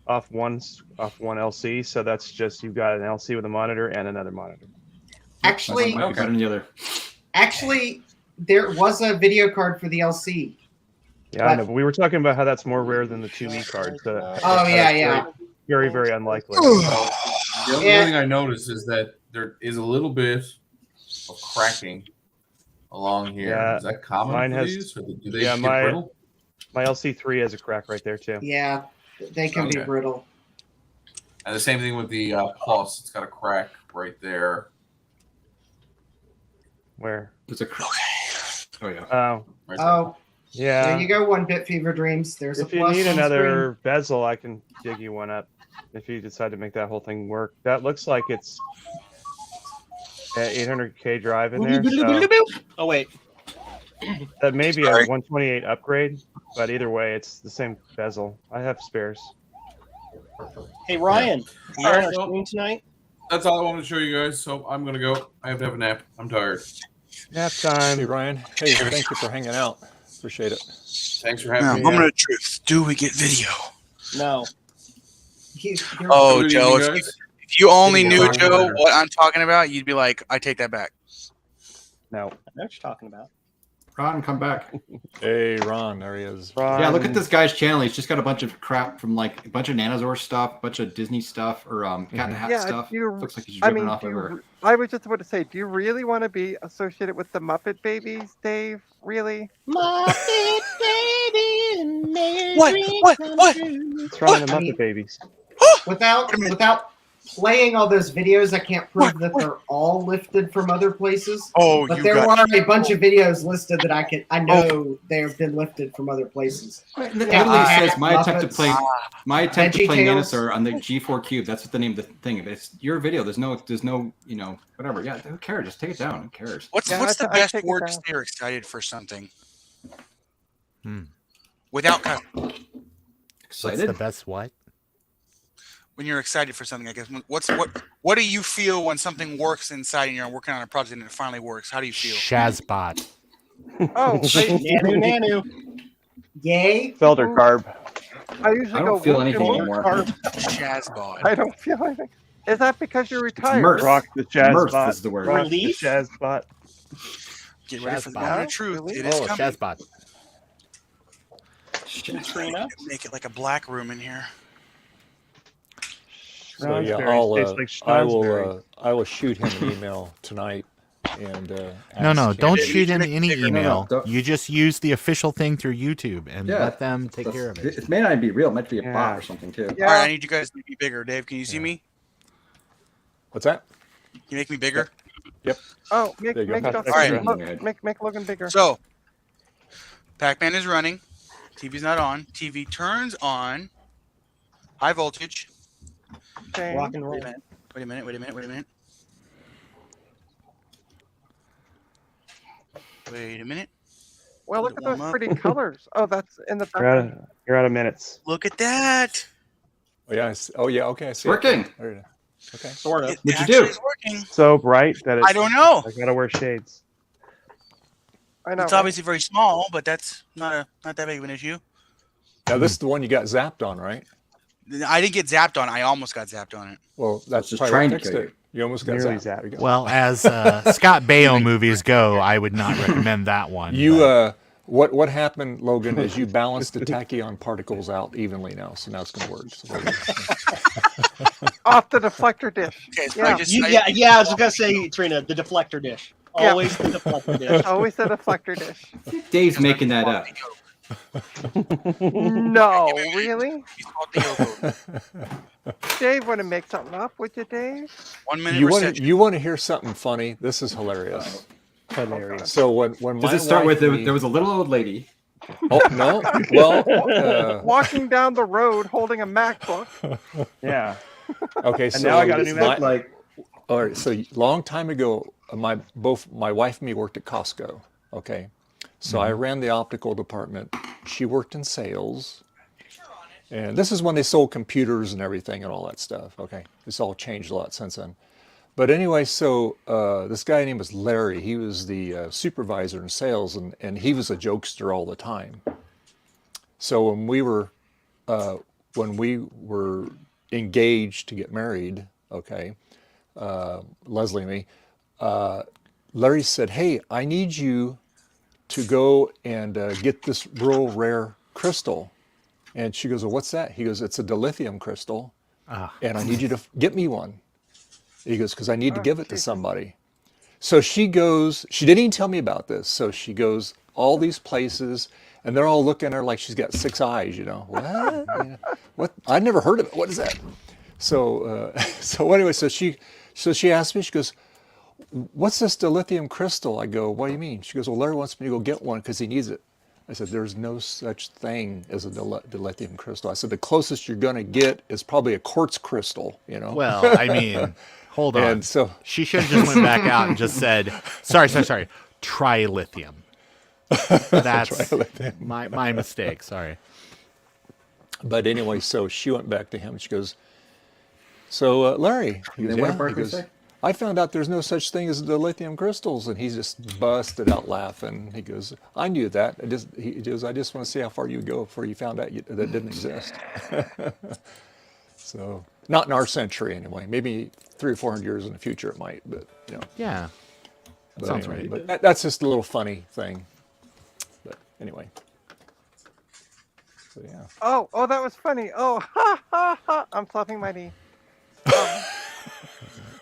off one LC. So that's just you've got an LC with a monitor and another monitor. Actually, Might be better than the other. actually, there was a video card for the LC. Yeah, I know, but we were talking about how that's more rare than the 2E card. So Oh, yeah, yeah. Very, very unlikely. The only Yeah. thing I noticed is that there is a little bit of cracking along here. Yeah, Is that common mine for has- these? Or do they yeah, get my brittle? LC3 has a crack right there too. Yeah, they can be Okay. brittle. And the same thing with the Plus. It's got a crack right there. Where? There's a. Oh yeah. Oh, Right there. Oh, yeah. there you go. One bit fever dreams. There's If a you plus need on another bezel, I can dig you one up. If you decide to make that whole thing work, that looks like it's an 800K drive in there. So Oh wait. that may be a 128 upgrade, but either way, it's the same bezel. I have spares. Hey Ryan, you All on right, our well- stream tonight? That's all I wanted to show you guys. So I'm gonna go. I have to have a nap. I'm tired. Nap time. Hey Ryan, hey, thank you for hanging out. Appreciate it. Thanks for Now, having me. moment of truth. Do we get video? No. Oh, Good Joe, evening, if you, guys. if you only Good knew, evening. Joe, what I'm talking about, you'd be like, I take that back. No. I know what you're talking about. Ron, come back. Hey Ron, there he is. Yeah, look at this guy's channel. He's just got a bunch of crap from like a bunch of Nanozor stuff, a bunch of Disney stuff, or Cat in the Hat Yeah, stuff. do you, Looks like he's I ripping mean, off do you, everywhere. I was just about to say, do you really want to be associated with the Muppet Babies, Dave? Really? What? What's wrong with the Muppet Babies? Without playing all those videos, I can't prove that they're all lifted from other places. Oh, but you there got- are a bunch of videos listed that I know they have been lifted from other places. It literally says my attempt to play VeggieTales. Nanozor on the G4 Cube. That's what the name of the thing. It's your video. There's no, whatever. Yeah, who cares? Just take it down. Who cares? What's Yeah, what's I the t- I best take it word to down. say you're excited for something? What's Without Excited? the best what? when you're excited for something, I guess. What do you feel when something works inside and you're working on a project and it finally works? How do you feel? Shazbot. Oh, Nanu. Yay. Felder carb. I usually I go. don't feel "Look, anything look, anymore. Carb." Shazbot. I don't feel anything. Is that because you're retired? Mirth. Rock the Mirth Shazbot. is the word. Rock the Relief? Shazbot. Get ready for the Shazbot. moment of truth. Really? It is Oh, coming. Shazbot. Trina. Make it like a black room in here. So yeah, Schnozberries taste like schnozberry. I will shoot him an email tonight and No, ask no, him- don't Yeah, shoot him make it any bigger. email. don't. You just use the official thing through YouTube and Yeah, let them take care of it. It may not even be real. It might be a Yeah. bot or something too. Yeah. All right, I need you guys to make me bigger. Dave, can you see me? What's that? Can you make me bigger? Oh, make There you go. make All Justin right. look, make Logan bigger. So, Pac-Man is running. TV's not on. TV turns on. High voltage. Shane. Rock and roll. Wait a minute. Wait a minute. Well, look at Warm those up. pretty colors. Oh, that's in the You're background. you're out of minutes. Look at that. Oh yeah. Oh yeah. Okay. I see. it. Working. There it is. Okay. Sort of. It What'd you actually do? is working. So bright that I don't know. I gotta wear shades. I know. It's right? obviously very small, but that's not that big of an issue. Now this is the one you got zapped on, right? I didn't get zapped on. I almost got zapped on it. Well, that's just probably trying what to fixed kill it. You almost got Nearly zapped. zapped. There you go. Well, as Scott Baio movies go, I would not recommend that one. You but- What happened, Logan, is you balanced the tachyon particles out evenly now, so now it's going to work. So Off the deflector dish. Okay, so Yeah. Yeah, I was gonna say, Trina, the deflector dish. Yeah. Always the deflector dish. Always the deflector dish. Dave's making that up. No, really? Dave want to make something up, would you, Dave? 1 minute you reception. want to hear something funny? This is hilarious. Hilarious. So when Does my it start wife with and me- there was a little old lady? Oh no! Well, Walking down the road holding a MacBook. Yeah. okay. And So now I got a new my- Like, All right. So long time ago, both my wife and me worked at Costco. Okay. So I ran the optical department. She worked in sales. And this is when they sold computers and everything and all that stuff. Okay. It's all changed a lot since then. But anyway, so this guy named was Larry. He was the supervisor in sales, and he was a jokester all the time. So when we were engaged to get married, okay, Leslie and me, Larry said, "Hey, I need you to go and get this real rare crystal." And she goes, "Well, what's that?" He goes, "It's a dilithium crystal, and I need you to get me one." He goes, "Because I need to give it to somebody." So she goes, she didn't even tell me about this. So she goes all these places, and they're all looking at her like she's got 6 eyes, you know. What? What? I'd never heard of it. What is that? So, so anyway, so she asked me, she goes, "What's this dilithium crystal?" I go, "What do you mean?" She goes, "Well, Larry wants me to go get one because he needs it." I said, "There's no such thing as a dilithium crystal." I said, "The closest you're going to get is probably a quartz crystal, you know." Well, I mean, hold on. And so she should have just went back out and just said, sorry, trilithium. That's Trilithium. my mistake. Sorry. But anyway, so she went back to him and she goes, "So Larry," he goes, what "Yeah." did Barkley He goes, say? "I found out there's no such thing as dilithium crystals," and he just busted out laughing. He goes, "I knew that. He goes, I just want to see how far you would go before you found out that didn't exist." So, not in our century anyway. Maybe 300 or 400 years in the future it might, but you know. Yeah. But Sounds anyway, right. But that's just a little funny thing. But anyway. So yeah. Oh, that was funny. Oh, ha ha ha! I'm slapping my knee.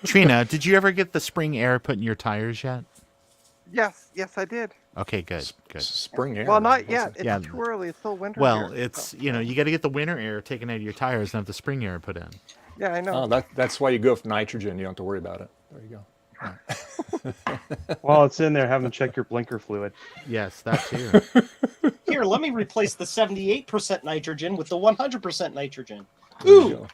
Trina, did you ever get the spring air put in your tires yet? Yes, I did. Okay, good. Spring air. Well, not yet. It's Yeah. too early. It's still winter. Well, here. it's, you got to get the winter air taken out of your tires and have the spring air put in. Yeah, I know. Oh, that's why you go for nitrogen. You don't have to worry about it. There you go. While it's in there, have them check your blinker fluid. Yes, that too. Here, let me replace the 78% nitrogen with the 100% nitrogen. There you Ooh. go.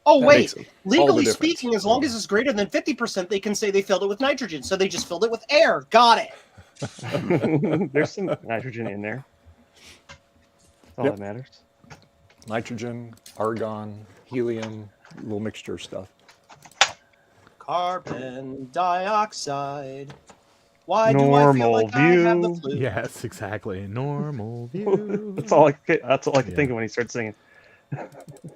Oh, That wait. makes all the Legally difference. speaking, as long as it's greater than 50%, they can say they filled it with nitrogen. So they just filled it with air. Got it. There's some nitrogen in there. That's all Yep. that matters. Nitrogen, argon, helium, little mixture of stuff. Carbon dioxide. Why do I feel Normal like I have the view. flu? Yes, exactly. Normal view. That's all I could Yeah. think of when he started singing.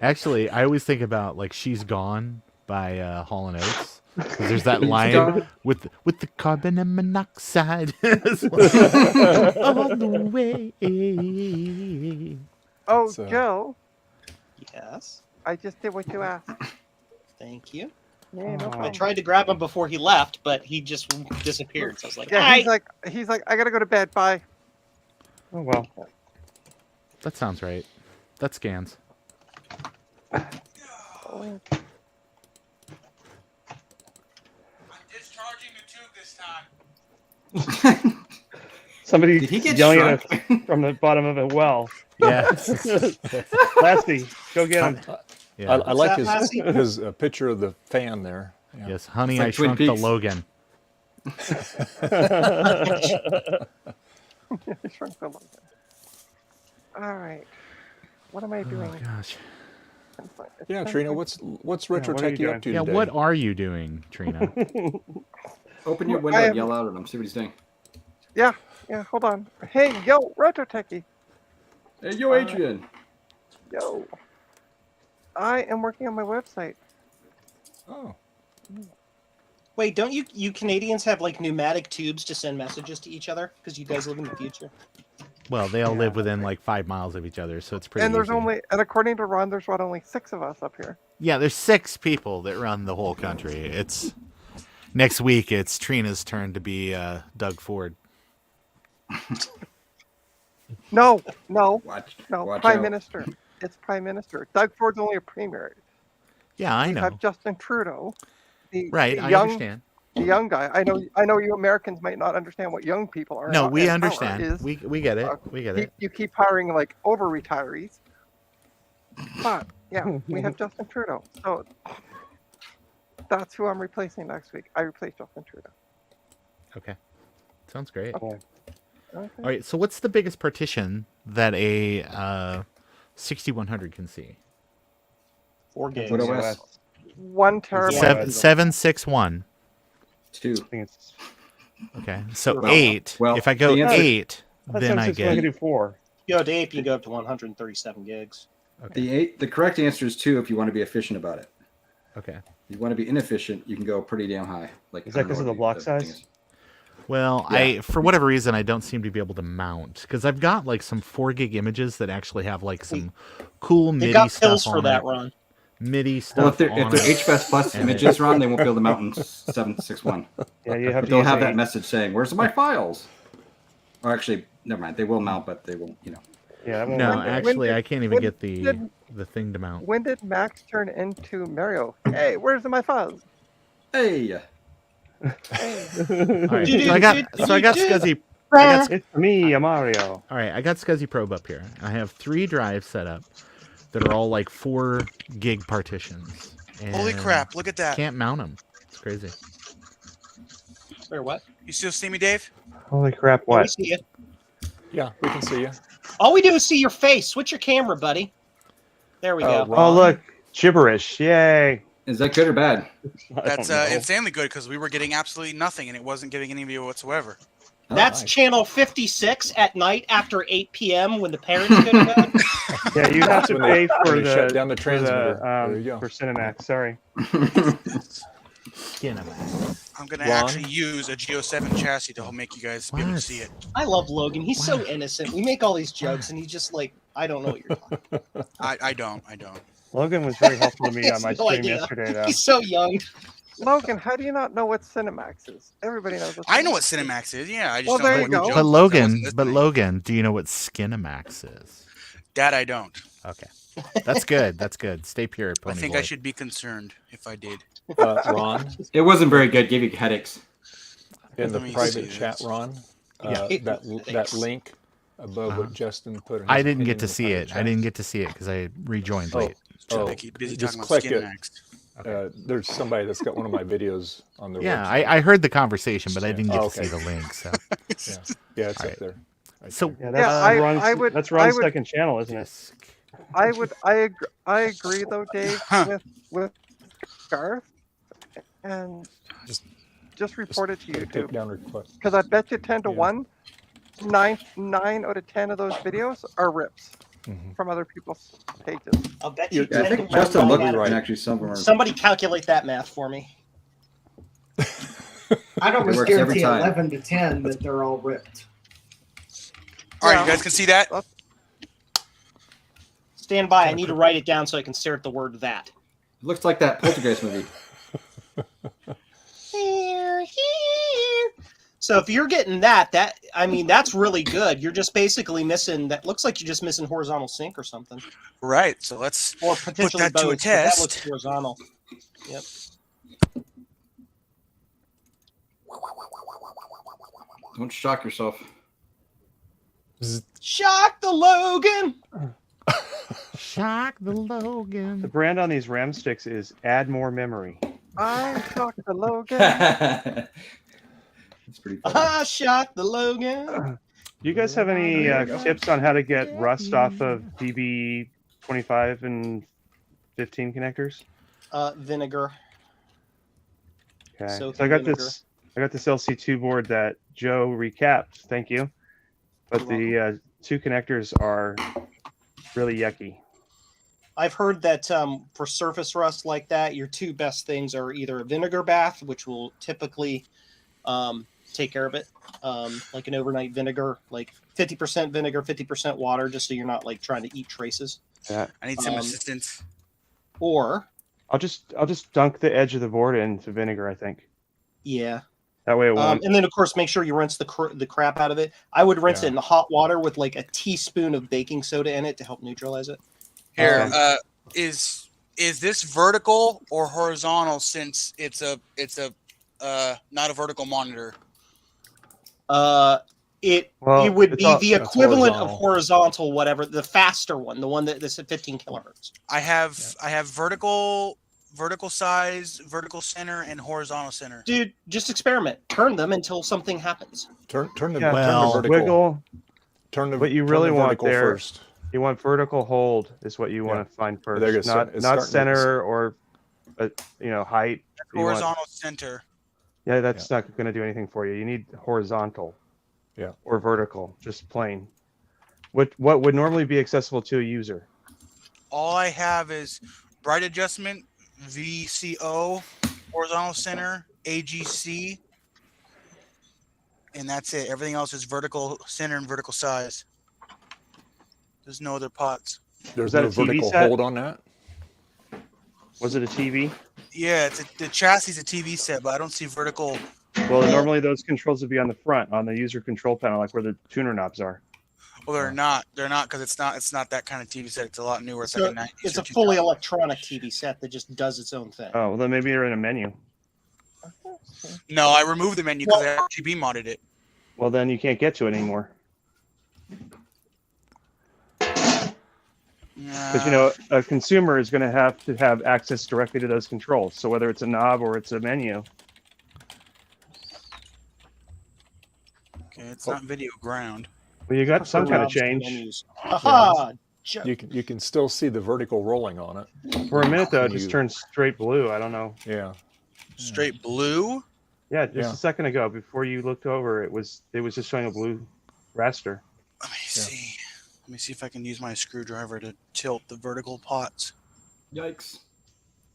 Actually, I always think about like "She's Gone" by Hall & Oates. 'Cause there's that She's line gone. with the carbon and monoxide all the way. Oh, So- Joe, Yes. I just did what you asked. Thank you. Yeah, no Oh. I problem. tried to grab him before he left, but he just disappeared. So I was like, Yeah, "Hi." he's like, I gotta go to bed. Bye. Oh well. That sounds right. That scans. Oh, I'm discharging the tube this time. Somebody Did he get yelling struck? at us from the bottom of a well. Yeah. Lasty, go get him. Yeah. I like that, Lassie? his picture of the fan there. Yeah. Yes, honey, It's like I Twin shrunk the Peaks. Logan. shrunk the logo. All right. What am I doing? Oh gosh. Yeah, Trina, what's retro what are you tech you doing? up to Yeah, today? what are you doing, Trina? Open your window and yell out at him. See what he's saying. Yeah, hold on. Hey, yo, Retro Techie. Hey, yo, Adrian. Yo. I am working on my website. Oh. Wait, don't you Canadians have like pneumatic tubes to send messages to each other because you guys live in the future? Well, they all live within like 5 miles of each other, so it's pretty And there's easy. and according to Ron, there's only 6 of us up here. Yeah, there's 6 people that run the whole country. It's next week. It's Trina's turn to be Doug Ford. No, Watch Prime out. Minister. It's Prime Minister. Doug Ford's only a premier. Yeah, I We know. have Justin Trudeau. Right, the I young, understand. The young guy. I know you Americans might not understand what young people are. No, we in power understand. is. We get it. We get it. You keep hiring like over retirees. But yeah, we have Justin Trudeau. So that's who I'm replacing next week. I replace Justin Trudeau. Okay. Sounds great. Okay. All right, so what's the biggest partition that a 6100 can see? 4 gigs. What OS? 1 terabyte. 761. 2. Okay, so Well, 8. well, if I go the answer- 8, then I get. do 4. You go to 8, you go up to 137 gigs. The correct answer is 2 if you want to be efficient about it. Okay. If you want to be inefficient, you can go pretty damn high. Like Is that because of the block size? Well, Yeah. for whatever reason, I don't seem to be able to mount because I've got like some 4 gig images that actually have like some cool They've MIDI got stuff pills for on that, it. Ron. MIDI stuff. Well, if they're on it. HFS Plus And images, Ron, they won't be able to mount in 761. Yeah, you have But to they'll use have that 8. message saying, "Where's my files?" Or actually, never mind. They will mount, but they won't. You know. Yeah, that won't No, work. actually, I can't even when get did- the thing to mount. When did Max turn into Mario? Hey, where's my files? Hey. All right, so I got Scuzzy. It's me, Mario. All right, I got Scuzzy Probe up here. I have 3 drives set up that are all like 4 gig partitions. Holy and crap! Look at that. Can't mount them. It's crazy. Wait, what? You still see me, Dave? Holy crap! Yeah, we What? see you. Yeah, we can see you. All we do is see your face. Switch your camera, buddy. There we go. Oh, look, gibberish! Yay! Is that good or bad? That's insanely good because we were getting absolutely nothing and it wasn't giving any video whatsoever. That's channel 56 at night after 8 p.m. when the parents go to bed. Yeah, you have to When pay they for shut the down the transmitter. There you go. for Cinemax. Sorry. I'm gonna Ron? actually use a Geo 7 chassis to make you guys be able to see it. I love Logan. He's so innocent. We make all these jokes, and he's just like, I don't know what you're talking about. I don't. Logan was very helpful to me He on has my no stream idea. yesterday, though. He's so young. Logan, how do you not know what Cinemax is? Everybody knows what I know what Cinemax is. Yeah, I just Well, don't there know you what go. the joke But was. I Logan, wasn't but listening. Logan, do you know what Skinemax is? That I don't. Okay, that's good. That's good. Stay pure, I Pony think boy. I should be concerned if I did. Ron, It wasn't very good. Gave you headaches. in the Let me private see chat, this. Ron, Yeah. that link above what Justin put. In I his didn't get opinion to in the see private it. I chat. didn't get to see it because I rejoined late. They keep busy just talking about click it. Skinemax. There's somebody that's got one of my videos on their Yeah, website. I heard the conversation, but I didn't get Oh, to see okay. the link. So, Yeah, it's All up right. there. Right so there. Yeah, that's Yeah, Ron's, I would- that's I Ron's would- second channel, isn't it? I agree though, Dave, with Garth, and just report it to Take YouTube down request. because I bet you 10 to 1, 9 out of 10 of those videos are rips from other people's pages. I'll bet you. Yeah, I 10 think to 1 Justin right looked out of and it. actually some of them are. Somebody calculate that math for me. I'd almost works every guarantee time. 11 to 10 that they're all ripped. All right, Yeah. you guys can see that. Stand by. I need to write it down so I can stare at the word that. It looks like that Poltergeist movie. So if you're getting that I mean that's really good. You're just basically missing that. Looks like you're just missing horizontal sync or something, Right. So let's or put potentially that to a both, but that test. looks horizontal. Yep. Don't shock yourself. Shock the Logan. shock the Logan. The brand on these RAM sticks is Add More Memory. I shocked the Logan. It's pretty funny. I shock the Logan. Do you guys have any tips on how to get rust off of DB25 and 15 connectors? Vinegar. Okay. Soak So I in got vinegar. this. I got this LC2 board that Joe recapped. Thank you. But the 2 connectors are really yucky. I've heard that for surface rust like that, your two best things are either a vinegar bath, which will typically take care of it, like an overnight vinegar, like 50% vinegar, 50% water, just so you're not like trying to eat traces. Yeah. I need some assistance. Or I'll just dunk the edge of the board into vinegar, I think. yeah. That way it won't. And then of course make sure you rinse the crap out of it. I would rinse it in hot water with like a teaspoon of baking soda in it to help neutralize it. Here, is this vertical or horizontal? Since it's a not a vertical monitor. It would be the equivalent of horizontal, whatever, the faster one, the one that's at 15 kilohertz. I have vertical size, vertical center, and horizontal center. Dude, just experiment. Turn them until something happens. Turn the vertical. wiggle. Turn the what you really want vertical there first. You want vertical hold is what you want to find first. There you go. Not center or height. Horizontal center. Yeah, that's not going to do anything for you. You need horizontal. Yeah. Or vertical, just plain. What would normally be accessible to a user? All I have is bright adjustment, VCO, horizontal center, AGC, and that's it. Everything else is vertical center and vertical size. There's no other pots. There's no vertical hold on that? Was it a TV? Yeah, the chassis is a TV set, but I don't see vertical. Well, normally those controls would be on the front, on the user control panel, like where the tuner knobs are. Well, they're not. They're not because it's not that kind of TV set. It's a lot newer. It's like a 90s. It's a fully electronic TV set that just does its own thing. Oh, well, then maybe you're in a menu. No, I removed the menu because I RGB modded it. Well, then you can't get to it anymore. Because a consumer is going to have access directly to those controls. So whether it's a knob or it's a menu. Okay, it's not video ground. Well, you got some kind of change. Aha! You can still see the vertical rolling on it. For a minute though, it just turned straight blue. I don't know. Yeah. Straight blue? Yeah, just a second ago, before you looked over, it was just showing a blue raster. Let me see. Let me see if I can use my screwdriver to tilt the vertical pots. Yikes.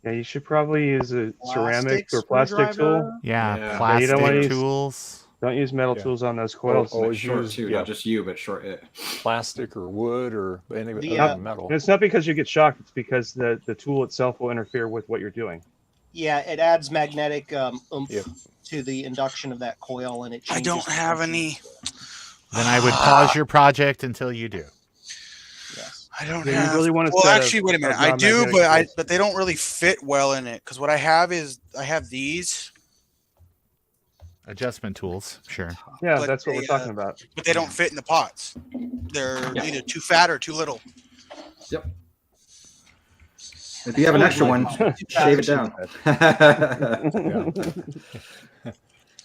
Yeah, you should probably use a ceramic or plastic tool. Yeah, plastic tools. Don't use metal tools on those coils. Always short too, not just you, but short it. Plastic or wood or anything other than metal. And it's not because you get shocked; it's because the tool itself will interfere with what you're doing. Yeah, it adds magnetic oomph to the induction of that coil, and it changes. I don't have any. Then I would pause your project until you do. Yes. I don't Yeah, have. you really want to well, set actually, wait a minute. of I do, non-magnetic but they don't really fit well in it because what I have is I have these. Adjustment tools, sure. Yeah, But that's what we're they, talking about. But they don't fit in the pots. They're either too fat or too little. Yep. If you have an extra one, shave it down.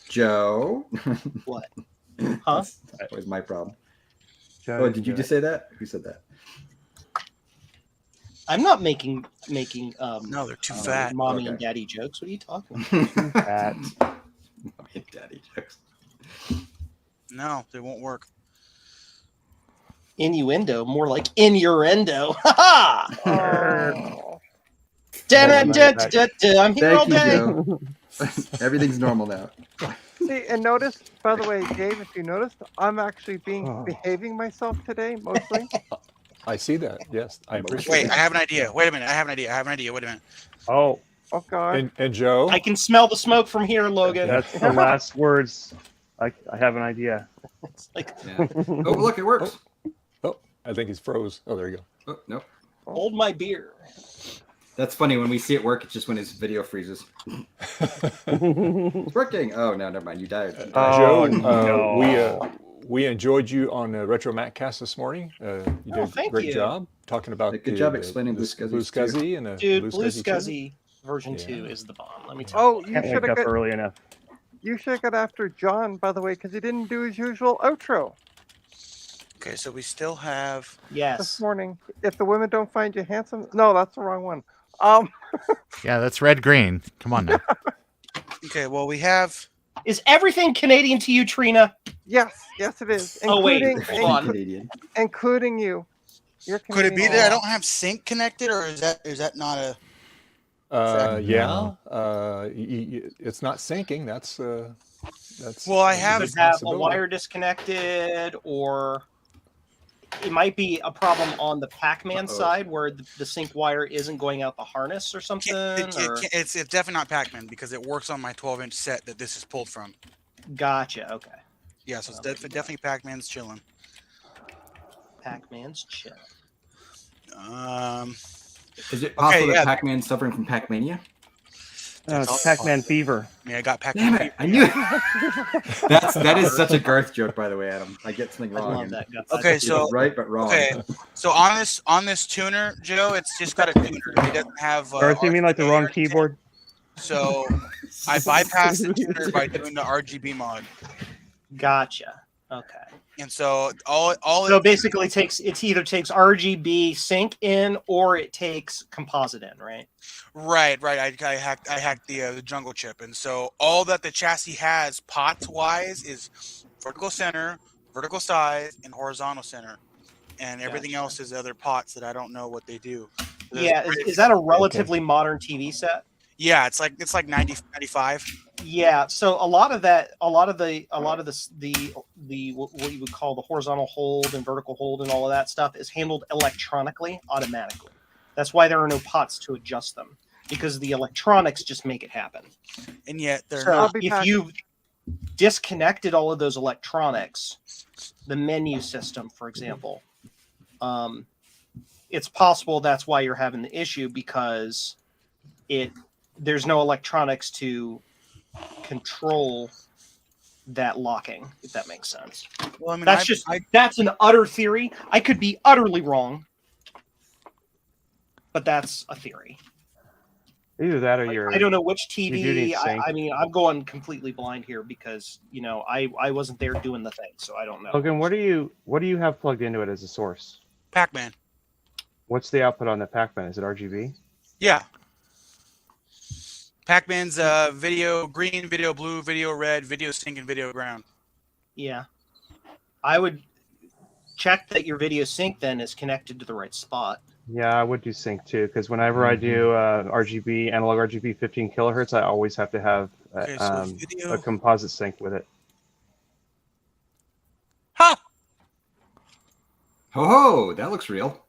Joe. What? Huh? That was my problem. Joe, Oh, did you just say that? Who said that? I'm not making no, they're too fat. Mommy and daddy jokes. What are you talking about? Fat. Mommy and daddy jokes. No, they won't work. Innuendo, more like innuendo. Ha ha! I'm here all Thank day. you, Joe. Everything's normal now. See, and notice, by the way, Dave, if you noticed, I'm actually behaving myself today, mostly. I see that. Yes, I appreciate Wait, it. I have an idea. Wait a minute. I have an idea. Wait a minute. Oh. Oh, God. And Joe? I can smell the smoke from here, Logan. That's the last words. I have an idea. It's like, Oh, look, it works. Oh, I think he's froze. Oh, there you go. Oh, no. hold my beer. That's funny. When we see it work, it's just when his video freezes. It's working. Oh, no, never mind. You died. Joe, no. we enjoyed you on Retro Mattcast this morning. You did a thank great you. job talking about Good job explaining Blue Blue Scuzzy Scuzzy and Dude, Blue Blue Scuzzy 2. Scuzzy version 2 is the bomb. Let me tell you. Oh, you Can't should wake have up got early enough. after John, by the way, because he didn't do his usual outro Okay, so we still have. this Yes. morning. If the women don't find you handsome, no, that's the wrong one. Yeah, that's red green. Come on now. Okay, well we have. Is everything Canadian to you, Trina? Yes, it is. Oh, wait, Including, hold on. Canadian. including you. You're Could it be Canadian. that I don't have sync connected, or is that not a? Yeah. It's not syncing. That's Well, I that's have- a Could big have a possibility. wire disconnected, or it might be a problem on the Pac-Man side where the sync wire isn't going out the harness or something. It's definitely not Pac-Man because it works on my 12-inch set that this is pulled from. Gotcha. Okay. Yeah, so it's definitely Pac-Man's chilling. Pac-Man's chill. Is it possible that yeah. Pac-Man's suffering from Pac-Mania? It's Pac-Man fever. Yeah, I got Pac-Man. Damn it! I knew it. That is such a Garth joke, by the way, Adam. I get something wrong. love that. Okay, He so was right but wrong. Okay, so on this tuner, Joe, it's just got a tuner. It doesn't have. Garth, you mean like the wrong keyboard? So I bypassed the tuner by doing the RGB mod. Gotcha. Okay. And so all So it basically, it either takes RGB sync in or it takes composite in, right? Right. I hacked the jungle chip, and so all that the chassis has pots wise is vertical center, vertical size, and horizontal center, and everything else is other pots that I don't know what they do. Yeah. Is that a relatively modern TV set? Yeah, it's like 90, 95. Yeah, so a lot of the what you would call the horizontal hold and vertical hold and all of that stuff is handled electronically, automatically. That's why there are no pots to adjust them, because the electronics just make it happen. And yet they're So not. if you disconnected all of those electronics, the menu system, for example, it's possible that's why you're having the issue, because there's no electronics to control that locking, if that makes sense. Well, I mean, that's an utter theory. I could be utterly wrong, but that's a theory. Either that or you're. I don't know which you do TV. need sync. I mean, I'm going completely blind here because I wasn't there doing the thing, so I don't know. Logan, what do you have plugged into it as a source? Pac-Man. What's the output on the Pac-Man? Is it RGB? Yeah. Pac-Man's video green, video blue, video red, video sync, and video ground. Yeah, I would check that your video sync then is connected to the right spot. Yeah, I would do sync too, because whenever I do RGB, analog RGB 15 kilohertz, I always have to have a composite sync with it. Ha! Ho, that looks real.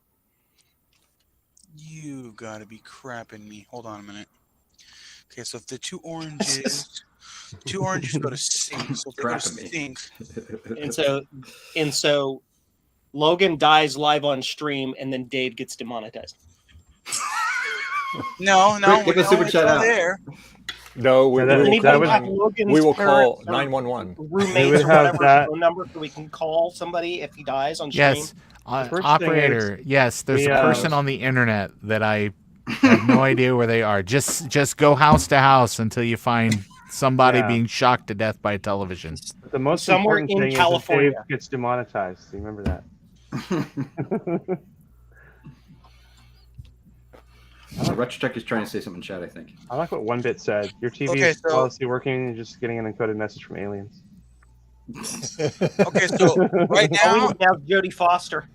You gotta be crapping me. Hold on a minute. Okay, so if the two oranges go to sync, so if they go to sync, And so Logan dies live on stream, and then Dave gets demonetized. No, Give a super chat out. There. No, we will call 911. Roommates or whatever phone number, so we can call somebody if he dies on stream. Yes, operator. Yes, there's a person on the internet that I have no idea where they are. Just go house to house until you find somebody being shocked to death by television. The most Somewhere important in thing is California. that Dave gets demonetized. Do you remember that? Retrotech is trying to say something in chat, I think. I like what One Bit said. Your TV Okay, is flawlessly working, and you're just getting an encoded message from aliens. Okay, so right now Jodie Foster.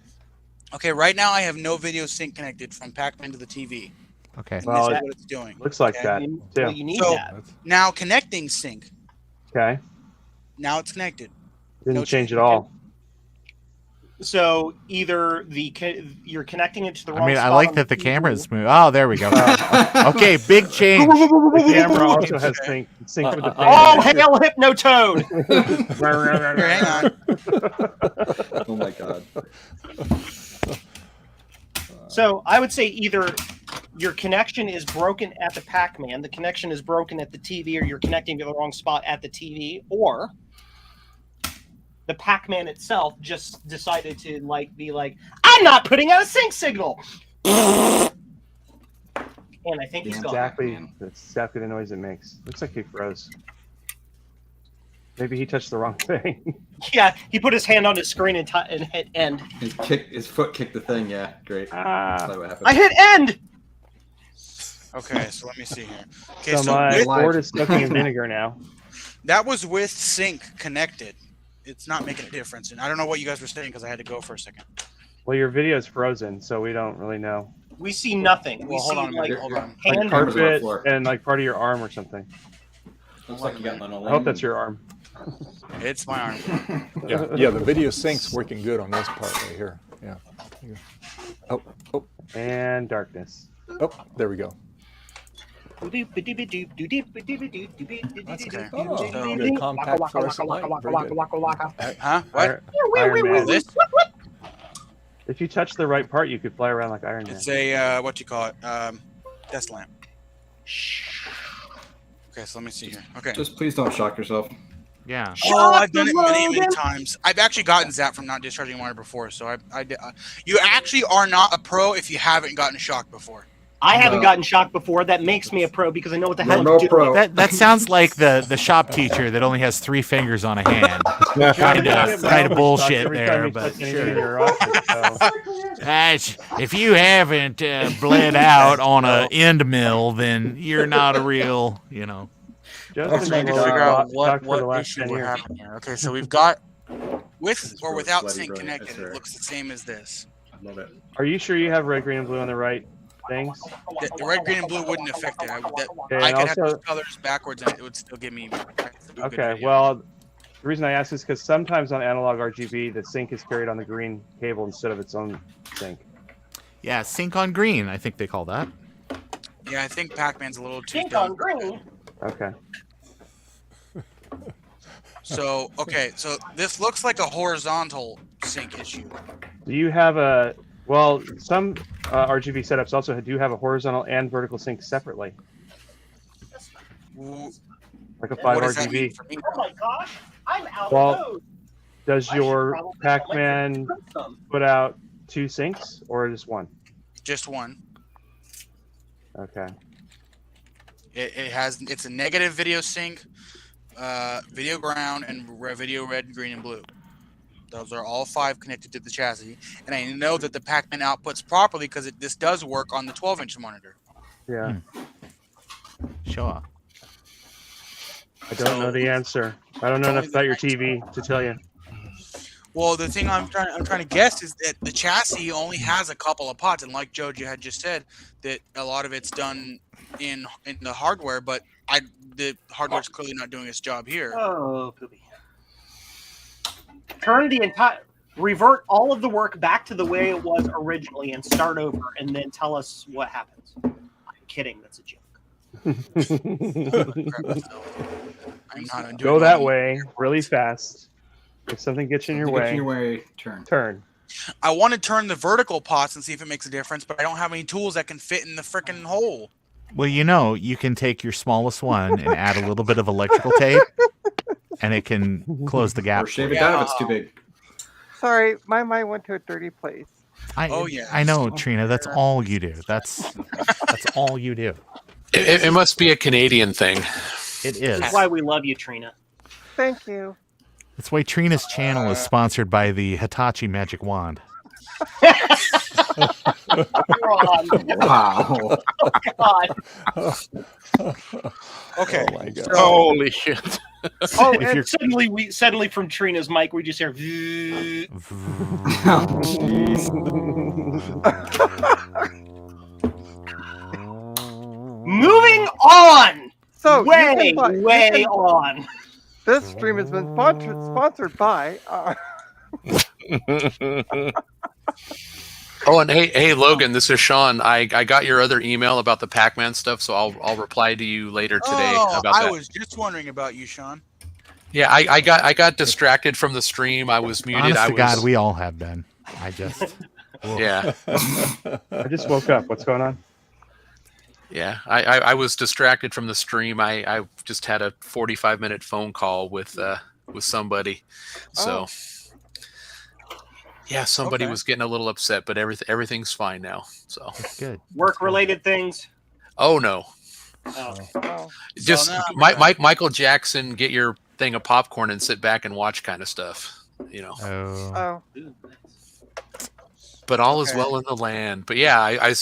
Okay, right now I have no video sync connected from Pac-Man to the TV. Okay. And Well, this is what it's doing. Looks like that Well, too. you need So that. now connecting sync. Okay. Now it's connected. Didn't No change at all. So either you're connecting it to the wrong I mean, I spot like on that the TV. camera's moving. Oh, there we go. Okay, big change. The camera also has sync with the thing. Oh, hail Hypnotoad! Here, hang on. Oh my god. So I would say either your connection is broken at the Pac-Man, the connection is broken at the TV, or you're connecting to the wrong spot at the TV, or the Pac-Man itself just decided to be like, I'm not putting out a sync signal. And I think he's gone. That's exactly the noise it makes. Looks like he froze. Maybe he touched the wrong thing. Yeah, he put his hand on his screen and hit end. His foot kicked the thing. Yeah, great. That's probably what happened. I hit end. Okay, so let me see here. Okay, So so my with- board is soaking in vinegar now. that was with sync connected. It's not making a difference, and I don't know what you guys were saying because I had to go for a second. Well, your video is frozen, so we don't really know. We see nothing. We Well, hold see on a minute. like Hold on. Like hand. cameras on the carpet floor. and like part of your arm or something. Looks like you got I linoleum. hope that's your arm. It's my arm. Yeah, the video sync's working good on this part right here. Yeah. Oh, And darkness. oh, there we go. That's okay. Oh, good compact fluorescent light. Very good. Huh? What? Iron Man. This? If you touch the right part, you could fly around like Iron Man. It's a what you call it? Desk lamp. Okay, so let me see here. Okay. Just please don't shock yourself. Yeah. Oh, I've done it many times. I've actually gotten zapped from not discharging water before, so you actually are not a pro if you haven't gotten shocked before. I haven't gotten shocked before. That makes me a pro because I know what the hell I'm doing. pro. That sounds like the shop teacher that only has 3 fingers on a hand. kind of bullshit there, but sure. If you haven't bled out on a end mill, then you're not a real, I'm trying to figure out what issue we're having here. Okay, so we've got with or without sync connected. It looks the same as this. Love it. Are you sure you have red, green, and blue on the right things? The red, green, and blue wouldn't affect it. I and could have also- those colors backwards and it would still give me. Okay, well, the reason I ask is because sometimes on analog RGB, the sync is carried on the green cable instead of its own sync. yeah, sync on green, I think they call that. Yeah, I think Pac-Man's a little too Pink dumb. on green. Okay. So this looks like a horizontal sync issue. Do you have a? Well, some RGB setups also do have a horizontal and vertical sync separately, like a 5 What does that mean RGB. for me? Oh my gosh, I'm out Well, of those. Does I should your probably Pac-Man print some. put out 2 syncs or just 1? Just one. Okay. It's a negative video sync, video ground, and video red, green, and blue. Those are all 5 connected to the chassis, and I know that the Pac-Man outputs properly because this does work on the 12-inch monitor. Yeah. Sure. I don't know the answer. I don't know enough about your TV to tell you. Well, the thing I'm trying to guess is that the chassis only has a couple of pots, and like Joji had just said, that a lot of it's done in the hardware, but the hardware's clearly not doing its job here. Oh, poopy. Revert all of the work back to the way it was originally and start over, and then tell us what happens. I'm kidding. That's a joke. I'm not doing Go that way really fast. If something gets in your Something gets way, in your way, turn. Turn. I want to turn the vertical pots and see if it makes a difference, but I don't have any tools that can fit in the frickin' hole. Well, you can take your smallest one and add a little bit of electrical tape, and it can close the gap. Or shave it down if it's too big. Sorry, my mind went to a dirty place. I know, Trina. That's all you do. That's all you do. It must be a Canadian thing. It is. That's why we love you, Trina. Thank you. That's why Trina's channel is sponsored by the Hitachi Magic Wand. Wow. Oh, God. Okay. Oh my God. Holy shit. Oh, If and you're- suddenly from Trina's mic, we just hear. Moving on. So you way can buy- you can- on. This stream has been sponsored by. Oh, and hey, Logan, this is Sean. I got your other email about the Pac-Man stuff, so I'll reply to you later today about I that. was just wondering about you, Sean. Yeah, I got distracted from the stream. I was muted. Honest to God, we all have been. Yeah. I just woke up. What's going on? Yeah, I was distracted from the stream. I just had a 45-minute phone call with somebody. So yeah, somebody was getting a little upset, but everything's fine now. So good. Work-related things. Oh no. Oh. Just So now- Michael Jackson, get your thing of popcorn and sit back and watch kind of stuff, Oh. But all is well in the land. But yeah, I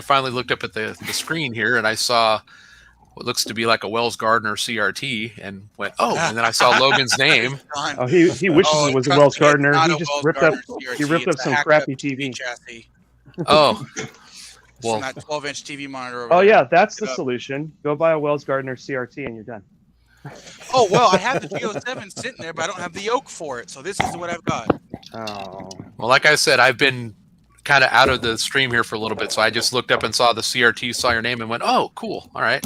finally looked up at the screen here and I saw what looks to be like a Wells Gardner CRT and went, oh, and then I saw Logan's name. Oh, he wishes it was a trust Wells me, it's Gardner. not He a just Wells ripped Gardner up. CRT, He ripped it's up a some hacked crappy up TV. chassis. Oh, It's well, from that 12-inch TV monitor over Oh there. yeah, that's Look the it up. solution. Go buy a Wells Gardner CRT and you're done. Oh, well, I have the G07 sitting there, but I don't have the yoke for it. So this is what I've got. Oh. well, like I said, I've been kind of out of the stream here for a little bit, so I just looked up and saw the CRT, saw your name, and went, oh, cool, all right.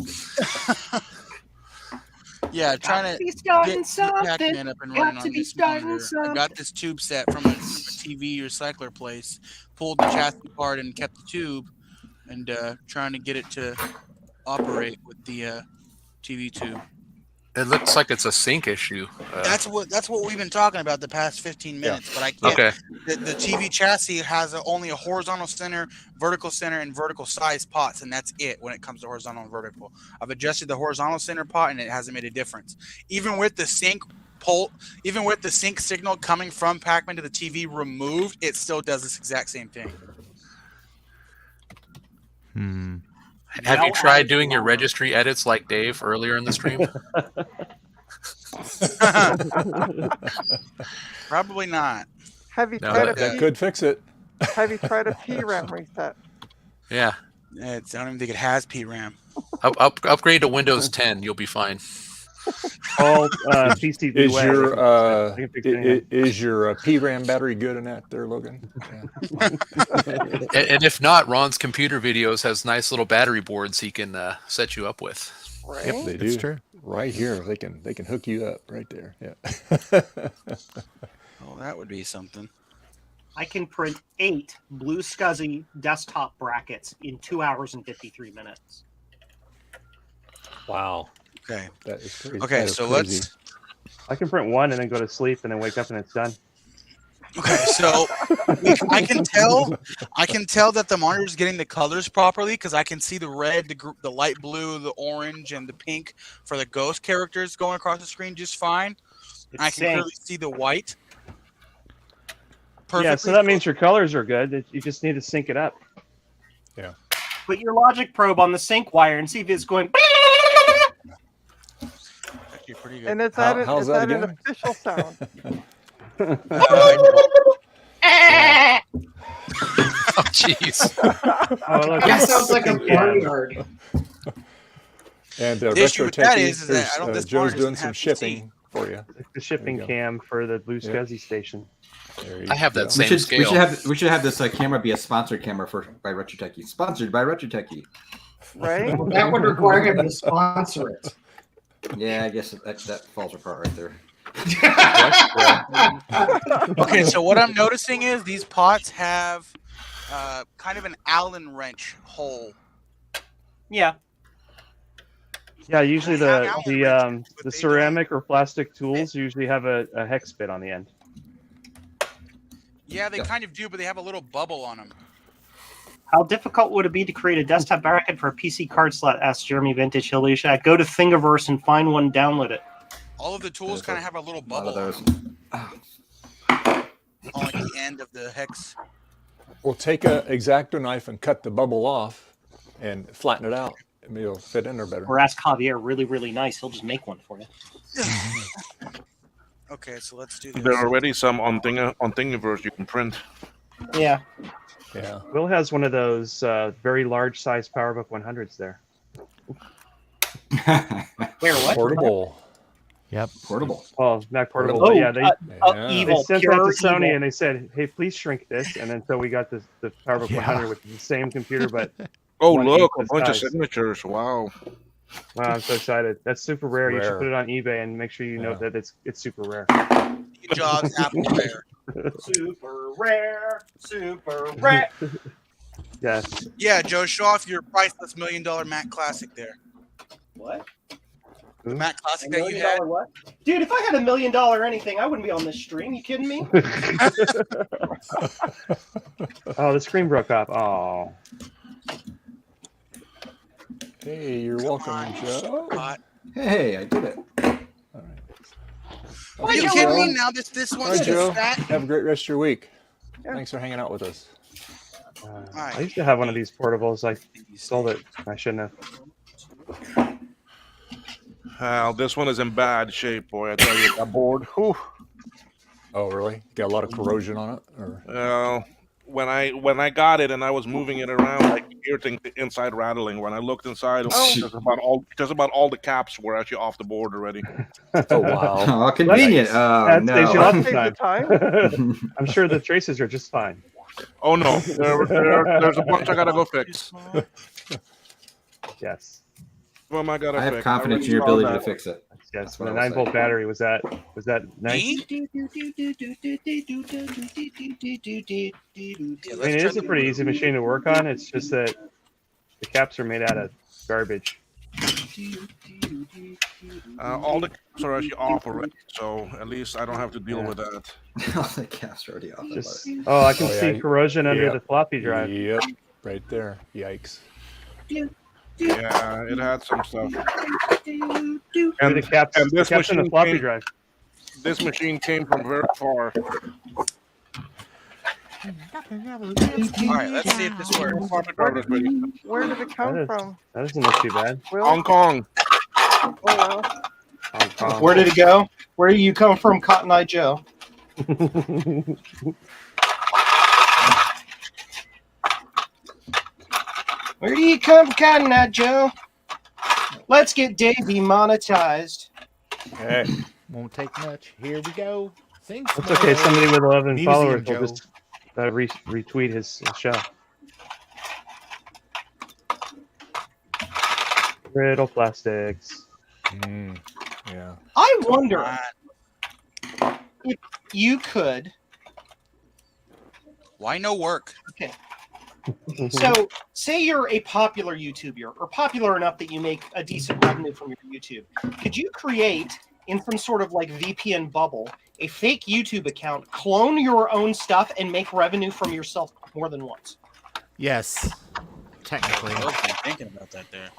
Yeah, trying to get Pac-Man up and running on this monitor. I got this tube set from a TV recycler place, pulled the chassis apart and kept the tube, and trying to get it to operate with the TV tube. It looks like it's a sync issue. That's what we've been talking about the past 15 minutes, but I can't. Okay. The TV chassis has only a horizontal center, vertical center, and vertical size pots, and that's it when it comes to horizontal and vertical. I've adjusted the horizontal center pot, and it hasn't made a difference. Even with the sync signal coming from Pac-Man to the TV removed, it still does this exact same thing. Have you tried doing your registry edits like Dave earlier in the stream? Probably not. Have you No, tried that could fix it. Have you tried a PRAM reset? Yeah. I don't even think it has PRAM. Upgrade to Windows 10. You'll be fine. All PCB Is your PRAM battery good in that there, Logan? Yeah. And if not, Ron's computer videos has nice little battery boards he can set you up with. Right? Yep, they do. It's true. Right here, they can hook you up right there. Yeah. Oh, that would be something. I can print 8 blue SCSI desktop brackets in 2 hours and 53 minutes. Wow. Okay. That is crazy. Okay, That is so crazy. let's. I can print one and then go to sleep and then wake up and it's done. Okay, so I can tell that the monitor is getting the colors properly because I can see the red, the light blue, the orange, and the pink for the ghost characters going across the screen just fine. I can clearly see the white. Yeah, so that means your colors are good. You just need to sync it up. Yeah. Put your logic probe on the sync wire and see if it's going. Pretty good. And it's How's that an again? official sound. Oh, jeez. Oh, look, That sounds like a barnyard. And The issue with that Techie, is that I don't- there's, this Joe's monitor doing doesn't some have shipping for you. the shipping There you go. cam for the blue SCSI station. There you I have that go. same We scale. should have this camera be a sponsored camera by Retro Techie. Sponsored by Retro Techie. Right? That would require him to sponsor it. Yeah, I guess that falls apart right there. Okay, so what I'm noticing is these pots have kind of an Allen wrench hole. Yeah. Yeah, usually How the ceramic or plastic tools usually have a hex bit on the end. Yeah, they kind of do, but they have a little bubble on them. How difficult would it be to create a desktop bracket for a PC card slot? Asked Jeremy Vintage Hilly. Go to Thingiverse and find one, download it. All of the tools kind of have a little A lot of bubble on those. them on like the end of the hex. Well, take a X-Acto knife and cut the bubble off and flatten it out. Maybe it'll fit in there better. Or ask Javier, really, really nice. He'll just make one for you. Okay, so let's do this. There are already some on Thingiverse you can print. Yeah. Yeah. Will has one of those very large size PowerBook 100s there. Where, what? Portable. Yep. Portable. Oh, not portable. Oh, but yeah, they evil. sent that Pure to Sony evil. and they said, "Hey, please shrink this." And then so we got the PowerBook Yeah. 100 with the same computer, but Oh, 1/8 look, a the bunch of size. signatures. Wow. Wow, I'm so excited. That's super rare. You should Rare. put it on eBay and make sure you know Yeah. that it's super rare. Good job, Appleware. Super rare. Super rare. Yes. Yeah, Joe, show off your priceless $1 million Mac Classic there. What? The Mac Classic $1 that you million had. what? Dude, if I had $1 million anything, I wouldn't be on this stream. You kidding me? Oh, the screen broke up. Oh. Hey, you're welcome, Joe. Hot. Hey, I did it. All right. Are you Joe. kidding me? Now this Hi, one's Joe. just fat. Have a great rest of your week. Thanks for hanging out with us. I used to have one of these portables. I sold it. I shouldn't have. This one is in bad shape, boy. I tell you, that board. Whew. Oh, really? Got a lot of corrosion on it? Or? When I got it and I was moving it around, I could hear things inside rattling. When I looked inside, just about all the caps were actually off the board already. Oh wow! Oh, convenient. That saves you lots of Save the time. time. I'm sure the traces are just fine. Oh no, there's a bunch I gotta go fix. Yes. What am I gotta I have fix? confidence in your really ability saw to that. fix it. Yes. what The I will 9-volt say. battery was that nice? Okay, I let's mean, it try is a the pretty easy machine to work on. It's just that the caps are made out of garbage. All the caps are actually off already, so at least I don't have to deal with that. All the caps are already off. Just, I can see yeah. corrosion under Yep. the floppy drive. Yep, right there. Yikes. Yeah, it had some stuff. And the caps in the floppy drive. This machine came from very far. Alright, let's see if this works. Where did it come from? That doesn't look too bad. Will? Hong Kong. Oh wow. Hong Kong. Where did it go? Where do you come from, Cotton Eye Joe? Where do you come from, Cotton Eye Joe? Let's get Dave demonetized. Hey. Won't take much. Here we go. Sing It's okay. Somebody with 11 Museum followers Joe. will just retweet his show. Brittle plastics. Yeah. I wonder if you could. Why no work? Okay. So, say you're a popular YouTuber, or popular enough that you make a decent revenue from your YouTube. Could you create, in some sort of like VPN bubble, a fake YouTube account, clone your own stuff, and make revenue from yourself more than once? Yes, technically. I was thinking about that there.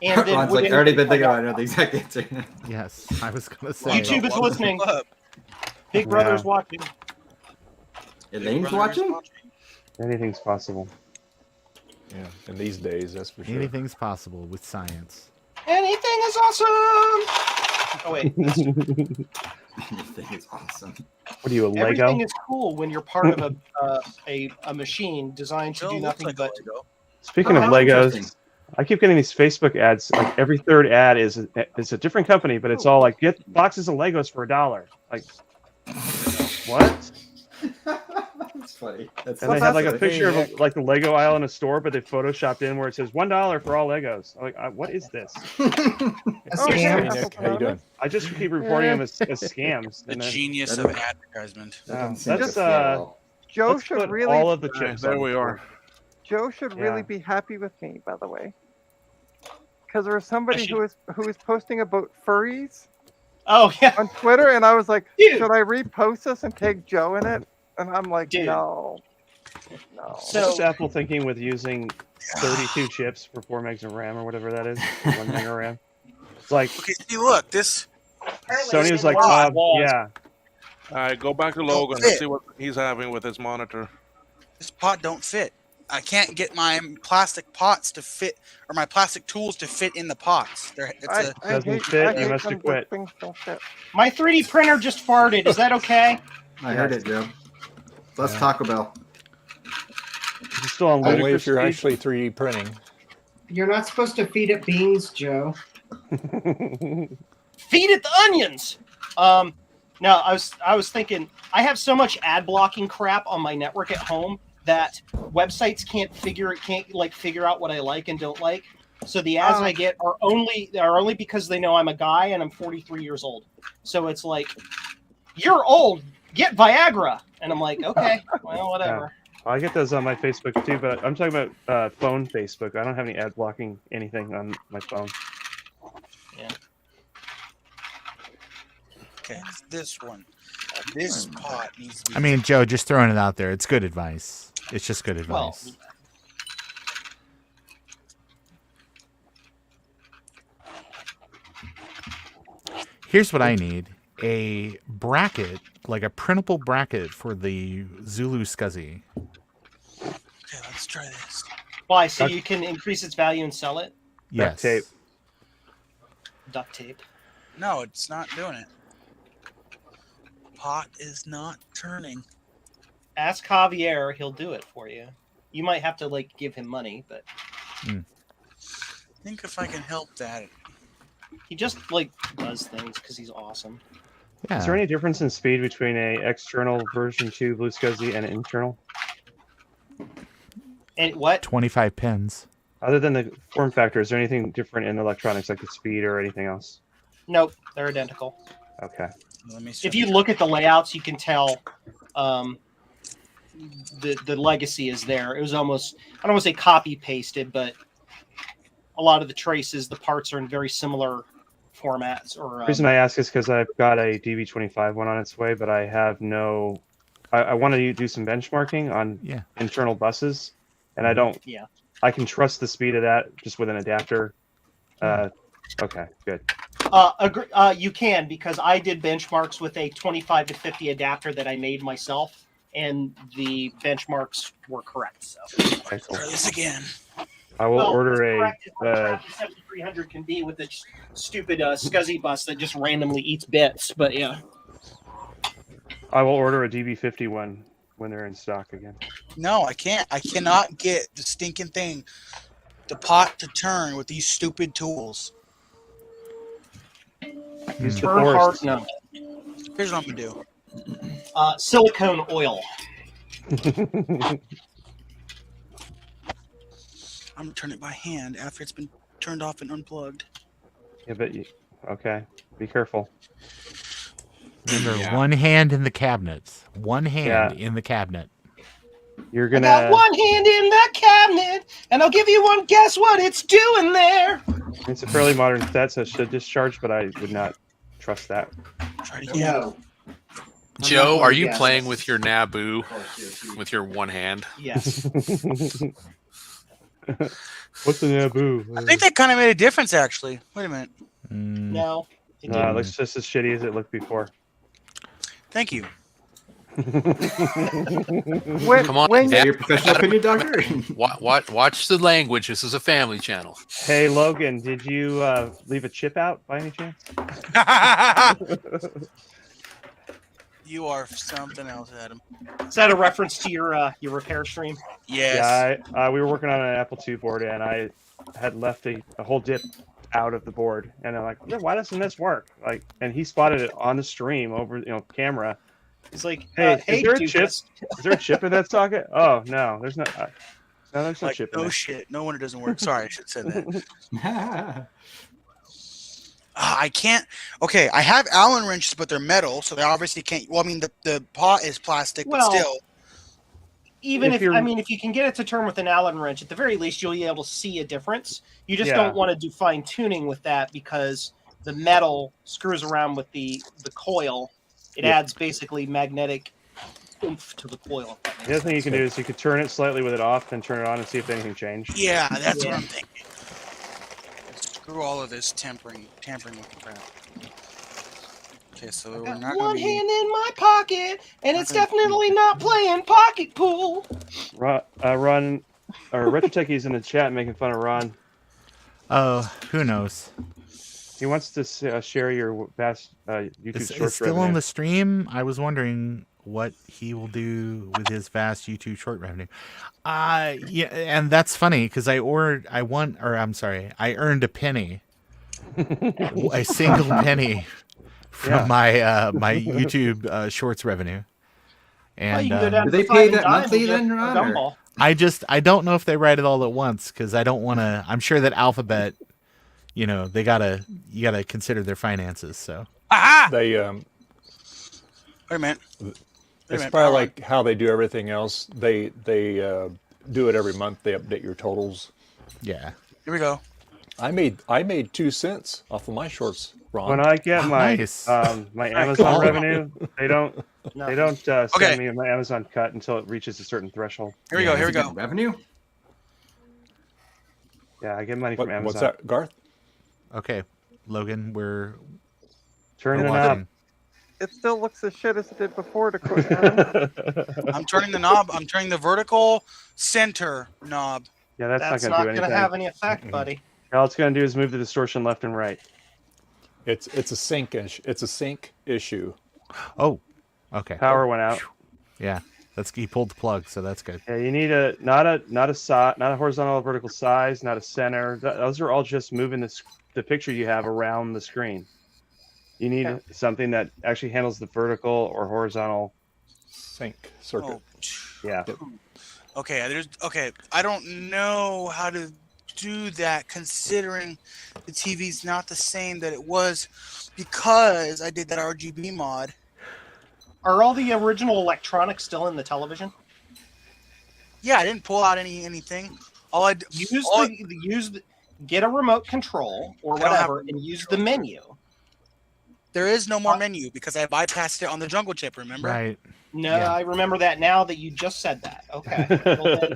And then Ron's like, I already been thinking about it. I know the exact answer. Yes, I was gonna say. YouTube is listening. Big Brother's watching. Elaine's watching? Anything's possible. Yeah. In these days, that's for sure. Anything's possible with science. Anything is awesome. Oh wait. Anything is awesome. What are you, a Lego? Everything is cool when you're part of a machine designed to do nothing but. Speaking of Legos, I keep getting these Facebook ads. Like every third ad is a different company, but it's all like get boxes of Legos for $1. Like, what? That's funny. That's And they have like a picture of like the Lego aisle in a store, but they photoshopped in where it says $1 for all Legos. I'm like, what is this? Hey, Nick, how you doing? I just keep reporting them as scams. The and then- genius of advertisement. That's Joe let's should put really. all of the chips. There on we the are. board. Joe should really Yeah. be happy with me, by the way, because there was somebody who was posting about furries. Oh yeah. On Twitter, and I was like, Dude. should I repost this and tag Joe in it? And I'm like, Dude. no. What's Apple thinking with using 32 chips for 4 megs of RAM or whatever that is? 1 meg of RAM. It's like Okay, see, look, this. Sony was like, yeah. All right, go back to Logan and see what he's having with his monitor. This pot don't fit. I can't get my plastic pots to fit, or my plastic tools to fit in the pots. Doesn't fit. You must have quit. My 3D printer just farted. Is that okay? I heard it, Joe. Let's Taco Bell. It's still on Only if ludicrous you're speed. actually 3D printing. You're not supposed to feed it beans, Joe. Feed it the onions. No, I was thinking I have so much ad blocking crap on my network at home that websites can't figure out what I like and don't like. So the ads I get are only because they know I'm a guy and I'm 43 years old. So it's like, you're old, get Viagra, and I'm like, okay, well, whatever. I get those on my Facebook too, but I'm talking about phone Facebook. I don't have any ad blocking anything on my phone. Yeah. Okay, it's this one. This pot needs to be. I mean, Joe, just throwing it out there. It's good advice. It's just good advice. Here's what I need. A bracket, like a printable bracket for the Zulu Scuzzy. Okay, let's try this. Why? So you can increase its value and sell it? Yes. Tape. Duct tape. No, it's not doing it. Pot is not turning. Ask Javier; he'll do it for you. You might have to like give him money, but I think if I can help that. he just like does things because he's awesome. Yeah. Is there any difference in speed between a external version 2 Blue SCSI and an internal? And what? 25 pins. Other than the form factor, is there anything different in electronics, like the speed or anything else? Nope, they're identical. Okay. Let me see. If you look at the layouts, you can tell the legacy is there. It was almost, I don't want to say copy pasted, but a lot of the traces, the parts are in very similar formats. Or The reason I ask is because I've got a DB25 one on its way, but I have no. I want to do some benchmarking on internal buses, and I don't. Yeah. I can trust the speed of that just with an adapter. Okay, good. You can, because I did benchmarks with a 25 to 50 adapter that I made myself, and the benchmarks were correct. So Okay, cool. Try this again. I will order a. 7300 can be with the stupid SCSI bus that just randomly eats bits, but yeah. I will order a DB50 one when they're in stock again. No, I can't. I cannot get the stinking thing, the pot to turn with these stupid tools. Use the Turn hard, force. no. Here's what I'm gonna do. Silicone oil. I'm gonna turn it by hand after it's been turned off and unplugged. Yeah, but okay. Be careful. Remember, one hand in the cabinets. One hand in the cabinet. You're I gonna. got one hand in the cabinet, and I'll give you one guess what it's doing there. It's a fairly modern set, so it should discharge, but I would not trust that. Try it again. No. Joe, are you guess. playing with your NABU with your one hand? Yes. What's an NABU? I think that kind of made a difference, actually. Wait a minute. No. It No, it didn't. looks just as shitty as it looked before. Thank you. Come on, when- Dad. Your professional opinion, doctor. Watch the language. This is a family channel. Hey, Logan, did you leave a chip out by any chance? You are something else, Adam. Is that a reference to your repair stream? Yes. Yeah, we were working on an Apple II board, and I had left a whole dip out of the board, and I'm like, why doesn't this work? Like, and he spotted it on the stream over, camera. He's like, Hey, hey, is there a chip? Doofus. Is there a chip in that socket? Oh no, there's not. No, there's no Like, chip in oh there. shit. No wonder it doesn't work. Sorry, I should have said that. I can't. Okay, I have Allen wrenches, but they're metal, so they obviously can't. Well, I mean, the pot is plastic, but Well, still. Even If if you're- if you can get it to turn with an Allen wrench, at the very least you'll be able to see a difference. You just Yeah. don't want to do fine tuning with that because the metal screws around with the coil. It Yeah. adds basically magnetic oomph to the coil. The other thing you can do is you could turn it slightly with it off, then turn it on and see if anything changed. Yeah, that's Yeah. what I'm thinking. Screw all of this tampering with the crap. Okay, so we're not One going to hand in my pocket, and it's definitely not playing pocket pool. Ron, Retrotechie's in the chat making fun of Ron. Oh, who knows? He wants to share your vast YouTube It's Shorts still revenue. on the stream. I was wondering what he will do with his vast YouTube short revenue. Yeah, and that's funny because I earned a penny, a single penny from my my YouTube shorts revenue. And you can go down Do to they the pay Five and that Dime monthly and get then, a Ron, or- gumball. I don't know if they write it all at once because I don't want to. I'm sure that Alphabet, you gotta consider their finances. So They Wait a minute. it's probably like how they do everything else. They do it every month. They update your totals. yeah. Here we go. I made 2 cents off of my shorts, Ron. When I get my Nice. my Amazon Cool. revenue, they don't Okay. send me my Amazon cut until it reaches a certain threshold. Here we go. Here we go. Revenue? Yeah, I get money from Amazon. What's that, Garth? Okay, Logan, we're Turning we're it up. watching. It still looks as shit as it did before, to quote Adam. I'm turning the knob. I'm turning the vertical center knob. Yeah, that's That's not not going to do going anything. to have any effect, buddy. All it's going to do is move the distortion left and right. It's a sync issue. It's a sync issue. Oh, okay. Power went out. Yeah, he pulled the plug, so that's good. Yeah, you need not a horizontal or vertical size, not a center. Those are all just moving the picture you have around the screen. You need something that actually handles the vertical or horizontal sync circuit. Yeah. Okay, I don't know how to do that considering the TV's not the same that it was because I did that RGB mod. Are all the original electronics still in the television? Yeah, I didn't pull out anything. Get a remote control or whatever and use the menu. There is no more menu because I bypassed it on the jungle chip, remember? Right. No, Yeah. I remember that now that you just said that. Okay. Well, then,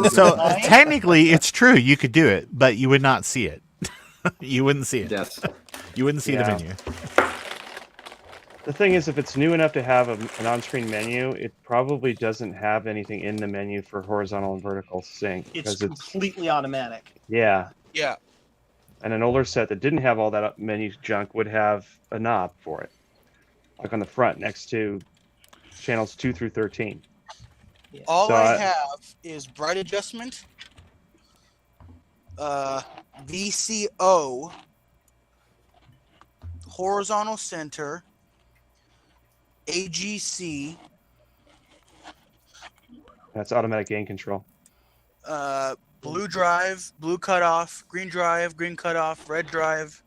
So technically, it's true. You could do it, but you would not see it. You wouldn't see it. Yes. You wouldn't see the menu. The thing is, if it's new enough to have an on-screen menu, it probably doesn't have anything in the menu for horizontal and vertical sync. it's because completely automatic. Yeah. Yeah. And an older set that didn't have all that menu junk would have a knob for it, like on the front next to channels 2 through 13. All So I have is bright adjustment, VCO, horizontal center, AGC, That's automatic gain control. blue drive, blue cutoff, green drive, green cutoff, red drive,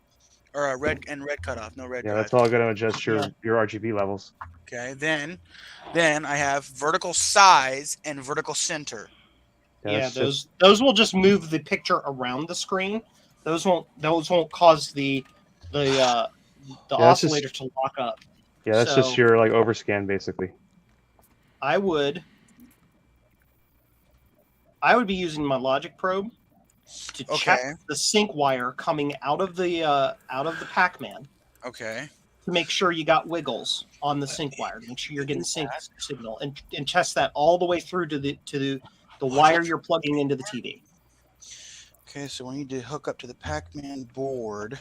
or red cutoff, no red Yeah, drive. that's all going to adjust your RGB levels. Okay, then I have vertical size and vertical center. Yeah, those will just move the picture around the screen. Those won't cause the oscillator to lock up. Yeah, that's just your like overscan basically. I would be using my logic probe to check the sync wire coming out of the Pac-Man. Okay. To make sure you got wiggles on the sync wire, to make sure you're getting sync signal, and test that all the way through to the wire you're plugging into the TV. Okay, so we need to hook up to the Pac-Man board.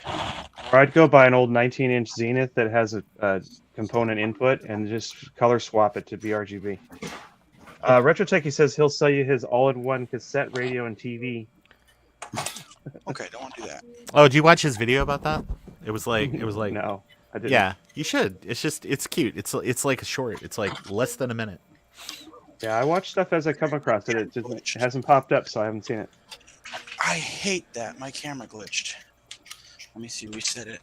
Or I'd go buy an old 19-inch Zenith that has a component input and just color swap it to BRGB. Retrotech, he says he'll sell you his all-in-one cassette, radio, and TV. Okay, don't want to do that. Oh, did you watch his video about that? It was like no, I didn't. Yeah, you should. It's cute. It's like a short. It's like less than a minute. Yeah, I watch stuff as I come across it. It hasn't popped up, so I haven't seen it. I hate that. My camera glitched. Let me see, reset it.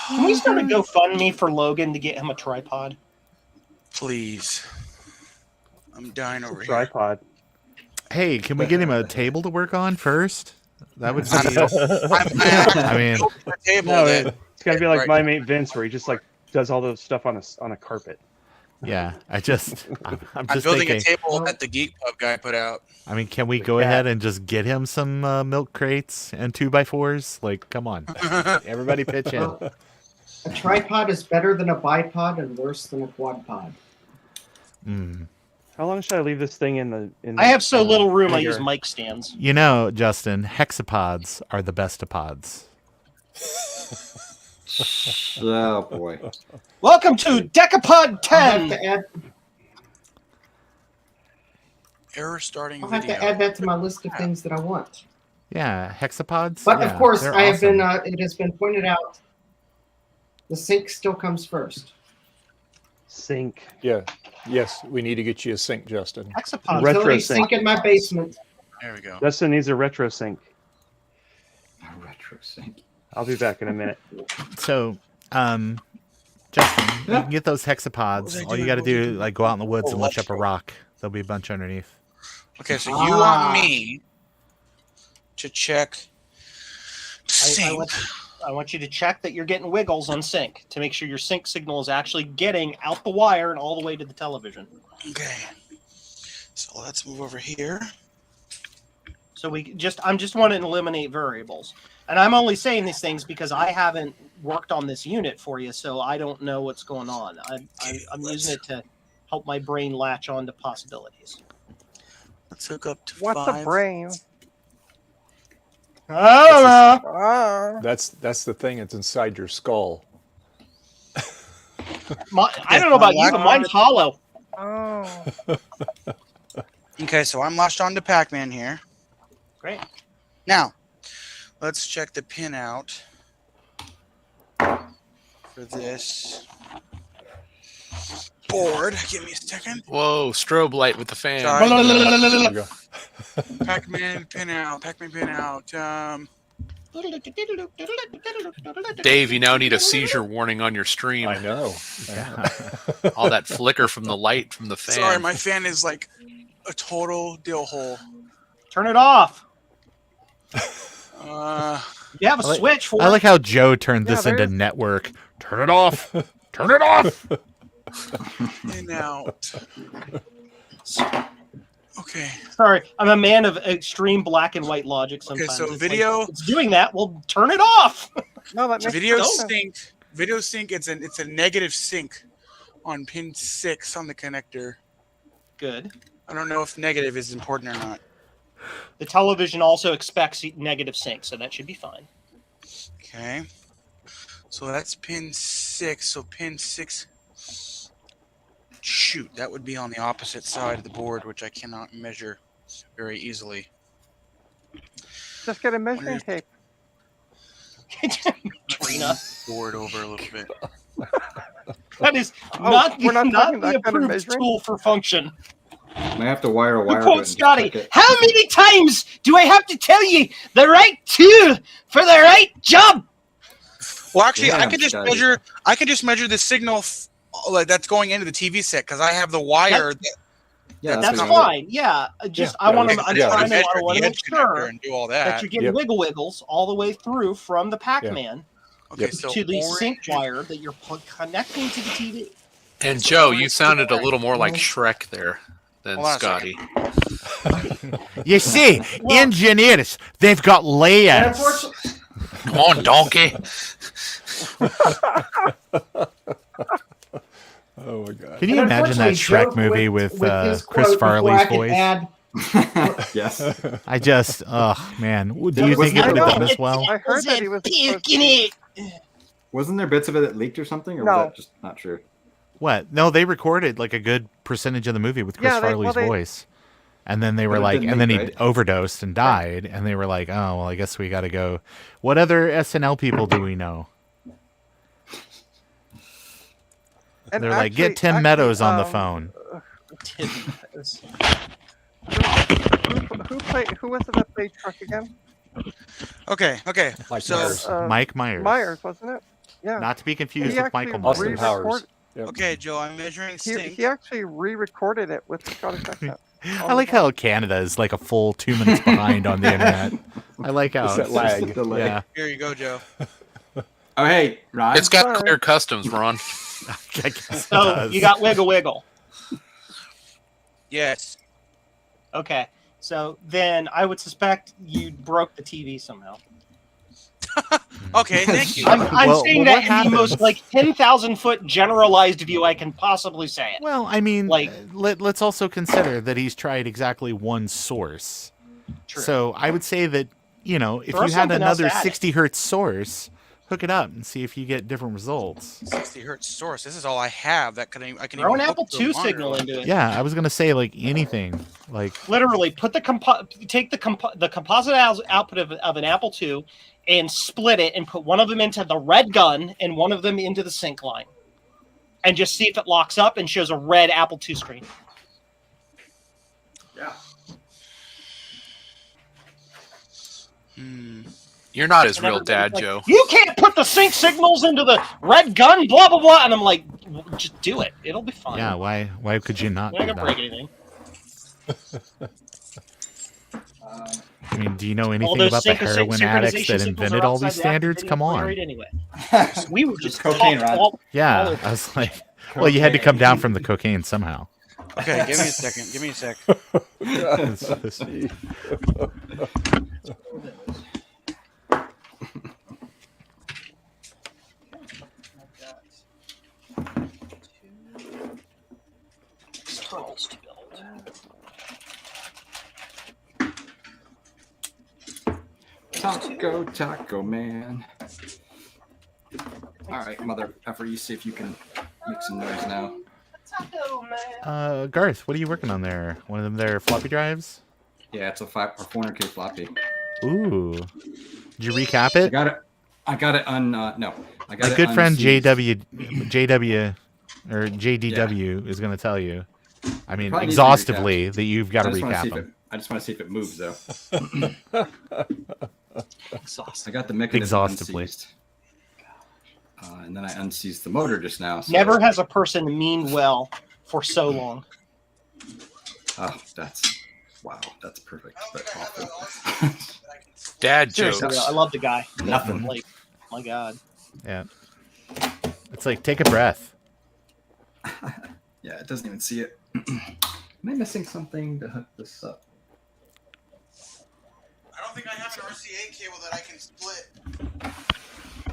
Can we start a GoFundMe for Logan to get him a tripod? Please. I'm dying over here. Tripod. Hey, can we get him a table to work on first? That would be. I mean, no, it's got to be like my mate Vince, where he just like does all the stuff on a carpet. Yeah, I'm just I'm building thinking, a table that the Geek Pub guy put out. I mean, can we go ahead and just get him some milk crates and 2x4s? Like, come on, everybody pitch in. A tripod is better than a bipod and worse than a quad pod. How long should I leave this thing in the? I have so little room. I use mic stands. You know, Justin, hexapods are the best of pods. Oh boy! Welcome to Decapod 10. Error starting I'll have to add that to my list of things that I want. Yeah, hexapods. But yeah, of course, they're I have awesome. been. It has been pointed out. The sync still comes first. Sync. Yeah. Yes, we need to get you a sync, Justin. Hexapods. Retro sync sync in my basement. There we go. Justin needs a retro sync. A retro sync. I'll be back in a minute. So, Justin, you can get those hexapods. All you got to do, like, go out in the woods and lunch up a rock. There'll be a bunch underneath. Okay, so you want me to check sync. I want you to check that you're getting wiggles on sync to make sure your sync signal is actually getting out the wire and all the way to the television. Okay. So let's move over here. So I'm just want to eliminate variables. And I'm only saying these things because I haven't worked on this unit for you, so I don't know what's going on. I'm using it to help my brain latch on to possibilities. Let's hook up to What's 5. a brain? I don't know. That's the thing that's inside your skull. I don't know about you, but mine's hollow. Oh. Okay, so I'm latched on to Pac-Man here. Great. Now, let's check the pin out for this board. Give me a second. Whoa, strobe light with the fan. Sorry. There we go. Pac-Man pin out. Pac-Man pin out. Dave, you now need a seizure warning on your stream. I know. All that flicker from the light from the fan. Sorry, my fan is like a total dill hole. Turn it off. You have a switch for I it. like how Joe turned this into network. Turn it off. Turn it off. In out. Okay. Sorry, I'm a man of extreme black and white logic sometimes. so It's video- like, it's doing that. Well, turn it off. No, that makes Video no sense. sync. Video sync. It's a negative sync on pin 6 on the connector. Good. I don't know if negative is important or not. The television also expects negative sync, so that should be fine. Okay. So that's pin 6. So pin 6. Shoot, that would be on the opposite side of the board, which I cannot measure very easily. Just get a measuring tape. Trina. Board over a little bit. That is Oh, not, we're not not talking the that kind of approved measuring? tool for function. I have to wire a To wire. quote button to Scotty, check it. how many times do I have to tell you the right tool for the right job? Well, actually, I Damn, could just Scotty. measure. I could just measure the signal like that's going into the TV set because I have the wire. Yeah, That's what fine. Yeah, just I want to. I'm yeah. trying to. measure I want the to edge make sure connector and do all that that. you're getting Yep. wiggle wiggles all the way through from the Pac-Man Okay, so to the orange- sync wire that you're connecting to the TV. And Joe, you sounded a little more like Shrek there than Hold on a Scotty. You see, engineers, they've got And layers. unfortunately, Come on, donkey. Oh my god. Can you and imagine that unfortunately, Shrek Joe movie with with his Chris quote before Farley's I could voice? add- Yes. I just, oh man, do you Wasn't think it would there- have done as well? I heard that he was supposed to- Wasn't there bits of it that leaked or something, or No. was that just not true? What? No, they recorded like a good percentage of the movie with Chris Yeah, Farley's they- voice, and then they But were it like, didn't and then he leak, right? overdosed and died, and they were like, oh well, I guess we got to go. What other SNL people do we know? And They're like, get Tim Meadows on the phone. Tim Meadows. Who was it that played Truck again? Okay. Mike So Myers. Mike Myers. Myers, wasn't it? Yeah. Not to be confused He with actually Michael Austin Myers. Powers. Yep. okay, Joe, I'm measuring He, sync. he actually re-recorded it with the Scottish accent. I like how Canada is like a full 2 minutes behind on the internet. I like how It's that lag. Delay. Yeah, Here you go, Joe. Oh, hey, Rod. It's got Sorry. clear customs, Ron. I guess it So does. you got wiggle wiggle. Yes. Okay. So then I would suspect you broke the TV somehow. Okay, thank you. I'm Well, saying well, that what in the most happens- like 10,000-foot generalized view I can possibly say it. Well, I mean, Like- let's also consider that he's tried exactly one source. True. So I would say that, you know, if Throw you had something else another at it. 60 hertz source, hook it up and see if you get different results. 60 hertz source. This is all I have. I can Throw an even Apple hook to a II monitor. signal into it. Yeah, I was gonna say like anything, like Literally, put the take the composite output of an Apple II and split it and put one of them into the red gun and one of them into the sync line, and just see if it locks up and shows a red Apple II screen. Yeah. You're not his And real everybody's dad, like, Joe. You can't put the sync signals into the red gun, blah blah blah. And I'm like, just do it. It'll be fine. yeah, why could you not You're do not gonna break that? anything. I mean, do you know All anything those about the heroin addicts synchronization that signals invented are all outside these the standards? activating Come on. polaroid anyway. We were just cocaine, talking Rod. all Yeah, of I was like, well, you had to come down from the cocaine somehow. Okay, give me a second. Give me a sec. It's just- externals to build. Taco Man. All right, mother effer, you see if you can make some noise now. Garth, what are you working on there? One of them there floppy drives? Yeah, it's a 400K floppy. Ooh. Did you recap it? I got it on. No, I got My it good friend unseized. JW or JDW is going to tell you. I mean, Probably needs to be exhaustively recapped. that you've got to I just wanna recap see if them. I just want to see if it moves though. Exhausted. I got the mechanism Exhaustively. unseized. And then I unseized the motor just now. So. Never has a person mean well for so long. Oh, that's perfect. But awful. Dad Seriously, jokes. I love the guy. Nothing. Like, my God. Yeah. It's like, take a breath. Yeah, it doesn't even see it. Am I missing something to hook this up? I don't think I have an RCA cable that I can split.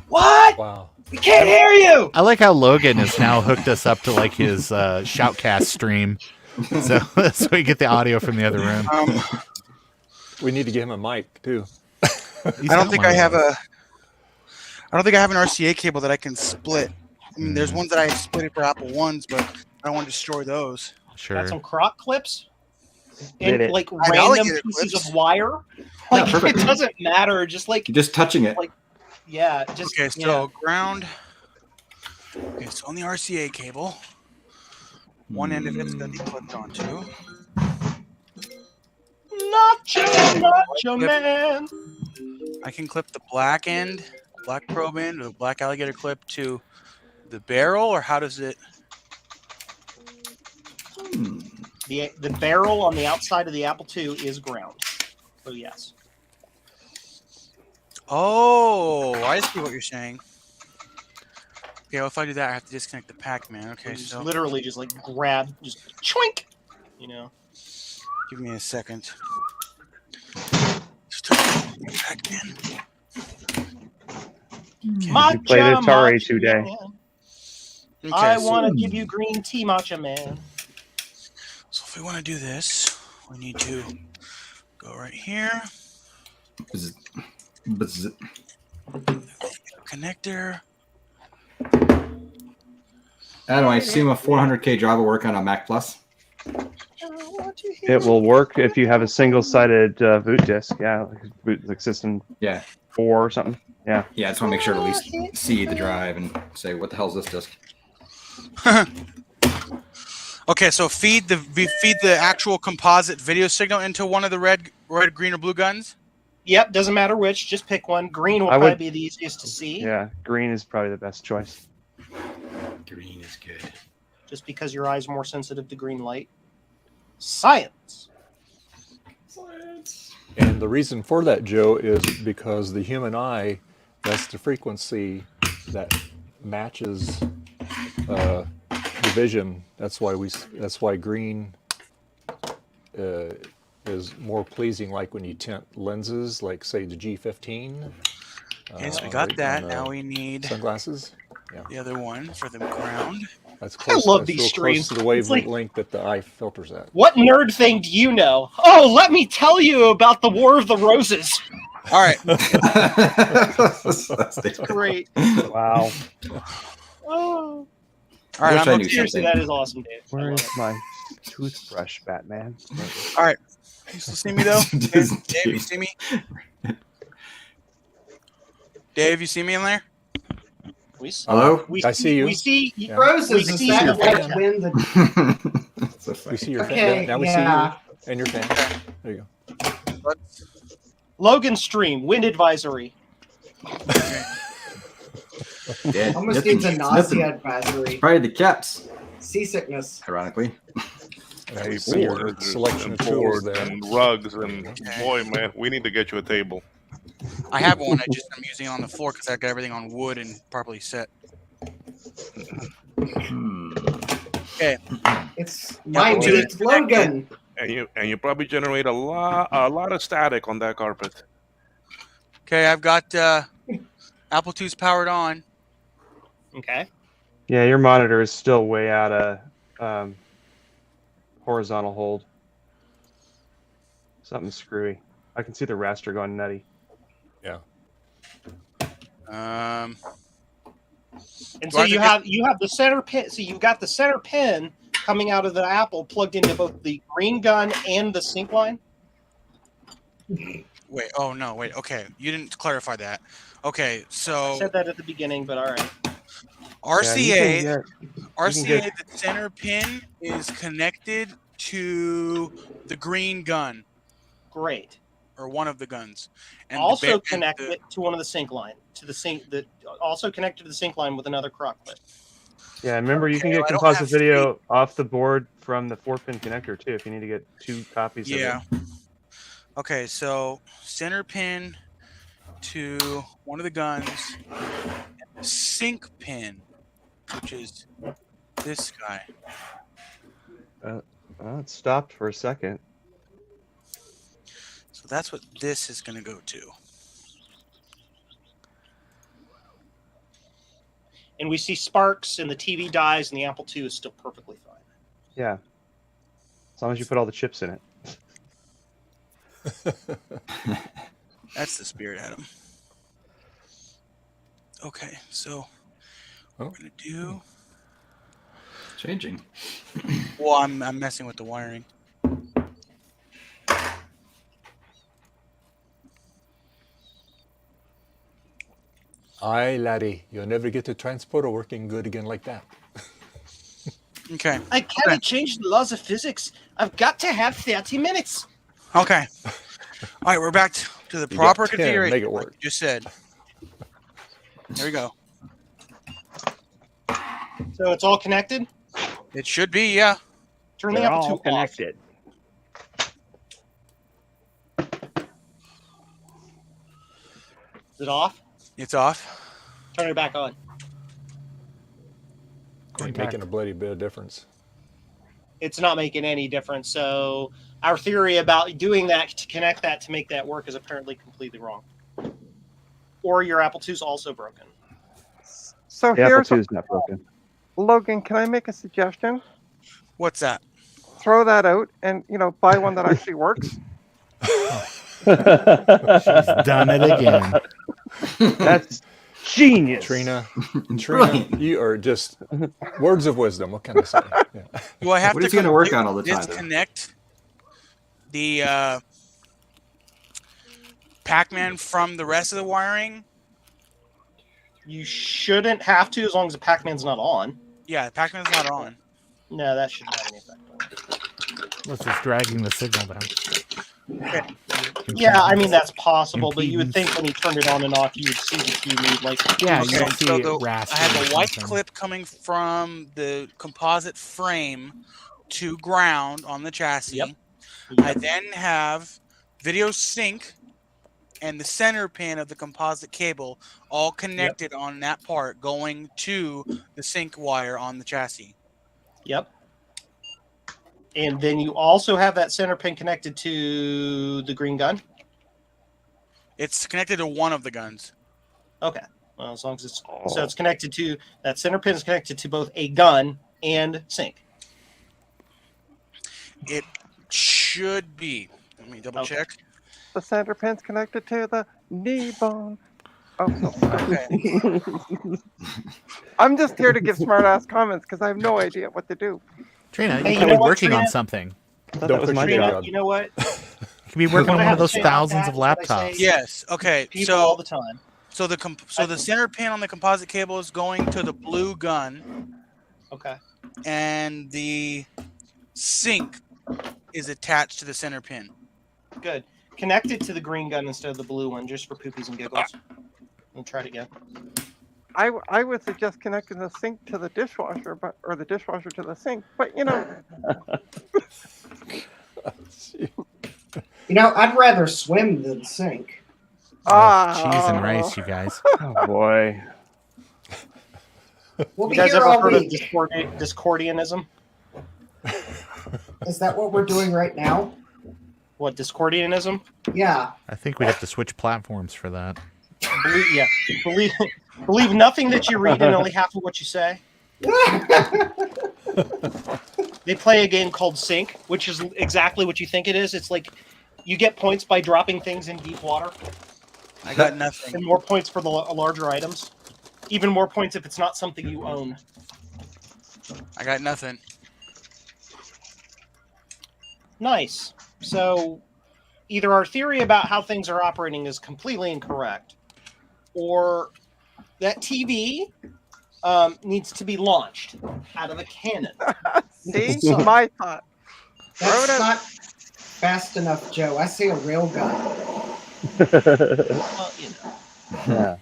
What? Wow. We can't hear you. I like how Logan has now hooked us up to like his shoutcast stream. So we get the audio from the other room. We need to give him a mic too. I don't think I have an RCA cable that I can split. I mean, there's ones that I split it for Apple Ones, but I don't want to destroy those. Sure. Got some croc clips Did and it. like I had random alligator pieces clips. of wire. Yeah, Like it perfect. doesn't matter. Just like You're just touching it. Like, yeah, just Okay, so ground. Okay, so on the RCA cable, one end of it's going to be clipped onto. Nacho Man. I can clip the black end, black probe end, or the black alligator clip to the barrel, or how does it? The barrel on the outside of the Apple II is ground. So yes. Oh, I see what you're saying. Okay, well, if I do that, I have to disconnect the Pac-Man. Okay, Just so literally just like grab, just chwink. You know. give me a second. Just Pac-Man. You played Atari today. Okay, I so- want to give you green tea, Matcha Man. So if we want to do this, we need to go right here. Connector. I don't know. I assume a 400K drive will work on a Mac Plus. It will work if you have a single-sided boot disk. Yeah, like system. Yeah. 4 or something. Yeah. Yeah, I just want to make sure to at least see the drive and say, what the hell is this disk? Okay, so feed the actual composite video signal into one of the red, green, or blue guns. Yep, doesn't matter which. Just pick one. Green will I probably would- be the easiest to see. Yeah, green is probably the best choice. Green is good. Just because your eye's more sensitive to green light. Science. And the reason for that, Joe, is because the human eye, that's the frequency that matches the vision. That's why green is more pleasing. Like when you tint lenses, like say the G15. Okay, so we got on that. the Now we need sunglasses. Yeah, the other one for the ground. that's close. love that's these real streams. close to the It's like- wavelength that the eye filters at. What nerd thing do you know? Oh, let me tell you about the War of the Roses. All right. That's great. Wow. Oh. All right, wish I I'm knew up Seriously, something. that is awesome, Dave. I Where love is it. my toothbrush, Batman? All right. You still see me though? Dave, you see me? Dave, you see me in there? We see, Hello? I see you. We see Yeah. Roses, we is see that your like fan. when the So funny. We see your Okay, fan. Now we yeah. see you and your fan. There you go. Logan stream wind advisory. Yeah, almost nothing- needs a nothing. nausea advisory? Probably the caps, Seasickness. ironically. And I see your Boards selection and of tools boards there. and rugs and boy, man, we need to get you a table. I have one. I'm using it on the floor because I got everything on wood and properly set. Okay. It's mine, to it's Logan. And you probably generate a lot of static on that carpet. Okay, I've got Apple II's powered on. Okay. Yeah, your monitor is still way out of horizontal hold. Something screwy. I can see the raster going nutty. Yeah. Um, And Do so I have to you just- have the center pin. So you've got the center pin coming out of the Apple plugged into both the green gun and the sync line. wait. Oh no. Wait. Okay. You didn't clarify that. Okay. I So said that at the beginning, but all right. RCA, Yeah, RCA, the center pin is connected to the green gun Great. or one of the guns, and Also the, connect the, it to one of the sync line to the sync. Also connected to the sync line with another crock clip. Yeah, remember you can Okay, get I don't composite have video off the board from the 4-pin connector too. If you need to get 2 copies Yeah. of it. Okay. So center pin to one of the guns, and the sync pin, which is this guy. Well, it stopped for a second. So that's what this is going to go to. And we see sparks, and the TV dies, and the Apple II is still perfectly fine. Yeah, as long as you put all the chips in it. That's the spirit, Adam. Okay, so what we're gonna do. Changing. Well, I'm messing with the wiring. Aye, laddie, you'll never get the transporter working good again like that. Okay. I cannot change the laws of physics. I've got to have 30 minutes. Okay. All right, we're back to the proper got 10, configuration. make it like work. you just said. Here we go. So it's all connected. It should be, yeah. Turn the Apple II off. connected. Is it off? It's off. Turn it back on. Ain't making a bloody bit of difference. It's not making any difference. So our theory about doing that to connect that to make that work is apparently completely wrong. Or your Apple II's also broken. So The here's Apple II is not broken. Logan. Can I make a suggestion? What's that? Throw that out and buy one that actually works. She's done it again. That's genius. Trina, Brilliant. you are just words of wisdom. What can I say? Yeah. Do I have What to is he gonna work on all the time, though? disconnect the Pac-Man from the rest of the wiring? You shouldn't have to as long as the Pac-Man's not on. Yeah, Pac-Man's not on. No, that shouldn't have any effect. It's just dragging the signal down. Yeah, I mean that's possible, but you would think when he turned it on and off, you would see the TV like. Yeah, Okay, you don't see so it I rasping have or a white something. clip coming from the composite frame to ground on the chassis. Yep. I then have video sync and the center pin of the composite cable all connected on that part going to the sync wire on the chassis. Yep. And then you also have that center pin connected to the green gun. It's connected to one of the guns. Okay. Well, as long as it's so it's connected to that center pin is connected to both a gun and sync. It should be. Let me double check. The center pin's connected to the knee bone. Oh, no, sorry. I'm just here to give smart-ass comments because I have no idea what to do. Trina, Hey, you you could know be what, working on Trina? something. Don't push my your job. job. You know what? You could be working on What I one have of to those say about thousands that of is what I laptops. say- Yes. Okay. People all the So time. so the center pin on the composite cable is going to the blue gun, Okay. and the sync is attached to the center pin. Good. Connect it to the green gun instead of the blue one, just for poopies and giggles. We'll try it again. I would suggest connecting the sink to the dishwasher, or the dishwasher to the sink. But I'd rather swim than sink. Cheese and rice, you guys. Oh boy. We'll You be guys here ever all heard of week. Discordianism? Is that what we're doing right now? What, Discordianism? Yeah. I think we'd have to switch platforms for that. Believe nothing that you read and only half of what you say. They play a game called Sync, which is exactly what you think it is. It's like you get points by dropping things in deep water. I got nothing. And more points for the larger items. Even more points if it's not something you own. I got nothing. Nice. So either our theory about how things are operating is completely incorrect, or that TV needs to be launched out of a cannon. See, So- my thought. That's not fast enough, Joe. I see a railgun. Well, you know. Yeah.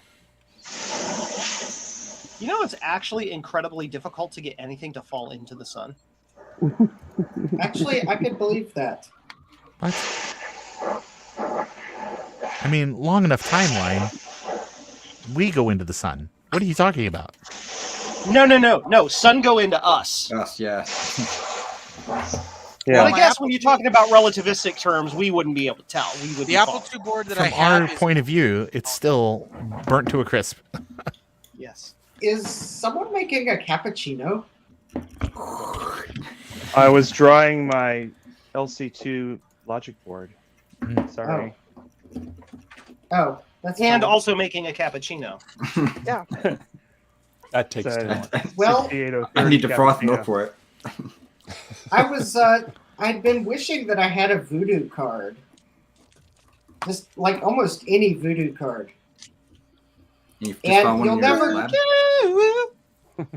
You know, it's actually incredibly difficult to get anything to fall into the sun. Actually, I could believe that. What? I mean, long enough timeline. We go into the sun. What are you talking about? No. Sun go into us. Us, yeah. Well, I guess when you're talking about relativistic terms, we wouldn't be able to tell. We would The Apple II board that I From have our point of view, it's still burnt to a crisp. Yes. Is someone making a cappuccino? I was drawing my LC2 logic board. Sorry. Oh, that's and fine. also making a cappuccino. Yeah. That takes talent. Well, I need to froth milk for it. I was I'd been wishing that I had a voodoo card. Just like almost any voodoo card. You've just And found one you'll in your never lab?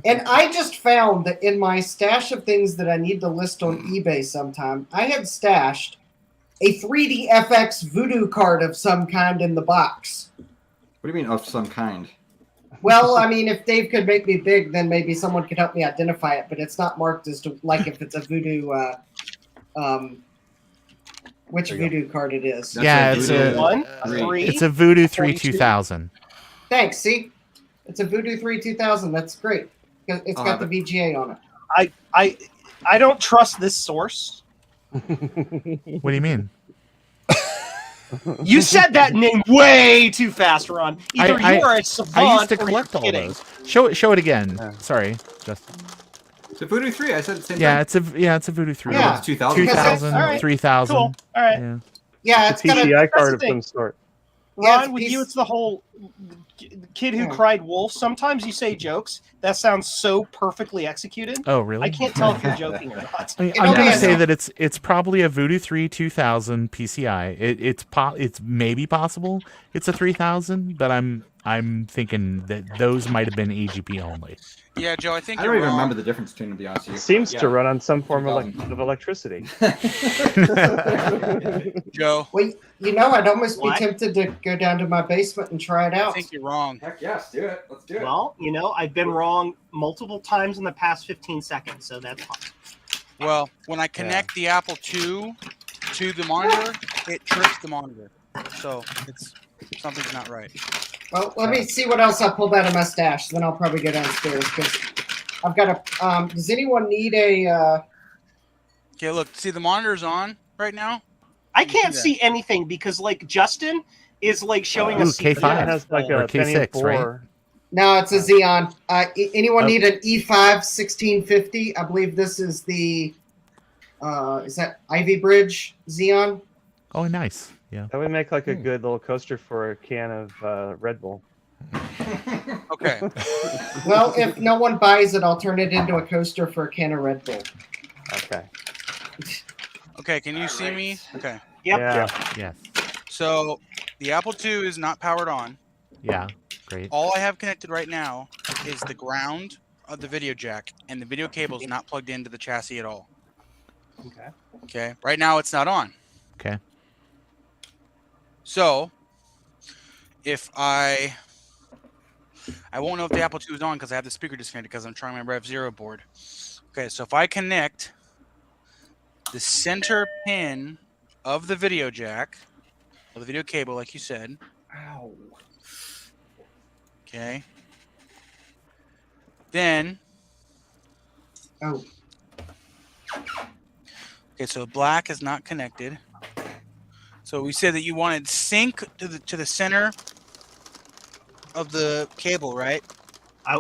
And I just found that in my stash of things that I need to list on eBay sometime, I had stashed a 3D FX voodoo card of some kind in the box. What do you mean of some kind? Well, I mean, if Dave could make me big, then maybe someone could help me identify it, but it's not marked as to like if it's a voodoo which voodoo card it is. Yeah, it's a One, a three. It's a Voodoo 3 42. 2000. Thanks. See, it's a Voodoo 3 2000. That's great. It's I'll got have the VGA on it. I don't trust this source. What do you mean? You said that name way too fast, Ron. Either you are a savant I used to or you're collect all kidding. those. Show it again. Sorry, Justin. It's a Voodoo 3. I said the same Yeah, thing. it's a Voodoo 3. Yeah. It's 2000. 2000, All right. 3000. Cool. All right. Yeah. Yeah, It's it's a got a. PCI card the of thing. some sort. Yeah, Ron, it's with piece- you, it's the whole kid who Yeah. cried wolf. Sometimes you say jokes that sounds so perfectly executed. Oh, really? I can't tell if you're joking or not. I mean, It I'm only gonna has- say that it's probably a Voodoo 3 2000 PCI. It's maybe possible it's a 3000, but I'm thinking that those might have been AGP only. Yeah, Joe, I think I don't you're even wrong. remember the difference between them, to be honest with It you. seems Yeah. to run on some form 2000. of electricity. Joe, Well, you know, I'd almost What? be tempted to go down to my basement and try it I out. think you're wrong. Heck yes, do it. Let's do it. Well, you know, I've been wrong multiple times in the past 15 seconds, so that's fine. Well, when I connect the Apple II to the monitor, it trips the monitor. So something's not right. Well, let me see what else I pulled out of my stash. Then I'll probably go downstairs because I've got a. Does anyone need a? Okay, look, see the monitor's on right now? I can't Yeah. see anything because, like, Justin is like showing Ooh, us. K5. Yeah, it has like Or a Pentium K6, right? 4. No, it's a Xeon. Anyone Oh. need an E5 1650? I believe this is the. Is that Ivy Bridge Xeon? Oh, nice. Yeah. That would make like a good little coaster for a can of Red Bull. Okay. Well, if no one buys it, I'll turn it into a coaster for a can of Red Bull. Okay. Okay, can you see me? Okay. Yep. Yeah. Yes. So the Apple II is not powered on. Yeah. Great. All I have connected right now is the ground of the video jack, and the video cable is not plugged into the chassis at all. Okay. Okay. Right now it's not on. Okay. So if I won't know if the Apple II is on because I have the speaker disconnected because I'm trying my Rev Zero board. Okay, so if I connect the center pin of the video jack, or the video cable, like you said. Ow. Okay. Then. Oh. Okay, so black is not connected. So we said that you wanted sync to the center of the cable, right?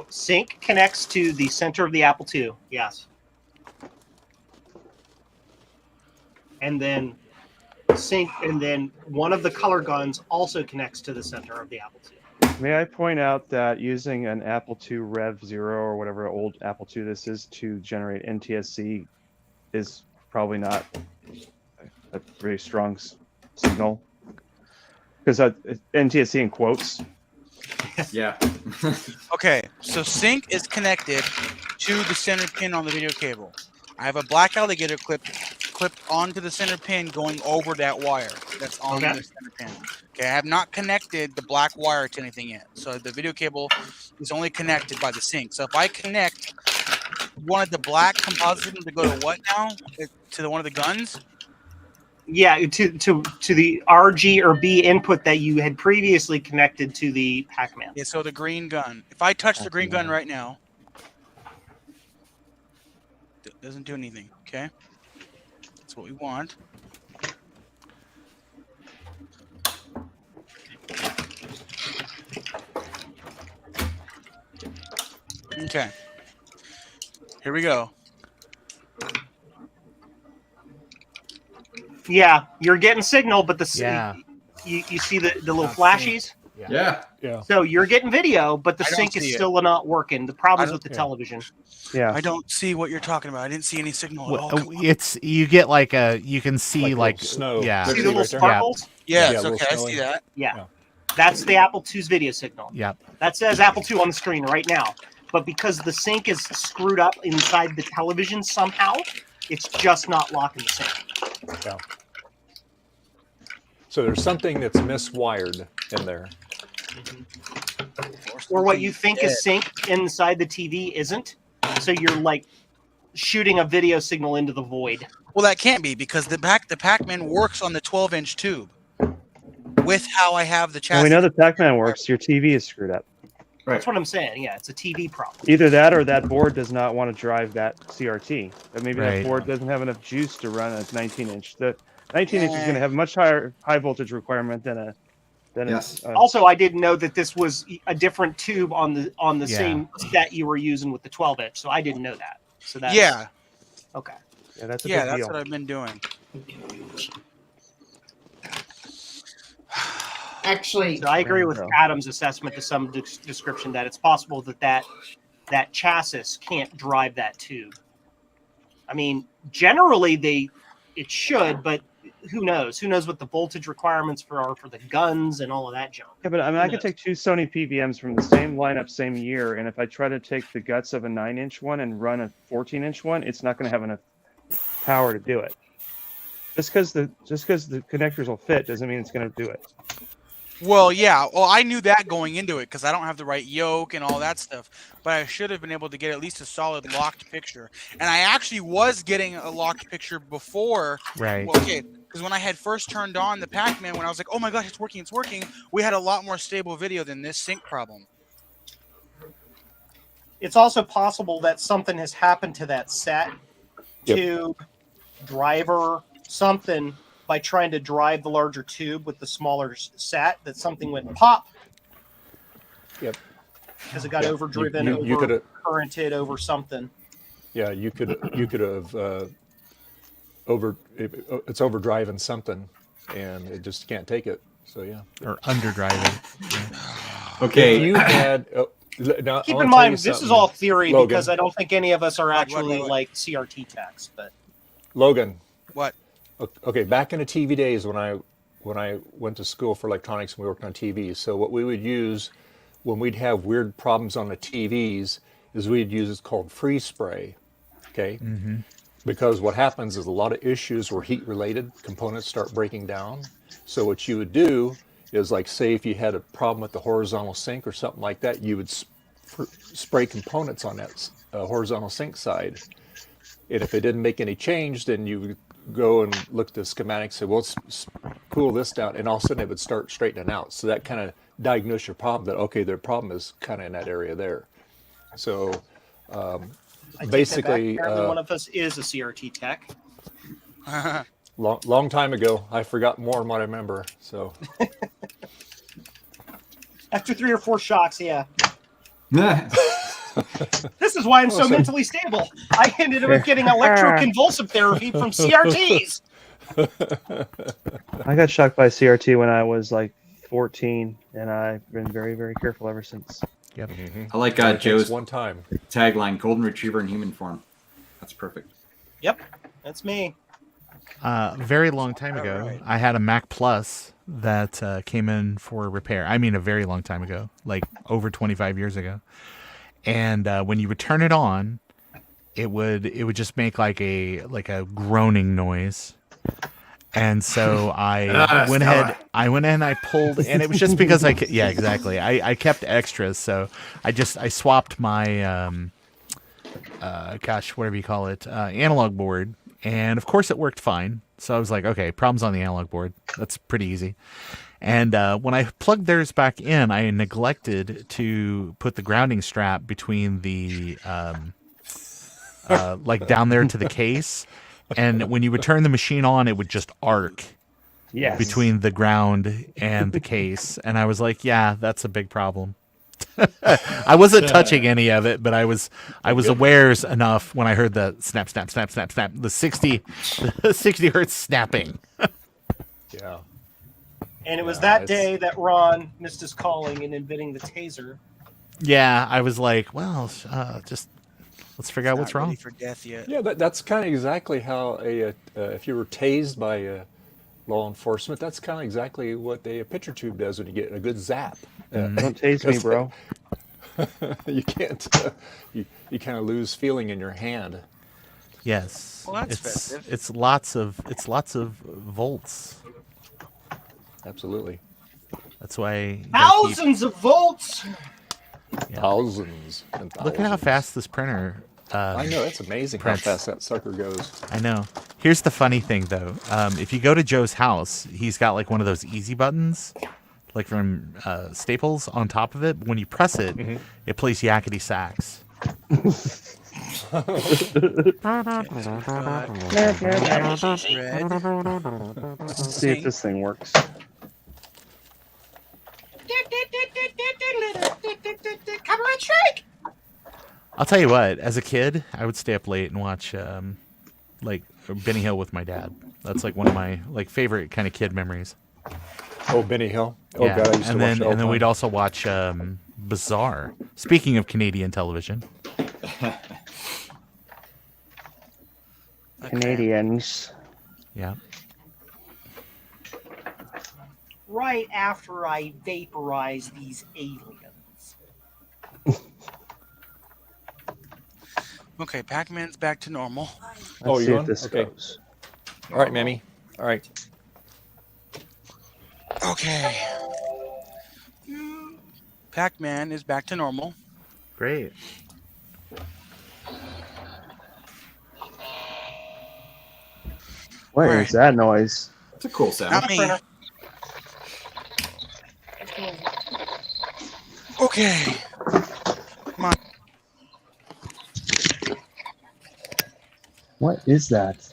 Sync connects to the center of the Apple II. Yes. And then sync, and then one of the color guns also connects to the center of the Apple II. May I point out that using an Apple II Rev 0 or whatever old Apple II this is to generate NTSC is probably not a very strong signal, because NTSC in quotes. Yeah. Okay, so sync is connected to the center pin on the video cable. I have a black alligator clipped onto the center pin going over that wire that's on the center pin. Okay, I have not connected the black wire to anything yet. So the video cable is only connected by the sync. So if I connect one of the black composite signals to go to what now? To one of the guns? Yeah, to the RG or B input that you had previously connected to the Pac-Man. Yeah, so the green gun. If I touch the green gun right now, it doesn't do anything, okay? That's what we want. Okay. Here we go. Yeah, you're getting signal, but Yeah. you see the little flashies? Yeah. Yeah. So you're getting video, but the I don't sync is see it. still not working. The problem is I with the don't- television. Yeah. I don't see what you're talking about. I didn't see any signal at all. Come on. It's you get like a you can see like snow. Yeah. See the little right there? sparkles? Yes, Yeah, a little okay, I snowy. see that. Yeah. That's the Apple II's video signal. Yep. That says Apple II on the screen right now. But because the sync is screwed up inside the television somehow, it's just not locking the sync. Yeah. So there's something that's miswired in there. Or what you think is sync inside the TV isn't. So you're like shooting a video signal into the void. Well, that can't be because the Pac-Man works on the 12-inch tube with how I have the chassis. And we know the Pac-Man works. Your TV is screwed up. That's what I'm saying. Yeah, it's a TV problem. Either that or that board does not want to drive that CRT. Or maybe Right. that board doesn't have enough juice to run a 19-inch. The 19-inch is going to have much high voltage requirement than a Yes. Also, I didn't know that this was a different tube on the Yeah. same set you were using with the 12-inch. So I didn't know that. So that's Yeah, okay. Yeah, that's a yeah, big that's deal. what I've been doing. Actually, So I agree with Adam's assessment to some description that it's possible that chassis can't drive that tube. I mean, generally it should, but who knows? Who knows what the voltage requirements are for the guns and all of that junk? Yeah, but I mean, I could take two Sony PVMs from the same lineup, same year, and if I try to take the guts of a 9-inch one and run a 14-inch one, it's not going to have enough power to do it. Just because the connectors will fit doesn't mean it's going to do it. Well, yeah. Well, I knew that going into it because I don't have the right yoke and all that stuff. But I should have been able to get at least a solid locked picture. And I actually was getting a locked picture before. Right. Well, okay, because when I had first turned on the Pac-Man, when I was like, "Oh my gosh, it's working! It's working!" We had a lot more stable video than this sync problem. It's also possible that something has happened to that set, tube, driver, something by trying to drive the larger tube with the smaller set, that something went pop. Yep. Because it got Yeah. overdriven, You coulda- currented over something. Yeah, you could have it's overdriving something, and it just can't take it. So yeah. Or underdriving. Okay. If you had now, Keep I wanna in tell mind, you this is something, all theory Logan. because I don't think any of us are What? actually like CRT techs. But Logan. What? Okay, back in the TV days when I went to school for electronics and we worked on TVs, so what we would use when we'd have weird problems on the TVs is we'd use it's called freeze spray. Okay. Mm-hmm. Because what happens is a lot of issues were heat related, components start breaking down. So what you would do is, like, say if you had a problem with the horizontal sink or something like that, you would spray components on that horizontal sink side. And if it didn't make any change, then you would go and look at the schematics, say, well, let's cool this down, and all of a sudden it would start straightening out. So that kind of diagnosed your problem that, okay, their problem is kind of in that area there. So I take that back. basically, Apparently one of us is a CRT tech. long time ago, I forgot more than what I remember. So After 3 or 4 shocks, yeah. Yeah. This is why I'm so mentally stable. I ended up getting electroconvulsive therapy from CRTs. I got shocked by CRT when I was like 14, and I've been very, very careful ever since. Yep. I like Only takes Joe's one time. tagline: "Golden Retriever in human form." That's perfect. Yep, that's me. Very long time ago, Alright. I had a Mac Plus that came in for repair. I mean, a very long time ago, like over 25 years ago. And when you would turn it on, it would just make like a groaning noise. And so I went ahead and I pulled, and it was just because yeah, exactly. I kept extras, so I swapped my whatever you call it, analog board, and of course it worked fine. So I was like, okay, problems on the analog board. That's pretty easy. And when I plugged theirs back in, I neglected to put the grounding strap between the like down there to the case. And when you would turn the machine on, it would just arc between the ground and the case. And I was like, yeah, that's a big problem. I wasn't touching any of it, but I was aware enough when I heard the snap, snap, snap, snap, snap, the 60 hertz snapping. Yeah. And it was that day that Ron missed his calling in inventing the taser. Yeah, I was like, well, just let's figure out what's wrong. For death yet. Yeah, that's kind of exactly how if you were tased by law enforcement, that's kind of exactly what a picture tube does when you get a good zap. Don't tase me, bro. You can't. You kind of lose feeling in your hand. Yes, Well, that's festive. it's lots of volts. Absolutely. That's why you gotta Thousands of volts. Thousands and thousands. Look at how fast this printer. I know, it's amazing prints. how fast that sucker goes. I know. Here's the funny thing, though. If you go to Joe's house, he's got like one of those easy buttons, like from Staples, on top of it. When you press it, it plays yakety sax. Let's see if this thing works. Copyright strike. I'll tell you what. As a kid, I would stay up late and watch like Benny Hill with my dad. That's like one of my favorite kind of kid memories. Oh, Benny Hill. Oh Yeah. God, I used to and watch then it all and the then we'd time. also watch Bizarre. Speaking of Canadian television, Canadians. yeah. Right after I vaporize these aliens. Okay, Pac-Man's back to normal. Oh, Let's see you're if on? this Okay. goes. All right, Mammy. All right. Okay. Pac-Man is back to normal. Great. What is Alright. that noise? It's a cool sound. Not me. Okay. Come on. What is that?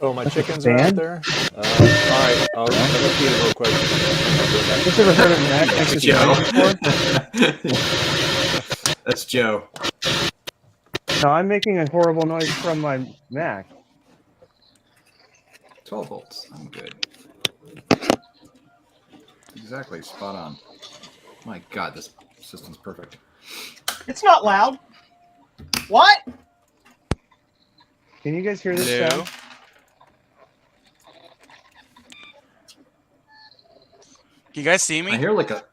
Oh, my That's a chickens are out fan? there. All right, I'll feed it real quick. Have you ever heard of Mac make this noise before? That's Joe. No, I'm making a horrible noise from my Mac. 12 volts. I'm good. Exactly. Spot on. My God, this system's perfect. It's not loud. What? Can you guys hear this Hello? sound? Can you guys see me? I hear like a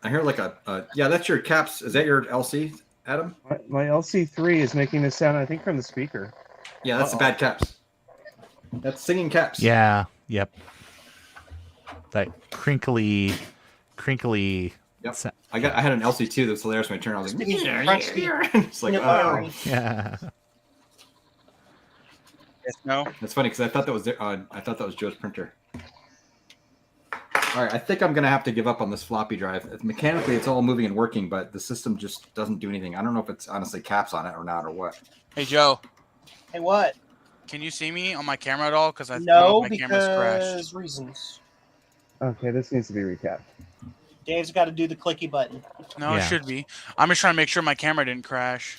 yeah, that's your caps. Is that your LC, Adam? My LC3 is making this sound, I think, from the speaker. Yeah, that's the bad caps. That's singing caps. Yeah. Yep. That crinkly. Yep. I had an LC2 that's hilarious when I turned. I was like, it's like, No. oh. Yeah. Yes, no. That's funny because I thought that was Joe's printer. All right, I think I'm gonna have to give up on this floppy drive. Mechanically, it's all moving and working, but the system just doesn't do anything. I don't know if it's honestly caps on it or not or what. Hey, Joe. Hey, what? Can you see me on my camera at all? Because I No, think my camera's crashed. because reasons. Okay, this needs to be recapped. Dave's got to do the clicky button. No, it Yeah. should be. I'm just trying to make sure my camera didn't crash.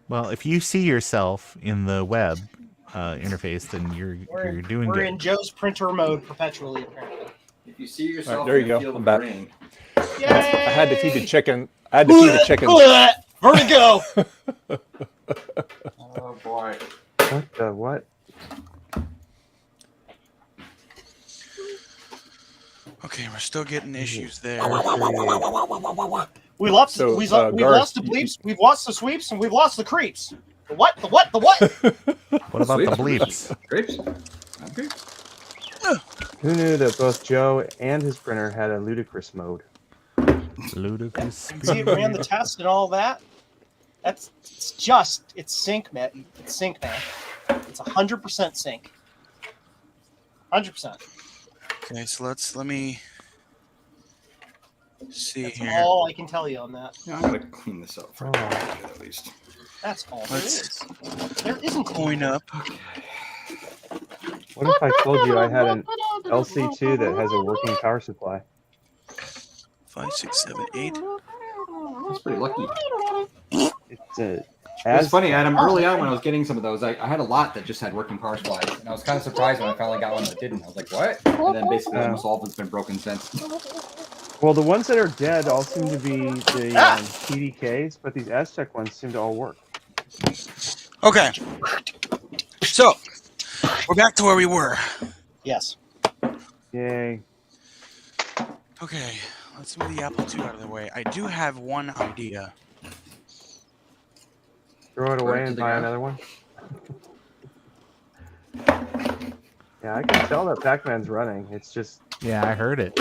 Well, if you see yourself in the web, interface, then you're doing We're good. in Joe's printer mode perpetually, apparently. If you see All yourself right, there in you a go. field I'm of back. grain, I had to feed the chicken. I had to feed the chickens. Vertigo. oh boy. What the what? Okay, we're still getting issues there. We lost. So, we've Garth, lost the bleeps. We've lost the sweeps, and we've lost the creeps. The what? The what? The what? What about the bleeps? Creeps? Okay. Who knew that both Joe and his printer had a ludicrous mode? Ludicrous. See, it ran the test and all that. It's sync, man. It's sync, man. It's 100% sync. 100%. Okay, so let me see That's here. all I can tell you on that. Yeah, I'm gonna clean this up for a bit at least. That's all there Let's is. There isn't coin up. What if I told you I had an LC2 that has a working power supply? 5, 6, 7, 8. That's pretty lucky. It's a. It's funny, Adam. Early on, when I was getting some of those, I had a lot that just had working power supplies, and I was kind of surprised when I finally got one that didn't. I was like, "What?" And then basically, almost all of it's been broken since. Well, the ones that are dead all seem to be the PDKs, but these Aztec ones seem to all work. Okay. So we're back to where we were. Yes. Yay. Okay, let's move the Apple II out of the way. I do have one idea. Throw it away and buy another one. Yeah, I can tell that Pac-Man's running. It's just. Yeah, I heard it.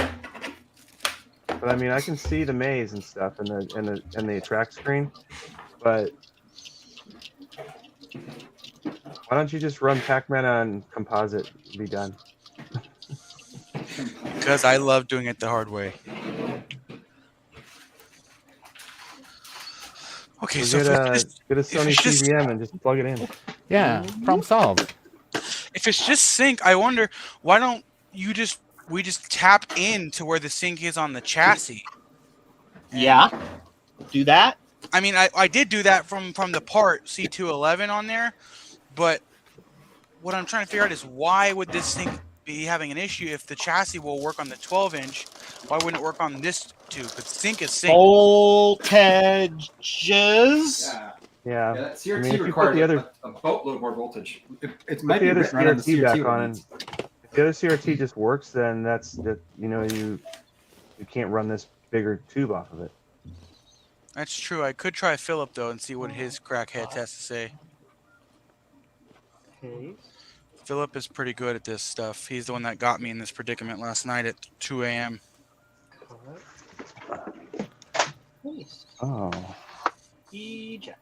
But I mean, I can see the maze and stuff and the track screen. But why don't you just run Pac-Man on composite and be done? Because I love doing it the hard way. Okay, so get a Sony just, CVM and just plug it in. Yeah, problem solved. If it's just sync, I wonder why don't we just tap into where the sync is on the chassis? Yeah. Do that. I mean, I did do that from the part C211 on there, but what I'm trying to figure out is why would this thing be having an issue if the chassis will work on the 12-inch? Why wouldn't it work on this tube? Because sync is sync. Voltages. Yeah. That CRT I mean, if you requires put the other, a boatload more voltage. It put might the be other written right on the CRT back CRT on, ones. if the other CRT just works, then you can't run this bigger tube off of it. That's true. I could try Philip though and see what his crackhead has to say. Okay. Philip is pretty good at this stuff. He's the one that got me in this predicament last night at 2 a.m. Oh. Eject.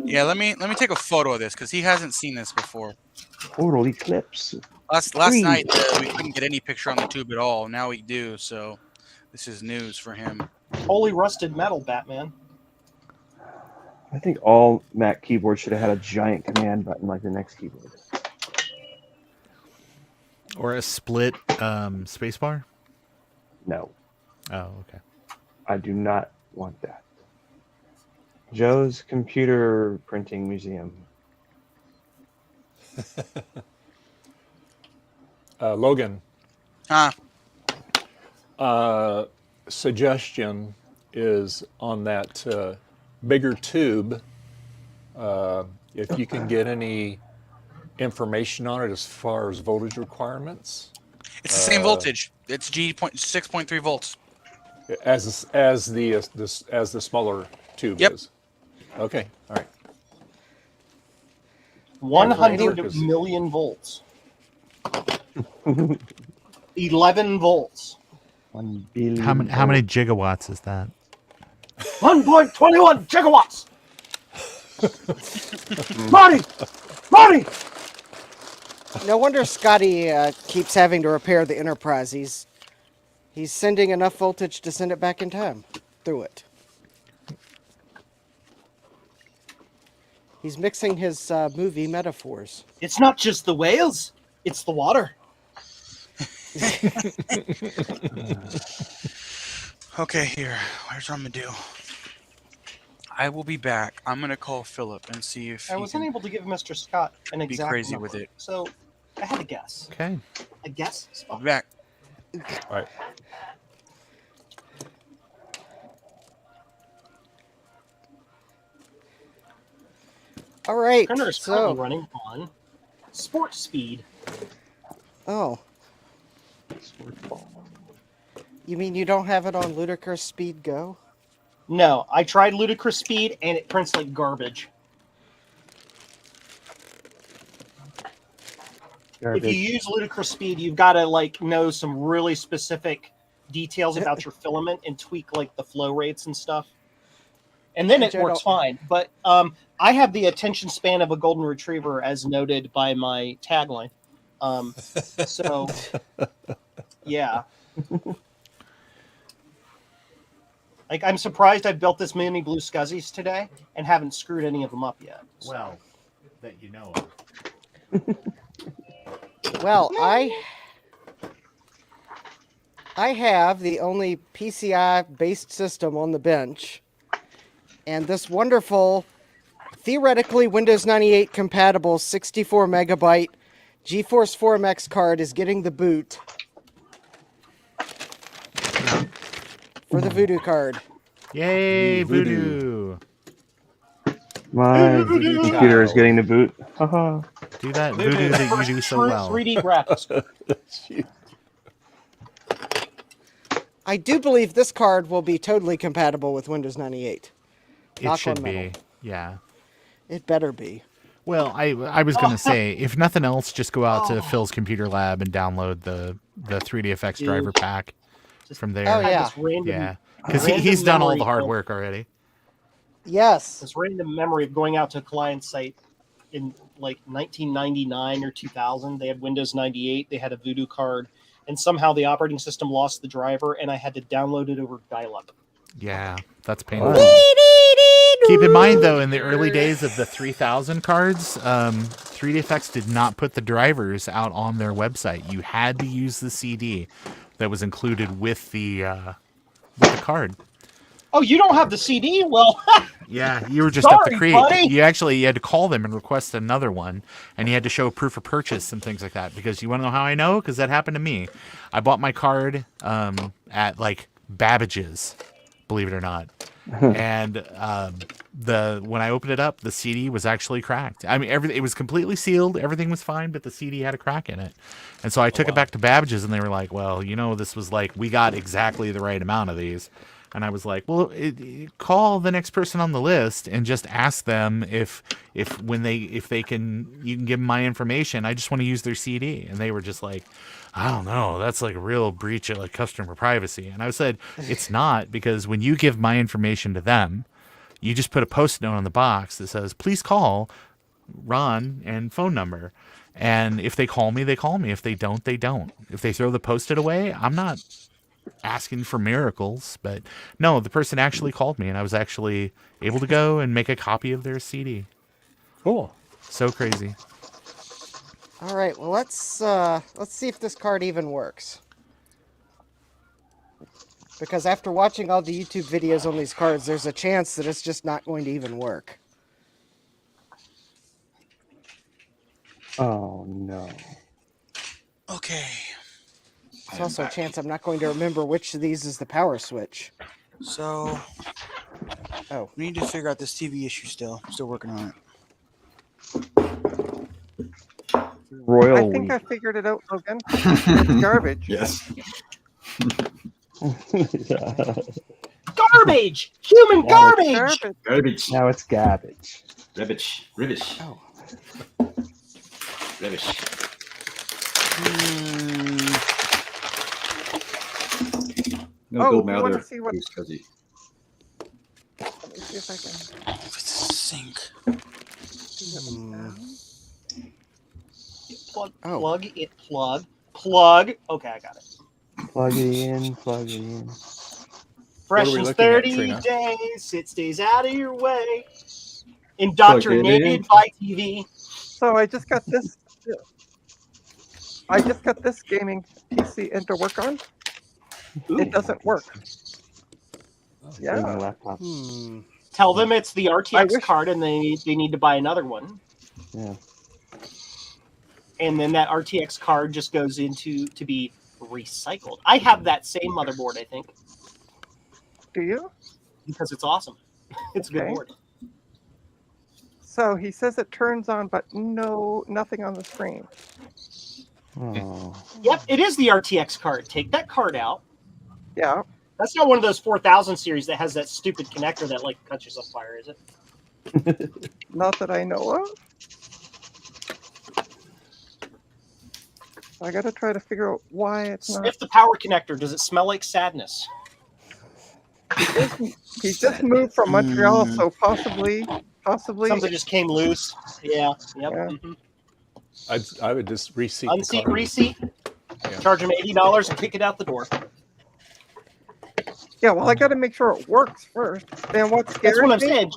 Yeah, let me take a photo of this because he hasn't seen this before. Total eclipse. Last night we couldn't get any picture on the tube at all. Now we do, so this is news for him. Holy rusted metal, Batman. I think all Mac keyboards should have had a giant command button like the next keyboard. Or a split spacebar? No. Oh, okay. I do not want that. Joe's Computer Printing Museum. Logan. Huh? Suggestion is on that bigger tube. If you can get any information on it as far as voltage requirements. It's the same voltage. It's 6.3 volts. As the smaller tube is. Okay. All right. 100 million volts. 11 volts. 1 billion. How many gigawatts is that? 1.21 gigawatts. Marty! No wonder Scotty keeps having to repair the Enterprise. He's sending enough voltage to send it back in time through it. He's mixing his movie metaphors. It's not just the whales, it's the water. Okay, here. Where's Ramadou? I will be back. I'm gonna call Philip and see if I he was can unable to give Mr. Scott an be exact crazy number, with it. so I had to guess. Okay. A guess I'll spot. be back. All right. All right. Printer is currently So, running on Sport Speed. oh, you mean you don't have it on Ludicrous Speed Go? No, I tried Ludicrous Speed and it prints like garbage. If you use Ludicrous Speed, you've got to like know some really specific details about your filament and tweak like the flow rates and stuff. And then it works fine. But I have the attention span of a golden retriever, as noted by my tagline. So, yeah. Like, I'm surprised I built this many blue scuzzies today and haven't screwed any of them up yet. So. Well, that you know of. Well, I have the only PCI-based system on the bench, and this wonderful, theoretically Windows 98 compatible 64 megabyte GeForce 4MX card is getting the boot for the Voodoo card. Yay, Voodoo! My computer is getting the boot. Haha. Do that Voodoo that you do so well. 3D graphics. I do believe this card will be totally compatible with Windows 98. It Knock should on be, metal. yeah. It better be. Well, I was going to say, if nothing else, just go out to Phil's computer lab and download the 3DFX driver pack from there. Oh, yeah. Yeah, because he's done all the hard work already. Yes. This random memory of going out to a client site in like 1999 or 2000. They had Windows 98. They had a Voodoo card. And somehow the operating system lost the driver, and I had to download it over dial-up. Yeah, that's painful. Keep in mind, though, in the early days of the 3000 cards, 3DFX did not put the drivers out on their website. You had to use the CD that was included with the card. Oh, you don't have the CD? Well, yeah, you were just up to sorry, create. buddy. You had to call them and request another one, and you had to show proof of purchase and things like that. Because you want to know how I know? Because that happened to me. I bought my card at like Babbage's, believe it or not. And when I opened it up, the CD was actually cracked. I mean, it was completely sealed, everything was fine, but the CD had a crack in it. And so I took it back to Babbage's, and they were like, "Well, this was like we got exactly the right amount of these." And I was like, "Well, call the next person on the list and just ask them if you can give them my information. I just want to use their CD." And they were just like, "I don't know. That's like a real breach of like customer privacy." And I said, "It's not, because when you give my information to them, you just put a post-it note on the box that says, 'Please call Ron and phone number.' And if they call me, they call me. If they don't, they don't. If they throw the post-it away, I'm not asking for miracles." But no, the person actually called me, and I was actually able to go and make a copy of their CD. Cool. So crazy. All right, well, let's see if this card even works. Because after watching all the YouTube videos on these cards, there's a chance that it's just not going to even work. Oh, no. Okay. There's also a chance I'm not going to remember which of these is the power switch. So, we need to figure out this TV issue still. I'm still working on it. Royal I think I figured it out, Logan. It's garbage. Yes. Garbage! Human garbage! Garbage. Now it's garbage. Rubbish. Rubbish. Oh. Rubbish. No, Oh, gold you wanna Mather. see what- Let Let me see if I can. Sink. Plug it. Plug. Okay, I got it. Plug it in, plug it in. Fresh What are we as looking at, 30 Trina? days, it stays out of your way. Indoctrinated by TV. So I just got this. I just got this gaming PC in to work on. It doesn't work. My Yeah. laptop. Tell them it's the I RTX wish- card, and they need to buy another one. Yeah. And then that RTX card just goes into to be recycled. I have that same motherboard, I think, Do you? because it's awesome. It's a good Okay. board. So he says it turns on, but nothing on the screen. Oh. Yep, it is the RTX card. Take that card out. Yeah. That's not one of those 4000 series that has that stupid connector that like cuts yourself fire, is it? Not that I know of. I got to try to figure out why it's not. Sniff the power connector. Does it smell like sadness? He just moved from Montreal, so possibly. Something just came loose. Yeah. Yep. Yeah. Mhm. I would just reseat Unseat the car. receipt. Yeah. Charge him $80 and kick it out the door. Yeah, well, I got to make sure it works first. And what scares That's what I'm me? saying.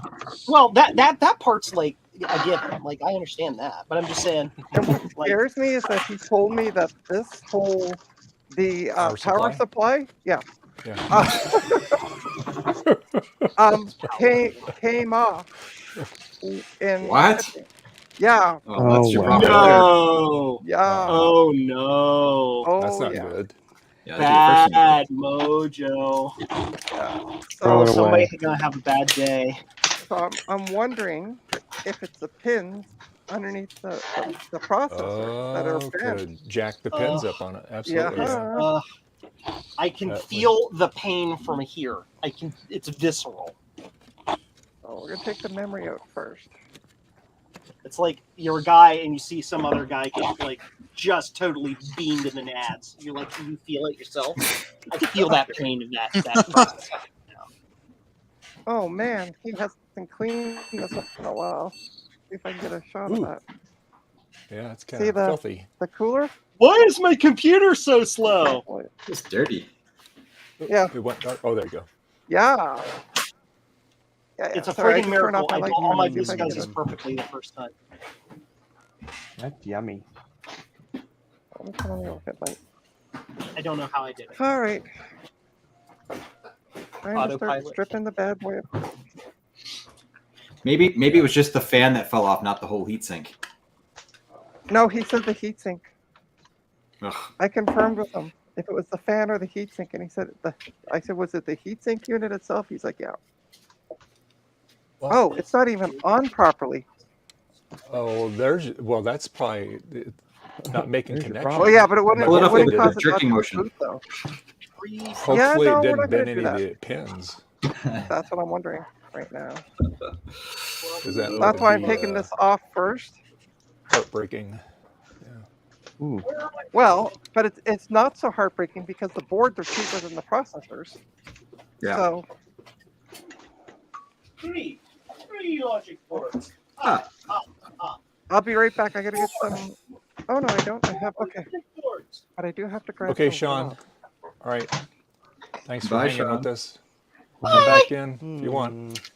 Well, that part's like I get it. Like I understand that, but I'm just saying. And what Like, scares me is that he told me that this whole power supply? supply, yeah, Yeah. came off. In What? Yeah. Oh, that's your wow. problem. no. Yeah. Oh no. Oh, That's not yeah. good. Yeah, that's your Bad mojo. Yeah. Throw So, it Somebody away. gonna have a bad day. so I'm wondering if it's the pins underneath the processor that are Oh, bent. could jack the pins up on it. Absolutely. Yeah. Yeah. I can That would- feel the pain from here. I can. It's visceral. So we're gonna take the memory out first. It's like you're a guy and you see some other guy get like just totally beamed in the nads. You're like, you feel it yourself. I feel that pain in that process. Oh man, he hasn't cleaned this up in a while. See if I can get a shot Ooh. of that. Yeah, it's See kind of the- filthy. The cooler? Why is my computer so slow? It's dirty. Yeah. It went dark. Oh, there you go. Yeah. Yeah, It's a sorry, I friggin' just turned off miracle. I my do light. all my See if I can get viscoses a- perfectly the first time. That's yummy. Let me turn on the overhead light. I don't know how I did it. All right. Trying to start Autopilot. stripping the bad boy apart. Maybe it was just the fan that fell off, not the whole heatsink. No, he said the heatsink. Ugh. I confirmed with him if it was the fan or the heatsink, and he said I said, was it the heatsink unit itself? He's like, yeah. Oh, it's not even on properly. Oh, that's probably not making There's your connection. problem. Oh yeah, but it wouldn't, Pull it up wouldn't with cause the it not jerking to motion. boot, though. Hopefully Yeah, no, it we're didn't not bend gonna any do of that. the pins. That's what I'm wondering right now. 'Cause that That's would why I'm be, taking this off first. heartbreaking. Ooh. Well, but it's not so heartbreaking because the boards are cheaper than the processors. Yeah. So Three logic boards. Ah. I'll be right back. I gotta get some. Oh no, I don't. I have okay, but I do have to grab. Okay, some Sean. gloves. All right. Thanks for Bye, hanging Sean. with us. Come back in if you want.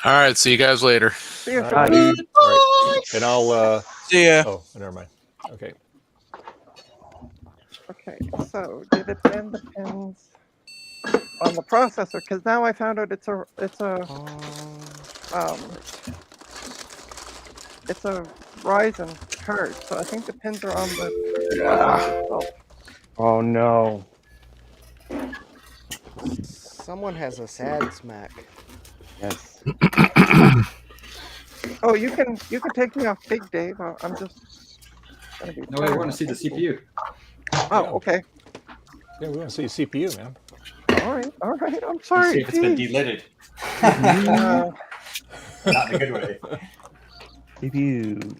All right. See you guys later. See you, All Sean. right. All right. And I'll. See ya. Oh, never mind. Okay. Okay, so did it bend the pins on the processor? Because now I found out it's a Ryzen card, so I think the pins are on the. Oh, Oh no. Someone has a sad smack. Yes. oh, you can take me off Big Dave. I'm just. Gonna be No, I want to see the CPU. Oh, okay. Yeah, we want to see CPU, man. All right. I'm See sorry. if it's been geez. delitted. Not in a good way. CPU.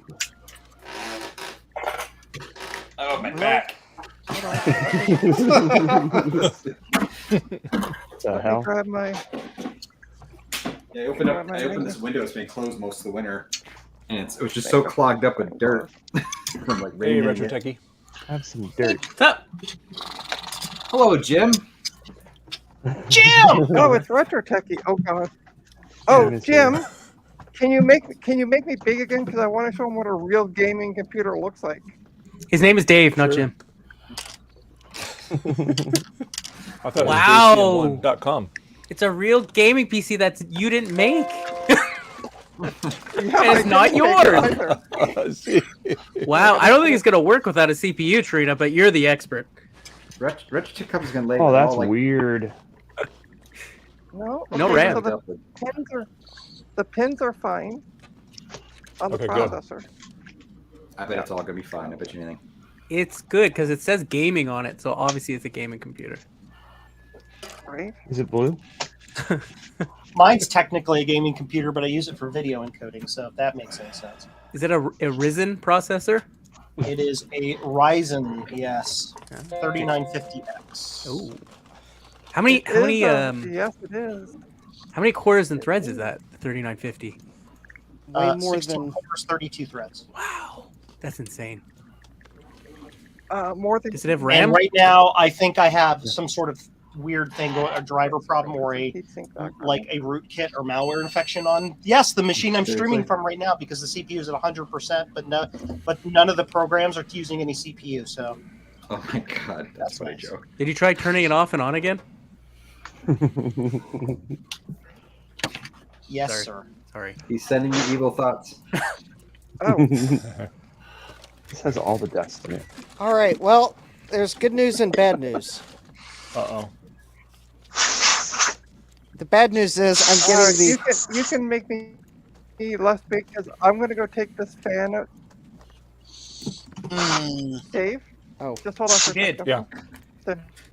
Oh, my back. What the Let me hell? grab my. Yeah, I opened this window. It's been closed most of the winter, and it was just so clogged up with dirt from like Hey, rain. Retro Techie. Have some dirt. What's up? Hello, Jim. Jim! Oh, it's Retro Techie. Oh God. Oh, miss Jim, you. can you make me big again? Because I want to show him what a real gaming computer looks like. His name is Dave, not Sure. Jim. I thought Wow. it was JCM1.com. It's a real gaming PC that you didn't make. Yeah, And it's not yours. Wow, I don't think it's gonna work without a CPU, Trina. But you're the expert. Rich Chickup's gonna lay. Oh, that's all, like, weird. No, No okay, RAM. So the pins are fine on the Okay, good. processor. I bet it's all gonna be fine. I bet you anything. It's good because it says gaming on it, so obviously it's a gaming computer. Right? Is it blue? Mine's technically a gaming computer, but I use it for video encoding, so if that makes any sense. Is it a Ryzen processor? It is a Ryzen, yes, 3950X. Oh, how many? Yes, it is. How many cores and threads is that? The 3950. Way more 16 than cores, 32 threads. Wow, that's insane. More than. Does it have RAM? And right now, I think I have some sort of weird thing going, a driver problem or a rootkit or malware infection on. Yes, the machine I'm streaming from right now because the CPU is at 100%, but none of the programs are using any CPU. So. Oh my god, that's funny joke. Did you try turning it off and on again? Yes, Sorry. sir. Sorry. He's sending you evil thoughts. Oh. This has all the dust in it. All right. Well, there's good news and bad news. Uh-oh. The bad news is I'm getting the. You can make me less big because I'm gonna go take this fan out. Dave. Oh. Just hold on for a did. second. Yeah.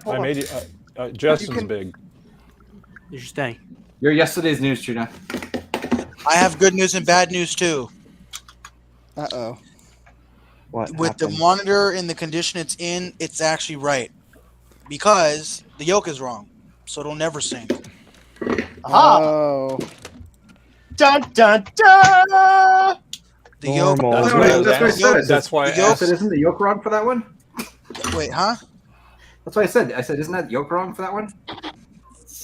Hold I on. made it. Justin's big. Interesting. Your yesterday's news, Trina. I have good news and bad news too. Uh-oh. What With the happened? monitor in the condition it's in, it's actually right. Because the yoke is wrong. So it'll never sync. Oh. Dun dun dun! The yoke. Normal. That's what I said. That's why I The yoke, asked. isn't the yoke wrong for that one? Wait, huh? That's what I said. I said, isn't that yoke wrong for that one?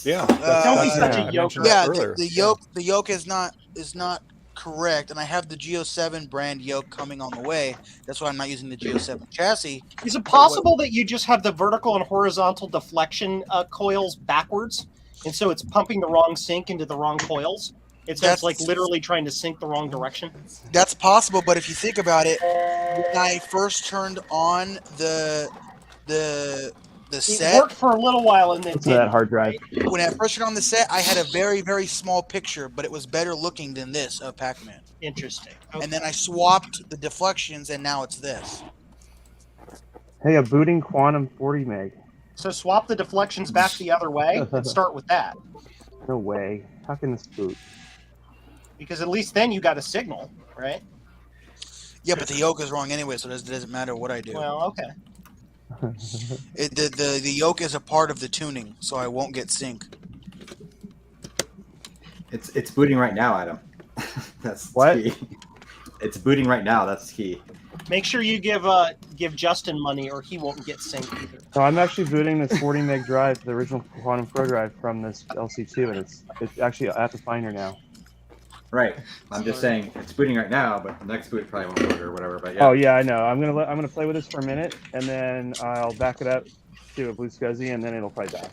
Yeah. Don't be such a I yoke. mentioned that Yeah, earlier. the yoke is not correct, and I have the Geo7 brand yoke coming on the way. That's why I'm not using the Geo7 chassis. Is it possible that you just have the vertical and horizontal deflection coils backwards, and so it's pumping the wrong sync into the wrong coils? It's like literally trying to sync the wrong direction. That's possible, but if you think about it, when I first turned on the It set, worked for a little while and then What's that hard drive? when I first turned on the set, I had a very, very small picture, but it was better looking than this of Pac-Man. Interesting. And then I swapped the deflections, and now it's this. Hey, a booting Quantum 40 meg. So swap the deflections back the other way and start with that, No way. How can this boot? because at least then you got a signal, right? Yeah, but the yoke is wrong anyway, so it doesn't matter what I do. Well, okay. The yoke is a part of the tuning, so I won't get sync. It's booting right now, Adam. That's What? key. It's booting right now. That's key. Make sure you give Justin money, or he won't get synced either. So I'm actually booting this 40 meg drive, the original Quantum Pro drive from this LC2, and it's actually at the Finder now. Right. I'm just saying it's booting right now, but the next boot probably won't boot or whatever. But yeah. Oh yeah, I know. I'm gonna play with this for a minute, and then I'll back it up to a Blue Scuzzy, and then it'll probably die.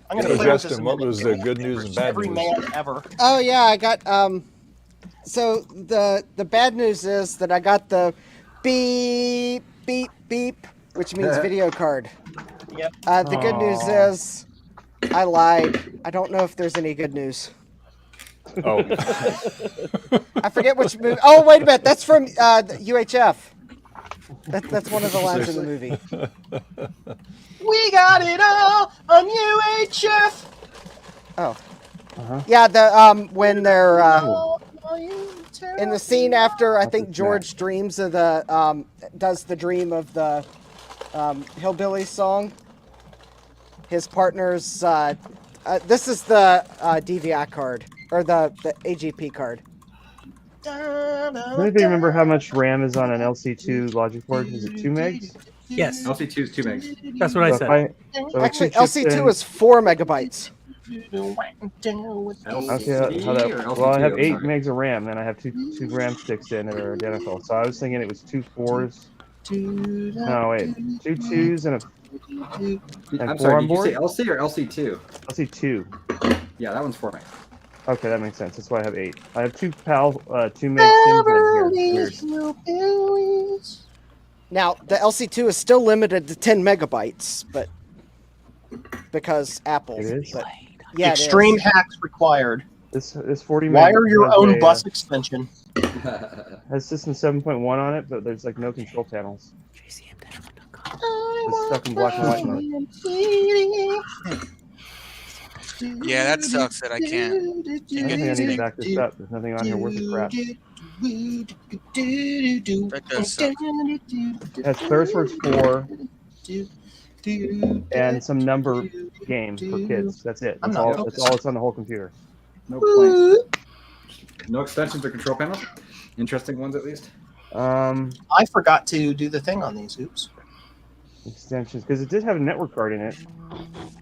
I'm gonna So play with this Justin, a what minute. was the good news and bad Every news? man ever. Oh yeah, I got so the bad news is that I got the beep beep beep, which means video card. Yep. The good news is I lied. I don't know if there's any good news. Oh. I forget which movie. Oh wait a minute, that's from UHF. That's one of the lines in the movie. We got it all on UHF. Oh. Yeah, the when they're in the scene after I think George dreams of the does the dream of the Hillbilly song. His partner's this is the DVI card or the AGP card. Does anybody remember how much RAM is on an LC2 logic board? Is it 2 megs? Yes. LC2 is 2 megs. That's what I said. Actually, LC2 is 4 megabytes. Well, I have 8 megs of RAM, then I have two RAM sticks in that are identical. So I was thinking it was 2 4s. No, wait, 2 2s and And I'm four sorry, on did you board? say LC or LC2? LC2. Yeah, that one's 4 meg. Okay, that makes sense. That's why I have 8. I have 2 2 meg sims in here. Weird. Now the LC2 is still limited to 10 megabytes, but because Apple. It is? But, yeah, Extreme it is. hacks required. This 40 meg. Wire your has own a, bus extension. has system 7.1 on it, but there's like no control panels. It's stuck in black and white mode. Yeah, that sucks that I can't I get think I this need to thing. back this up. There's nothing on here worth a crap. That does suck. It has ClearSource 4 and some number games for kids. That's it. That's all it's on the whole computer. No points. No extensions or control panels? Interesting ones, at least. I forgot to do the thing on these. Oops. Extensions, because it did have a network card in it,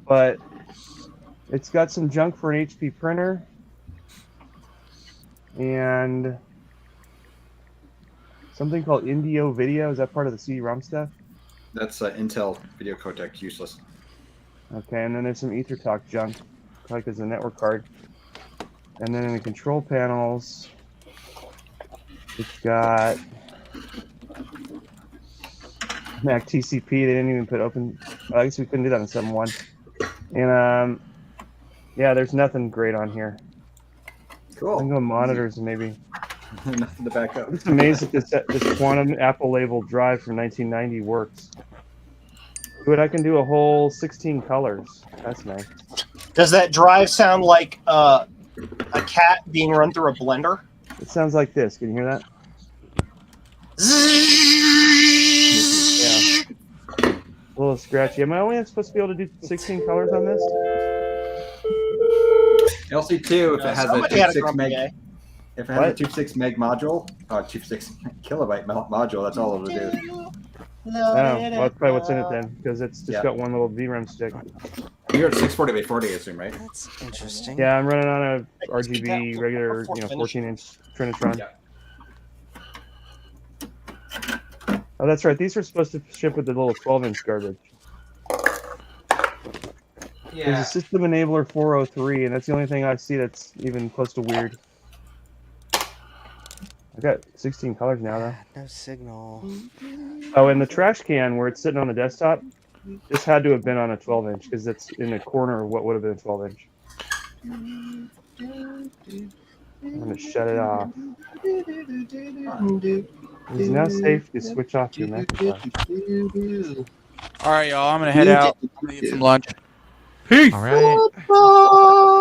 but it's got some junk for an HP printer and something called Indio Video. Is that part of the CD-ROM stuff? That's Intel video codec, useless. Okay, and then there's some EtherTalk junk, like as a network card. And then in the control panels, it's got Mac TCP. They didn't even put open. Well, I guess we couldn't do that in 7.1. And yeah, there's nothing great on here. Cool. I can go monitors and maybe. Nothing to back up. I'm just amazed that this quantum Apple labeled drive from 1990 works. But I can do a whole 16 colors. That's nice. Does that drive sound like a cat being run through a blender? It sounds like this. Can you hear that? Yeah. A little scratchy. Am I only supposed to be able to do 16 colors on this? LC2, if it has a Somebody had a 2.6 grumpy meg, day. if it has a 2.6 meg module, 2.6 kilobyte module, that's all it'll do. Oh, well, that's probably what's in it then, because it's just got one little VRAM stick. You're at 640 by 40, I assume, right? That's interesting. Yeah, I'm running on a RGB regular, 14-inch Trinitron. Yeah. Oh, that's right. These are supposed to ship with the little 12-inch garbage. There's a system enabler 403, and that's the only thing I see that's even close to weird. I've got 16 colors now, though. No signal. Oh, and the trash can where it's sitting on the desktop, this had to have been on a 12-inch because it's in the corner of what would have been a 12-inch. I'm going to shut it off. It's now safe to switch off your Macintosh. All right, y'all. I'm gonna head out. I'm gonna get some lunch. Peace. All right.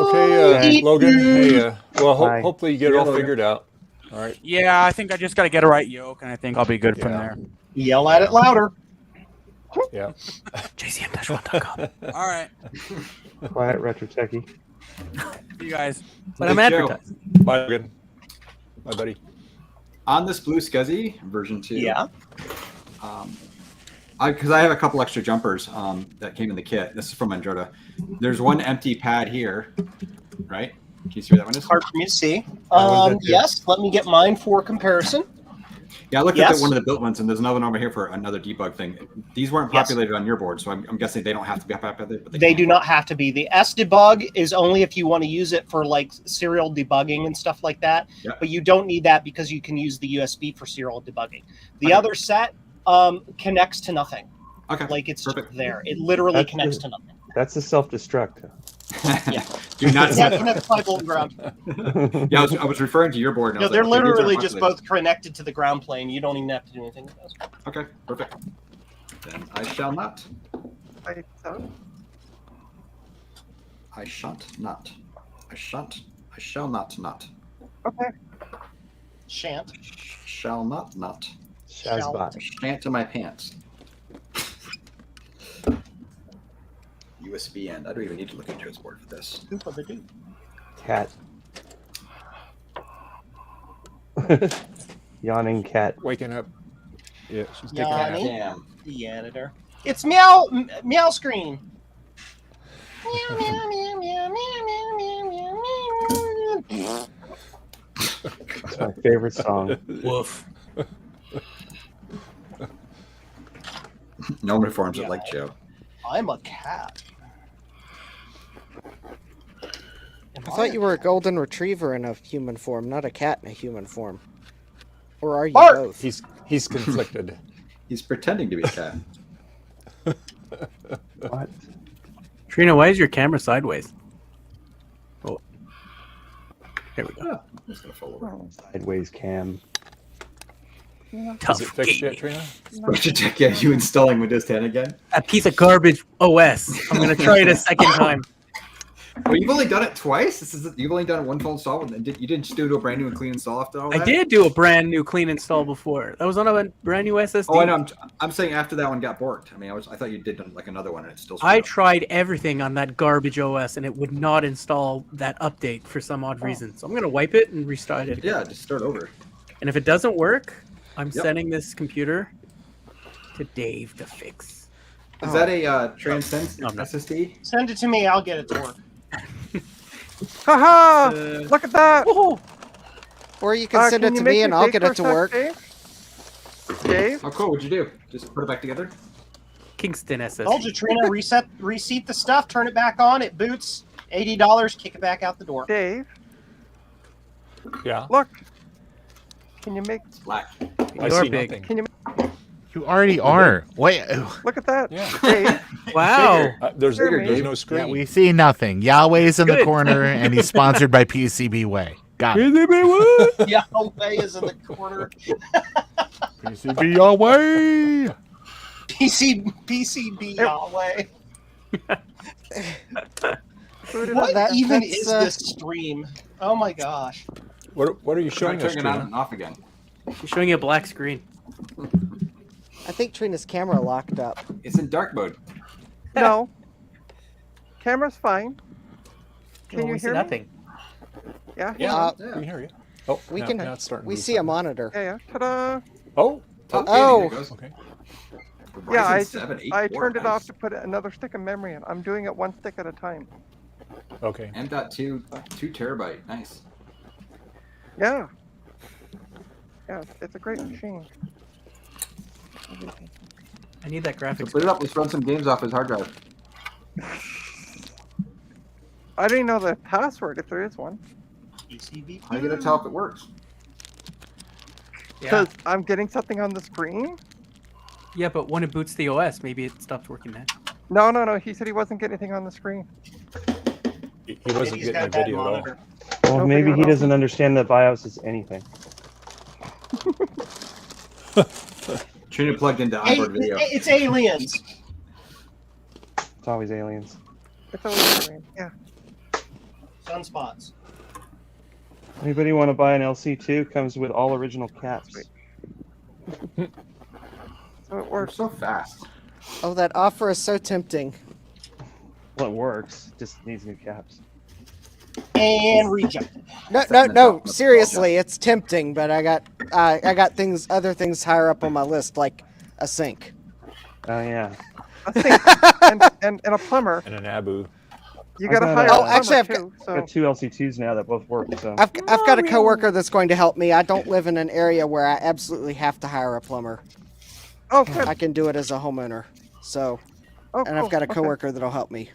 Okay, Logan. Hey, well, Bye. hopefully you get it all figured out. All right. Yeah, I think I just got to get a right yoke, and I think I'll be good from there. Yell at it louder. Yeah. JCM-1.com. All right, Quiet retro techie. see you guys. But I'm Hey, Joe. advertising. Bye, Logan. Bye, buddy. On this Blue SCSI version 2, Yeah. Because I have a couple extra jumpers that came in the kit. This is from Androta. There's one empty pad here, right? Can you see where that one is? Hard for me to see. what does that do? Yes, let me get mine for comparison. Yeah, I looked Yes. at one of the built ones, and there's another one over here for another debug thing. These weren't Yes. populated on your board, so I'm guessing they don't have to be populated. But They do not have to be. The S debug is only if you want to use it for like serial debugging and stuff like that. Yep. But you don't need that because you can use the USB for serial debugging. The Okay. other set connects to nothing. Okay. Like it's Perfect. just there. It literally That's connects the- to nothing. That's a self-destruct. Yeah. Do not Yeah, set it connects to my golden ground. Yeah, I was referring to your board. And I No, was they're like, okay, these aren't literally just populated. both connected to the ground plane. You don't even have to do anything with those. Okay, perfect. Then I shall not. I don't. I shan't not. I shan't. I shall not not. Okay. Shan't. Shall not not. Shazbot. Shan't to my pants. USB end. I don't even need to look at Joe's board for this. Who put the do? Cat. Yawning cat. Waking up. Yeah, she's taking a nap. Yanni, Damn. the editor. It's meow screen. Meow meow meow meow meow meow meow meow. That's my favorite song. Woof. No one reforms it Yeah. like Joe. I'm a cat. I thought you were a golden retriever in a human form, not a cat in a human form. Or are you Bart! both? He's conflicted. He's pretending to be a cat. What? Trina, why is your camera sideways? Oh, here we go. I'm just gonna fall over. Sideways cam. Is it fixed yet, Trina? Budget check. Yeah, you installing Windows 10 again? A piece of garbage OS. I'm gonna try it a second time. Well, you've only done it twice. You've only done it one full install. You didn't just do a brand new and clean install after all that? I did do a brand new clean install before. That was on a brand new SSD. Oh, I know. I'm saying after that one got borked. I mean, I thought you did like another one, and it's still. I tried everything on that garbage OS, and it would not install that update for some odd reason. So I'm gonna wipe it and restart it again. Yeah, just start over. And if it doesn't work, I'm sending this computer to Dave to fix. Is that a Transcend SSD? Send it to me. I'll get it to work. Haha! Look at that! Or you can send it you to make me and I'll bake get for it a to sec, work. Dave? How cool would you do? Just put it back together? Kingston SSD. Told you, Trina, reseat the stuff, turn it back on, it boots, $80, kick it back out the door. Dave? Yeah. Look. Can you make black? I see nothing. Can you? You already are. Wait. Look at that. Yeah. Dave. Wow. There's no Yeah, screen. we see nothing. Yahweh's in the Good. corner, and he's sponsored by PCB Way. Got it. Yahweh is in the corner. PCB Yahweh. PCB Yahweh. What That- even that's, is this stream? Oh my gosh. What are you showing us, Turning it on Trina? and off again. You're showing you a black screen. I think Trina's camera locked up. It's in dark mode. No. Camera's fine. Can Well, you we see hear nothing. me? Yeah. Yeah, we can hear you. Oh, We now, can. now it's starting to We move see a something. monitor. Yeah. Ta-da! Oh. Oh. Okay. Yeah, I Ryzen turned it off nice. to put another stick of memory in. I'm doing it one stick at a time. Okay. M.2 2 TB. Nice. Yeah. Yeah, it's a great machine. I need that graphics. Put it up. Let's run some games off his hard drive. I didn't know the password if there is one. How are you gonna tell if it works? Because I'm getting something on the screen. Yeah, but when it boots the OS, maybe it stops working then. No. He said he wasn't getting anything on the screen. He wasn't He's getting got a that video at all. monitor. Well, No maybe video he at all. doesn't understand that BIOS is anything. Trina plugged into Hey, onboard video. it's aliens. It's always aliens. It's always screen. Yeah. Sunspots. Anybody want to buy an LC2? Comes with all original caps. So it We're works. so fast. Oh, that offer is so tempting. Well, it works. Just needs new caps. And rejected. No. Seriously, it's tempting, but I got other things higher up on my list, like a sink. Oh yeah. A sink and a plumber. And an NABU. You I got to got hire a- a Oh, plumber actually, I've too. I've So got two LC2s now that both work. So I've got a coworker that's going to help me. I don't live in an area where I absolutely have to hire a plumber. oh, good. I can do it as a homeowner. So, Oh, and I've cool. got a Okay. coworker that'll help me.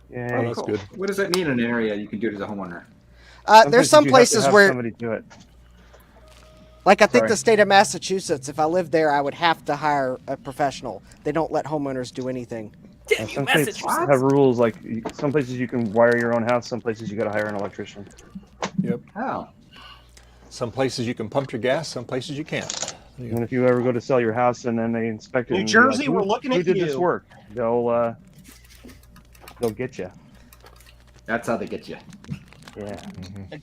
yeah. Oh, that's cool. good. What does that mean in an area you can do it as a homeowner? There's some you have to places have where, somebody do it. like I think Sorry. the state of Massachusetts, if I lived there, I would have to hire a professional. They don't let homeowners do anything. And some places have rules like some places you can wire your own house. Some places you got to hire an electrician. Yep. How? Some places you can pump your gas. Some places you can't. And if you ever go to sell your house and then they inspect it, New and be like, Jersey, we're looking who at did this you." work? They'll get you. That's how they get you. Yeah.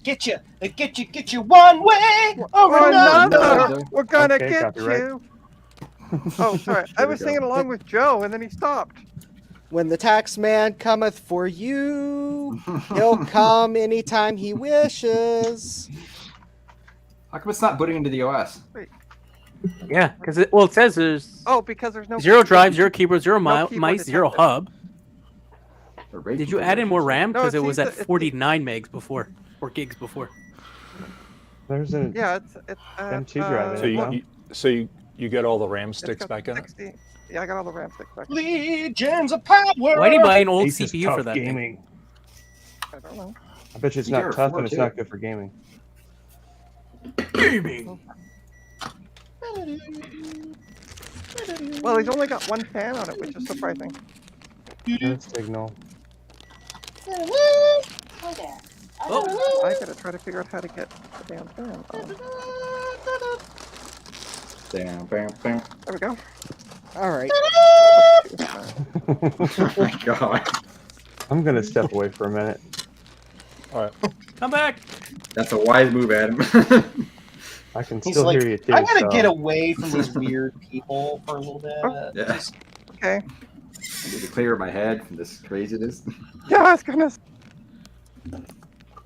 Get you one way or another. We're gonna Okay, get copyright. you. Oh, sorry. I was singing along with Joe, and then he stopped. When the tax man cometh for you, he'll come anytime he wishes. How come it's not booting into the OS? Yeah, because it says there's Oh, because there's no zero drive, zero keyboard, zero keyboard mice, zero detected. hub. Did you add in more RAM? No, Because it it was seems at that it- 49 megs before, or gigs before. There's a Yeah, it's M2 drive in So it, you, though. you You get all the RAM It's sticks got back in it? 60. Yeah, I got all the RAM sticks back. Legions of power. Why do you buy an old Ace is CPU tough for that thing? gaming. I don't know. I bet you it's You get not her tough four, and it's too. not good for gaming. Gaming. Well, he's only got one fan on it, which is surprising. No signal. Oh, I gotta try to figure out how to get the damn fan on. Bam, bam, bam. There we go. All right. Oh my god. I'm gonna step away for a minute. All right. come back. That's a wise move, Adam. I can He's still like, hear you too. I gotta so. get away from these weird people for a little bit. Yeah. Just- Okay. I need to clear my head from this craziness. Yeah, I was gonna.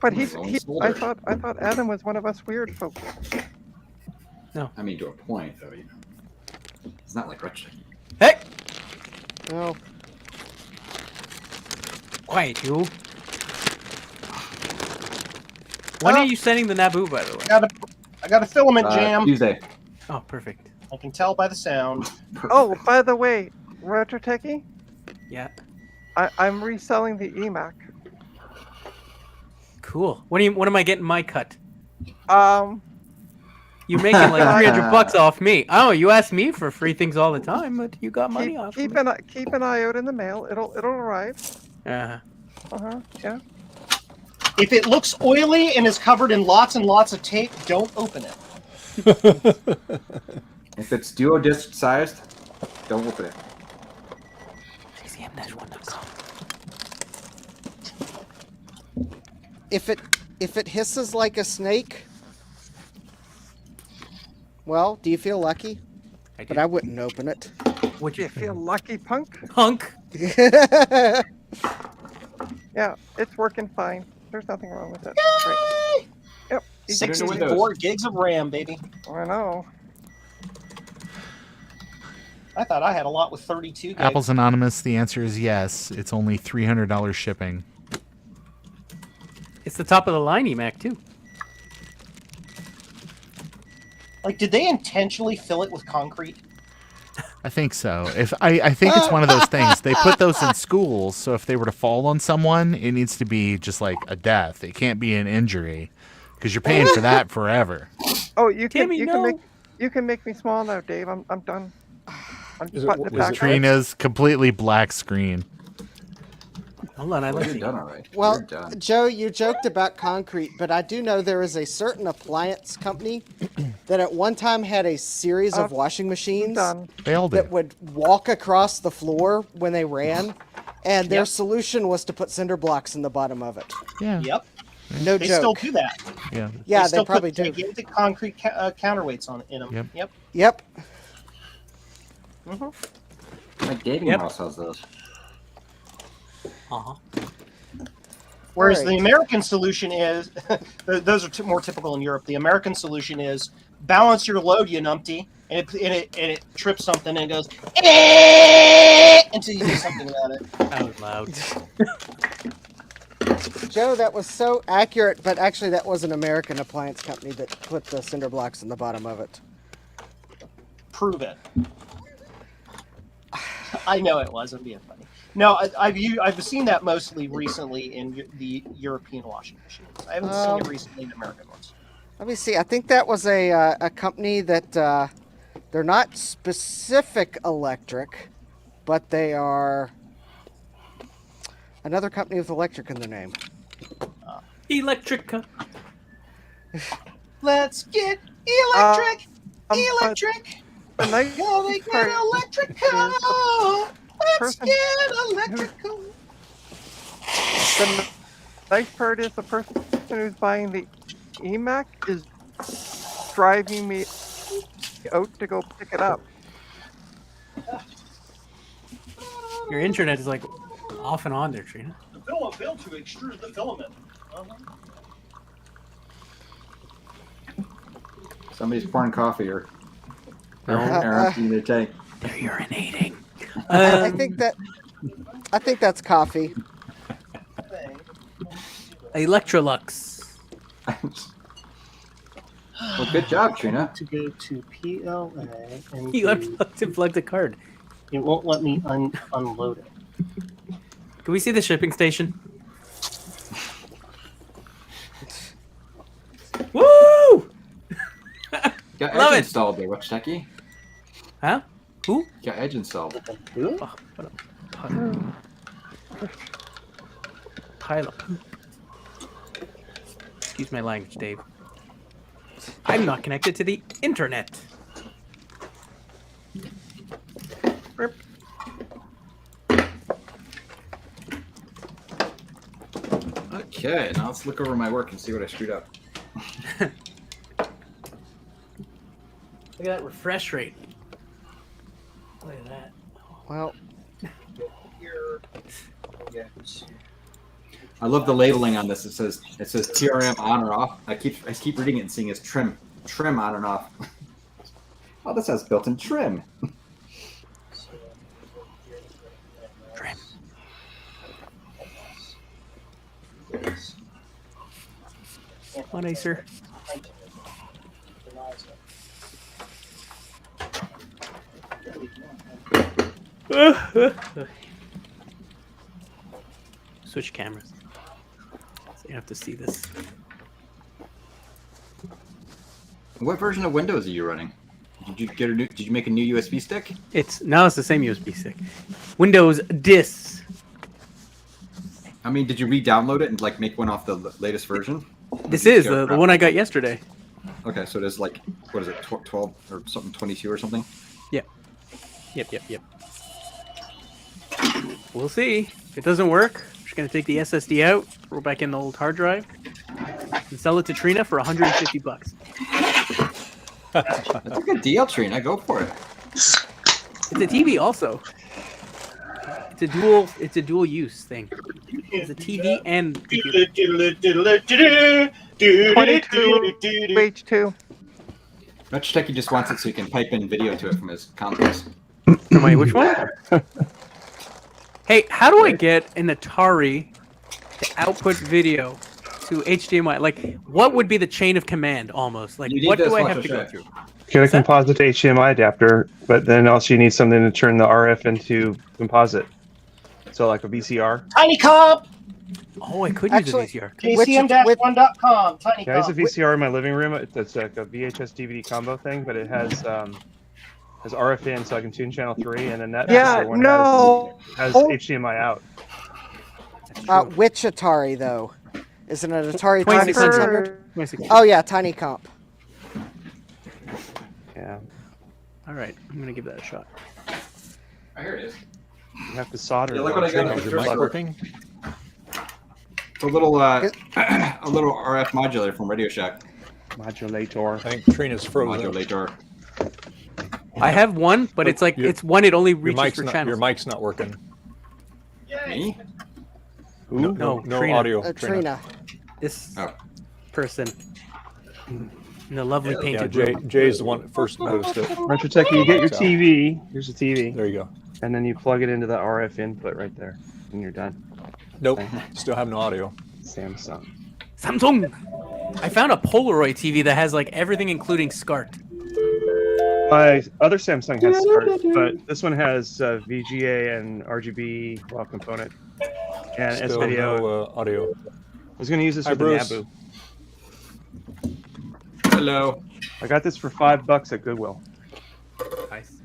But His own I shoulder. thought Adam was one of us weird folks. I mean, to a point, though. You know, it's not like retro. Hey, No. quiet, you. When are you sending the NABU, by the way? I got a filament jam. Tuesday. Oh, perfect. I can tell by the sound. Oh, by the way, Retro Techie, Yeah. I'm reselling the eMac. Cool. When am I getting my cut? You're making like $300 off me. Oh, you ask me for free things all the time, but you got money off keep me. an eye out in the mail. It'll arrive. Uh-huh. Yeah. If it looks oily and is covered in lots and lots of tape, don't open it. If it's duo disc sized, don't open it. If it hisses like a snake, well, do you feel lucky? But I wouldn't open it. Would you feel lucky, punk? Punk. Yeah, it's working fine. There's nothing wrong with it. Great. Yep. easy to use. 64 gigs of RAM, baby. I know. I thought I had a lot with 32 gigs. Apple's Anonymous, the answer is yes. It's only $300 shipping. It's the top of the line eMac too. Like, did they intentionally fill it with concrete? I think so. I think it's one of those things. They put those in schools, so if they were to fall on someone, it needs to be just like a death. It can't be an injury because you're paying for that forever. Oh, you can Timmy, no. you can make me small now, Dave. I'm done. I'm just putting it Is back. Trina's completely black screen. Hold on, I Well, like you're you. done already. Well, You're done. Joe, you joked about concrete, but I do know there is a certain appliance company that at one time had a series of washing machines They all that do. would walk across the floor when they ran, and their solution was to put cinder blocks in the bottom of it. Yeah. Yep. No They joke. still do that. Yeah. Yeah, they still probably put do. gigantic concrete counterweights in them. Yep. Yep. My dating house has those. Uh-huh. Whereas Alright. the American solution is, those are more typical in Europe. The American solution is balance your load, you numpty, and it trips something and it goes until you do something about it. That was loud. Joe, that was so accurate, but actually that was an American appliance company that put the cinder blocks in the bottom of it. Prove it. I know it was. I'm being funny. No, I've seen that mostly recently in the European washing machines. I haven't seen it recently in American ones. Let me see. I think that was a company that they're not specific electric, but they are another company with electric in their name. Electrica. Let's get electric, electric. The nice Gonna get part electrical. Let's person get electrical. The nice part is the person who's buying the eMac is driving me out to go pick it up. Your internet is like off and on there, Trina. The filament built to extrude the filament. Somebody's pouring coffee or emptying their tank. They're urinating. I think that's coffee. Electrolux. Well, Well, good job, Trina. To go to PLA and You unplugged the card. it won't let me unload it. Can we see the shipping station? Woo! Got Love Edge it. installed there, what's Techie? Huh? Who? Got Edge installed. Who? Oh, what a pile of poop. Excuse my language, Dave. I'm not connected to the internet. Burp. Okay, now let's look over my work and see what I screwed up. Look at that refresh rate. Look at that. Well, I love the labeling on this. It says TRM on or off. I keep reading it and seeing it's trim on and off. Oh, this has built-in trim. Trim. What nicer. Switch cameras. So you have to see this. What version of Windows are you running? Did you make a new USB stick? It's the same USB stick. Windows disks. I mean, did you re-download it and like make one off the latest version? This is the one I got yesterday. Okay, so it is like, what is it, 12 or something, 22 or something? Yep. Yep. We'll see. If it doesn't work, I'm just gonna take the SSD out, throw back in the old hard drive, and sell it to Trina for $150. That's a good deal, Trina. Go for it. It's a TV also. It's a dual use thing. It's a TV and computer. 22 H2. Much Techie just wants it so he can pipe in video to it from his consoles. Wait, which one? Hey, how do I get an Atari to output video to HDMI? Like, what would be the chain of command almost? Like, what do I have to go through? Get a composite HDMI adapter, but then also you need something to turn the RF into composite. So like a VCR. Tiny comp. Oh, I could use a VCR. JCM-1.com. Tiny Yeah, I use a comp. VCR in my living room. It's like a VHS DVD combo thing, but it has RF in, so I can tune channel 3, and then that Yeah, one no. has HDMI out. which Atari though? Is it an Atari 2600? 2600? Oh yeah, Tiny Comp. Yeah. All right, I'm gonna give that a shot. Here it is. You have to solder. Yeah, look what I got. Is your mic working? It's a little RF modulator from Radio Shack. Modulator. I think Trina's frozen. Modulator. I have one, but it's like it's one. It only reaches for channels. Your mic's not working. Me? No Trina. audio. Trina. This person in the lovely Yeah, painted room. Jay's the one that first noticed it. Retro Techie, you get your TV. Here's the TV. There you go. And then you plug it into the RF input right there, and you're done. Nope, still have no audio. Samsung. I found a Polaroid TV that has like everything, including SCART. My other Samsung has SCART, but this one has VGA and RGB raw component and Still S-Video. no audio. I was going to use this Hi, with Bruce. the NABU. Hello. I got this for $5 at Goodwill. Nice.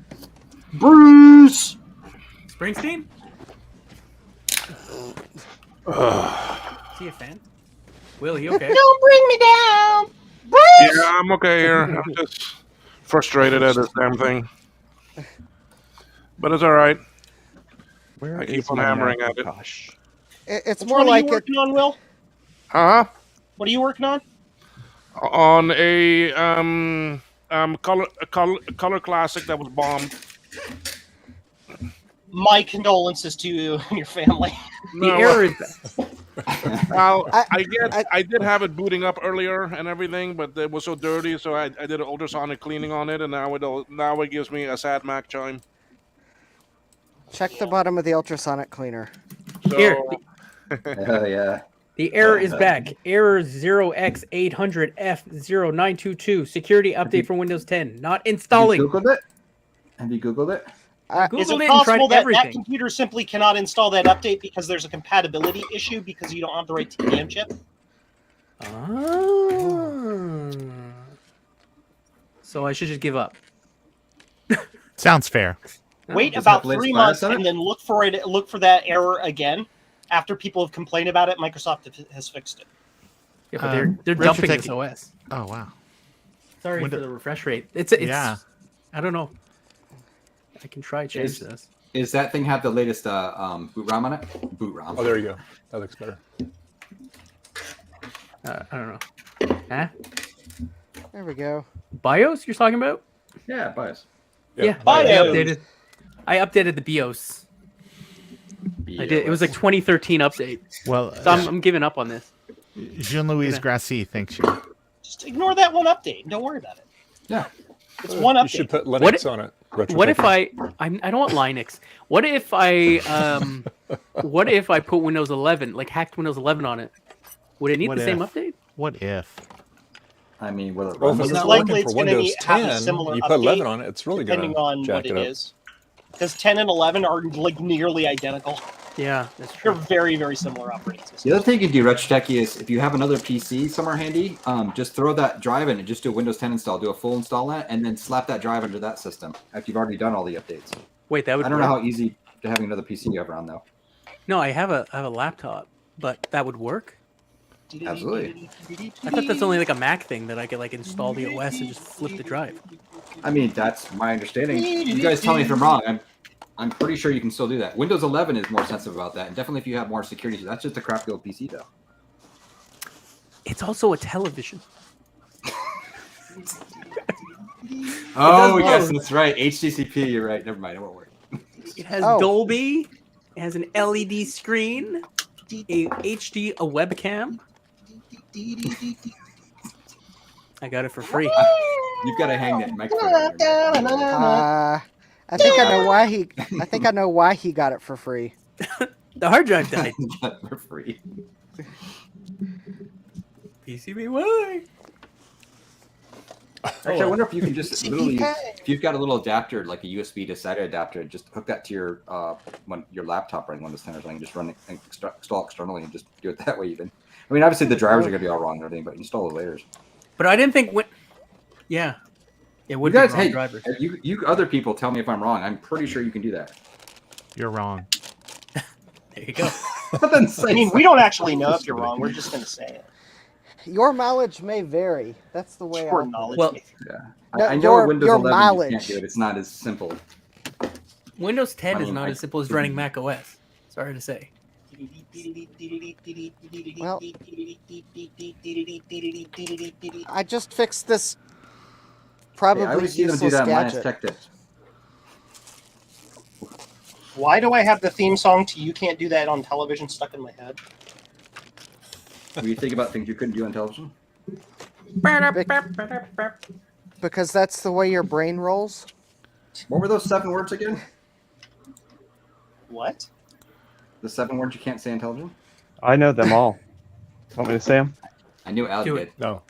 Bruce. Springsteen? Is he a fan? Will he okay? Don't bring me down. Yeah, I'm okay here. I'm just frustrated at this damn thing. But it's all right. I keep on hammering at it. Gosh. It's Which more one like are you working on, Will? Huh? What are you working on? On a color classic that was bombed. My condolences to you and your family. The error is Well, I did have it booting up earlier and everything, but it was so dirty, so I did an ultrasonic cleaning on it, and now it gives me a sad Mac chime. check the bottom of the ultrasonic cleaner. So, Here. Oh yeah. The error is back. Error 0x800F0922. Security update for Windows 10. Not installing. Have you Googled it? Have you Googled it? Googled Is it it and tried possible that that everything. computer simply cannot install that update because there's a compatibility issue because you don't have the right TPM chip? So I should just give up. Sounds fair. Wait Does it have about latest 3 virus months on it? and then look for it. Look for that error again. After people have complained about it, Microsoft has fixed it. Yeah, but they're Retro dumping Tech- this OS. Oh wow. Sorry Window- for the refresh rate. It's Yeah. I don't know. I can try change this. Is that thing have the latest boot ROM on it? Boot ROM. Oh, there you go. That looks better. I don't know. Huh? There we go. BIOS you're talking about? Yeah, BIOS. Yeah, BIOS. I updated the BIOS. I did. It was like 2013 update. Well, So I'm giving up on this. Jean-Louis Grassi thinks you. Just ignore that one update. Don't worry about it. Yeah. It's one You update. should put Linux on it. What if I don't want Linux. What if I put Windows 11, like hacked Windows 11 on it? Would it need What the same if? update? What if? I mean, will it Well, run? if it's It's not likely working it's for going to Windows have a 10, similar you put 11 update, on it, it's really going depending to on jack what it it up. is. Because 10 and 11 are like nearly identical. Yeah, that's They're true. very, very similar operating systems. The other thing you can do, Retro is if you have another PC somewhere handy, just throw that drive in and just do a Windows 10 install. Do a full install on it, and then slap that drive into that system after you've already done all the updates. Wait, that would. I don't know work? how easy to having another PC you have around though. No, I have a laptop, but that would work. Absolutely. I thought that's only like a Mac thing that I could like install the OS and just flip the drive. I mean, that's my understanding. You guys tell me if I'm wrong. I'm pretty sure you can still do that. Windows 11 is more sensitive about that, and definitely if you have more security, that's just a crappy old PC though. It's also a television. Oh yes, that's right. HDCP. You're right. Never mind. It won't work. It has Oh. Dolby. It has an LED screen, a HD, a webcam. I got it for free. You've got to hang that microphone. on your neck. I think I know why he. I think I know why he got it for free. The hard drive died. Got it for free. PCBY. Actually, I wonder if you can just literally, if you've got a little adapter, like a USB to SATA adapter, just hook that to your laptop running Windows 10 or something, just run it and install externally and just do it that way even. I mean, obviously the drivers are going to be all wrong and everything, but install the layers. But I didn't think. Yeah. It would You guys, be wrong hey, drivers. you other people tell me if I'm wrong. I'm pretty sure you can do that. You're wrong. There you go. I mean, we don't actually know if you're wrong. We're just going to say it. Your mileage may vary. That's the way. Your I'll- knowledge. Well, Yeah. No, I know your- Windows your 11 you mileage. can't do it. It's not as simple. Windows 10 I is mean, not I- as simple as running Mac OS. Sorry to say. Well, I just fixed this. Probably Hey, I always see them do useless that in Linus gadget. Tech Tips. Why do I have the theme song to "You Can't Do That" on television stuck in my head? When you think about things you couldn't do on television. Because that's the way your brain rolls. What were those 7 words again? What? The 7 words you can't say on television? I know them all. Want me to say them? I knew Al Do did. No.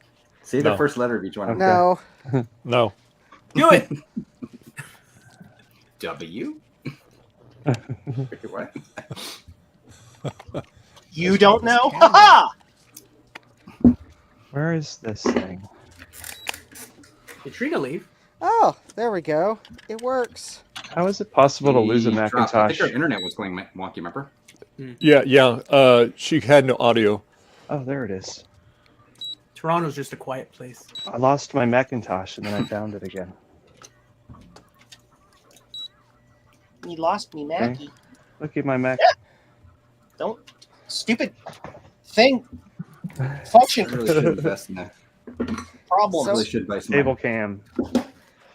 Say the No. first letter of each one. Okay. No. No. Do it. W? What? You don't know? Haha! Where is this thing? Did Trina leave? Oh, there we go. It works. How is it possible to lose a He dropped. I Macintosh? think our internet was going wonky, remember? Yeah. She had no audio. Oh, there it is. Toronto's just a quiet place. I lost my Macintosh and then I found it again. You lost me, Mackie. Look at my Mac. Don't. Stupid thing. Function. I really should invest in that. Problems. I really should buy some. Stable cam.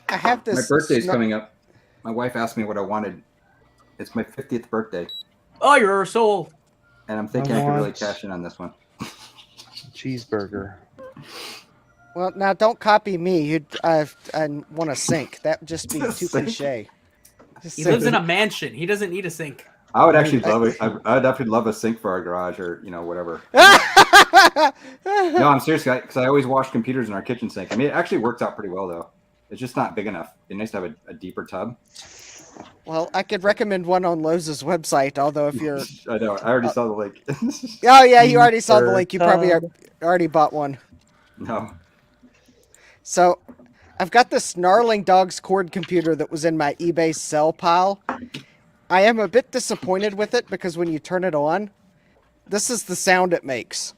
I have this. My birthday's sno- coming up. My wife asked me what I wanted. It's my 50th birthday, Oh, you're a soul. and I'm thinking I could really want- cash in on this one. Cheeseburger. Well, now don't copy me. You, I want a sink. That would just be too Sink? cliche. Just He sink. lives in a mansion. He doesn't need a sink. I would actually love it. I'd definitely love a sink for our garage, or whatever. No, I'm serious, because I always wash computers in our kitchen sink. I mean, it actually works out pretty well though. It's just not big enough. It'd be nice to have a deeper tub. Well, I could recommend one on Lowe's website, although if you're... I know. I already saw the link. Oh, yeah, you already saw the link. You probably already bought one. No. So, I've got this Snarling Dogs cord computer that was in my eBay sell pile. I am a bit disappointed with it because when you turn it on, this is the sound it makes.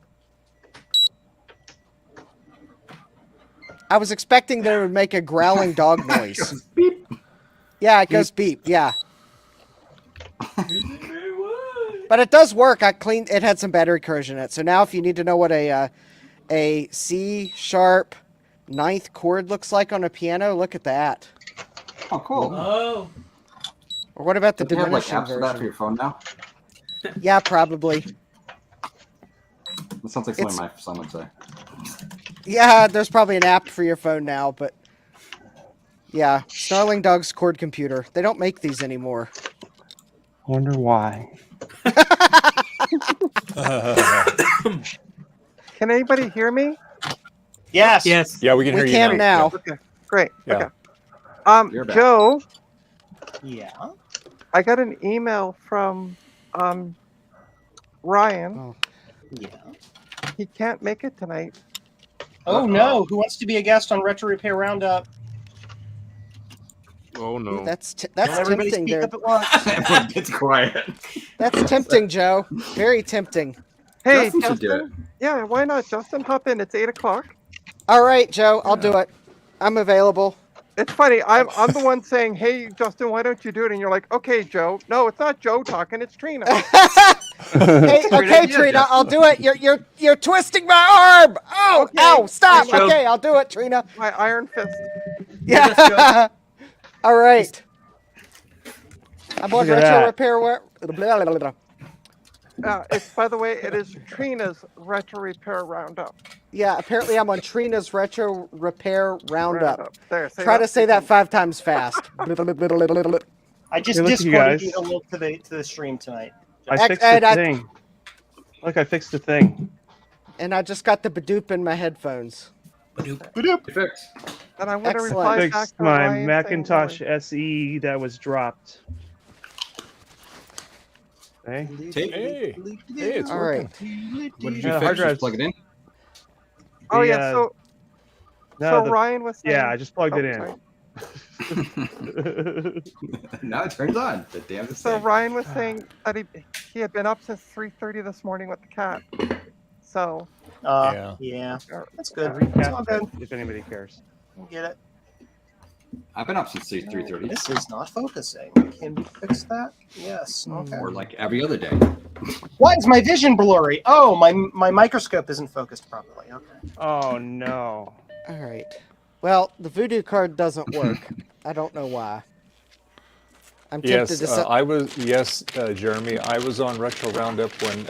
I was expecting that it would make a growling dog noise. Beep. Yeah, it goes beep. Yeah. But it does work. I cleaned. It had some battery corrosion in it. So now, if you need to know what a C# 9th chord looks like on a piano, look at that. Oh, cool. Oh. Or what about the Do you have like diminishing apps for that for version? your phone now? Yeah, probably. That sounds like something my son would say. Yeah, there's probably an app for your phone now, but yeah, Snarling Dogs cord computer. They don't make these anymore. Wonder why. Can anybody hear me? Yes. Yes. Yeah, we can hear you can now. Okay, great. Yeah. Okay. You're back. Joe, Yeah. I got an email from Ryan. Oh. Yeah. He can't make it tonight. Oh no! Who wants to be a guest on Retro Repair Roundup? Oh no. That's Don't tempting. everybody speak There. up at once. Everyone gets quiet. That's tempting, Joe. Very tempting. Hey, Justin should do it. Justin. Yeah, why not? Justin, hop in. It's 8:00. All right, Joe, I'll do it. I'm available. It's funny. I'm the one saying, "Hey, Justin, why don't you do it?" And you're like, "Okay, Joe." No, it's not Joe talking. It's Trina. Hey, okay, idea, Trina, Justin. I'll do it. You're twisting my arm. Oh, Okay. ow! Stop. Joe. Okay, I'll do it, Trina. My iron fist. Yeah. All right. I'm on Look at retro that. repair. Blah, blah, blah. It's by the way, it is Trina's Retro Repair Roundup. Yeah, apparently I'm on Trina's retro repair roundup. There. Try to say that 5 times fast. I just Hey, look at you discorded guys. you to look to the stream tonight. I fixed and the I- thing. Look, I fixed the thing. And I just got the Badoop in my headphones. You fixed. And I want to Excellent. reply back Fixed to my Ryan saying, Macintosh SE that was dropped. Hey, Hey, it's All working. right. What did Yeah, you hard fix? Just drives. plug it in? "Oh The, yeah." So no, the- Ryan was saying. yeah, I just plugged Oh, it in. sorry. Now it turns on. The damn So thing. Ryan was saying that he had been up since 3:30 this morning with the cat. So Yeah. That's good. Recap It's all good. if anybody cares. Get it. I've been up since 3:30, This is not focusing. Can we fix that? Yes. Okay. or like every other day. Why is my vision blurry? Oh, my microscope isn't focused properly. Okay. Oh no. All right. Well, the voodoo card doesn't work. I don't know why. I'm tempted Yes, to say. Jeremy. I was on Retro Roundup when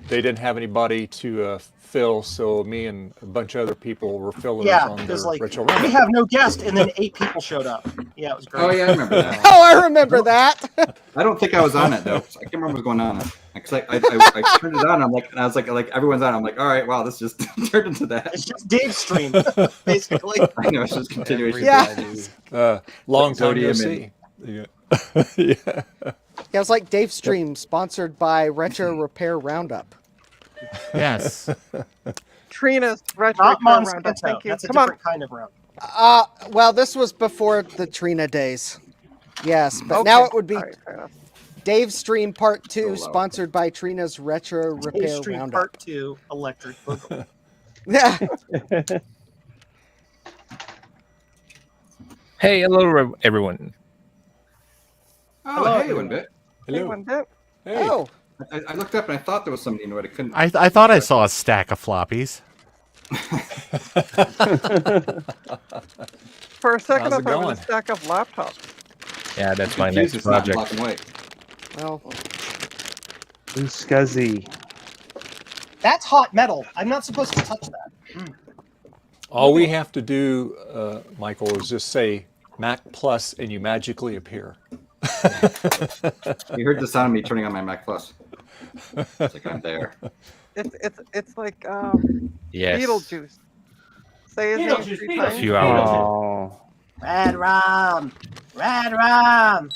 they didn't have anybody to fill, so me and a bunch of other people were filling Yeah, on their because like Retro we Roundup. have no guest, and then 8 people showed up. Yeah, it was great. Oh yeah, I remember that. Oh, I remember that. I don't think I was on it though. I can't remember what's going on. Because I turned it on. And I was like everyone's on. I'm like, all right, wow, this just turned into that. It's just Dave's stream, basically. I know it's just continuation. Yeah. Long time no Sodium see. Yeah. Yeah, it was like Dave's stream, sponsored by Retro Repair Roundup. Yes. Trina's Retro Not Repair Monsanto. Roundup. Thank you. That's a Come on. different kind of round. Well, this was before the Trina days. Yes, but Okay. now it would be All right, fair enough. Dave's Stream Part 2, Solo. sponsored by Trina's Retro Dave's Repair stream Roundup. part 2, Electric Boogaloo. Yeah. Hey, hello, everyone. Oh, hey, one bit. Hey, one bit. Hey. Oh, I looked up and I thought there was somebody new, but I couldn't. I thought I saw a stack of floppies. For a second, How's I it thought it was going? a stack of laptops. Yeah, that's my Confused, next it's not project. black and white. well, Ooh, scuzzy. That's hot metal. I'm not supposed to touch that. All we have to do, Michael, is just say Mac Plus, and you magically appear. You heard the sound of me turning on my Mac Plus. It's like I'm there. It's like Yes. Beetlejuice. Say his name 3 A times. few hours. Oh, Red Rum. Red Rum.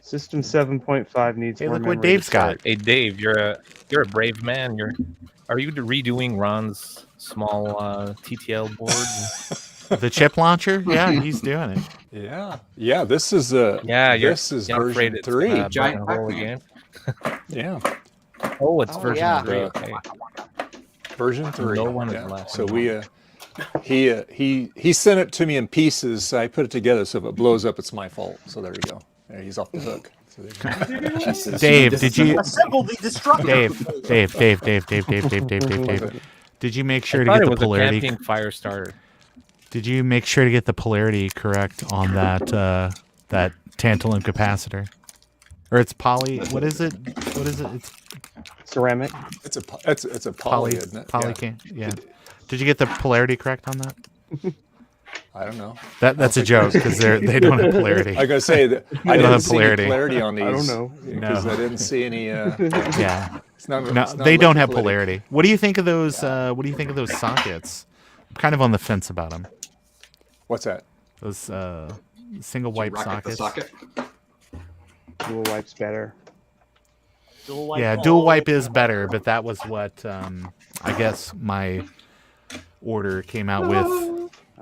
System 7.5 needs Hey, more look what memory to Dave's got. start. Hey Dave, you're a brave man. Are you redoing Ron's small TTL board? The chip launcher? Yeah, he's doing it. Yeah. This is this is you're afraid version it's 3. gonna Giant burn a hole Pac-Man. again. Yeah, Oh, it's Oh, version yeah. 3. Okay. version 3. No one is yeah. laughing. So he sent it to me in pieces. I put it together, so if it blows up, it's my fault. So there you go. Yeah, he's off the hook. So there you go. Jesus. Dave, did you? Assemble the destructor. Dave. Did you make sure I to thought get it the was a polarity? camping fire starter. Did you make sure to get the polarity correct on that that tantalum capacitor? Or it's poly? What is it? It's Ceramic. It's a poly, isn't it? Yeah. Did you get the polarity correct on that? I don't know. That's a joke because they don't have polarity. I gotta say that I They don't didn't have see any polarity. polarity on these. I don't know. Because No. I didn't see any. Yeah. It's not, No, it's not they don't have electrolytic. polarity. What do you think of those? What do you think of those sockets? I'm kind of on the fence about them. What's that? Those single wipe Rocket the sockets. socket. Dual wipe's better. Yeah, dual wipe is better, but that was what I guess my order came out with.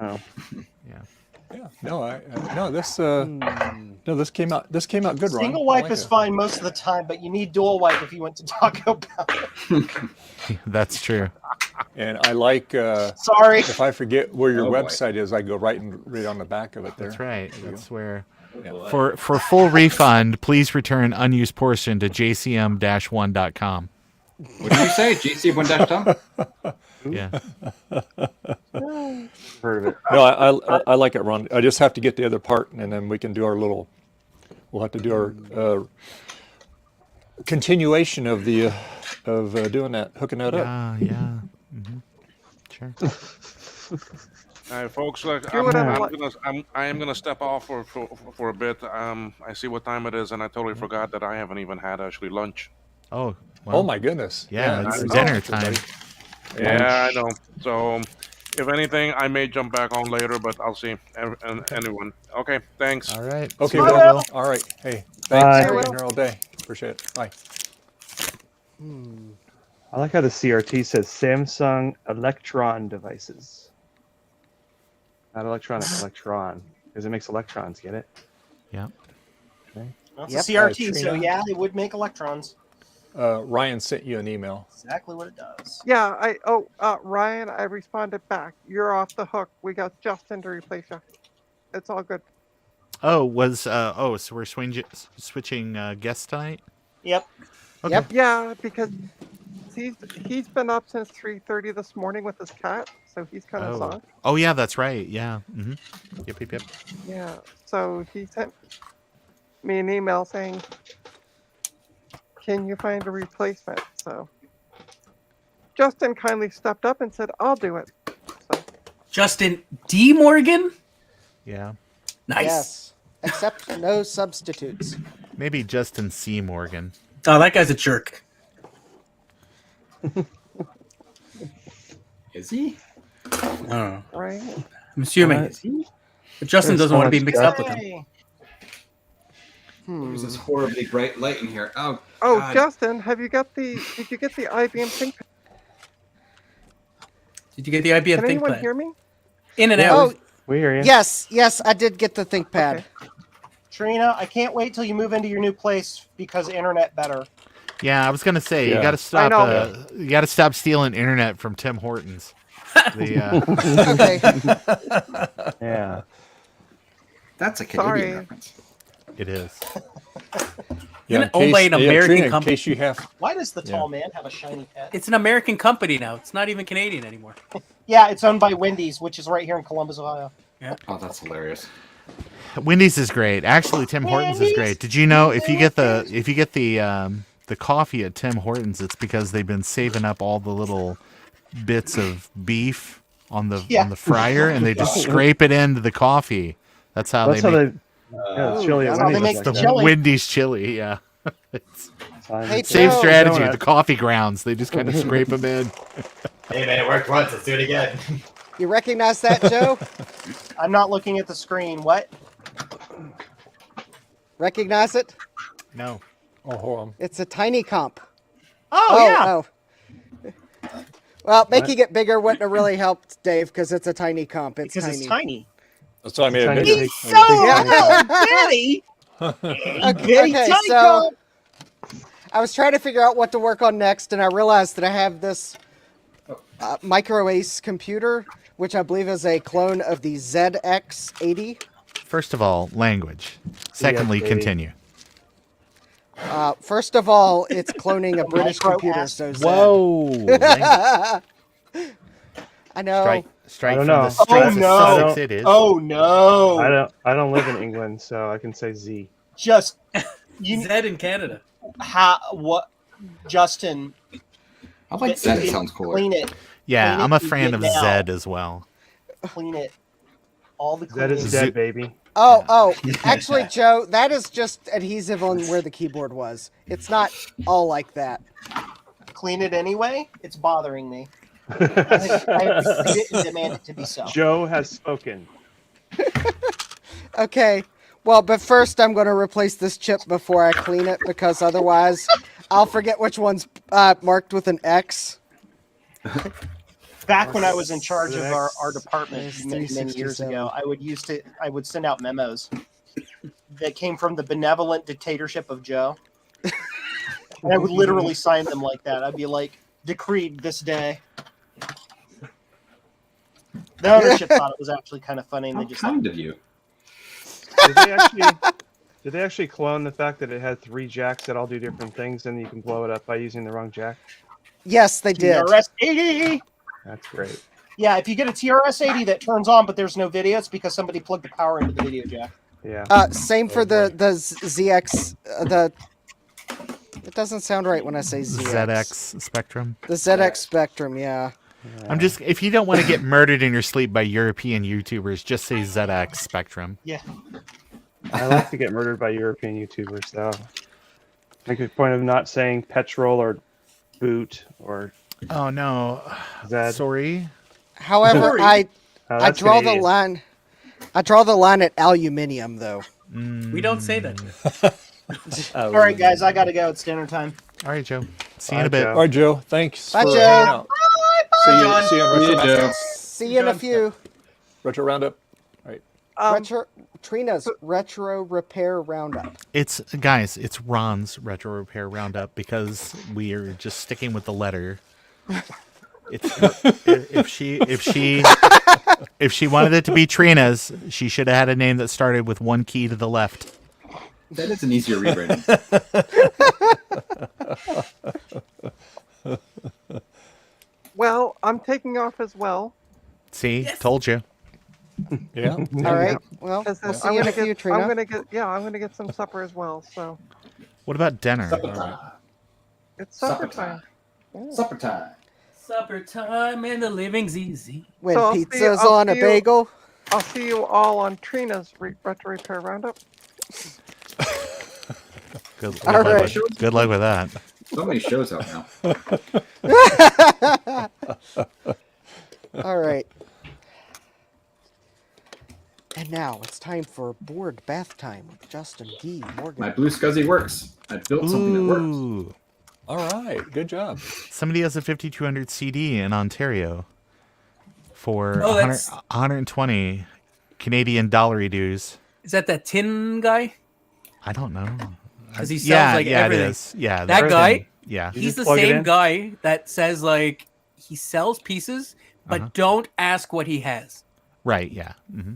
Oh. Yeah. No, this came out good, Ron. Single I wipe like is it. fine most of the time, but you need dual wipe if you went to Taco Bell. That's true. And I like. Sorry. If I forget where your Oh, boy. website is, I go right on the back of it there. That's right. There you That's go. where. Yeah. For full refund, please return unused portion to jcm-1.com. What did you say? GC1-Tom? Yeah. Heard of it. No, I like it, Ron. I just have to get the other part, and then we can do our little. We'll have to do our continuation of the of doing that, hooking that up. Yeah. Mm-hmm. Sure. All right, folks. Look, Do whatever I am gonna step off for a bit. I see what time it is, and I totally forgot that I haven't even had actually lunch. Oh. Oh my goodness! Yeah, it's I know. dinner time. Yeah, I know. So, if anything, I may jump back on later, but I'll see anyone. Okay, thanks. All right. Okay, See you, Will. All right. Hey, Bye. thanks for being here all day. Appreciate it. Bye. I like how the CRT says Samsung Electron devices. Not electronic, electron. Because it makes electrons, get it? Yeah. Okay. That's Yep. a CRT, so Trina. yeah, they would make electrons. Ryan sent you an email. Exactly what it does. Yeah, Ryan, I responded back. You're off the hook. We got Justin to replace you. It's all good. Oh, so we're switching guests tonight? Yep. Okay. Yep. Yeah, because he's been up since 3:30 this morning with his cat, so he's kind of zonked. Oh yeah, that's right. Yeah. Mm-hmm. Yep. Yeah, so he sent me an email saying, "Can you find a replacement?" So Justin kindly stepped up and said, "I'll do it." So Justin D. Morgan? Yeah. Nice. Yes. Except no substitutes. Maybe Justin C. Morgan. Oh, that guy's a jerk. Is he? Oh. right. I'm assuming. Is he? But Justin There's doesn't so want to be much mixed up with him. Hey. There's this horribly bright light in here. Oh, Oh, God. Justin, did you get the IBM ThinkPad? Did you get the IBM Can anyone ThinkPad? hear me? In and Oh, out. We hear you. yes, I did get the ThinkPad. Okay. Trina, I can't wait till you move into your new place because internet better. Yeah, I was gonna say you Yeah. gotta stop. I know. You gotta stop stealing internet from Tim Hortons. Okay. Yeah. That's a Canadian Sorry. reference. It is. Isn't it owned by an American Trina, in company? case you have. Why does the tall man have a shiny pet? It's an American company now. It's not even Canadian anymore. Yeah, it's owned by Wendy's, which is right here in Columbus, Ohio. Oh, that's hilarious. Wendy's is great. Actually, Tim Hortons is great. Did you know if you get the coffee at Tim Hortons, it's because they've been saving up all the little bits of beef on the fryer and they just scrape it into the coffee. That's how That's they how make. Yeah, it's chili at that's how they Wendy's make like the that. chili. Wendy's chili, yeah. It's Hey, same Joe. strategy. Donut. The coffee grounds. They just kind of scrape them in. Hey man, it worked once. Let's do it again. You recognize that, Joe? I'm not looking at the screen. What? Recognize it? No. Oh, hold on. It's a tiny comp. Oh, yeah. Well, making it bigger wouldn't have really helped, Dave, because it's a tiny comp. It's Because tiny. it's tiny. That's why I made it Tiny bigger. big- So Yeah. Daddy. Okay, so I was trying to figure out what to work on next, and I realized that I have this Micro Ace computer, which I believe is a clone of the ZX80. First of all, language. Secondly, baby. continue. First of all, it's cloning a British Micro computer, ass. so Z. Whoa. I know. Strike I don't from know. the streets of no. Sussex it is. Oh no! I don't live in England, so I can say Z. Just you. Zed in Canada. What? Justin. I like that. It sounds cooler. Clean it. Yeah, Clean I'm it a and fan get of now. Zed as well. Clean it. All the That cleaning. is dead, baby. Oh, actually, Joe, that is just adhesive on where the keyboard was. It's not all like that. Clean it anyway. It's bothering me. I have to read it and demand it to be so. Joe has spoken. Okay. Well, but first I'm going to replace this chip before I clean it, because otherwise I'll forget which one's marked with an X. Back when I was in charge of our department It's many years 367. ago, I would send out memos that came from the benevolent dictatorship of Joe. And I would literally sign them like that. I'd be like, decreed this day. The ownership thought it was actually kind of funny, and they just Kind of you. Did they actually clone the fact that it had 3 jacks that all do different things, and you can blow it up by using the wrong jack? Yes, they did. TRS-80. That's great. Yeah, if you get a TRS-80 that turns on but there's no video, it's because somebody plugged the power into the video jack. Yeah. Same for the ZX. It doesn't sound right when I say ZX. ZX Spectrum. The ZX Spectrum, yeah. I'm just, if you don't want to get murdered in your sleep by European YouTubers, just say ZX Spectrum. Yeah. I like to get murdered by European YouTubers, though. Make a point of not saying petrol or boot or. Oh no, Zed. sorry. However, I that's draw the Canadian. line. I draw the line at aluminium, though. We don't say that. All right, guys, I gotta go. It's dinner time. All right, Joe. See you in a bit. All right, Joe. Thanks Bye, for Joe. hanging out. See you on See Retro, you, Joe. See you in a few. Retro Roundup. All right. Trina's Retro Repair Roundup. It's guys. It's Ron's Retro Repair Roundup because we are just sticking with the letter. It's if she wanted it to be Trina's, she should have had a name that started with one key to the left. That is an easier rebranding. Well, I'm taking off as well. See, told you. Yeah. All right. Well, Because we'll see I'm you in gonna a few, get, Trina. I'm gonna get some supper as well. So What about dinner? it's supper time. Supper time. Supper time and the living's easy. When So I'll pizza's I'll on a you- bagel. I'll see you all on Trina's Retro Repair Roundup. Good All luck right. with- good luck with that. So many shows out now. All right. And now it's time for board bath time with Justin D. Morgan. My blue scuzzy works. I built something that works. Ooh. All right. Good job. Somebody has a 5200 CD in Ontario for Oh, 100 that's- 120 Canadian dollary dues. Is that tin guy? I don't know. 'Cause he sells, yeah, like, yeah, everything. it is. Yeah, That the guy? tin. Yeah. You He's just the plug it same in? guy that says like he sells pieces, but don't ask what he has. Right. Yeah. hmm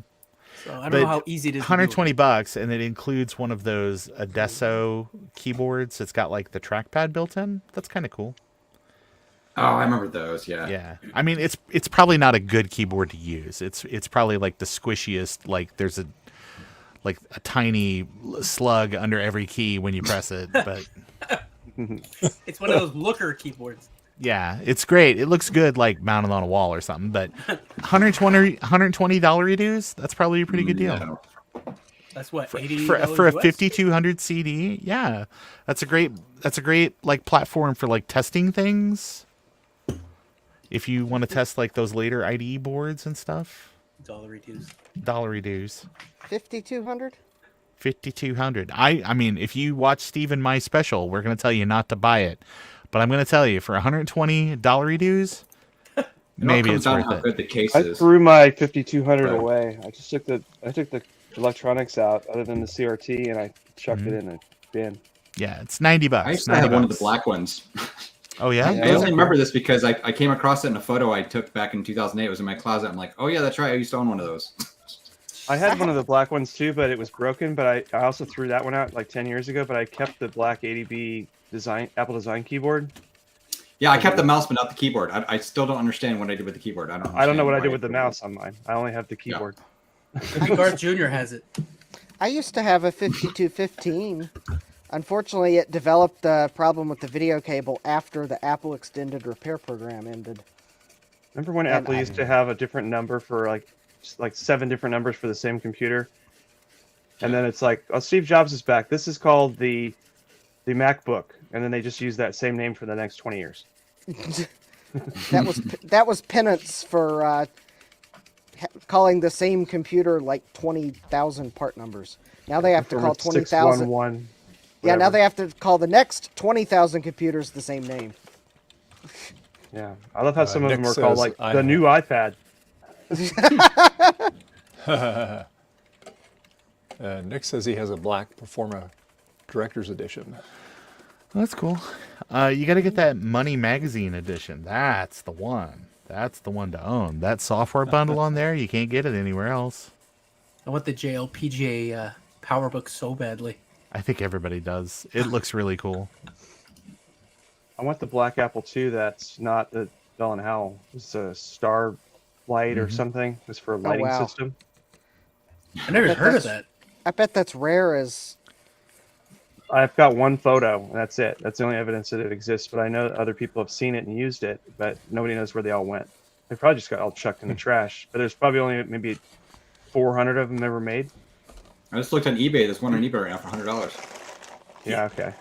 So I don't know how easy it is. to do. $120, and it includes one of those Adesso keyboards. It's got like the trackpad built in. That's kind of cool. Oh, I remember those. Yeah. Yeah. I mean, it's probably not a good keyboard to use. It's probably like the squishiest. Like there's a tiny slug under every key when you press it. But It's one of those looker keyboards. yeah, it's great. It looks good like mounted on a wall or something. But $120 dues. That's probably a pretty good deal. No. That's what, for, $80 for a US? 5200 CD. Yeah, that's a great like platform for like testing things. If you want to test like those later IDE boards and stuff. Dollar reduced. Dollar reduce. 5200. 5200. I mean, if you watch Steve and my special, we're gonna tell you not to buy it, but I'm gonna tell you for $120 reduce. Maybe it's worth it. Good the case I is. threw my 5200 Right. away. I just took the electronics out, other than the CRT, and I chucked it in a bin. Yeah, it's $90. I used to have one of the black ones. Oh yeah, I only remember this because I came across it in a photo I took back in 2008. It was in my closet. I'm like, oh yeah, that's right. I used to own one of those. I had one of the black ones too, but it was broken. But I also threw that one out like 10 years ago. But I kept the black 80B Apple design keyboard. Yeah, I kept the mouse, but not the keyboard. I still don't understand what I did with the keyboard. I don't know what I did with the mouse on mine. I only have the keyboard. Maybe Garth Jr. has it. I used to have a 5215. Unfortunately, it developed a problem with the video cable after the Apple Extended Repair Program ended. Remember when Apple used to have a different number for like 7 different numbers for the same computer? And then it's like, oh, Steve Jobs is back. This is called the MacBook. And then they just use that same name for the next 20 years. that was penance for calling the same computer like 20,000 part numbers. Now they have to call 20,000. 611. Yeah, now they have to call the next 20,000 computers the same name. Yeah, I love how some of Nick them are called says, like the new iPad. Nick says he has a black Performa Director's Edition. Well, that's cool. You got to get that Money Magazine edition. That's the one. That's the one to own. That software bundle on there, you can't get it anywhere else. I want the JLPGA PowerBook so badly. I think everybody does. It looks really cool. I want the black Apple II. That's not the Bell and Howell. It's a Starlight or something. It's for a lighting wow. system. I never heard of that. I bet that's rare as. I've got one photo, and that's it. That's the only evidence that it exists. But I know other people have seen it and used it, but nobody knows where they all went. They probably just got all chucked in the trash. But there's probably only maybe 400 of them ever made. I just looked on eBay. There's one on eBay right now for $100. Yeah, okay.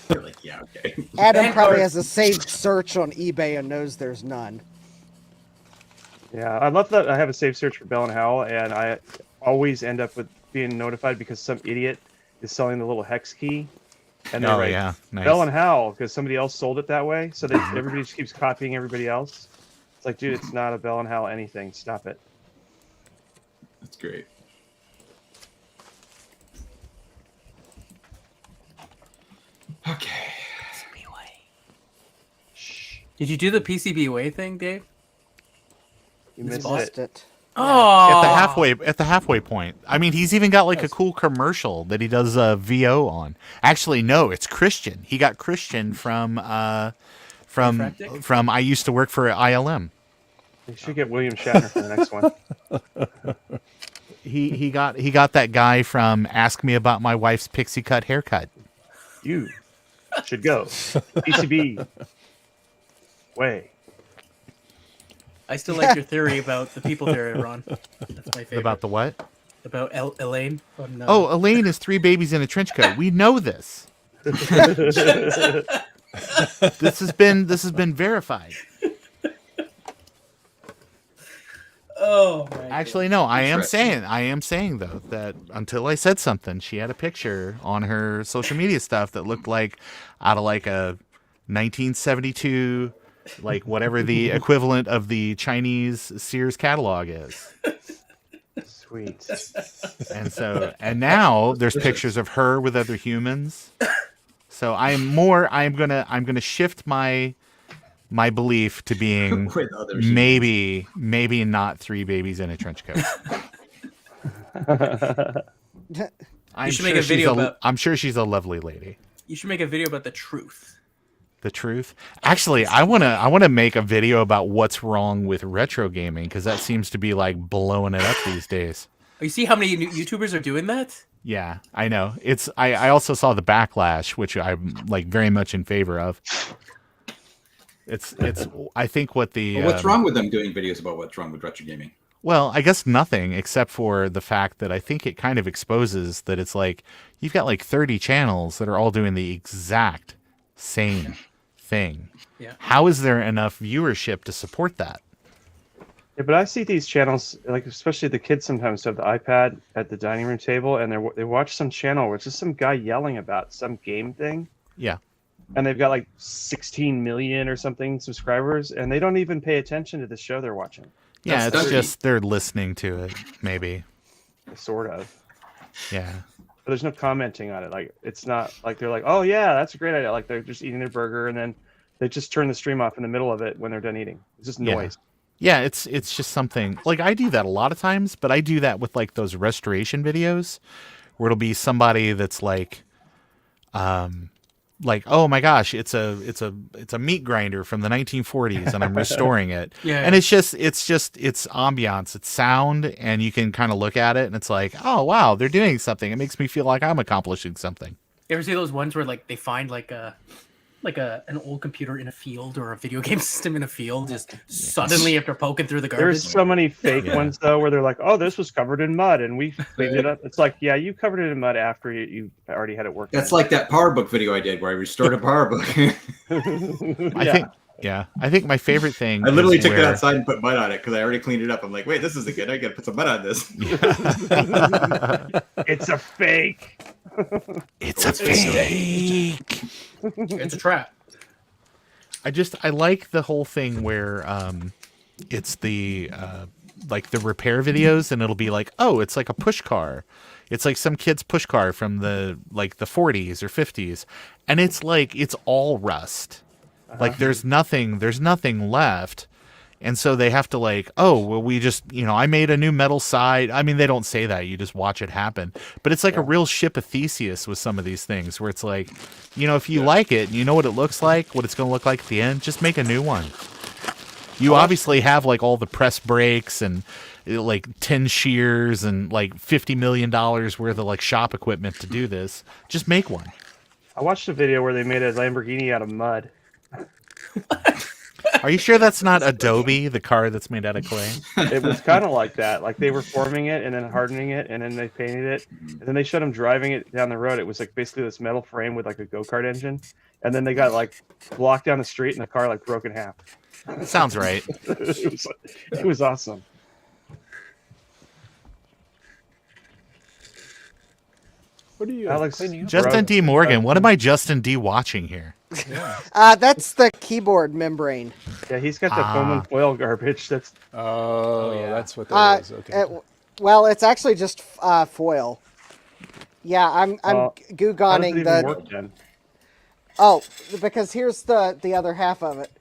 You're like, yeah, okay. Adam probably has a saved search on eBay and knows there's none. Yeah, I love that I have a safe search for Bell and Howell, and I always end up with being notified because some idiot is selling the little hex key. And they're like, yeah, nice. Bell and Howell, because somebody else sold it that way. So everybody just keeps copying everybody else. It's like, dude, it's not a Bell and Howell anything. Stop it. That's great. Okay. Did you do the PCBWay thing, Dave? You missed it. Oh, At the halfway point. I mean, he's even got like a cool commercial that he does VO on. Actually, no, it's Christian. He got Christian from I used to work for ILM. You should get William Shatner for the next one. He got that guy from Ask Me About My Wife's Pixie Cut Haircut. You should go. PCB. Way. I still like your theory about the people theory, Ron. That's my favorite. About the what? About Elaine. Oh, Elaine is 3 babies in a trench coat. We know this. This has been verified. Oh, my Actually, no. I am saying though that until I said something, she had a picture on her social media stuff that looked like out of like a 1972, like whatever the equivalent of the Chinese Sears catalog is. Sweet. And now there's pictures of her with other humans. So I'm gonna shift my belief to being maybe not 3 babies in a trench coat. I'm sure she's a lovely lady. You should make a video about the truth. The truth. Actually, I wanna make a video about what's wrong with retro gaming because that seems to be like blowing it up these days. You see how many YouTubers are doing that? Yeah, I know. I also saw the backlash, which I'm like very much in favor of. It's I think what the Well, what's wrong with them doing videos about what's wrong with retro gaming? Well, I guess nothing except for the fact that I think it kind of exposes that it's like you've got like 30 channels that are all doing the exact same thing. Yeah. How is there enough viewership to support that? Yeah, but I see these channels, like especially the kids sometimes have the iPad at the dining room table, and they watch some channel where it's just some guy yelling about some game thing. Yeah. And they've got like 16 million or something subscribers, and they don't even pay attention to the show they're watching. Yeah, it's just they're listening to it, maybe. Sort of. Yeah. But there's no commenting on it. Like, it's not like they're like, oh yeah, that's a great idea. Like they're just eating their burger, and then they just turn the stream off in the middle of it when they're done eating. It's just noise. Yeah, it's just something like I do that a lot of times, but I do that with like those restoration videos where it'll be somebody that's like oh my gosh, it's a meat grinder from the 1940s and I'm restoring it. Yeah. And it's ambiance, it's sound, and you can kind of look at it and it's like, oh wow, they're doing something. It makes me feel like I'm accomplishing something. You ever see those ones where like they find an old computer in a field or a video game system in a field just suddenly after poking through the garbage? There's so many fake ones though where they're like, oh, this was covered in mud and we cleaned it up. It's like, yeah, you covered it in mud after you already had it working. That's like that Power Book video I did where I restored a Power Book. I think my favorite thing I literally is took it where- outside and put mud on it because I already cleaned it up. I'm like, wait, this isn't good. I gotta put some mud on this. It's a fake. It's a fake. It's a trap. I like the whole thing where it's the like the repair videos and it'll be like, oh, it's like a push car. It's like some kid's push car from the 40s or 50s, and it's like it's all rust. Like there's nothing left. And so they have to like, oh, well, we just, I made a new metal side. I mean, they don't say that. You just watch it happen. But it's like a real ship of Theseus with some of these things where it's like, if you like it, you know what it looks like, what it's going to look like at the end, just make a new one. You obviously have like all the press brakes and like 10 shears and like $50 million worth of like shop equipment to do this. Just make one. I watched a video where they made a Lamborghini out of mud. Are you sure that's not Adobe, the car that's made out of clay? It was kind of like that. Like they were forming it and then hardening it, and then they painted it, and then they showed them driving it down the road. It was like basically this metal frame with like a go-kart engine, and then they got like blocked down the street, and the car like broke in half. Sounds right. It was awesome. What are you, Alex? Justin D. Morgan, what am I Justin D. watching here? That's the keyboard membrane. Yeah, he's got the foam and foil garbage. That's that's what that is. Okay. Well, it's actually just foil. Yeah, I'm goo-gonning the. Oh, because here's the other half of it.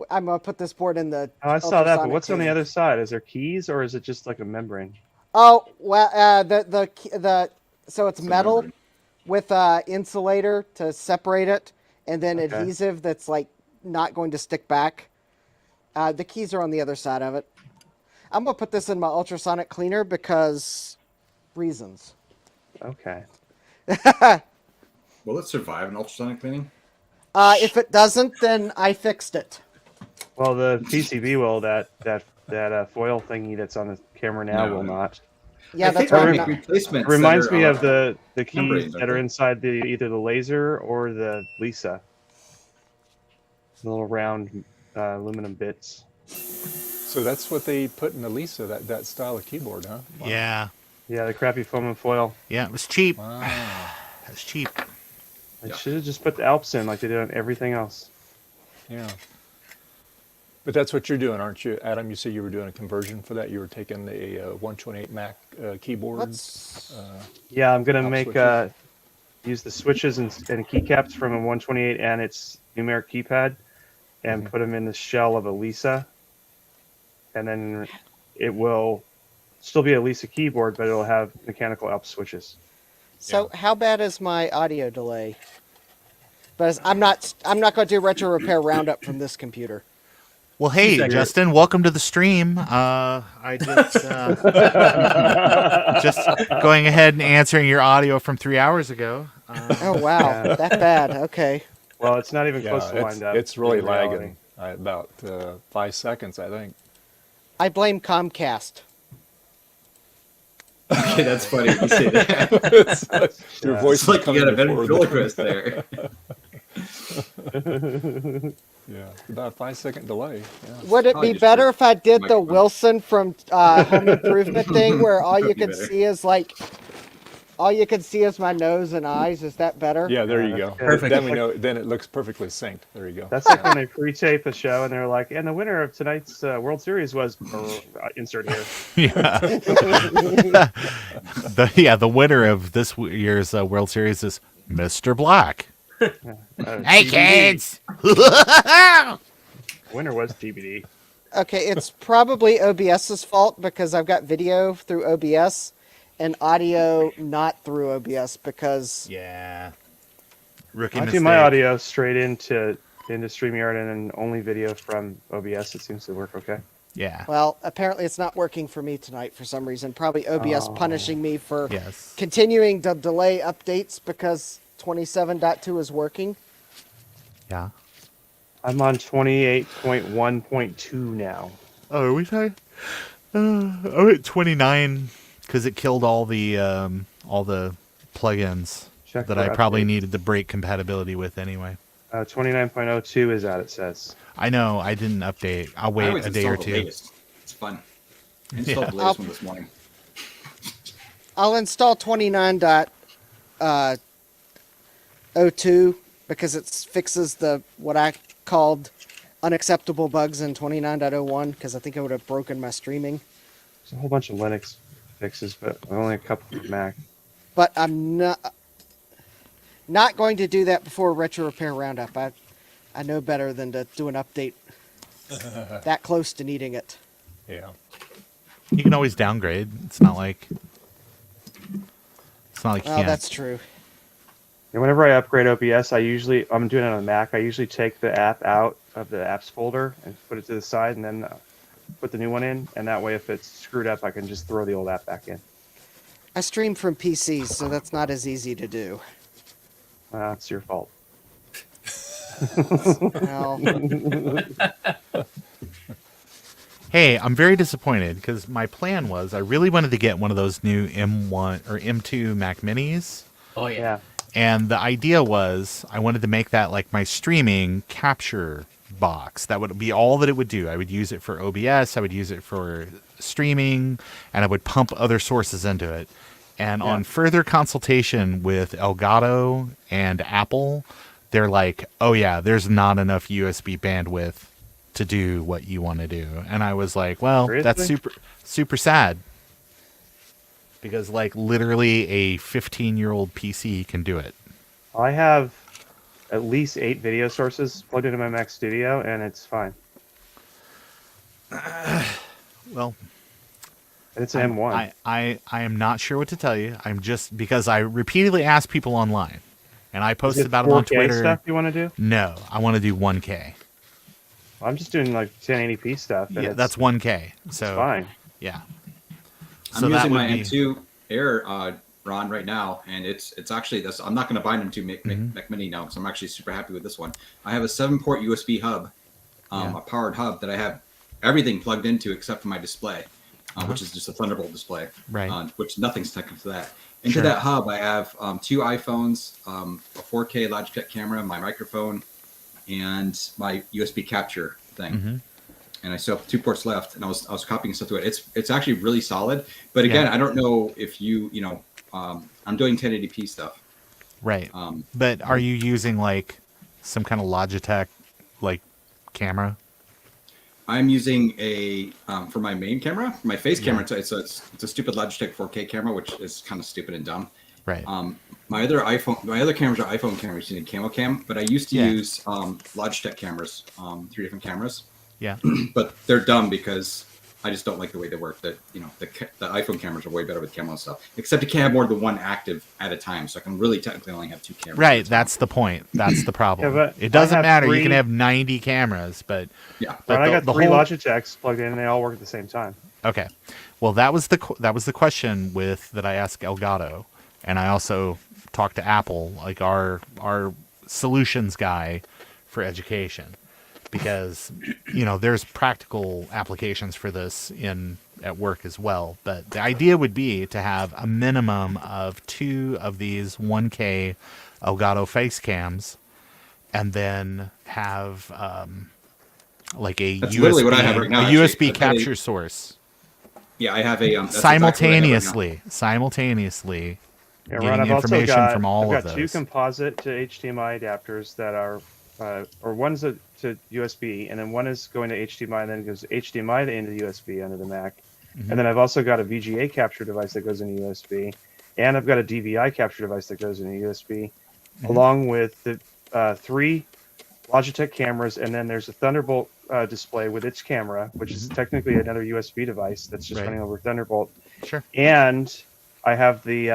I'm gonna put this board in the. Oh, I saw that, but ultrasonic what's on the cleaner. other side? Is there keys or is it just like a membrane? Oh well, so it's metal with insulator to separate it, and then Okay. adhesive that's like not going to stick back. The keys are on the other side of it. I'm gonna put this in my ultrasonic cleaner because reasons. Okay. Will it survive an ultrasonic cleaning? If it doesn't, then I fixed it. Well, the PCB will. That foil thingy that's on the camera now No. will not. Yeah, I that's think why there I'm are not. replacements. It reminds that me are, of the keys membranes, that aren't are they? inside either the laser or the Lisa. The little round aluminum bits. So that's what they put in the Lisa, that style of keyboard, huh? Wow. Yeah. Yeah, the crappy foam and foil. Yeah, it was cheap. Wow. That's cheap. They should have just put the Alps in like they did on everything else. Yeah. But that's what you're doing, aren't you, Adam? You said you were doing a conversion for that. You were taking a 128 Mac keyboard. Yeah, I'm gonna Alps make switches. use the switches and keycaps from a 128 and its numeric keypad, and put them in the shell of a Lisa, and then it will still be a Lisa keyboard, but it'll have mechanical Alps switches. So how bad is my audio delay? But I'm not going to do retro repair roundup from this computer. Well, hey, Justin, welcome to the stream. I just going ahead and answering your audio from 3 hours ago. Oh wow, that bad. Okay. Well, it's not even close to it's, lined up. it's really in reality. lagging about 5 seconds, I think. I blame Comcast. Okay, that's funny when you say that. Your voice It's like you got a before ventriloquist there. Yeah, about a 5-second delay. Yeah. Would it be better if I did the Wilson from Home Improvement thing, where all you That'd be could better. see is all you can see is my nose and eyes? Is that better? Yeah, there you go. Perfect. Then we know. Then it looks perfectly synced. There you go. That's like when they pre-tape a show and they're like, and the winner of tonight's World Series was insert here. Yeah. The winner of this year's World Series is Mr. Black. Hey, kids! Winner was TBD. Okay, it's probably OBS's fault because I've got video through OBS and audio not through OBS because rookie I do mistake. my audio straight into StreamYard and then only video from OBS. It seems to work okay. Yeah. Well, apparently it's not working for me tonight for some reason. Probably OBS punishing me for Yes. continuing to delay updates because 27.2 is working. Yeah. I'm on 28.1.2 now. Oh, are we talking? I'm at 29 because it killed all the plugins Check that for I probably updates. needed to break compatibility with anyway. 29.02 is out, it says. I know. I didn't update. I'll I wait always a day or install the two. latest. It's fun. I installed the latest one this morning. I'll install 29.02 because it fixes what I called unacceptable bugs in 29.01 because I think I would have broken my streaming. There's a whole bunch of Linux fixes, but only a couple for Mac. But I'm not going to do that before Retro Repair Roundup. I know better than to do an update that close to needing it. Yeah. You can always downgrade. It's not like you Oh, can't. that's true. And whenever I upgrade OBS, I'm doing it on Mac. I usually take the app out of the apps folder and put it to the side, and then put the new one in. And that way, if it's screwed up, I can just throw the old app back in. I stream from PCs, so that's not as easy to do. It's your fault. Well. Hey, I'm very disappointed because my plan was I really wanted to get one of those new M1 or M2 Mac Minis. Oh yeah. And the idea was I wanted to make that like my streaming capture box. That would be all that it would do. I would use it for OBS, I would use it for streaming, and I would pump other sources into it. And on further consultation with Elgato and Apple, they're like, oh yeah, there's not enough USB bandwidth to do what you want to do. And I was like, well, that's super sad. Because like literally a 15-year-old PC can do it. I have at least 8 video sources plugged into my Mac Studio, and it's fine. Well, and it's an M1. I am not sure what to tell you. I'm just because I repeatedly asked people online, and I posted about it on 4K Twitter. stuff you want to do? No, I want to do 1K. I'm just doing like 1080p stuff. and Yeah, it's- that's 1K. So it's fine. Yeah. I'm using my M2 Air Ron right now, and it's actually this. I'm not going to buy an M2 Mac Mini now because I'm actually super happy with this one. I have a 7-port USB hub, a powered hub that I have everything plugged into except for my display, which is just a Thunderbolt display, right? Which nothing's connected to that. Into Sure. that hub, I have 2 iPhones, a 4K Logitech camera, my microphone, and my USB capture thing. Mm-hmm. And I still have 2 ports left, and I was copying stuff to it. It's actually really solid. But again, I don't know if I'm doing 1080p stuff. Right. But are you using like some kind of Logitech like camera? I'm using a for my main camera, my face camera. It's a stupid Logitech 4K camera, which is kind of stupid and dumb. Right. My other cameras are iPhone cameras using Camo Cam, but I used to use Logitech cameras, 3 different cameras. Yeah. But they're dumb because I just don't like the way they work. That the iPhone cameras are way better with camo and stuff. Except you can't have more than one active at a time, so I can really technically only have 2 cameras. Right. That's the point. That's the problem. Yeah, but it doesn't I have matter. You 3 can have 90 cameras, but yeah. But I got the 3 whole... Logitechs plugged in, and they all work at the same time. Okay. Well, that was the question that I asked Elgato, and I also talked to Apple, like our solutions guy for education. because there's practical applications for this at work as well. But the idea would be to have a minimum of 2 of these 1K Elgato face cams, and then have like a That's literally what I have right now, actually. USB I've got a- capture source. Yeah, I have a that's exactly what I have right now. simultaneously Yeah, getting Ron, I've also information got, from all I've of got 2 those. composite to HDMI adapters that are, or one's to USB, and then one is going to HDMI, and then goes HDMI into the USB under the Mac. Mhm. And then I've also got a VGA capture device that goes into USB, and I've got a DVI capture device that goes into USB, along with the 3 Logitech cameras, and then there's a Thunderbolt display with its camera, which is technically another USB device that's just running over Thunderbolt. Sure. And I have the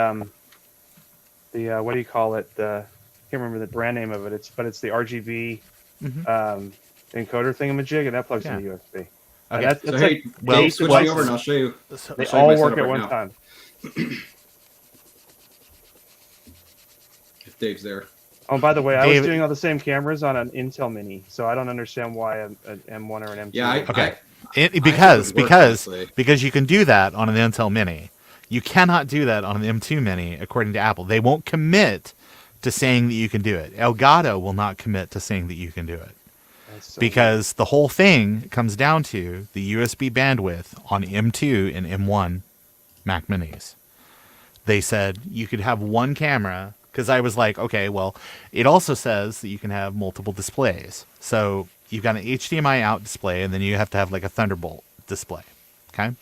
what do you call it? I can't remember the brand name of it. It's the RGB encoder thingamajig, and that plugs into USB. And Okay. So hey, Dave, switch me over and I'll show you. They I'll show you my all work setup at right one now. time. If Dave's there. Oh, by the way, I was David- doing all the same cameras on an Intel Mini, so I don't understand why an M1 or an M2. Yeah, Okay. I Because you can do that on an Intel Mini. You cannot do that on an M2 Mini, according to Apple. They won't commit to saying that you can do it. Elgato will not commit to saying that you can do it. Because the whole thing comes down to the USB bandwidth on M2 and M1 Mac Minis. They said you could have one camera, because I was like, okay, well, it also says that you can have multiple displays. So you've got an HDMI out display, and then you have to have like a Thunderbolt display. Okay?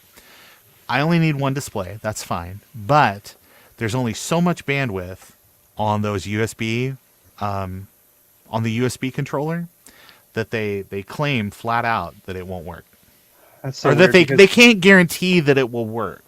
I only need one display. That's fine. But there's only so much bandwidth on those USB, on the USB controller, that they claim flat out that it won't work. That's so Or that weird they can't guarantee that it will work.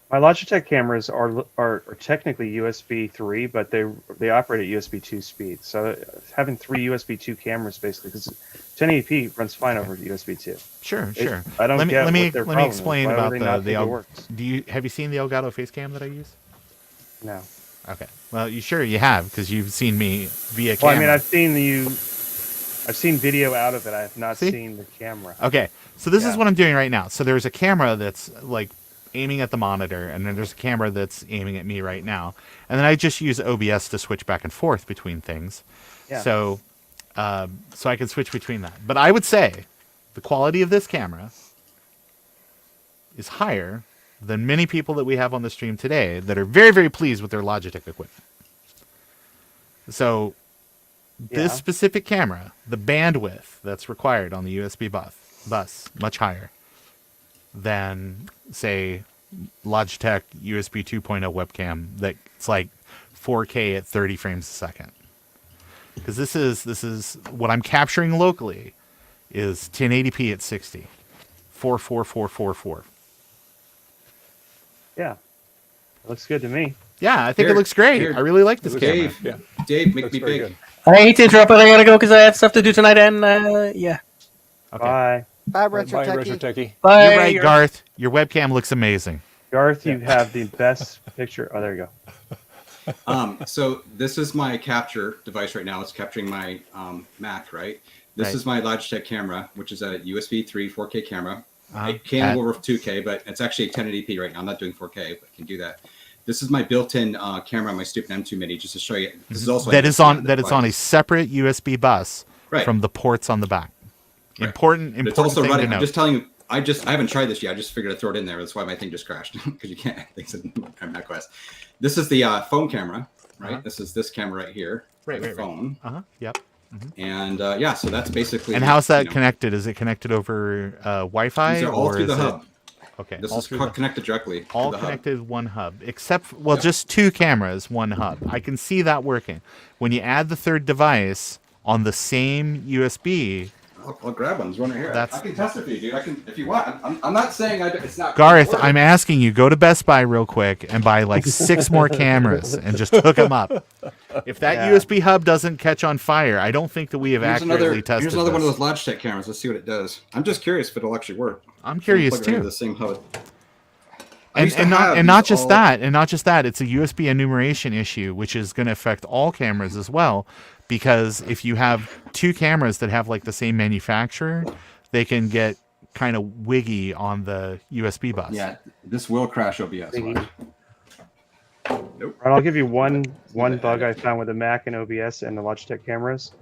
My Logitech cameras are technically USB 3, but they operate at USB 2 speed. So having 3 USB 2 cameras basically, because 1080p runs fine over USB 2. Sure. I don't get let me what their problem is. explain Why would about they not think it the works? have you seen the Elgato face cam that I use? No. Okay. Well, you have, because you've seen me via Well, camera. I mean, I've seen video out of it. I have not seen the camera. Okay, so this is Yeah. what I'm doing right now. So there's a camera that's like aiming at the monitor, and then there's a camera that's aiming at me right now. And then I just use OBS to switch back and forth between things. Yeah. So I can switch between that. But I would say the quality of this camera is higher than many people that we have on the stream today that are very, very pleased with their Logitech equipment. So this Yeah. specific camera, the bandwidth that's required on the USB bus much higher than, say, Logitech USB 2.0 webcam that's like 4K at 30 frames a second. Because this is what I'm capturing locally is 1080p at 60, 44444. Yeah, it looks good to me. Yeah, I think it looks great. I really like this camera. Dave, make me big. I hate to interrupt, but I gotta go because I have stuff to do tonight, and yeah. Bye. Bye, Retro Bye, Techie. Retro Techie. Bye. You're right, Garth. Your webcam looks amazing. Garth, you have the best picture. Oh, there you go. So this is my capture device right now. It's capturing my Mac, right? This Right. is my Logitech camera, which is a USB 3 4K camera. Uh-huh. It can go over 2K, but it's actually 1080p right now. I'm not doing 4K, but I can do that. This is my built-in camera on my stupid M2 Mini, just to show you. This is also that is on a separate USB bus Right. from the ports on the back. Right. Important But it's also thing running. to I'm note. just telling you. I haven't tried this yet. I just figured I'd throw it in there. That's why my thing just crashed because you can't. Things in MacOS. This is the phone camera, right? Uh-huh. This is this camera right here. Right, the right. phone. Yep. And yeah, so that's basically. And how's that you know, connected? Is it connected over Wi-Fi? These are all or through the is hub. Okay. This all is through the- connected directly. to all the connected one hub, except just 2 cameras, 1 hub. I can see that working. When you add the third device on the same USB, I'll grab one. There's one right here. That's- I can test it for you, dude. I can if you want. I'm not saying it's not. Garth, gonna work. I'm asking you, go to Best Buy real quick and buy like 6 more cameras and just hook them up. If that Yeah. USB hub doesn't catch on fire, I don't think that we have Here's accurately tested Here's another one this. of those Logitech cameras. Let's see what it does. I'm just curious if it'll actually work. I'm curious Plug it right too. into The same hub. I And, used to and not have and not these just all- that, it's a USB enumeration issue, which is going to affect all cameras as well, because if you have two cameras that have like the same manufacturer, they can get kind of wiggy on the USB bus. Yeah, this will crash OBS. Thingy. Watch. Nope. I'll give you one bug I found with the Mac and OBS and the Logitech cameras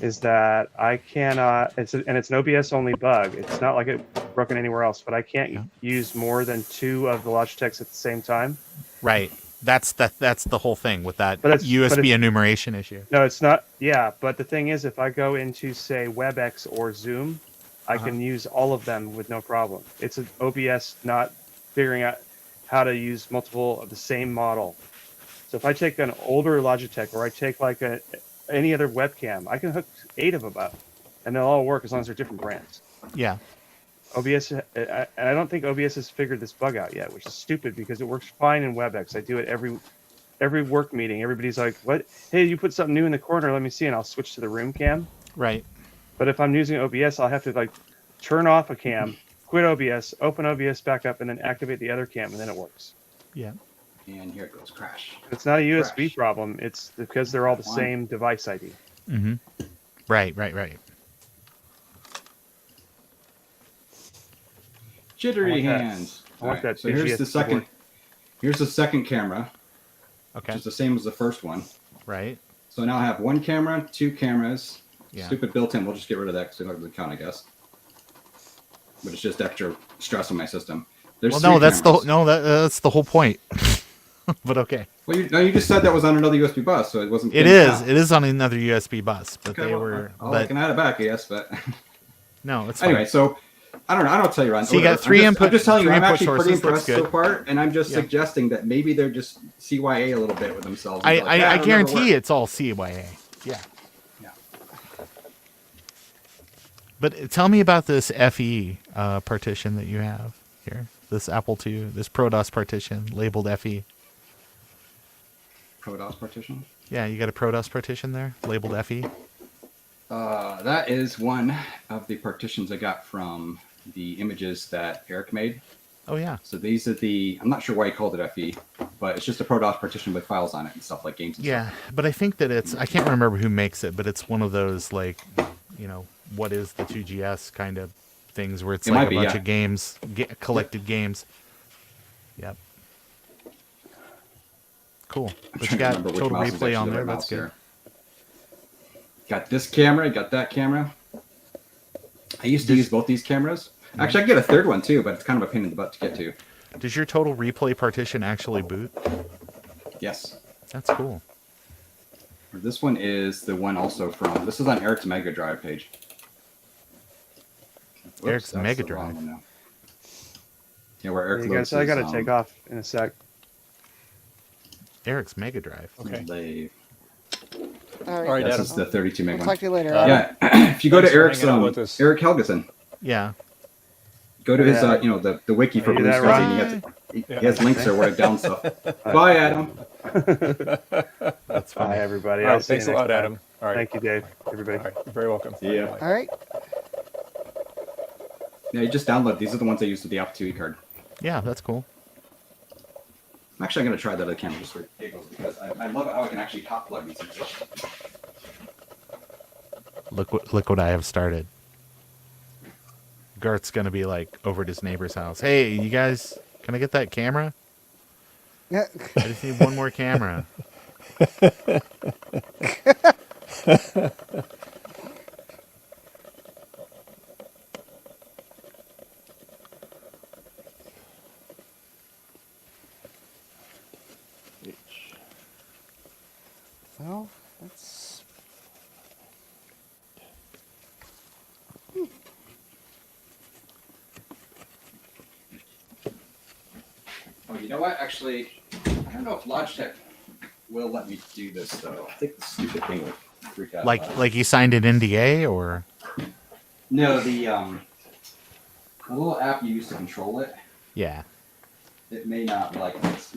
is that I cannot. It's an OBS only bug. It's not like it broken anywhere else, but I can't use more than 2 of the Logitechs at the same time. Right. That's the whole thing with that But USB enumeration issue. No, it's not. Yeah, but the thing is, if I go into say WebEx or Zoom, I can use all of them with no problem. It's an OBS not figuring out how to use multiple of the same model. So if I take an older Logitech or I take like any other webcam, I can hook 8 of them up, and they'll all work as long as they're different brands. Yeah. OBS, and I don't think OBS has figured this bug out yet, which is stupid because it works fine in WebEx. I do it every work meeting. Everybody's like, "What? Hey, you put something new in the corner. Let me see," and I'll switch to the room cam. Right. But if I'm using OBS, I'll have to like turn off a cam, quit OBS, open OBS back up, and then activate the other cam, and then it works. Yeah. And here it goes, crash. It's not a USB problem. It's because they're all the same device ID. Mm-hmm. Right. Jittery I want that. hands. I want All that so here's BGS the second. keyboard. Here's the second camera. Okay. Which is the same as the first one. Right. So now I have 1 camera, 2 cameras. Yeah. Stupid built-in. We'll just get rid of that because we don't have the count, I guess. But it's just extra stress on my system. There's Well, 3 no, that's cameras. that's the whole point. But okay. Well, you just said that was on another USB bus, so it wasn't. It is on another USB bus, but Okay, they well, were. I can add it back, I guess, but no, it's anyway. fine. So I don't know. I don't tell you, Ron. So you got I'm just telling you, I'm actually pretty sources, that's impressed so good. far, and I'm just Yeah. suggesting that maybe they're just CYA a little bit with themselves. I Like, "Yeah, it'll never guarantee work." it's all CYA. Yeah. Yeah. But tell me about this FE partition that you have here. This Apple II, this ProDOS partition labeled FE. ProDOS partition. Yeah, you got a ProDOS partition there labeled FE. That is one of the partitions I got from the images that Eric made. Oh yeah. So these are I'm not sure why he called it FE, but it's just a ProDOS partition with files on it and stuff like games and Yeah, stuff. but I think that I can't remember who makes it, but it's one of those like, what is the 2GS kind of things where it's It like might a be, bunch yeah. of games, collected games. Yep. Cool. I'm But you trying to got remember which total mouse is replay actually on the there. right That's mouse good. here. Got this camera, got that camera. I used to use both these cameras. Actually, I can get a third one too, but it's kind of a pain in the butt to get to. Does your total replay partition actually boot? Yes. That's cool. This one is the one also from. This is on Eric's Mega Drive page. Whoops, Eric's that's Mega the wrong Drive. one now. Yeah, where Eric You loads guys, I his, gotta take off in a sec. Eric's Mega Drive. Okay. All right. All right, This Adam. is the 32 meg We'll one. talk to you later. Yeah, if you go to Thanks for Eric's hanging out with us. Eric Helgeson, Yeah. go to his Yeah. the wiki for You Blue that, Sky. Ron? and he has links there where I've down stuff. Bye, Adam. That's fine. Bye, everybody. All right, I'll see you thanks a next lot, time. Adam. All right. Thank you, Dave. Everybody. All right, you're very welcome. See ya. All right. Yeah, you just download. These are the ones I used with the Apple II card. Yeah, that's cool. Actually, I'm going to try that other camera just for giggles because I love how I can actually hot plug these things. Look what I have started. Garth's gonna be like over at his neighbor's house. Hey, you guys, can I get that camera? Yeah. I just need one more camera. Well, that's. Oh, you know what? Actually, I don't know if Logitech will let me do this though. I think the stupid thing will freak out. Like you signed an NDA or? No, the little app you use to control it. Yeah. It may not like this.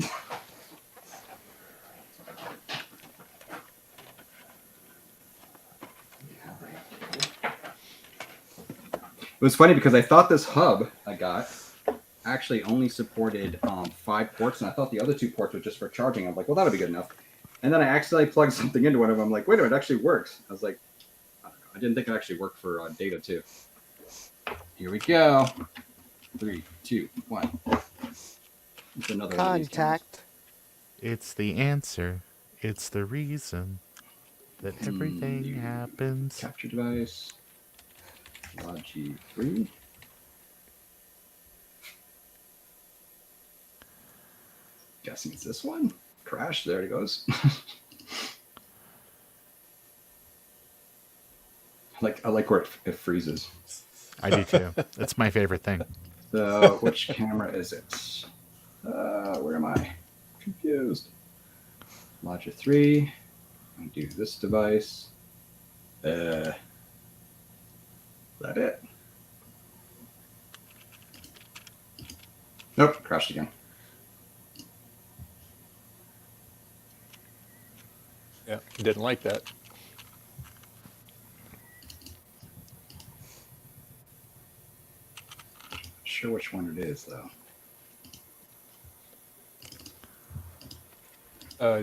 It was funny because I thought this hub I got actually only supported 5 ports, and I thought the other 2 ports were just for charging. I'm like, well, that'll be good enough. And then I accidentally plugged something into one of them. I'm like, wait a minute, it actually works. I was like, I don't know. I didn't think it actually worked for data too. Here we go. 3, 2, 1. It's another one of these cameras. Contact. It's the answer. It's the reason that everything happens. Capture device. Logi 3. Guessing it's this one. Crash. There it goes. I like where it freezes. I do too. It's my favorite thing. So, which camera is it? Where am I? Confused. Logi 3. I do this device. Is that it? Nope, crashed again. Yeah, didn't like that. Not sure which one it is though.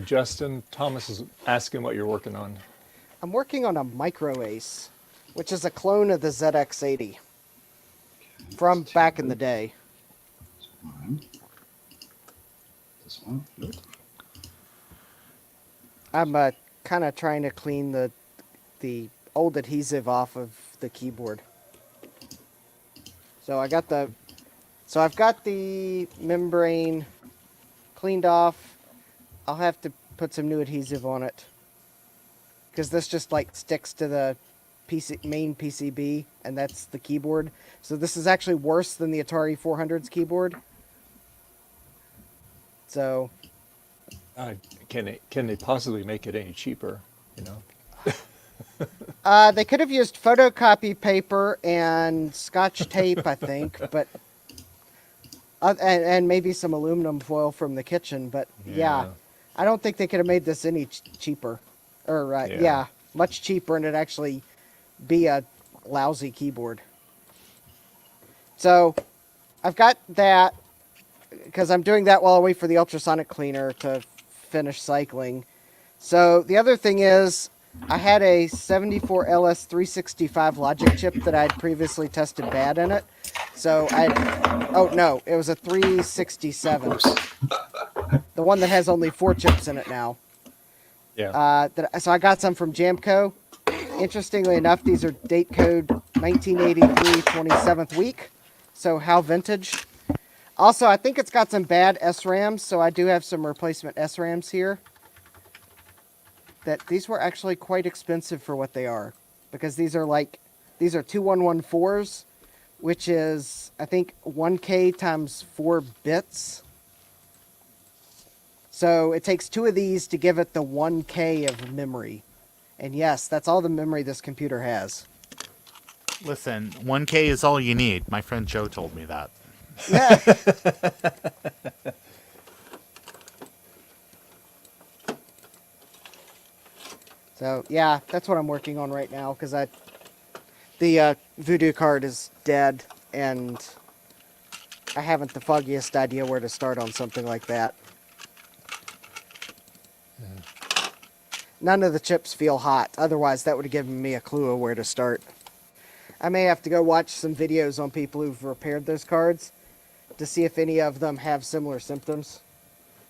Justin, Thomas is asking what you're working on. I'm working on a Micro Ace, which is a clone of the ZX80 from back in the day. This one. Nope. I'm kind of trying to clean the old adhesive off of the keyboard. So I've got the membrane cleaned off. I'll have to put some new adhesive on it because this just like sticks to the main PCB, and that's the keyboard. So this is actually worse than the Atari 400's keyboard. So can they possibly make it any cheaper? You know. They could have used photocopy paper and Scotch tape, I think, but and maybe some aluminum foil from the kitchen. But yeah, I don't think they could have made this any cheaper, or much cheaper, and it'd actually be a lousy keyboard. So I've got that because I'm doing that while I wait for the ultrasonic cleaner to finish cycling. So the other thing is, I had a 74LS365 logic chip that I'd previously tested bad in it. So oh no, it was a 367. The one that has only 4 chips in it now. Yeah. So I got some from Jamco. Interestingly enough, these are date code 1983 27th week. So how vintage. Also, I think it's got some bad SRAMs, so I do have some replacement SRAMs here. That these were actually quite expensive for what they are, because these are 2114s, which is I think 1K times 4 bits. So it takes 2 of these to give it the 1K of memory. And yes, that's all the memory this computer has. Listen, 1K is all you need. My friend Joe told me that. Yeah. So yeah, that's what I'm working on right now, because the Voodoo card is dead, and I haven't the foggiest idea where to start on something like that. None of the chips feel hot, otherwise that would have given me a clue of where to start. I may have to go watch some videos on people who've repaired those cards to see if any of them have similar symptoms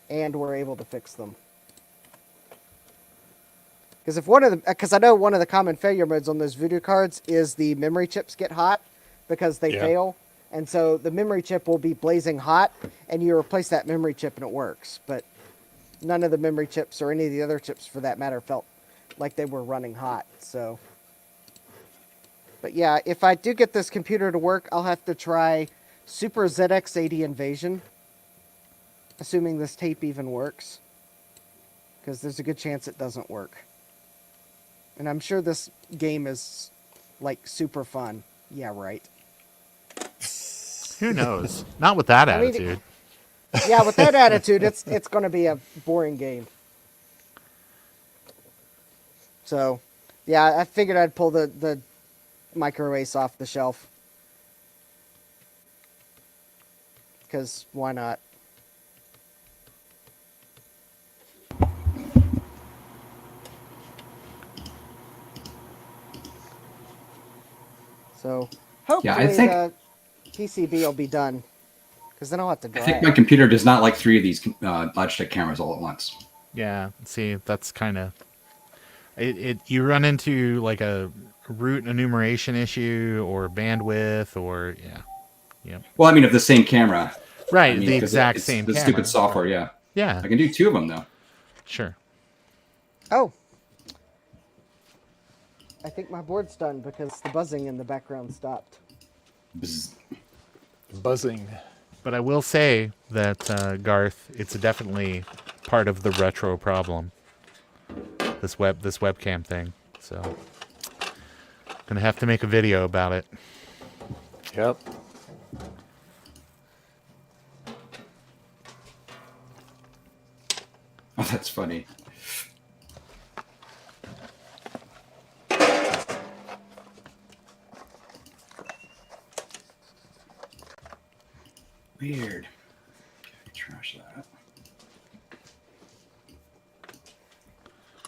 and were able to fix them. Because I know one of the common failure modes on those Voodoo cards is the memory chips get hot because they fail. And so the memory chip will be blazing hot, and you replace that memory chip and it works. But none of the memory chips, or any of the other chips for that matter, felt like they were running hot. So, but yeah, if I do get this computer to work, I'll have to try Super ZX80 Invasion, assuming this tape even works, because there's a good chance it doesn't work. And I'm sure this game is, like, super fun. Yeah, right. Who knows? Not with that attitude. Yeah, with that attitude, it's going to be a boring game. So, yeah, I figured I'd pull the Micro Ace off the shelf. Because why not? So hopefully Yeah, I think the PCB will be done, because then I'll have to I dry think it. my computer does not like 3 of these Logitech cameras all at once. Yeah, see, that's kind of it. You run into like a root enumeration issue or bandwidth or yeah. Well, I mean, of the same camera. Right, I mean, the 'cause exact it's same the camera. stupid software. Right. Yeah. Yeah. I can do 2 of them though. Sure. Oh. I think my board's done because the buzzing in the background stopped. Buzzing. But I will say that Garth, it's definitely part of the retro problem. This webcam thing. So gonna have to make a video about it. Yep. Oh, that's funny. Weird. Okay, trash that.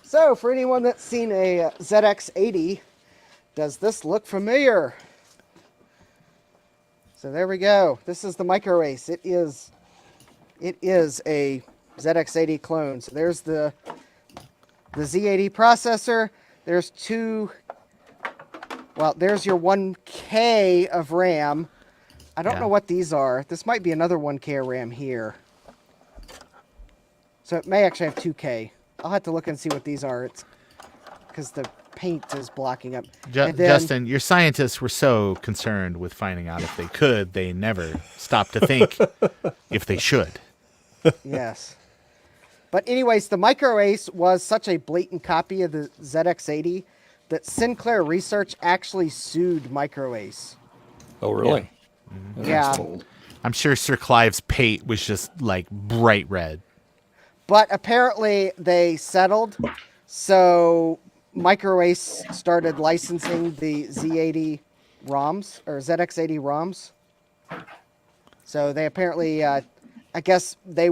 So, for anyone that's seen a ZX80, does this look familiar? So there we go. This is the Micro Ace. It is a ZX80 clone. So there's the Z80 processor. There's there's your 1K of RAM. I don't know what these are. This might be another 1K of RAM here. So it may actually have 2K. I'll have to look and see what these are. It's because the paint is blocking up. Justin, your scientists were so concerned with finding out if they could, they never stopped to think if they should. Yes. But anyways, the Micro Ace was such a blatant copy of the ZX80 that Sinclair Research actually sued Micro Ace. Oh, really? Yeah. I'm sure Sir Clive's pate was just like bright red. But apparently they settled, so Micro Ace started licensing the Z80 ROMs, or ZX80 ROMs. So they apparently, I guess they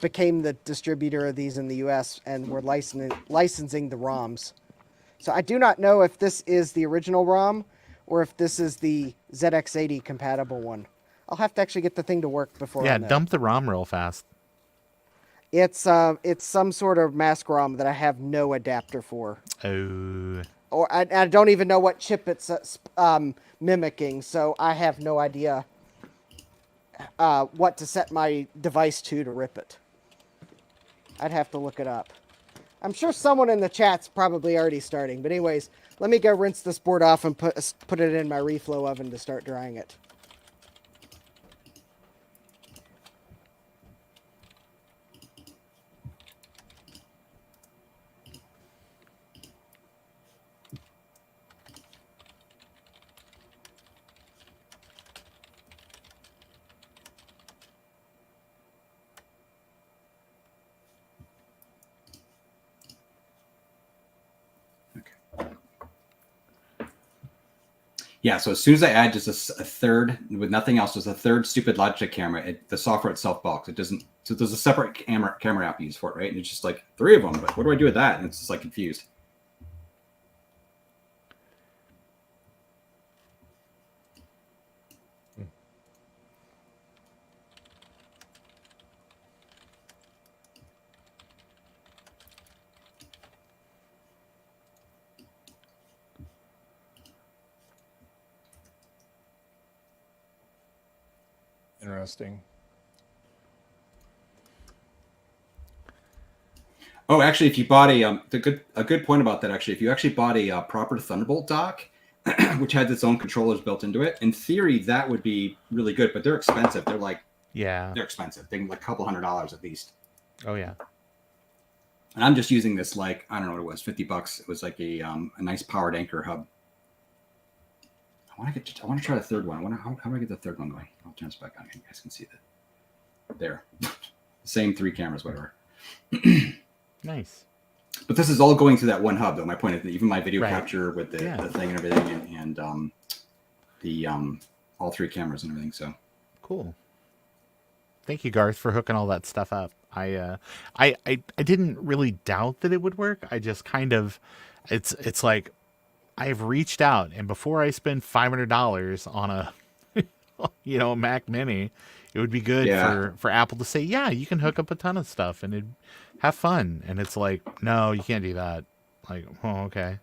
became the distributor of these in the US and were licensing the ROMs. So I do not know if this is the original ROM or if this is the ZX80 compatible one. I'll have to actually get the thing to work before I know. Dump the ROM real fast. It's some sort of mask ROM that I have no adapter for. Oh. Or I don't even know what chip it's mimicking, so I have no idea what to set my device to rip it. I'd have to look it up. I'm sure someone in the chat's probably already starting, but anyways, let me go rinse this board off and put it in my reflow oven to start drying it. Yeah, so as soon as I add just a third, with nothing else, just a third stupid Logitech camera, the software itself balks. It doesn't. So there's a separate camera app you use for it, right? And it's just like 3 of them. But what do I do with that? And it's just like confused. Interesting. Oh, actually, if you bought a good point about that, actually, if you actually bought a proper Thunderbolt dock, which has its own controllers built into it, in theory that would be really good. But they're expensive. They're like they're expensive. They're like a couple $100 at least. Oh yeah. And I'm just using this like I don't know what it was, $50. It was like a nice powered anchor hub. I want to try the third one. How do I get the third one going? I'll turn this back on. You guys can see that. There. Same 3 cameras, whatever. Nice. But this is all going through that one hub, though. My point is that even my video Right. capture with the thing and everything, and the all 3 cameras and everything. So cool. Thank you, Garth, for hooking all that stuff up. I didn't really doubt that it would work. I just kind of, it's like I've reached out, and before I spend $500 on a Mac Mini, it would be good for Apple to say, yeah, you can hook up a ton of stuff and it'd have fun. And it's like, no, you can't do that. Like, oh, okay.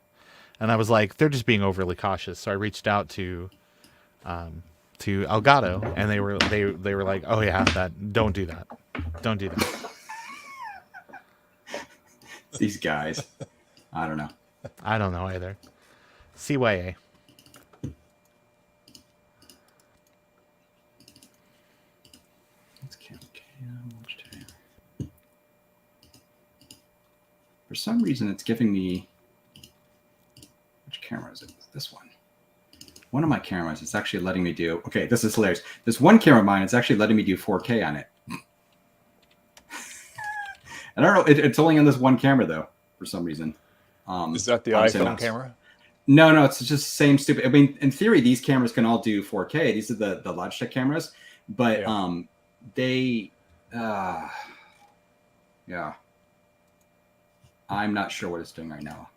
And I was like, they're just being overly cautious. So I reached out to Elgato, and they were like, oh yeah, don't do that. Don't do that. These guys. I don't know. I don't know either. CYA. For some reason, it's giving me... Which camera is it? This one. One of my cameras, it's actually letting me do... Okay, this is hilarious. This one camera of mine, it's actually letting me do 4K on it. And I don't know, it's only on this one camera, though, for some reason. Is that the iPhone camera? No, it's just same stupid... I mean, in theory, these cameras can all do 4K. These are the Logitech cameras. But they... yeah. I'm not sure what it's doing right now.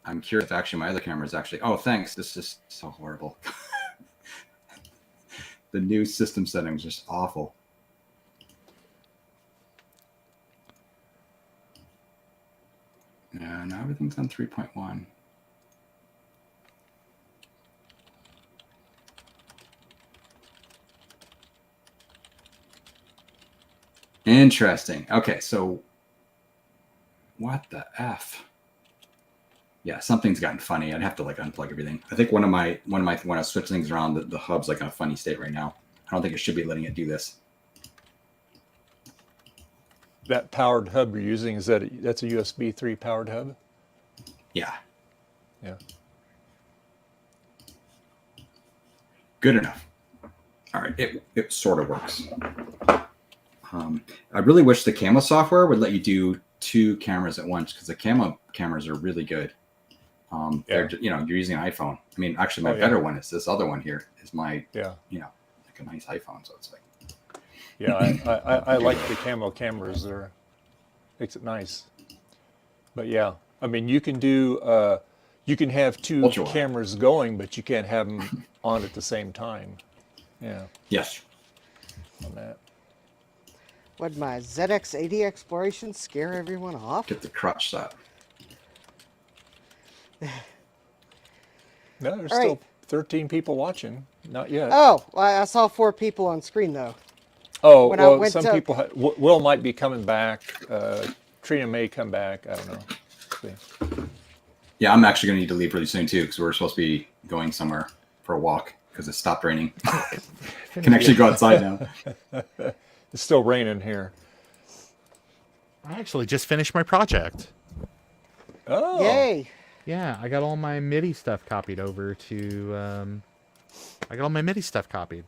I'm curious if actually my other camera is actually... Oh, thanks. This is so horrible. The new system settings are just awful. Yeah, now everything's on 3.1. Interesting. Okay, so what the F? Yeah, something's gotten funny. I'd have to like unplug everything. I think when I switch things around, the hub's like in a funny state right now. I don't think it should be letting it do this. That powered hub you're using, that's a USB 3 powered hub? Yeah. Yeah. Good enough. All right, it sort of works. I really wish the Camo software would let you do 2 cameras at once, because the Camo cameras are really good. They're, you're using an iPhone. I mean, actually, my better one is this other one here. Is my like a nice iPhone. So it's like. Yeah, I like the Camo cameras. Makes it nice. But yeah, I mean, you can do you can have 2 cameras going, but you can't have them on at the same time. Yeah. Yes. On that. Would my ZX80 exploration scare everyone off? Get the crotch shot. No, there's still 13 people watching. Not yet. Oh, well, I saw 4 people on screen though. Oh, well, some people... Will might be coming back. Trina may come back. I don't know. See. Yeah, I'm actually going to need to leave really soon too, because we're supposed to be going somewhere for a walk because it stopped raining. Can actually go outside now. It's still raining here. I actually just finished my project. Oh. Yay. Yeah, I got all my MIDI stuff copied over to... I got all my MIDI stuff copied.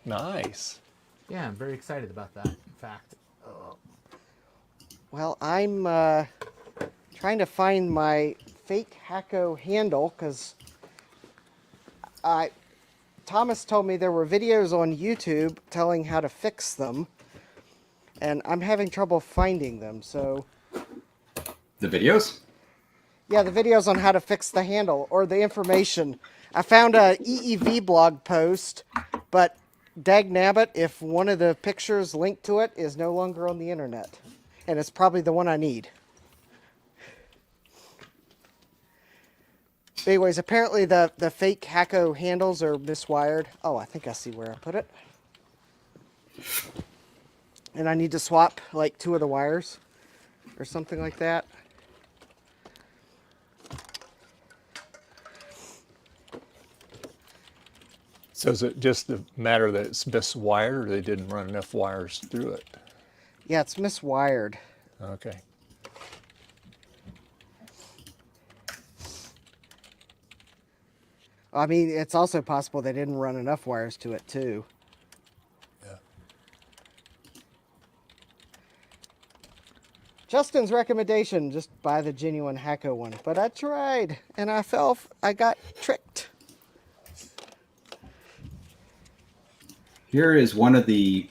Nice. Yeah, I'm very excited about that, in fact. Well, I'm trying to find my fake Hacko handle, because Thomas told me there were videos on YouTube telling how to fix them, and I'm having trouble finding them, so... The videos? Yeah, the videos on how to fix the handle, or the information. I found a EEV blog post, but dagnabbit, if one of the pictures linked to it is no longer on the internet. And it's probably the one I need. But anyways, apparently the fake Hacko handles are miswired. Oh, I think I see where I put it. And I need to swap like 2 of the wires or something like that. So is it just the matter that it's miswired, or they didn't run enough wires through it? Yeah, it's miswired. Okay. I mean, it's also possible they didn't run enough wires to it, too. Yeah. Justin's recommendation, just buy the genuine Hacko one. But I tried, and I got tricked. Here is one of the...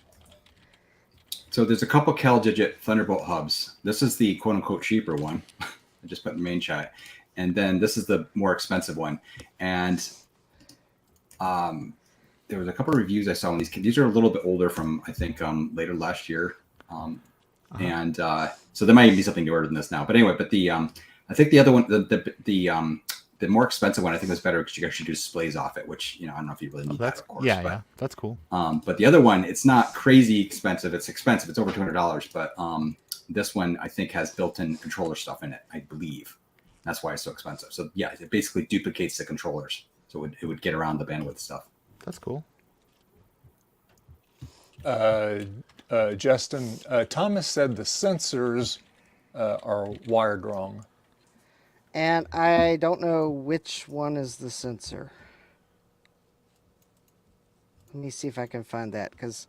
So there's a couple CalDigit Thunderbolt hubs. This is the quote-unquote cheaper one. I just put in the main chat. and then this is the more expensive one. And there was a couple of reviews I saw on these. These are a little bit older from, I think, later last year. And so there might even be something newer than this now. But anyway, but I think the other one, the more expensive one, I think was better because you actually do displays off it, which, I don't know if you really need that, of course. Yeah, that's cool. But the other one, it's not crazy expensive. It's expensive. It's over $200. But this one, I think, has built-in controller stuff in it, I believe. That's why it's so expensive. So yeah, it basically duplicates the controllers. So it would get around the bandwidth stuff. That's cool. Justin, Thomas said the sensors are wired wrong. And I don't know which one is the sensor. Let me see if I can find that, because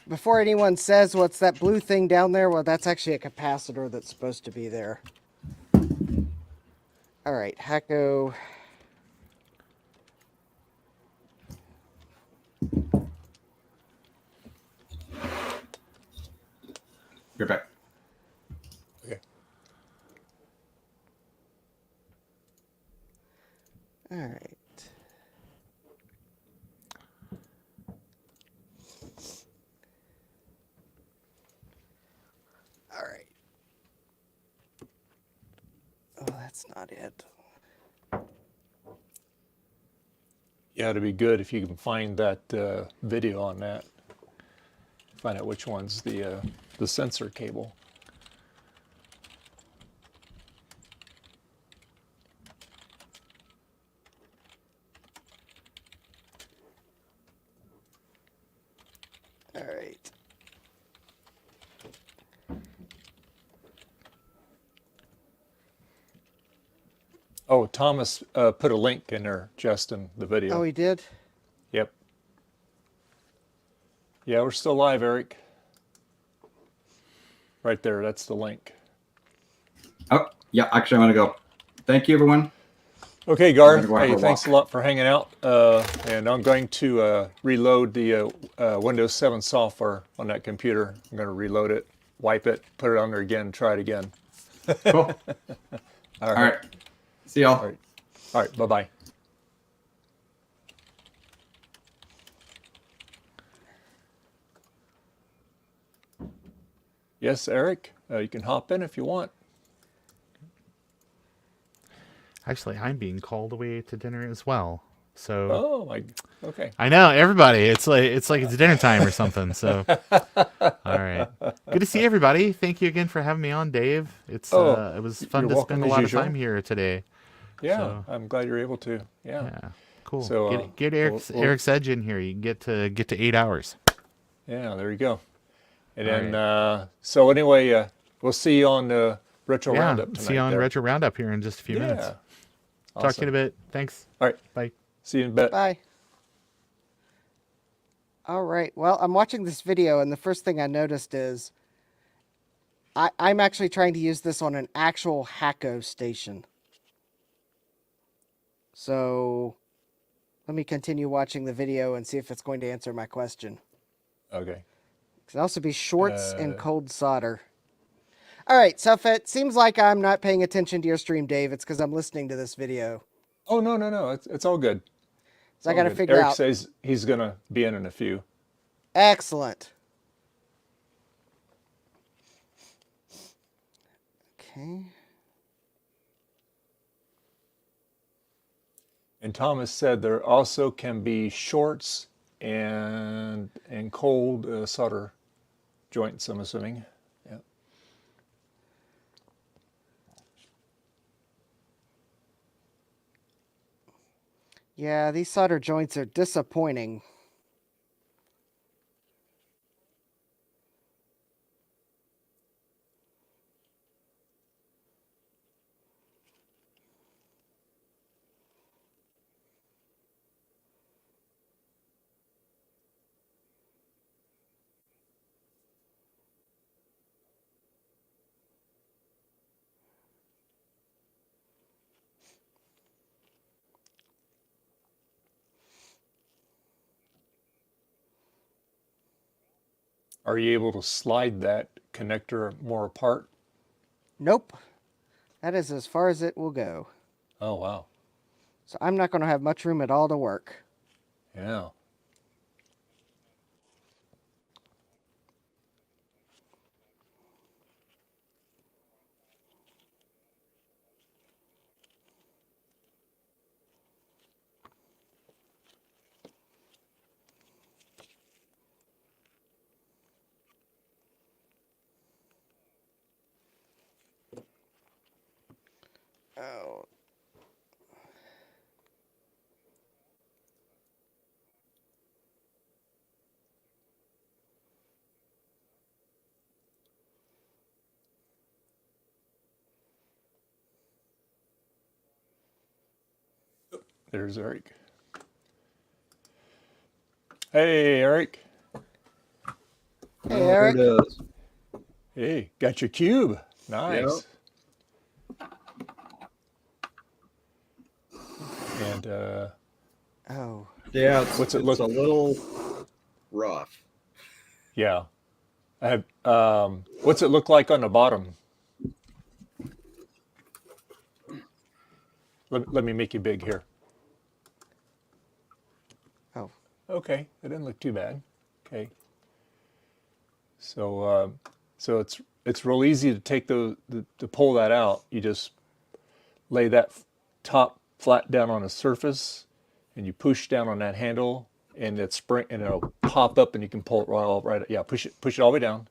before anyone says, what's that blue thing down there? Well, that's actually a capacitor that's supposed to be there. All right, Hacko. You're back. Okay. All right. All right. Oh, that's not it. Yeah, it'd be good if you can find that video on that. Find out which one's the sensor cable. All right. Oh, Thomas put a link in there, Justin, the video. Oh, he did? Yep. Yeah, we're still live, Eric. Right there, that's the link. Oh, yeah, actually, I'm going to go. Thank you, everyone. Okay, Garth, Go hey, a thanks a lot for hanging out. And I'm going to reload the Windows 7 software on that computer. I'm going to reload it, wipe it, put it on there again, try it again. Cool. All right. All right. See y'all. All right, bye-bye. Yes, Eric, you can hop in if you want. Actually, I'm being called away to dinner as well. So. Oh, okay. I know, everybody. It's like it's dinner time or something. So. All right. Good to see everybody. Thank you again for having me on, Dave. It was fun to spend a lot of time here today. Yeah, so, I'm glad you're able to. Yeah. Cool. So get Eric's Edge in here. You can get to 8 hours. Yeah, there you go. And then, so anyway, we'll see you on the Retro Roundup tonight. See you on Retro Roundup here in just a few minutes. Awesome. Talk to you in a bit. Thanks. All right. Bye. See you in a bit. Bye. All right. Well, I'm watching this video, and the first thing I noticed is I'm actually trying to use this on an actual Hacko station. So let me continue watching the video and see if it's going to answer my question. Okay. It could also be shorts and cold solder. All right, so if it seems like I'm not paying attention to your stream, Dave, it's because I'm listening to this video. Oh, no. It's all good. So I got to figure Eric out. Eric says he's going to be in a few. Excellent. Okay. And Thomas said there also can be shorts and cold solder joints, I'm assuming. Yeah. Yeah, these solder joints are disappointing. Are you able to slide that connector more apart? Nope. That is as far as it will go. Oh, wow. So I'm not going to have much room at all to work. Yeah. Oh. There's Eric. Hey, Eric. Hey, Eric. There it is. Hey, got your cube. Nice. And oh. Yeah, what's it it's look? a little rough. Yeah. I have. What's it look like on the bottom? Let me make you big here. Oh. Okay, it didn't look too bad. Okay. So so it's real easy to take to pull that out. You just lay that top flat down on a surface, and you push down on that handle, and it'll pop up, and you can pull it right. Yeah, push it all the way down.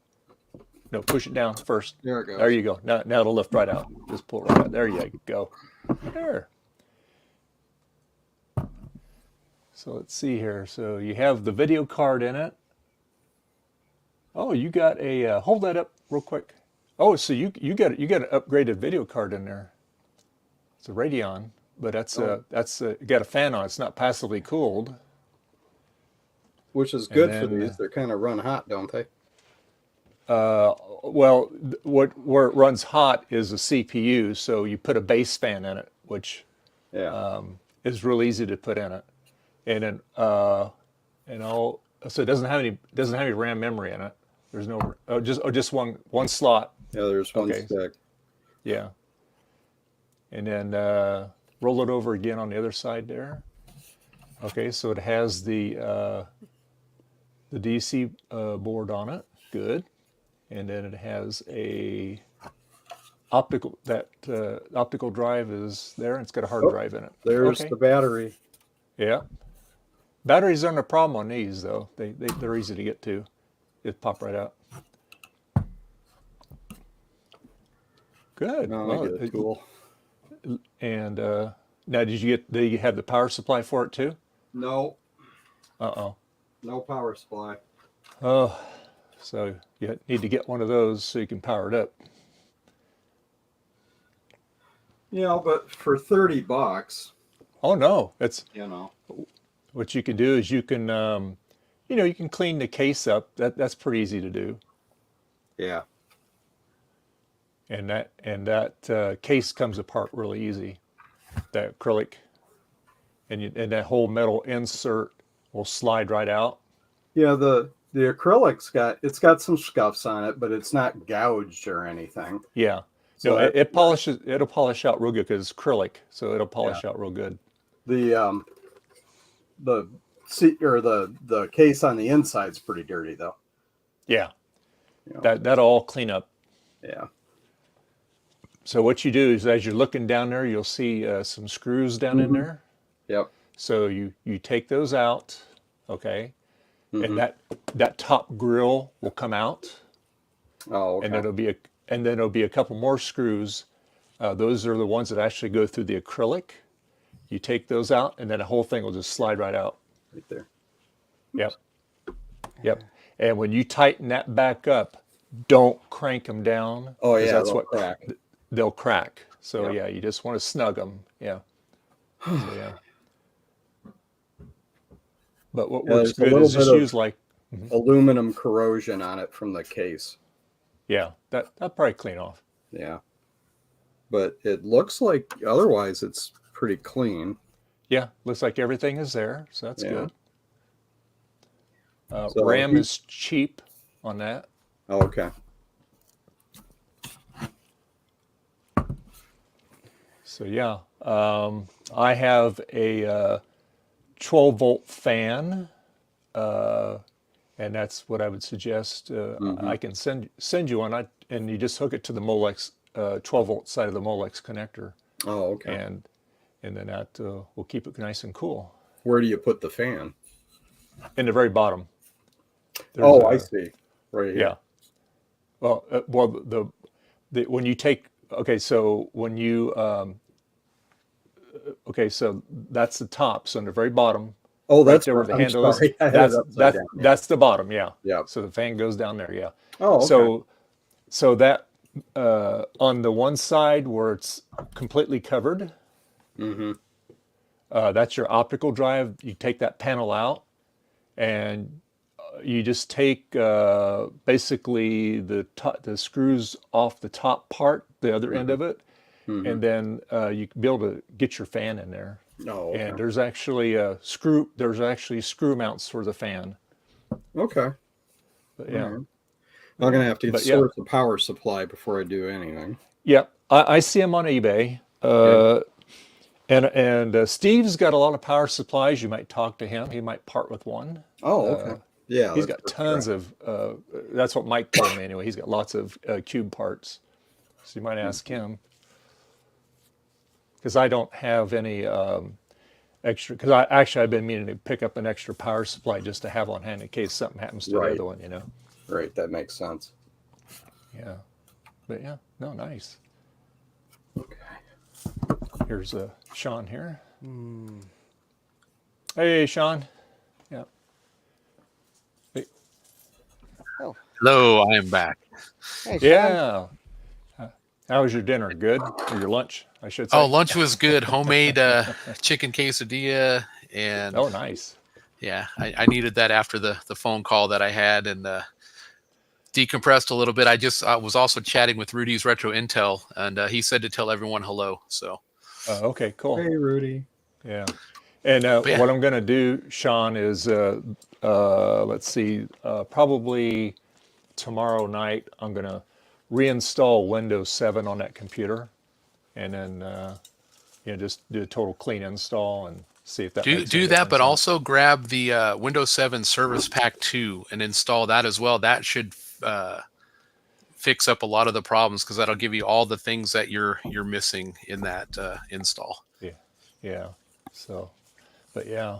No, push it down first. There it goes. There you go. Now it'll lift right out. Just pull it right out. There you go. There. So let's see here. So you have the video card in it. Oh, you got a hold that up real quick. Oh, so you got an upgraded video card in there. It's a Radeon, but that's got a fan on it. It's not passively cooled. Which is good And for then, these. They're kind of run hot, don't they? Well, where it runs hot is a CPU, so you put a base fan in it, which is real easy to put in it, and then so it doesn't have any RAM memory in it. There's no just one slot. Yeah, there's one stick. Yeah, and then roll it over again on the other side there. Okay, so it has the DC board on it. Good. And then it has a optical drive is there, and it's got a hard drive in it. There's the battery. Yeah, batteries aren't a problem on these though. They're easy to get to. It pop right out. Good. No, I get a tool. And now, do you have the power supply for it too? No. Uh-oh. No power supply. Oh, so you need to get one of those so you can power it up. Yeah, but for $30. Oh no, it's You know. what you can do is you can you can clean the case up. That's pretty easy to do. Yeah. And that case comes apart really easy. That acrylic, and that whole metal insert will slide right out. Yeah, the acrylic's got some scuffs on it, but it's not gouged or anything. Yeah. So No, it'll polish out real good because it's acrylic, so it'll polish out real good. The seat or the case on the inside's pretty dirty though. Yeah. You know. That'll all clean up. Yeah. So what you do is, as you're looking down there, you'll see some screws down in there. Yep. So you take those out, okay, and that top grill will come out. Oh, okay. And then it'll be a couple more screws. Those are the ones that actually go through the acrylic. You take those out, and then the whole thing will just slide right out. Right there. Yep. Yep. And when you tighten that back up, don't crank them down. Oh yeah, that's they'll what crack. They'll crack. So Yep. yeah, you just want to snug them. Yeah. So, yeah. But what works There's a good little is just bit of use like aluminum corrosion on it from the case. yeah, that'll probably clean off. Yeah. But it looks like otherwise it's pretty clean. Yeah, looks like everything is there, so that's Yeah. good. So RAM is cheap on that. Oh, okay. So yeah, I have a 12-volt fan, and that's what I would suggest. I can send you one, and you just hook it to the Molex 12-volt side of the Molex connector. Oh, okay. And then that will keep it nice and cool. Where do you put the fan? In the very bottom. I see. Right here. Yeah. Well, when you take, okay, so when you, okay, so that's the top. So in the very bottom. Oh, right that's there where right. the I'm handle is. sorry. I had it upside down. Yeah. That's the bottom. Yeah. Yeah. So the fan goes down there. Yeah. Oh, okay. So that on the one side where it's completely covered, that's your optical drive. You take that panel out, and you just take basically the screws off the top part, the other end of it, and then you can be able to get your fan in there. Oh, okay. And there's actually screw mounts for the fan. Okay. But yeah. Right. I'm gonna have to But source a power supply before I do anything. Yeah, I see them on eBay. And Steve's got a lot of power supplies. You might talk to him. He might part with one. Oh, okay. Yeah, he's that's got for tons sure. of. That's what Mike told me anyway. He's got lots of cube parts, so you might ask him. Because I don't have any extra. Because I've been meaning to pick up an extra power supply just to have on hand in case something happens to the other one. You know. Right. That makes sense. Yeah. But yeah, no, nice. Okay. Here's Sean here. Hey, Sean. Yeah. Hey. Oh. Hello, I am back. Hey, Sean. Yeah. How was your dinner? Good? Or your lunch, I should say. Oh, lunch was good. Homemade chicken quesadilla, and oh, nice. Yeah, I needed that after the phone call that I had, and decompressed a little bit. I was also chatting with Rudy's Retro Intel, and he said to tell everyone hello. So. Okay, cool. Hey, Rudy. Yeah. And yeah. What I'm going to do, Sean, is let's see, probably tomorrow night I'm going to reinstall Windows 7 on that computer, and then just do a total clean install and see if that makes do any that, but difference. also grab the Windows 7 Service Pack 2 and install that as well. That should fix up a lot of the problems, because that'll give you all the things that you're missing in that install. Yeah. So, but yeah.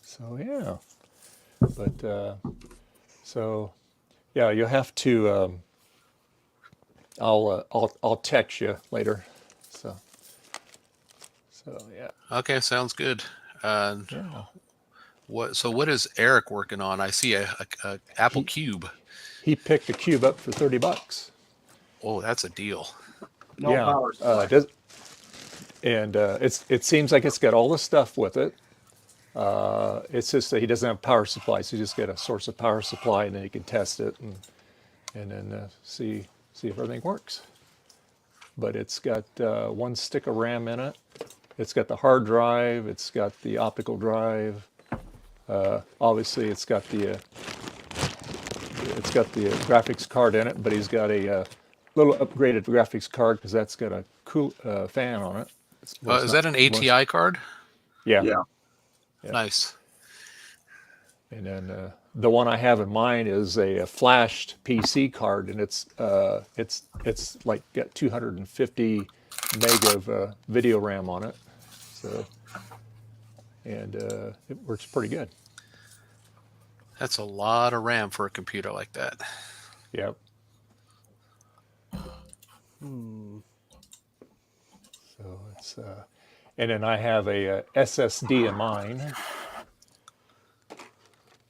So yeah. But so yeah, you'll have to. I'll text you later. So yeah. Okay, sounds good. Yeah. What is Eric working on? I see a Apple Cube. He picked a cube up for $30. Oh, that's a deal. No power supply. It seems like it's got all the stuff with it. It's just that he doesn't have power supply, so you just get a source of power supply, and then you can test it and then see if everything works. But it's got one stick of RAM in it. It's got the hard drive. It's got the optical drive. Obviously, it's got the graphics card in it, but he's got a little upgraded graphics card because that's got a cool fan on it. Is that an ATI card? Yeah. Nice. And then the one I have in mind is a flashed PC card, and it's like got 250 meg of video RAM on it. So, and it works pretty good. That's a lot of RAM for a computer like that. Yep. So it's and then I have a SSD in mine,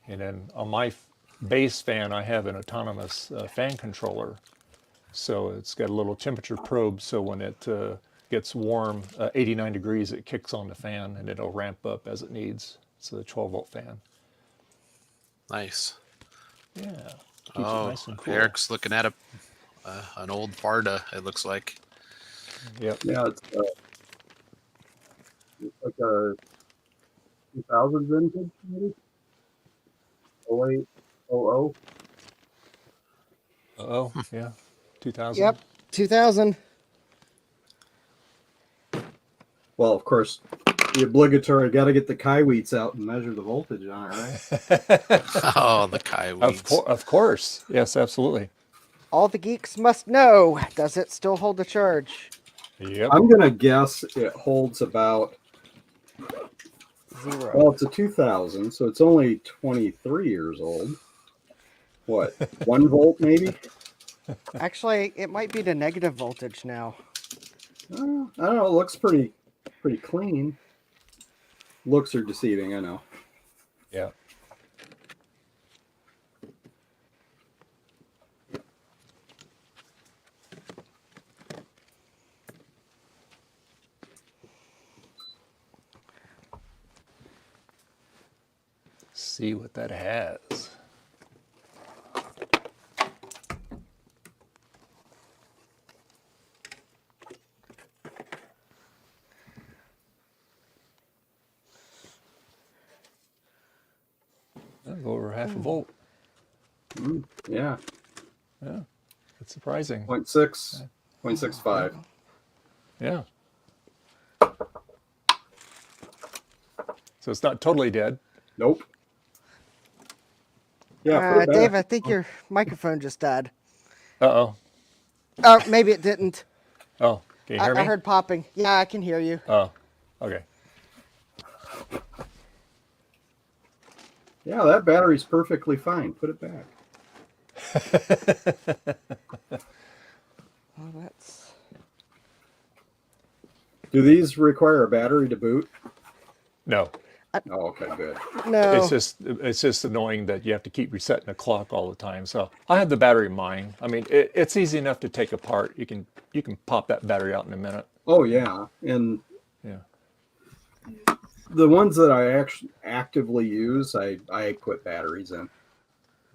and then on my base fan I have an autonomous fan controller. So it's got a little temperature probe, so when it gets warm, 89 degrees, it kicks on the fan and it'll ramp up as it needs. It's a 12-volt fan. Nice. Yeah. Keeps it nice and cool. Eric's looking at an old Varda, it looks like. Yep. Yeah, it's like a 2000 vintage, maybe? 08, 00. Oh, yeah. 2000. Yep, 2000. Well, of course, the obligatory got to get the Kaiweets out and measure the voltage on it, right? Oh, the Kaiweets. Of course. Yes, absolutely. All the geeks must know. Does it still hold a charge? Yep. I'm going to guess it holds about... 0. Well, it's a 2000, so it's only 23 years old. What, 1 volt maybe? Actually, it might be the negative voltage now. I don't know. It looks pretty clean. Looks are deceiving, I know. Yeah. See what that has. That'll go over half a volt. Yeah. Yeah. That's surprising. 0.6, 0.65. Yeah. So it's not totally dead. Nope. Yeah. Dave, I think your microphone just died. Uh-oh. Oh, maybe it didn't. Oh, can you hear me? I heard popping. Yeah, I can hear you. Oh, okay. Yeah, that battery's perfectly fine. Put it back. Well, that's... Do these require a battery to boot? No. Oh, okay, good. No. It's just annoying that you have to keep resetting the clock all the time. So I have the battery in mine. I mean, it's easy enough to take apart. You can pop that battery out in a minute. Oh yeah, and yeah, the ones that I actually actively use, I put batteries in.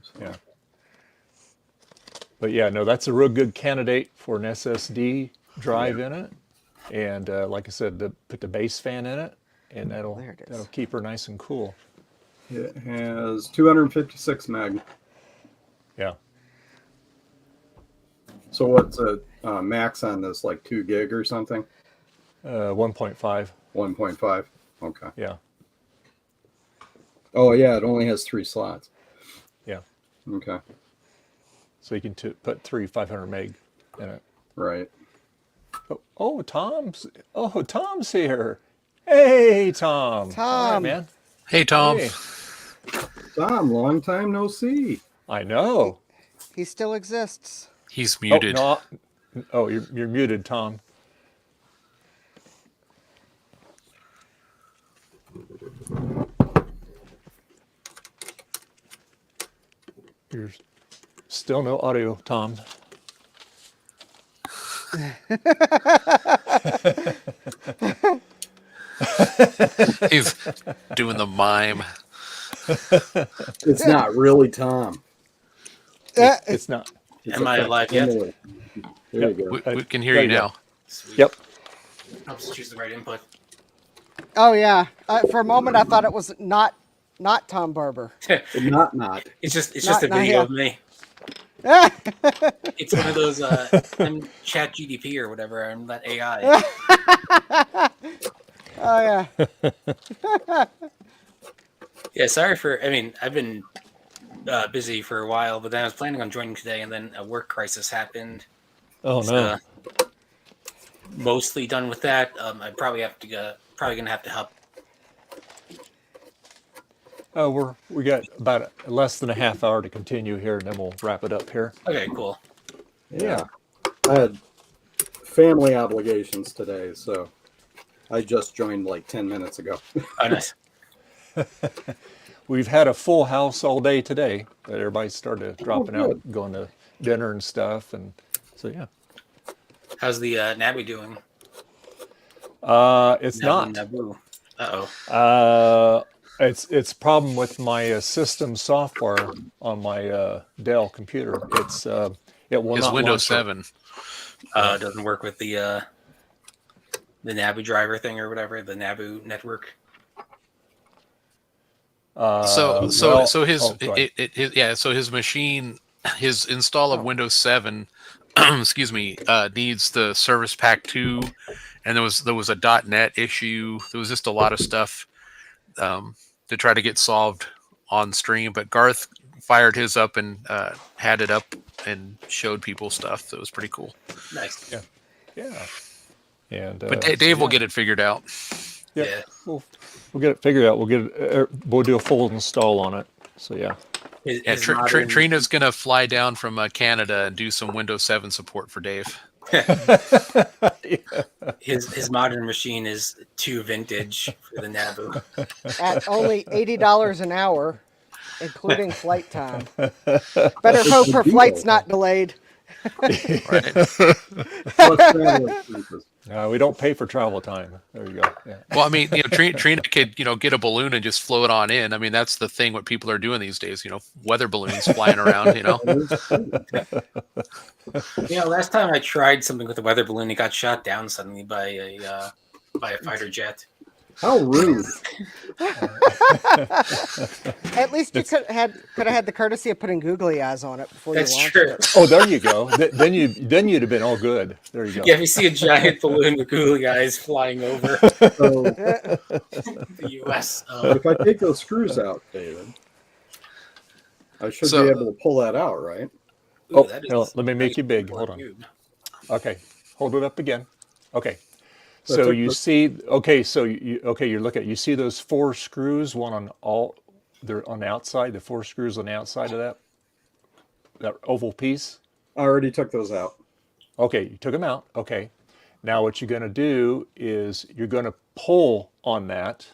So. Yeah. But yeah, no, that's a real good candidate for an SSD drive in it. And like I said, put the base fan in it, and that'll keep her nice and cool. It has 256 meg. Yeah. So what's a max on this? Like 2 gig or something? 1.5. 1.5. Okay. Yeah. Oh yeah, it only has 3 slots. Yeah. Okay. So you can put 3 500 meg in it. Right. Oh, Tom's here. Hey, Tom. Tom. Hi, man. Hey, Tom. Hey. Tom, long time no see. I know. He still exists. He's muted. Oh, you're muted, Tom. There's still no audio, Tom. He's doing the mime. It's not really Tom. It's not. Am I live yet? There you go. We can hear you now. Sweet. Yep. Helps to choose the right input. Oh yeah. For a moment, I thought it was not Tom Barber. Not. It's just a video of me. It's one of those I'm Chat GDP or whatever. I'm that AI. Oh yeah. Yeah, sorry for. I mean, I've been busy for a while, but then I was planning on joining today, and then a work crisis happened. Oh no. Mostly done with that. I probably gonna have to help. Oh, we got about less than a half hour to continue here, and then we'll wrap it up here. Okay, cool. Yeah. I had family obligations today, so I just joined like 10 minutes ago. Oh, nice. We've had a full house all day today. Everybody started dropping out, going to dinner and stuff, and so yeah. How's the NABU doing? It's not. NABU. Uh-oh. It's a problem with my system software on my Dell computer. It will It's not Windows launch 7. It doesn't work with the NABU driver thing or whatever, the NABU network. So his machine, his install of Windows 7, excuse me, needs the Service Pack 2 and there was a .NET issue. There was just a lot of stuff to try to get solved on stream. But Garth fired his up and had it up and showed people stuff. So it was pretty cool. Nice. Yeah. Yeah. And but Dave will get it figured out. Yep. Yeah. We'll get it figured out. We'll do a full install on it. So yeah. Trina's gonna fly down from Canada and do some Windows 7 support for Dave. His modern machine is too vintage for the NABU. At only $80 an hour, including flight time. Better hope her flight's not delayed. We don't pay for travel time. There you go. Yeah. Well, I mean, Trina could, get a balloon and just float on in. I mean, that's the thing. What people are doing these days, weather balloons flying around. Last time I tried something with a weather balloon, it got shot down suddenly by a fighter jet. How rude! At least you could have had the courtesy of putting googly eyes on it before That's you launched true. it. Oh, there you go. Then you'd have been all good. There you go. Yeah, if you see a giant balloon with googly eyes flying over the U.S. If I take those screws out, David, I should be able to pull that out, right? Oh, let me make you big. Hold on. Okay, hold it up again. Okay. So you see, you're looking at, you see those 4 screws, they're on the outside, the 4 screws on the outside of that oval piece? I already took those out. Okay, you took them out. Okay. Now what you're going to do is you're going to pull on that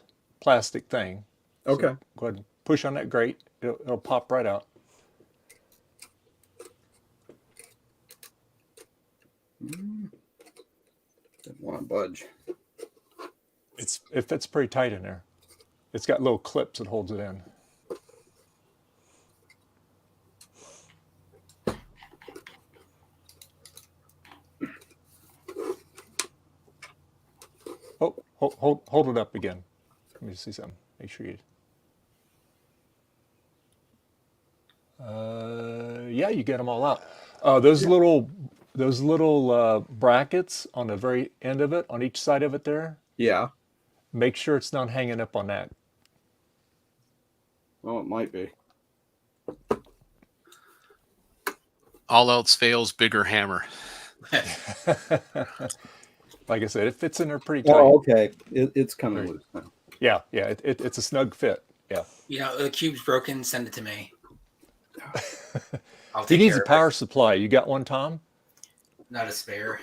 plastic thing. Okay. So go ahead and push on that grate. It'll pop right out. Didn't want to budge. It fits pretty tight in there. It's got little clips that holds it in. Oh, hold it up again. Let me see something. Make sure you. Yeah, you get them all out. Those little brackets on the very end of it, on each side of it there. Yeah. Make sure it's not hanging up on that. Well, it might be. All else fails, bigger hammer. Like I said, it fits in there pretty tight. Oh, okay. It's coming loose now. Yeah, it's a snug fit. Yeah. The cube's broken. Send it to me. He needs a power supply. You got one, Tom? Not a spare.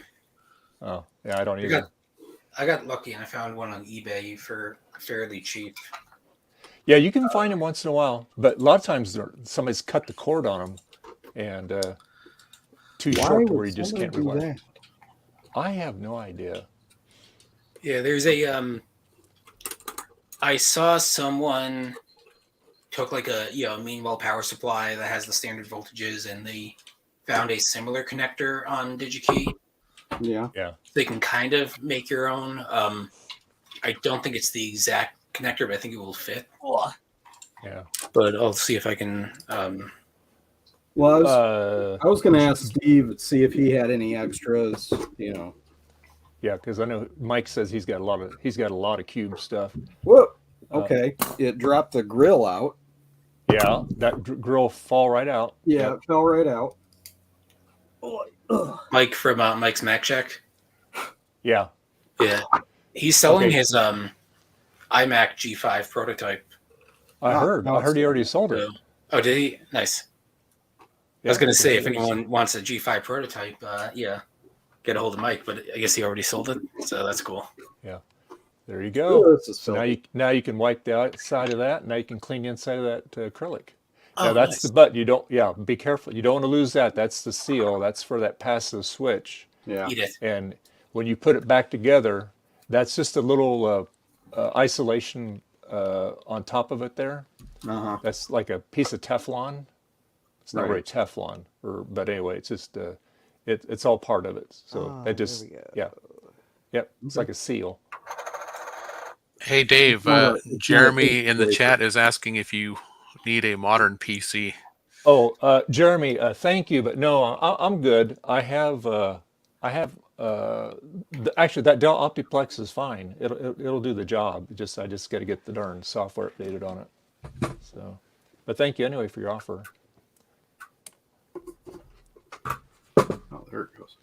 Oh, yeah, I don't either. I got lucky and I found one on eBay for fairly cheap. Yeah, you can find them once in a while, but a lot of times somebody's cut the cord on them and too short to where you just can't rewind. That? I have no idea. Yeah, there's I saw someone took like a mean-well power supply that has the standard voltages, and they found a similar connector on DigiKey. Yeah. Yeah. They can kind of make your own. I don't think it's the exact connector, but I think it will fit. Yeah. But I'll see if I can. Well, I was going to ask Steve, see if he had any extras. Yeah, because I know Mike says he's got a lot of cube stuff. Whoa. Okay. It dropped the grill out. Yeah, that grill fall right out. Yeah, it fell right out. Mike from Mike's Mac Check. Yeah. Yeah. He's selling his iMac G5 prototype. I heard he already sold it. Oh, did he? Nice. I was going to say, if anyone wants a G5 prototype, get a hold of Mike, but I guess he already sold it, so that's cool. Yeah. There you go. So now you can wipe the outside of that. Now you can clean the inside of that acrylic. Now that's the button. You don't. Yeah, be careful. You don't want to lose that. That's the seal. That's for that passive switch. Yeah. And when you put it back together, that's just a little isolation on top of it there. Uh-huh. That's like a piece of Teflon. It's not really Teflon, but anyway, it's just it's all part of it. So it just yep. It's like a seal. Hey Dave, Jeremy in the chat is asking if you need a modern PC. Oh, Jeremy, thank you, but no, I'm good. I have actually, that Dell OptiPlex is fine. It'll do the job. I just got to get the darn software updated on it. So, but thank you anyway for your offer. Oh, there it goes.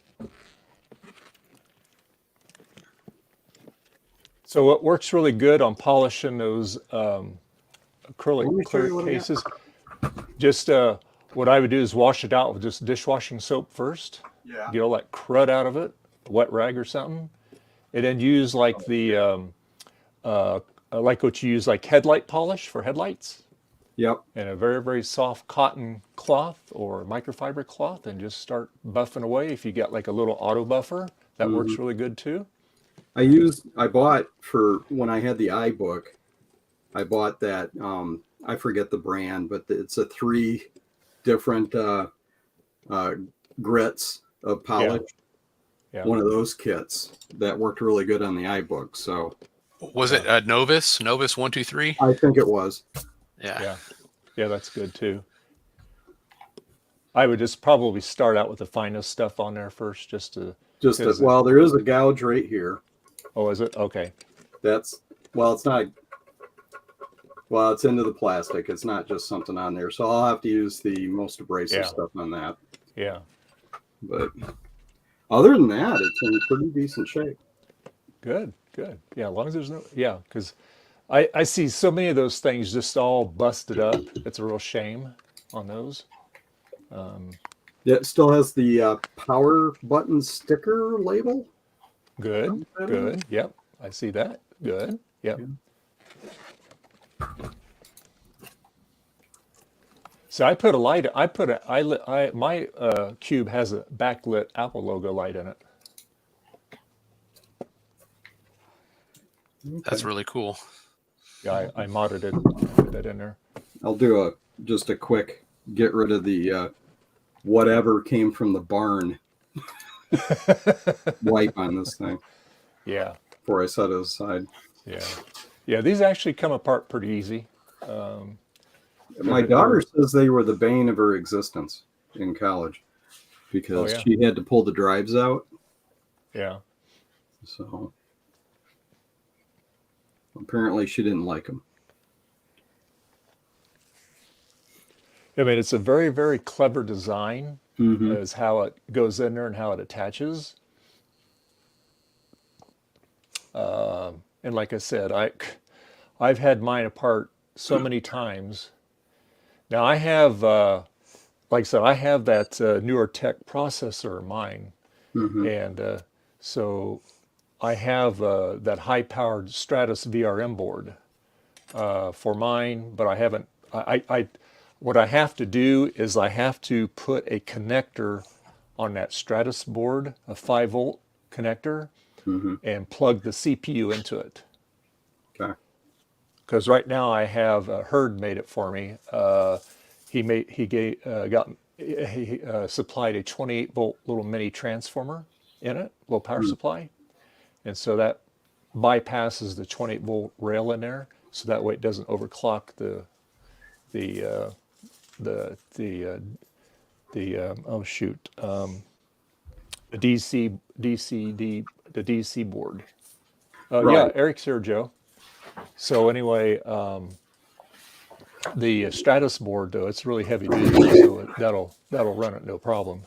So what works really good on polishing those Let me acrylic show clear you what I got. cases, just what I would do is wash it out with just dishwashing soap first. Yeah. Get all that crud out of it, a wet rag or something, and then use like the like what you use like headlight polish for headlights. Yep. And a very, very soft cotton cloth or microfiber cloth, and just start buffing away. If you got like a little auto buffer, that works really good too. I bought for when I had the iBook, I bought that, I forget the brand, but it's a 3 different grits of polish. Yeah. One of those kits that worked really good on the iBook. So Was it Novus 123? I think it was. Yeah. Yeah, that's good too. I would just probably start out with the finest stuff on there first, Well, there is a gouge right here. Oh, is it? Okay. It's not. Well, it's into the plastic. It's not just something on there. So I'll have to use the most abrasive stuff on that. Yeah. But other than that, it's in pretty decent shape. Good. Yeah, as long as there's no, because I see so many of those things just all busted up. It's a real shame on those. Yeah, it still has the power button sticker label. Good. Yep, I see that. Good. Yep. So I put a light. My cube has a backlit Apple logo light in it. That's really cool. Yeah, I modded it. Put that in there. I'll do just a quick get rid of the whatever came from the barn wipe on this thing. Yeah. Before I set it aside. Yeah. These actually come apart pretty easy. My daughter says they were the bane of her existence in college because she had to pull the drives out. Yeah. So apparently she didn't like them. I mean, it's a very, very clever design as how it goes in there and how it attaches. And like I said, I've had mine apart so many times. Now I have, like I said, I have that newer tech processor in mine. And so I have that high-powered Stratus VRM board for mine, but I haven't, what I have to do is I have to put a connector on that Stratus board, a 5-volt connector, and plug the CPU into it. Okay. Because right now I have Herd made it for me. He supplied a 28-volt little mini transformer in it, low power supply, and so that bypasses the 28-volt rail in there, so that way it doesn't overclock the DC board. Yeah, Eric's here, Joe. So anyway, the Stratus board though, it's really heavy duty, so that'll run it no problem.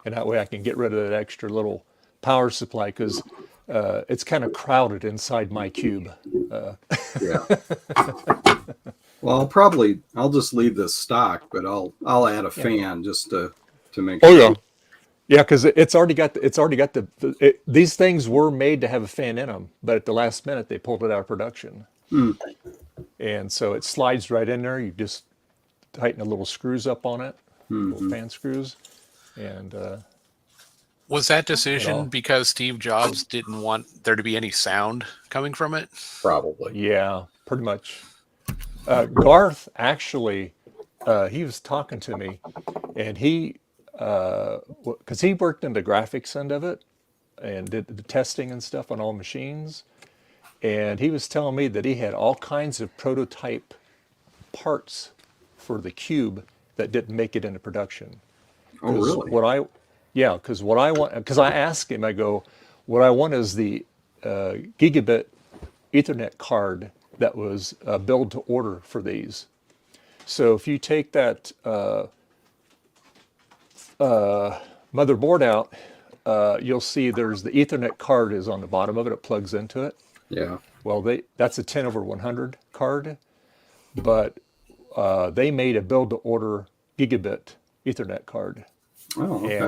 And that way I can get rid of that extra little power supply because it's kind of crowded inside my cube. Yeah. Well, I'll just leave this stock, but I'll add a fan just to make sure. Oh yeah. Yeah, because it's already got these things were made to have a fan in them, but at the last minute they pulled it out of production. And so it slides right in there. You just tighten the little screws up on it, little fan screws, and was that decision because Steve Jobs didn't want there to be any sound coming from it? Probably. Yeah, pretty much. Garth actually, he was talking to me, and he, because he worked in the graphics end of it, and did the testing and stuff on all machines, and he was telling me that he had all kinds of prototype parts for the cube that didn't make it into production. Oh, really? Yeah, because what I want, because I asked him, I go, what I want is the gigabit Ethernet card that was built to order for these. So if you take that motherboard out, you'll see there's the Ethernet card is on the bottom of it. It plugs into it. Yeah. Well, that's a 10/100 card, but they made a build to order gigabit Ethernet card. Oh, okay.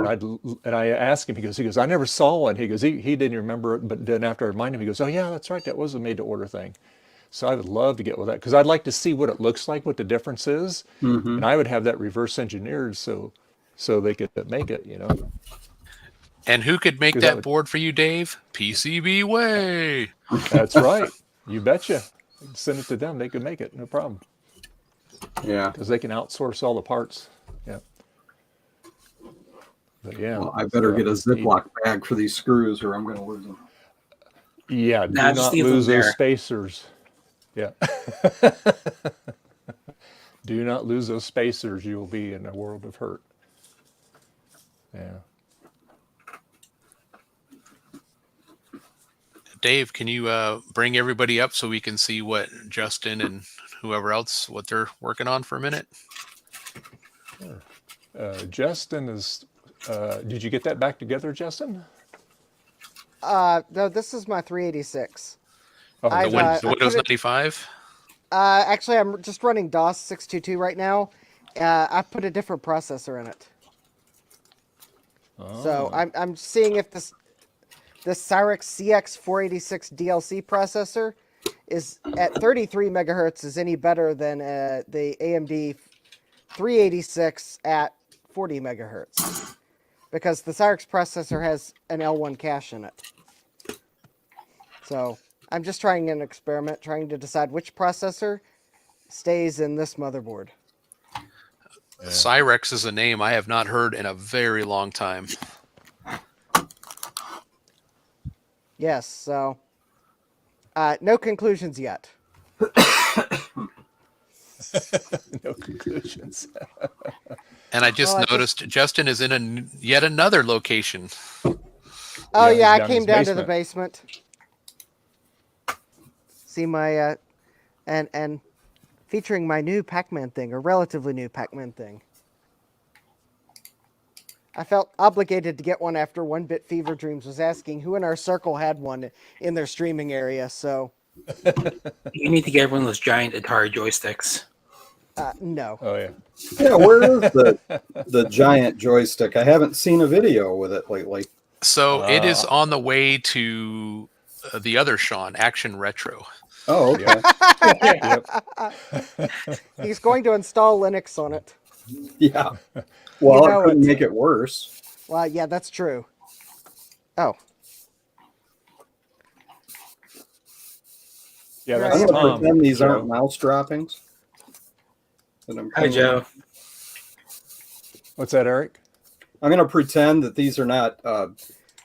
And I asked him, he goes, I never saw one. He goes, he didn't remember it, but then after I reminded him, he goes, oh yeah, that's right, that was a made to order thing. So I would love to get with that because I'd like to see what it looks like, what the difference is, Mhm. and I would have that reverse engineered so they could make it, you know. And who could make 'Cause that would- board for you, Dave? PCB Way. That's right. You betcha. Send it to them. They could make it. No problem. Yeah. Because they can outsource all the parts. Yeah. But yeah. Well, I better so get a it's neat. Ziploc bag for these screws or I'm going to lose them. Yeah. Do Nah, just not leave them lose those there. spacers. Yeah. Do not lose those spacers. You will be in a world of hurt. Yeah. Dave, can you bring everybody up so we can see what Justin and whoever else, what they're working on for a minute? Justin is, did you get that back together, Justin? No, this is my 386. Oh, The I've, Windows I put it- 95? Actually, I'm just running DOS 622 right now. I put a different processor in it. So I'm seeing if this Cyrix CX486 DLC processor is at 33 megahertz is any better than the AMD 386 at 40 megahertz. Because the Cyrix processor has an L1 cache in it. So I'm just trying an experiment, trying to decide which processor stays in this motherboard. Cyrex is a name I have not heard in a very long time. Yes, so no conclusions yet. No conclusions. And I just Oh, I just- noticed Justin is in yet another location. Oh he's yeah, I down in came his down to the basement. See my and featuring my new Pac-Man thing, or relatively new Pac-Man thing. I felt obligated to get one after 1-Bit Fever Dreams was asking who in our circle had one in their streaming area. So You need to get one of those giant Atari joysticks. no. Oh yeah. Yeah, where is the giant joystick? I haven't seen a video with it lately. So it is on the way to the other Sean, Action Retro. Oh, okay. He's going to install Linux on it. Yeah. Well, You know it couldn't it. make it worse. Well, yeah, that's true. Oh, Yeah, I'm that's going to Tom. pretend these Joe. aren't mouse droppings. that I'm Hi, cleaning Joe. up. What's that, Eric? I'm going to pretend that these are not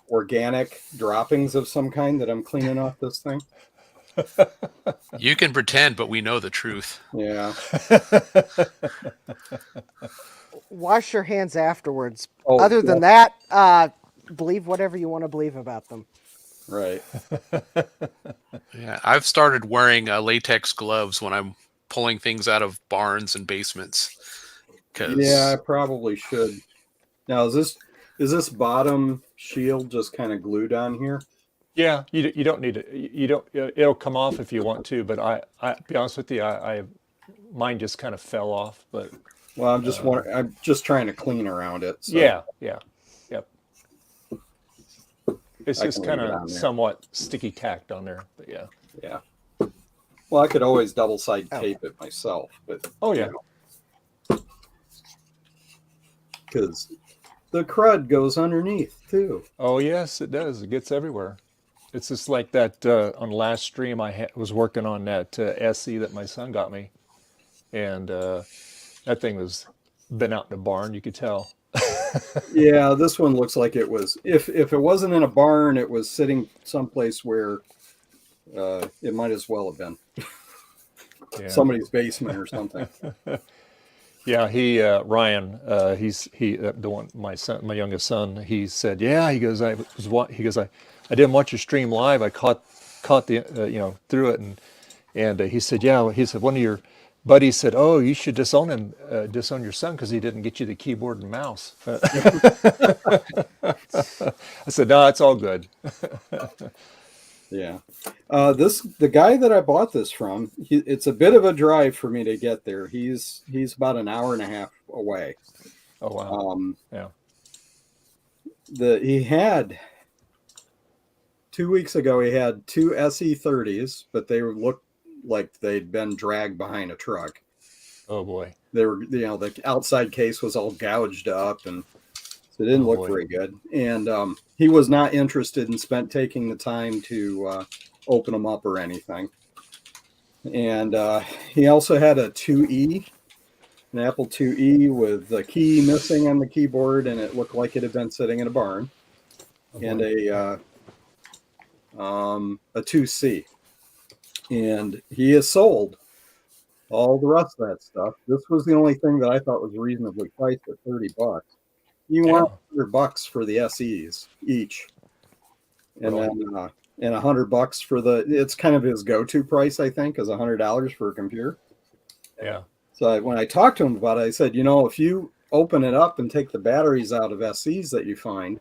organic droppings of some kind that I'm cleaning off this thing. You can pretend, but we know the truth. Yeah. wash your hands afterwards. Oh, Other than that, believe whatever you want to believe about them. Right. Yeah, I've started wearing latex gloves when I'm pulling things out of barns and basements. Yeah, I probably should. Now, is this bottom shield just kind of glued on here? Yeah, you don't need it. You don't. It'll come off if you want to, but I be honest with you, mine just kind of fell off. But Well, I'm just trying to clean around it. So. yeah, yep. It's I just can leave kind it on of there. somewhat sticky tacked on there, but yeah. Yeah. Well, I could always double side tape it myself, but Oh yeah. Because the crud goes underneath too. Oh yes, it does. It gets everywhere. It's just like that on the last stream I was working on that SE that my son got me, and that thing was been out in the barn. You could tell. Yeah, this one looks like it was. If it wasn't in a barn, it was sitting someplace where it might as well have been Yeah. somebody's basement or something. Yeah, Ryan, the one, my youngest son. He said, yeah, he goes, I didn't watch your stream live. I caught the through it, and he said, yeah, he said one of your buddies said, oh, you should disown your son because he didn't get you the keyboard and mouse. I said, no, it's all good. Yeah. The guy that I bought this from, it's a bit of a drive for me to get there. He's about an hour and a half away. Oh wow. Yeah. He had 2 weeks ago, he had two SE30s, but they looked like they'd been dragged behind a truck. Oh boy. They were, the outside case was all gouged up, and so it didn't look very good. And he was not interested in taking the time to open them up or anything. And he also had a 2E, an Apple 2E with the key missing on the keyboard, and it looked like it had been sitting in a barn. And a 2C. And he has sold all the rest of that stuff. This was the only thing that I thought was reasonably priced at $30. You want $100 for the SEs each, and then and $100 for it's kind of his go-to price, I think, is $100 for a computer. Yeah. So when I talked to him about it, I said, if you open it up and take the batteries out of SEs that you find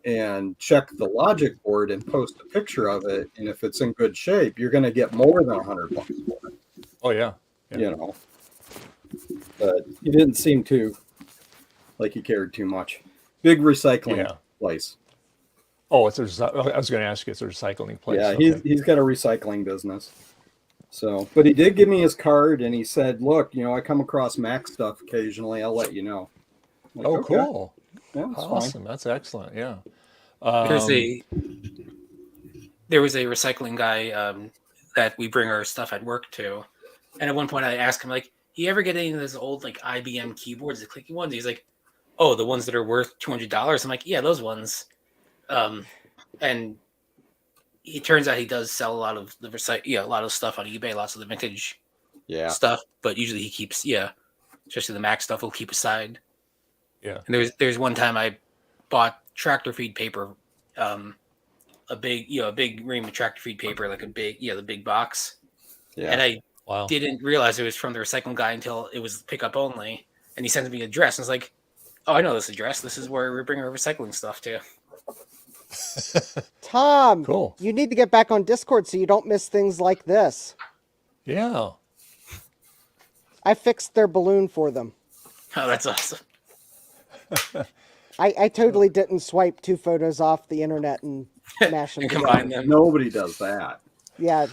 and check the logic board and post a picture of it, and if it's in good shape, you're going to get more than $100 for it. Oh yeah. But he didn't seem to like he cared too much. Big recycling place. Oh, I was going to ask you, it's a recycling place. Yeah, he's got a recycling business. So, but he did give me his card, and he said, "Look, I come across Mac stuff occasionally. I'll let you know." Like, oh, okay. Cool. Yeah, that's awesome. fine. That's excellent. Yeah. There was a recycling guy that we bring our stuff at work to, and at one point I asked him, like, "You ever get any of those old like IBM keyboards, the clicky ones?" He's like, "Oh, the ones that are worth $200." I'm like, "Yeah, those ones." And it turns out he does sell a lot of the a lot of stuff on eBay, lots of the vintage stuff. But usually he keeps, especially the Mac stuff, he'll keep aside. Yeah. And there's one time I bought tractor feed paper, a big ream of tractor feed paper, like the big box. Yeah. And I didn't realize it was from the recycling guy until it was pickup only. And he sends me an address, and I was like, "Oh, I know this address. This is where we bring our recycling stuff to." Tom, cool. You need to get back on Discord so you don't miss things like this. Yeah. I fixed their balloon for them. Oh, that's awesome. I totally didn't swipe two photos off the internet and mash them together. Combine them. Nobody does that. Yeah.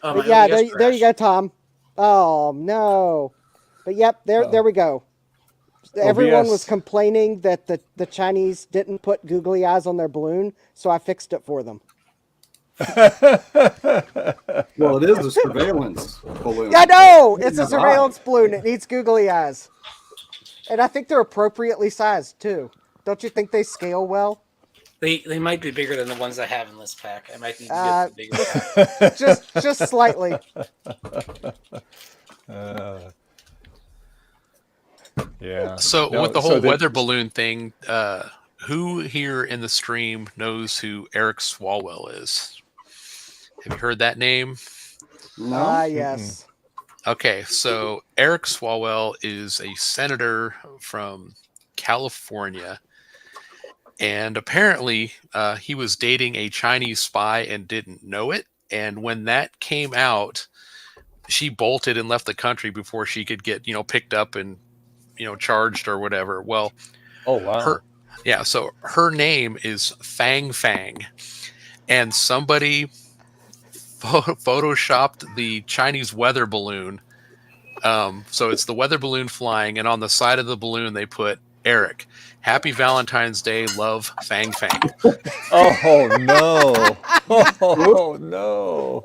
Oh, But yeah, there you go, Tom. Oh, no. But yep, there we go. Everyone was complaining that the Chinese didn't put googly eyes on their balloon, so I fixed it for them. Well, it is a surveillance balloon. Yeah, no, it's a surveillance balloon. It needs googly eyes. And I think they're appropriately sized, too. Don't you think they scale well? They might be bigger than the ones I have in this pack. I might need to get the bigger pack. Just slightly. Yeah. So with the whole weather balloon thing, who here in the stream knows who Eric Swalwell is? Have you heard that name? No. Yes. Okay, so Eric Swalwell is a senator from California, and apparently he was dating a Chinese spy and didn't know it. And when that came out, she bolted and left the country before she could get picked up and charged or whatever. Well, oh wow, so her name is Fang Fang, and somebody photoshopped the Chinese weather balloon. So it's the weather balloon flying, and on the side of the balloon they put Eric, Happy Valentine's Day, love, Fang Fang. Oh no! Oh no!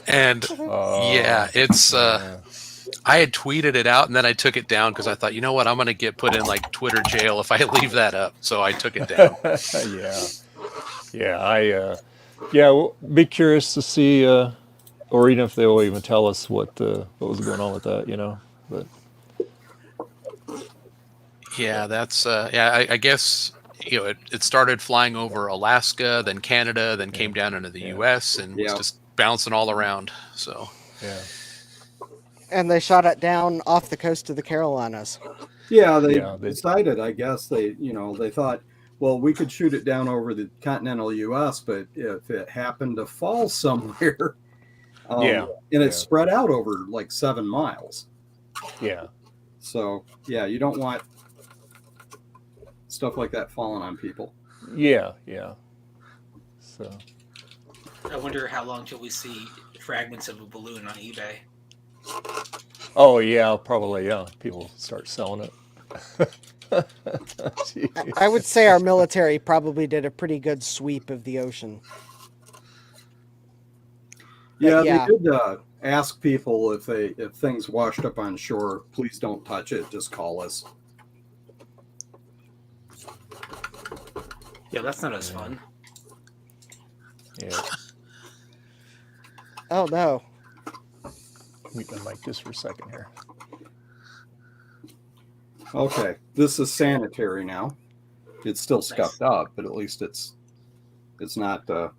And it's I had tweeted it out and then I took it down because I thought, you know what, I'm going to get put in like Twitter jail if I leave that up. So I took it down. We'll be curious to see or even if they'll even tell us what was going on with that, you know. But Yeah, that's I guess it started flying over Alaska, then Canada, then came down into the U.S. and was just bouncing all around. So yeah. And they shot it down off the coast of the Carolinas. Yeah, they decided, I guess they thought, well, we could shoot it down over the continental U.S., but if it happened to fall somewhere, and it's spread out over like 7 miles. Yeah. So yeah, you don't want stuff like that falling on people. Yeah, yeah. So I wonder how long till we see fragments of a balloon on eBay. Oh yeah, probably people start selling it. I would say our military probably did a pretty good sweep of the ocean. Yeah, yeah. they did ask people if things washed up on shore, please don't touch it, just call us. Yeah, that's not as fun. Yeah. Oh no. Mute my mic just for a second here. Okay, this is sanitary now. It's still scuffed up, but at least it's not going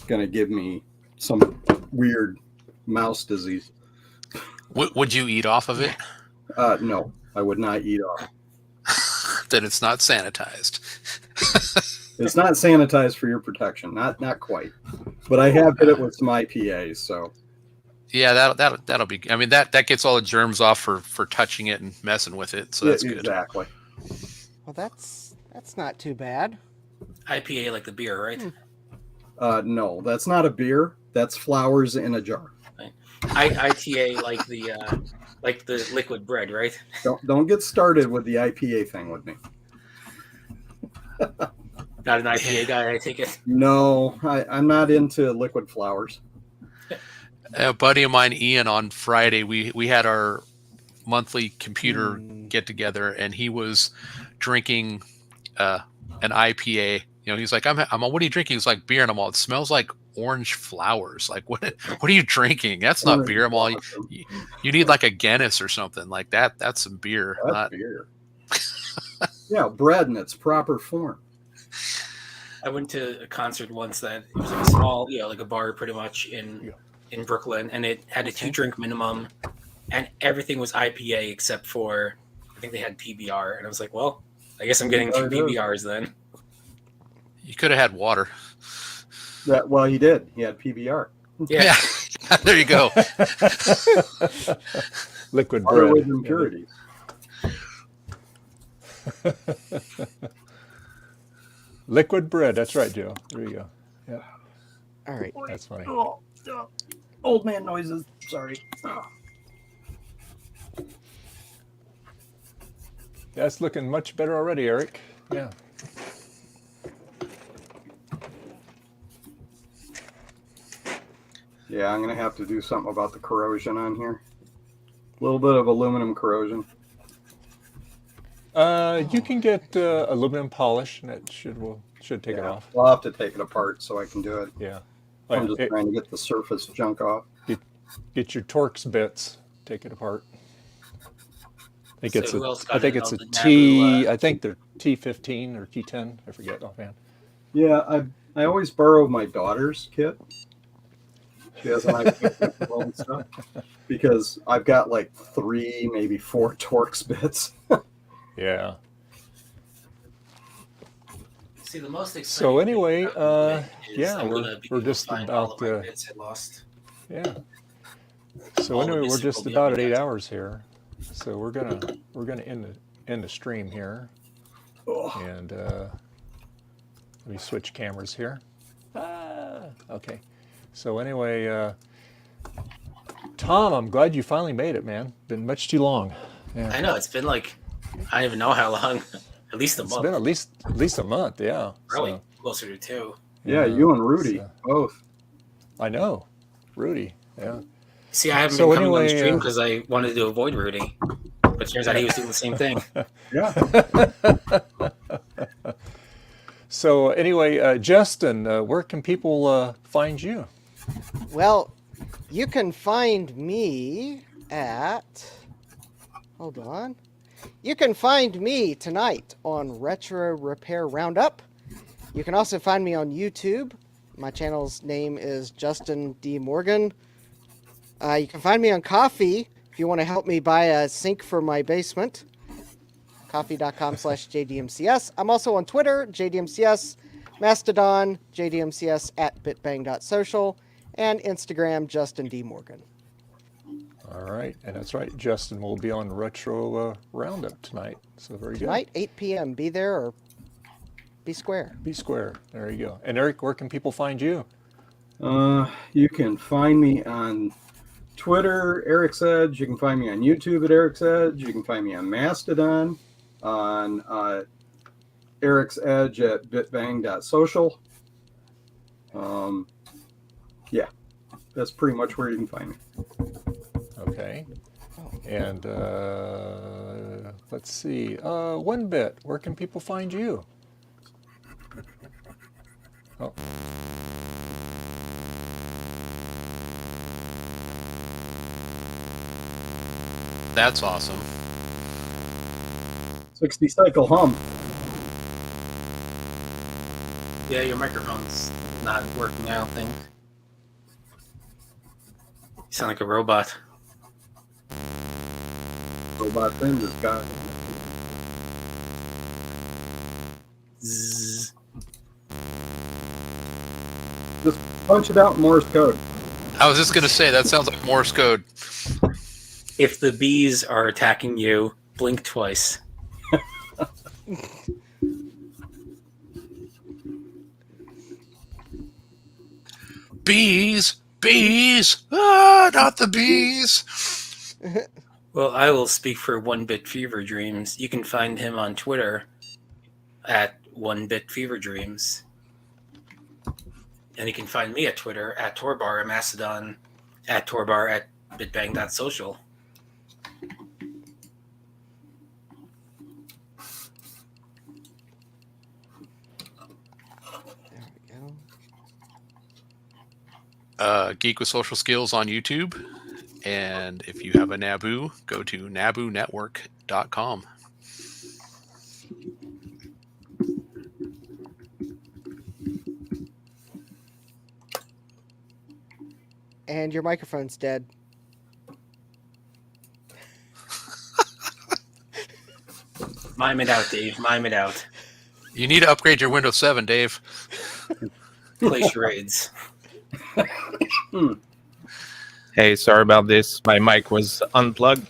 to give me some weird mouse disease. Would you eat off of it? No, I would not eat off. Then it's not sanitized. It's not sanitized for your protection, not quite. But I have hit it with some IPA, so. Yeah, that'll be. I mean, that gets all the germs off for touching it and messing with it. So that's good. Exactly. Well, that's not too bad. IPA like the beer, right? No, that's not a beer. That's flowers in a jar. ITA like the liquid bread, right? Don't get started with the IPA thing with me. Not an IPA guy, I take it. No, I'm not into liquid flowers. A buddy of mine, Ian, on Friday, we had our monthly computer get together, and he was drinking an IPA. You know, he's like, "I'm what are you drinking?" He's like, "Beer." And I'm all, "It smells like orange flowers. Like, what are you drinking? That's not beer." I'm all, you need like a Guinness or something like that. That's some beer. That's not beer. Yeah, bread in its proper form. I went to a concert once that it was like a small, like a bar pretty much in Brooklyn, and it had a 2-drink minimum, and everything was IPA except for, I think they had PBR, and I was like, well, I guess I'm getting 2 PBRs then. You could have had water. Well, he did. He had PBR. Yeah. There you go. Liquid Water bread. with impurities. Liquid bread. That's right, Joe. There you go. Yeah. All right. That's funny. Old man noises. Sorry. That's looking much better already, Eric. Yeah. Yeah, I'm going to have to do something about the corrosion on here. A little bit of aluminum corrosion. You can get aluminum polish, and it should take it off. I'll have to take it apart so I can do it. Yeah. I'm just trying to get the surface junk off. Get your Torx bits. Take it apart. I think it's a the T. I think they're T15 or T10. I forget offhand. Yeah, I always borrow my daughter's kit. She has an iPad and stuff because I've got like 3, maybe 4 Torx bits. Yeah. See, the most exciting. So anyway, yeah, we're just find about all of my bits I lost. yeah. So anyway, we're just about at 8 hours here. So we're gonna end the stream here, and let me switch cameras here. Okay. So anyway, Tom, I'm glad you finally made it, man. Been much too long. Yeah. I know, it's been like, I don't even know how long. At least a month. It's been at least a month, yeah. Probably So, closer to 2. Yeah, you and Rudy both. I know, Rudy. Yeah. See, I haven't been coming on the stream because I wanted to avoid Rudy, but it turns out he was doing the same thing. Yeah. So anyway, Justin, where can people find you? Well, you can find me at. Hold on. You can find me tonight on Retro Repair Roundup. You can also find me on YouTube. My channel's name is Justin D. Morgan. You can find me on Coffee if you want to help me buy a sink for my basement. Coffee.com/JDMCS. I'm also on Twitter, JDMCS, Mastodon, JDMCS at bitbang.social, and Instagram, Justin D. Morgan. All right, and that's right. Justin will be on Retro Roundup tonight. So very good. Tonight, 8 p.m. Be there or be square. Be square. There you go. And Eric, where can people find you? You can find me on Twitter, Eric's Edge. You can find me on YouTube at Eric's Edge. You can find me on Mastodon, on Eric's Edge at bitbang.social. Yeah, that's pretty much where you can find me. Okay. And let's see. 1-Bit, where can people find you? Oh. That's awesome. 60 cycle hum. Yeah, your microphone's not working, I don't think. You sound like a robot. Robot thing just got. Zzz. Just punch it out in Morse code. I was just going to say, that sounds like Morse code. If the bees are attacking you, blink twice. Bees! Bees! Ah, not the bees! Well, I will speak for 1-Bit Fever Dreams. You can find him on Twitter at 1-Bit Fever Dreams. And you can find me at Twitter at Torbar, Mastodon at Torbar at bitbang.social. Geek with Social Skills on YouTube. And if you have a NABU, go to nabunetwork.com. And your microphone's dead. Mime it out, Dave. Mime it out. You need to upgrade your Windows 7, Dave. Play charades. Hey, sorry about this. My mic was unplugged.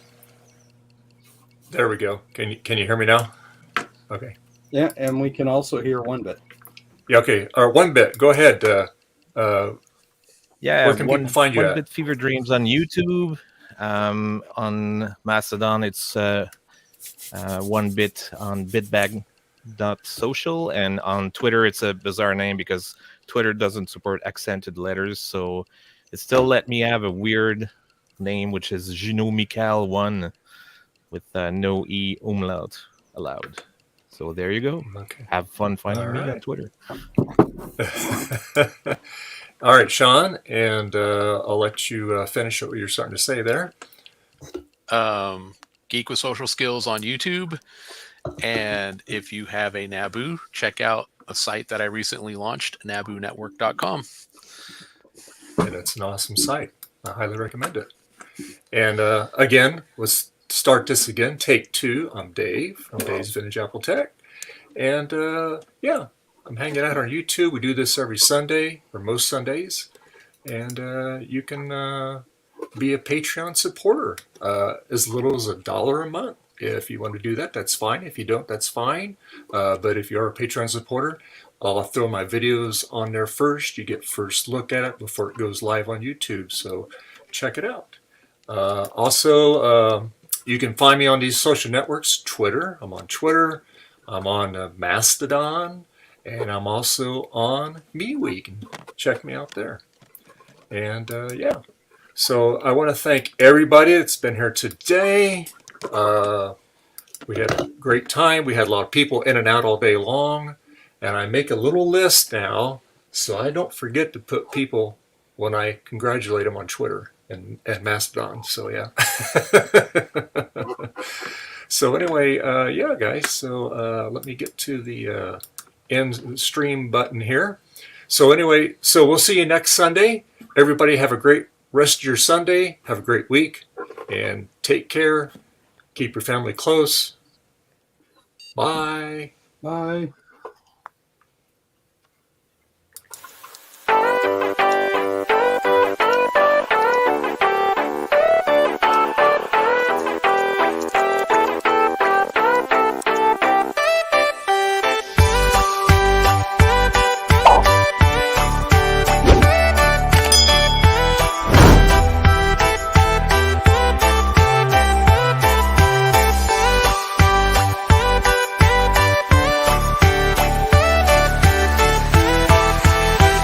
There we go. Can you hear me now? Okay. Yeah, and we can also hear 1-Bit. Yeah. Okay. 1-Bit. Go ahead. Yeah, where can people find you 1-Bit Fever Dreams on YouTube. On Mastodon, it's 1-Bit on bitbag.social, and on Twitter, it's a bizarre name because Twitter doesn't support accented letters, so it still let me have a weird name, which is Ginomical1 with no E umlaut allowed. So there you go. Okay. Have fun finding All me right. on Twitter. All right, Sean, and I'll let you finish what you're starting to say there. Geek with Social Skills on YouTube. And if you have a NABU, check out a site that I recently launched, nabunetwork.com. And it's an awesome site. I highly recommend it. And again, let's start this again. Take 2. I'm Dave from Dave's Vintage Apple Tech. And yeah, I'm hanging out on YouTube. We do this every Sunday, or most Sundays. And you can be a Patreon supporter as little as $1 a month. If you want to do that, that's fine. If you don't, that's fine. But if you are a Patreon supporter, I'll throw my videos on there first. You get first look at it before it goes live on YouTube. So check it out. Also, you can find me on these social networks. Twitter. I'm on Twitter. I'm on Mastodon. And I'm also on MeWe. You can check me out there. And yeah. So I want to thank everybody that's been here today. We had a great time. We had a lot of people in and out all day long. And I make a little list now so I don't forget to put people when I congratulate him on Twitter and Mastodon. So yeah. So anyway, yeah, guys. So let me get to the end stream button here. So anyway, so we'll see you next Sunday. Everybody have a great rest of your Sunday. Have a great week, and take care. Keep your family close. Bye. Bye.